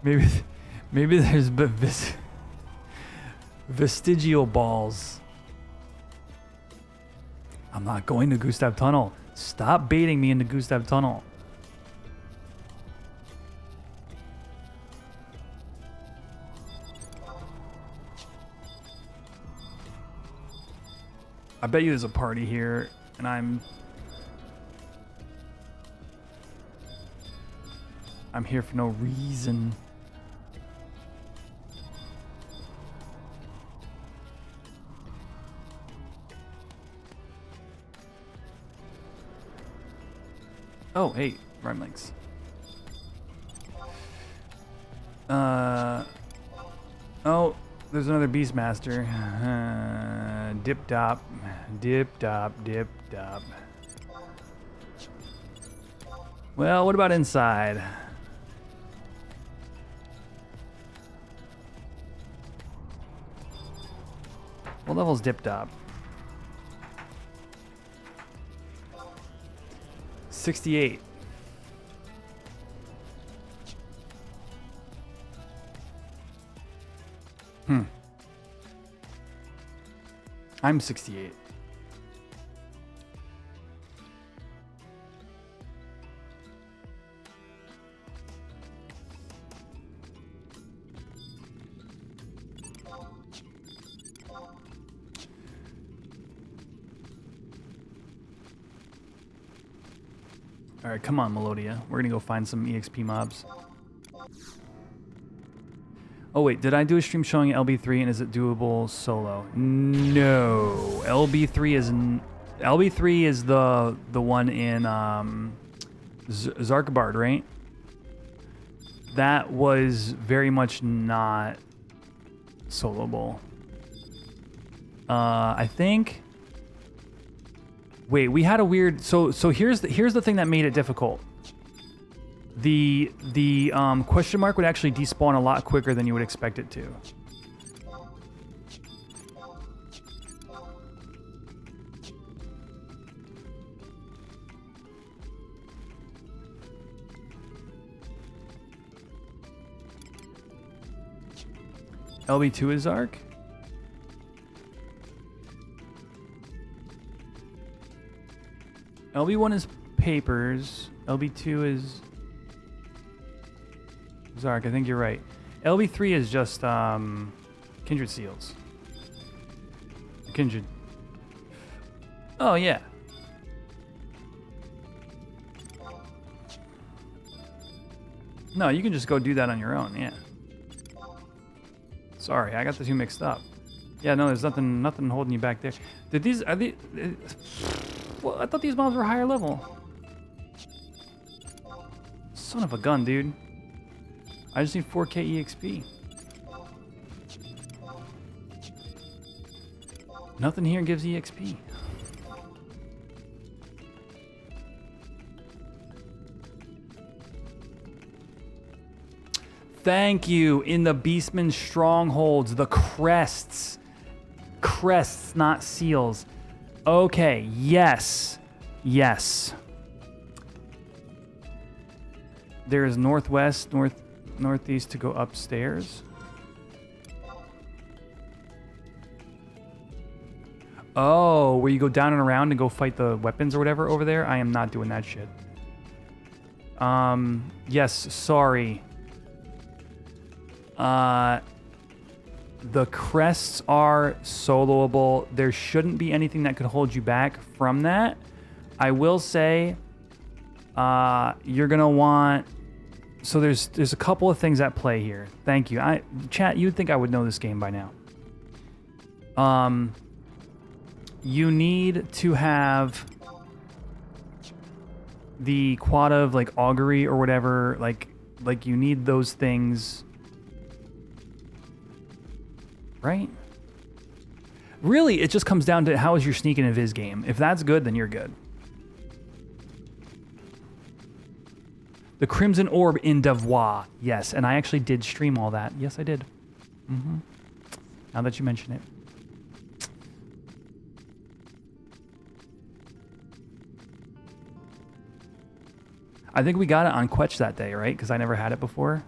maybe there's vestigial balls. I'm not going to Gustav Tunnel. Stop baiting me into Gustav Tunnel. I bet you there's a party here, and I'm here for no reason. Oh, hey, rhyme links. Oh, there's another Beastmaster. Dip dop, dip dop, dip dop. Well, what about inside? What level's dip dop? 68. I'm 68. All right, come on, Melodia. We're gonna go find some EXP mobs. Oh wait, did I do a stream showing LB3 and is it doable solo? No, LB3 is the one in Zarkbard, right? That was very much not soloable. I think. Wait, we had a weird. So here's the thing that made it difficult. The question mark would actually despawn a lot quicker than you would expect it to. LB2 is Arc. LB1 is Papers. LB2 is Zark. I think you're right. LB3 is just Kindred Seals. Kindred. Oh yeah. No, you can just go do that on your own. Yeah. Sorry, I got the two mixed up. Yeah, no, there's nothing holding you back there. Are these? Well, I thought these mobs were higher level. Son of a gun, dude. I just need 4K EXP. Nothing here gives EXP. Thank you. In the Beastman strongholds, the crests. Crests, not seals. Okay, yes. Yes. There is northwest, northeast to go upstairs. Oh, where you go down and around and go fight the weapons or whatever over there? I am not doing that shit. Yes, sorry. The crests are soloable. There shouldn't be anything that could hold you back from that. I will say, you're gonna want. So there's a couple of things at play here. Thank you. Chat, you'd think I would know this game by now. You need to have the quad of like augury or whatever. Like you need those things. Right? Really, it just comes down to how is your sneak and invis game. If that's good, then you're good. The Crimson Orb in Devois. Yes, and I actually did stream all that. Yes, I did. Now that you mention it. I think we got it on Quetch that day, right? Because I never had it before.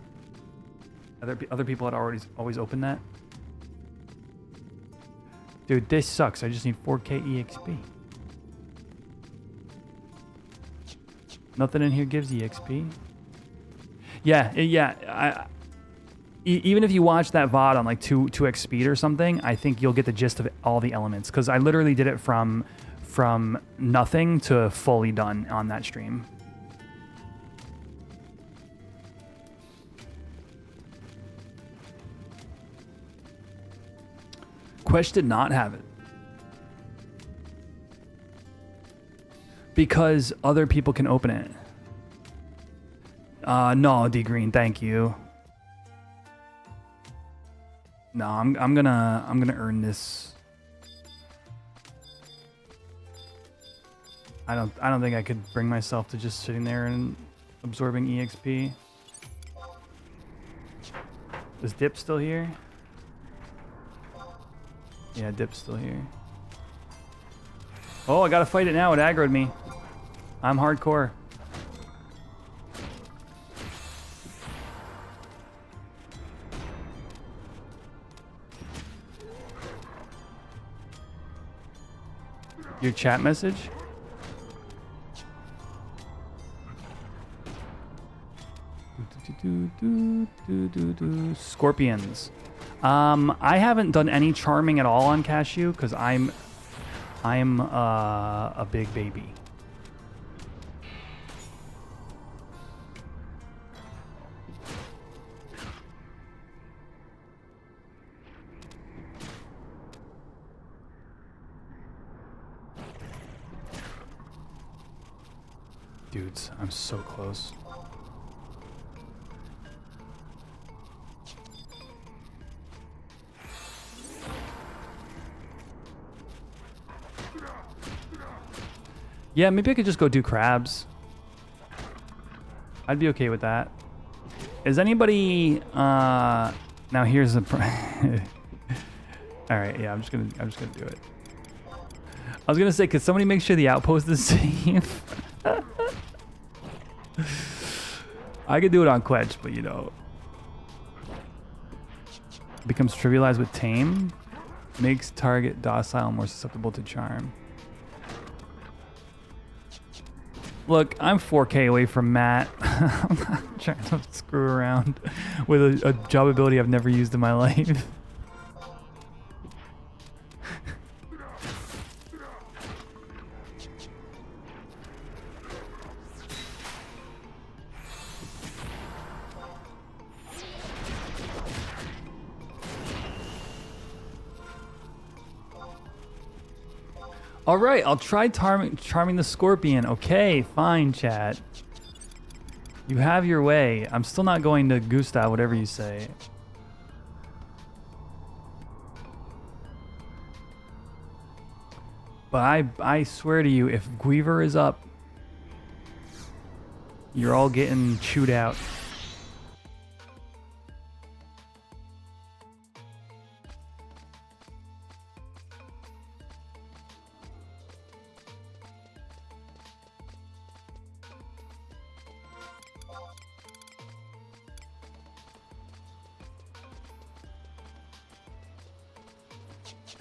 Other people had always opened that. Dude, this sucks. I just need 4K EXP. Nothing in here gives EXP. Yeah. Even if you watch that VOD on like 2x speed or something, I think you'll get the gist of all the elements. Because I literally did it from nothing to fully done on that stream. Quetch did not have it. Because other people can open it. No, D Green, thank you. No, I'm gonna earn this. I don't think I could bring myself to just sitting there and absorbing EXP. Is Dip still here? Yeah, Dip's still here. Oh, I gotta fight it now. It aggroed me. I'm hardcore. Your chat message? Scorpions. I haven't done any charming at all on Cashu because I'm a big baby. Dudes, I'm so close. Yeah, maybe I could just go do crabs. I'd be okay with that. Is anybody now here's the all right, yeah, I'm just gonna do it. I was gonna say, could somebody make sure the outpost is safe? I could do it on Quetch, but you know, becomes trivialized with tame, makes target docile, more susceptible to charm. Look, I'm 4K away from Matt. I'm not trying to screw around with a job ability I've never used in my life. All right, I'll try charming the scorpion. Okay, fine, chat. You have your way. I'm still not going to Gustav, whatever you say. But I swear to you, if Guiver is up, you're all getting chewed out.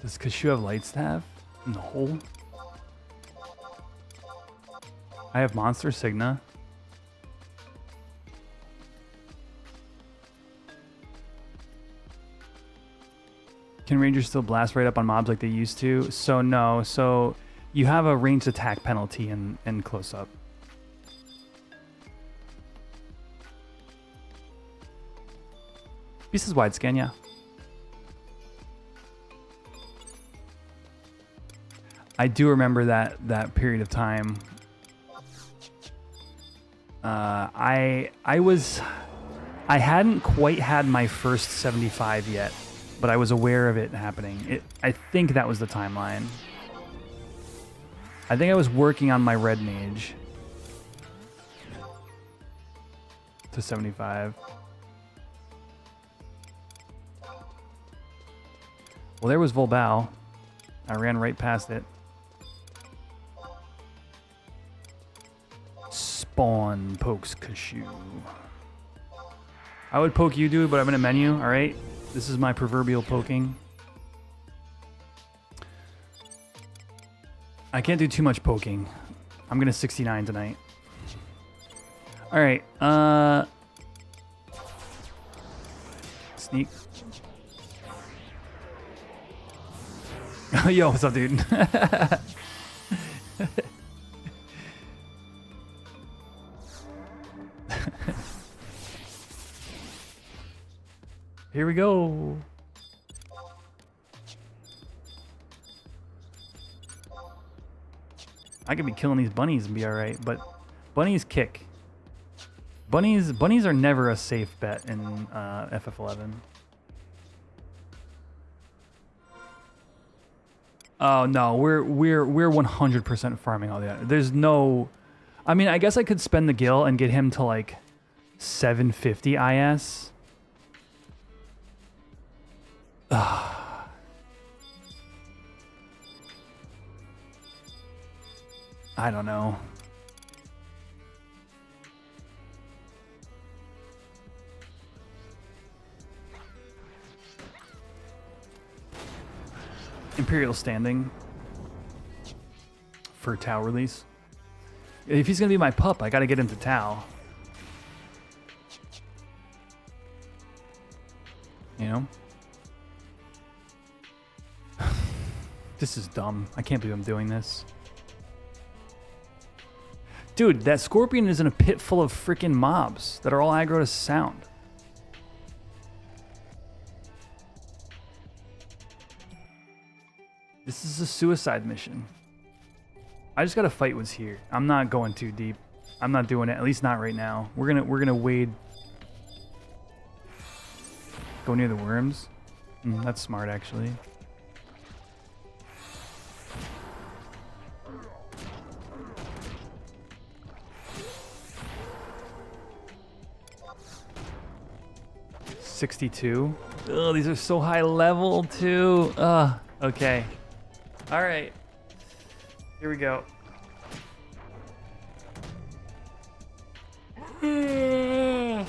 Does Cashu have light staff? No. I have Monster Signa. Can Rangers still blast right up on mobs like they used to? So no. So you have a ranged attack penalty in close up. Beast is wide scan, yeah. I do remember that period of time. I hadn't quite had my first 75 yet, but I was aware of it happening. I think that was the timeline. I think I was working on my red mage to 75. Well, there was Volbao. I ran right past it. Spawn pokes Cashu. I would poke you, dude, but I'm in a menu, all right? This is my proverbial poking. I can't do too much poking. I'm gonna 69 tonight. All right, sneak. Yo, what's up, dude? Here we go. I could be killing these bunnies and be all right, but bunnies kick. Bunnies are never a safe bet in FF11. Oh no, we're 100% farming all that. There's no, I mean, I guess I could spend the gil and get him to like 750 IS. I don't know. Imperial standing for ToAU release. If he's gonna be my pup, I gotta get him to ToAU. You know? This is dumb. I can't believe I'm doing this. Dude, that scorpion is in a pit full of freaking mobs that are all aggro to sound. This is a suicide mission. I just gotta fight what's here. I'm not going too deep. I'm not doing it, at least not right now. We're gonna wade. Go near the worms. That's smart, actually. $62. Oh, these are so high level too. Okay. All right. Here we go. I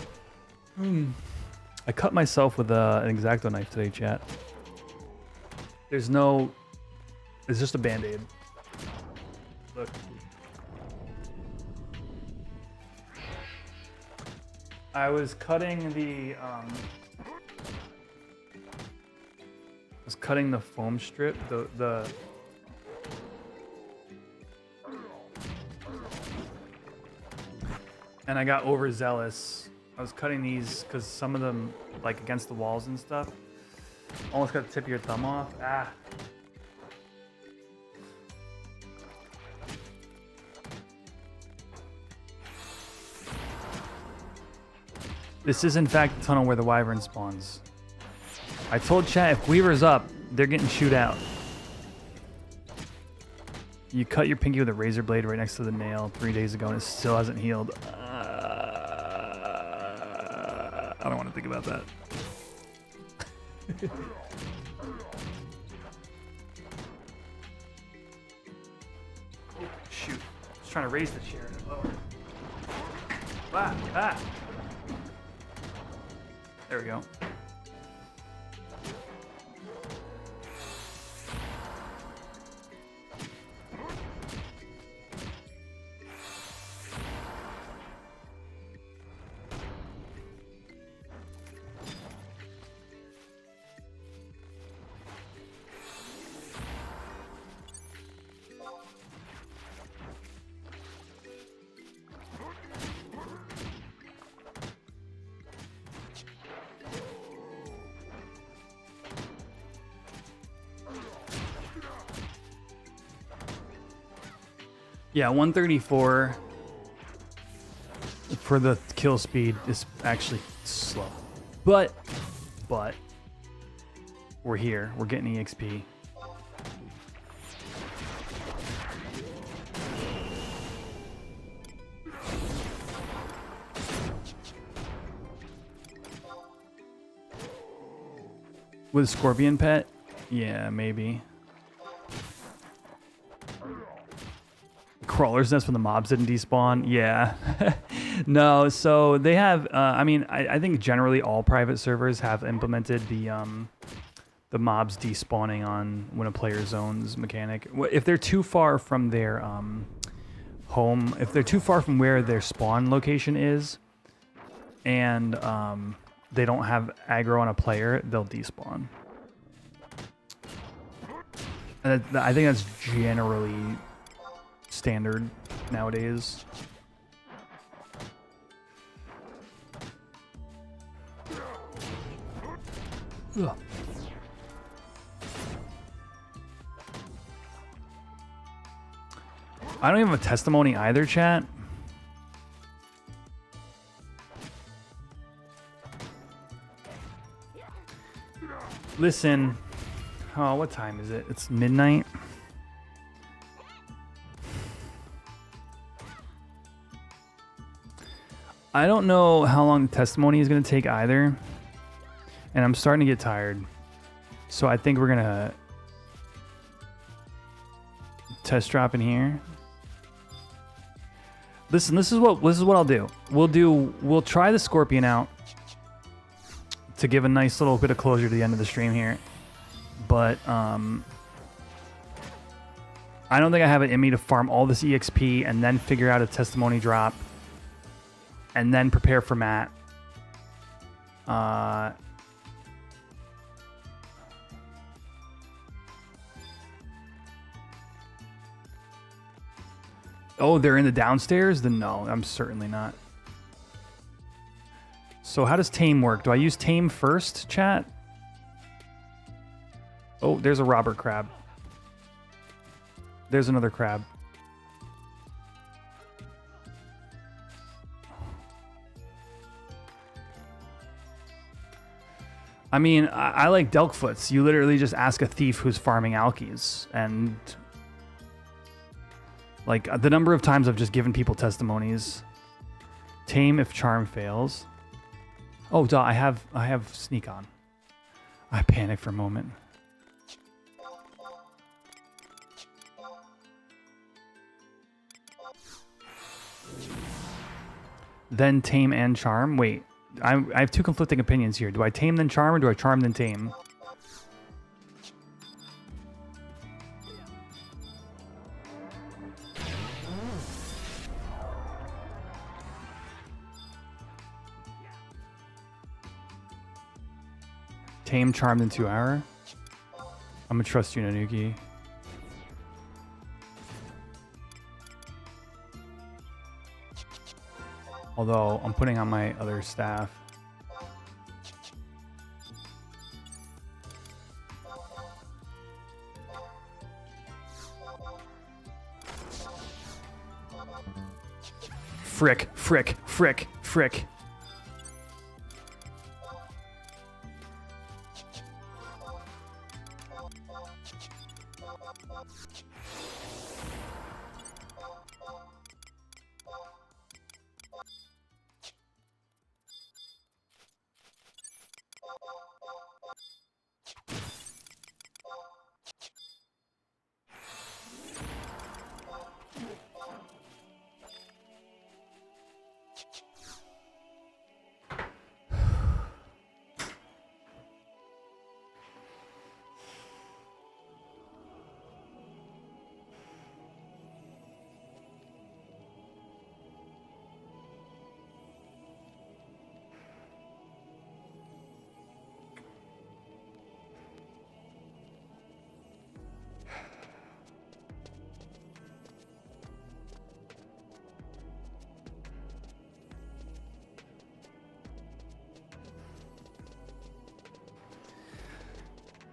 cut myself with an X-Acto knife today, chat. There's no... It's just a Band-Aid. Look. I was cutting the... I was cutting the foam strip, the and I got overzealous. I was cutting these because some of them, like against the walls and stuff, almost got the tip of your thumb off. Ah. This is in fact the tunnel where the wyvern spawns. I told chat if Weaver's up, they're getting shoot out. You cut your pinky with a razor blade right next to the nail 3 days ago and it still hasn't healed. I don't want to think about that. Oh, shoot. I was trying to raise the chair and it lowered. Ah. There we go. Yeah, 134 for the kill speed is actually slow. But we're here. We're getting EXP. With Scorpion Pet? Yeah, maybe. Crawler's Nest when the mobs didn't despawn? Yeah. No, so they have, I mean, I think generally all private servers have implemented the mobs despawning on when a player zones mechanic. If they're too far from their home, if they're too far from where their spawn location is, and they don't have aggro on a player, they'll despawn. And I think that's generally standard nowadays. Ugh. I don't even have a testimony either, chat. Listen. Oh, what time is it? It's midnight. I don't know how long the testimony is going to take either. And I'm starting to get tired. So I think we're going to test drop in here. Listen, this is what I'll do. We'll try the Scorpion out to give a nice little bit of closure to the end of the stream here. But I don't think I have it in me to farm all this EXP and then figure out a testimony drop and then prepare for Maat. Oh, they're in the downstairs? Then no, I'm certainly not. So how does Tame work? Do I use Tame first, chat? Oh, there's a Robert crab. There's another crab. I mean, I like Delkfoots. You literally just ask a thief who's farming alkies, and like the number of times I've just given people testimonies. Tame if charm fails. Oh, duh, I have sneak on. I panicked for a moment. Then tame and charm. Wait, I have two conflicting opinions here. Do I tame then charm, or do I charm then tame? Tame, charmed in 2 hour. I'm gonna trust you, Nanuki. Although I'm putting on my other staff. Frick, frick, frick, frick.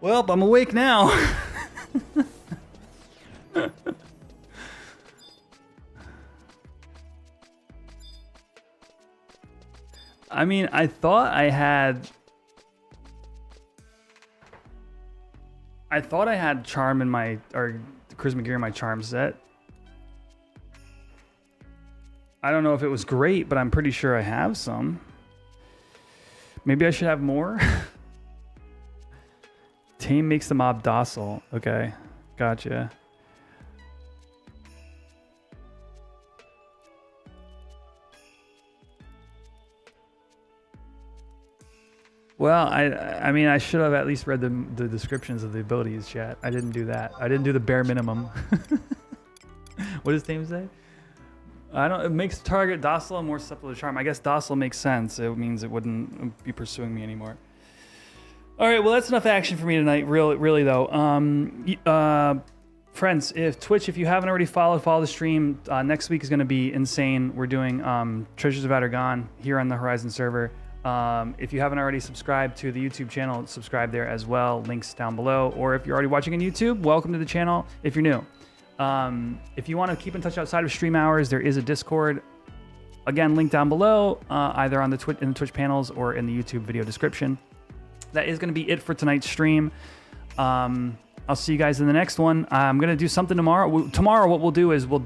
Well, I'm awake now. I mean, I thought I had... I thought I had charm in my, or charisma gear in my charm set. I don't know if it was great, but I'm pretty sure I have some. Maybe I should have more. Tame makes the mob docile. Okay, gotcha. Well, I mean, I should have at least read the descriptions of the abilities, chat. I didn't do that. I didn't do the bare minimum. What does Tame say? I don't. It makes target docile and more susceptible to charm. I guess docile makes sense. It means it wouldn't be pursuing me anymore. All right. Well, that's enough action for me tonight. Really though. Friends, if you haven't already follow the stream. Next week is going to be insane. We're doing Treasures of Adargon here on the Horizon server. If you haven't already subscribed to the YouTube channel, subscribe there as well. Links down below. Or if you're already watching on YouTube, welcome to the channel. If you're new. If you want to keep in touch outside of stream hours, there is a Discord. Again, link down below, either on the Twitch panels or in the YouTube video description. That is going to be it for tonight's stream. I'll see you guys in the next one. I'm going to do something tomorrow. Tomorrow, what we'll do is we'll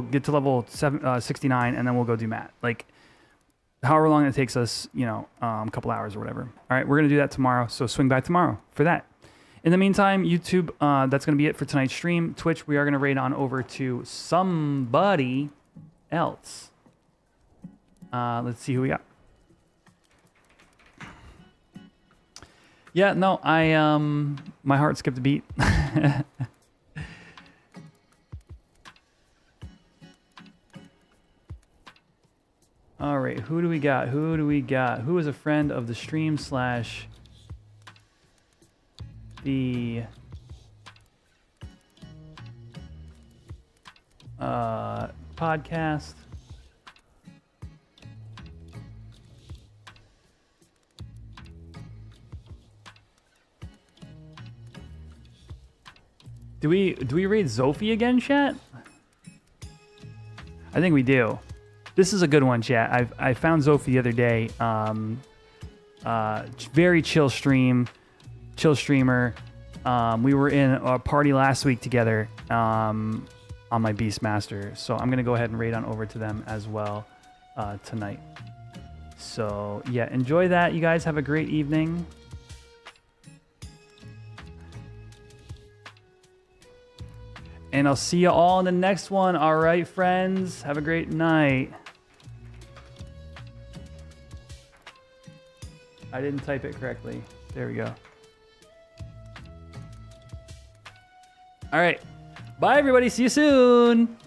get to level 69, and then we'll go do Maat. Like, however long it takes us, a couple hours or whatever. All right, we're going to do that tomorrow. So swing by tomorrow for that. In the meantime, YouTube, that's going to be it for tonight's stream. Twitch, we are going to raid on over to somebody else. Let's see who we got. Yeah, no, my heart skipped a beat. All right, who do we got? Who is a friend of the stream / the podcast? Do we read Zophie again, chat? I think we do. This is a good one, chat. I found Zophie the other day. Very chill streamer. We were in a party last week together on my Beastmaster. So I'm going to go ahead and raid on over to them as well tonight. So yeah, enjoy that. You guys have a great evening. And I'll see you all in the next one. All right, friends. Have a great night. I didn't type it correctly. There we go. All right. Bye, everybody. See you soon.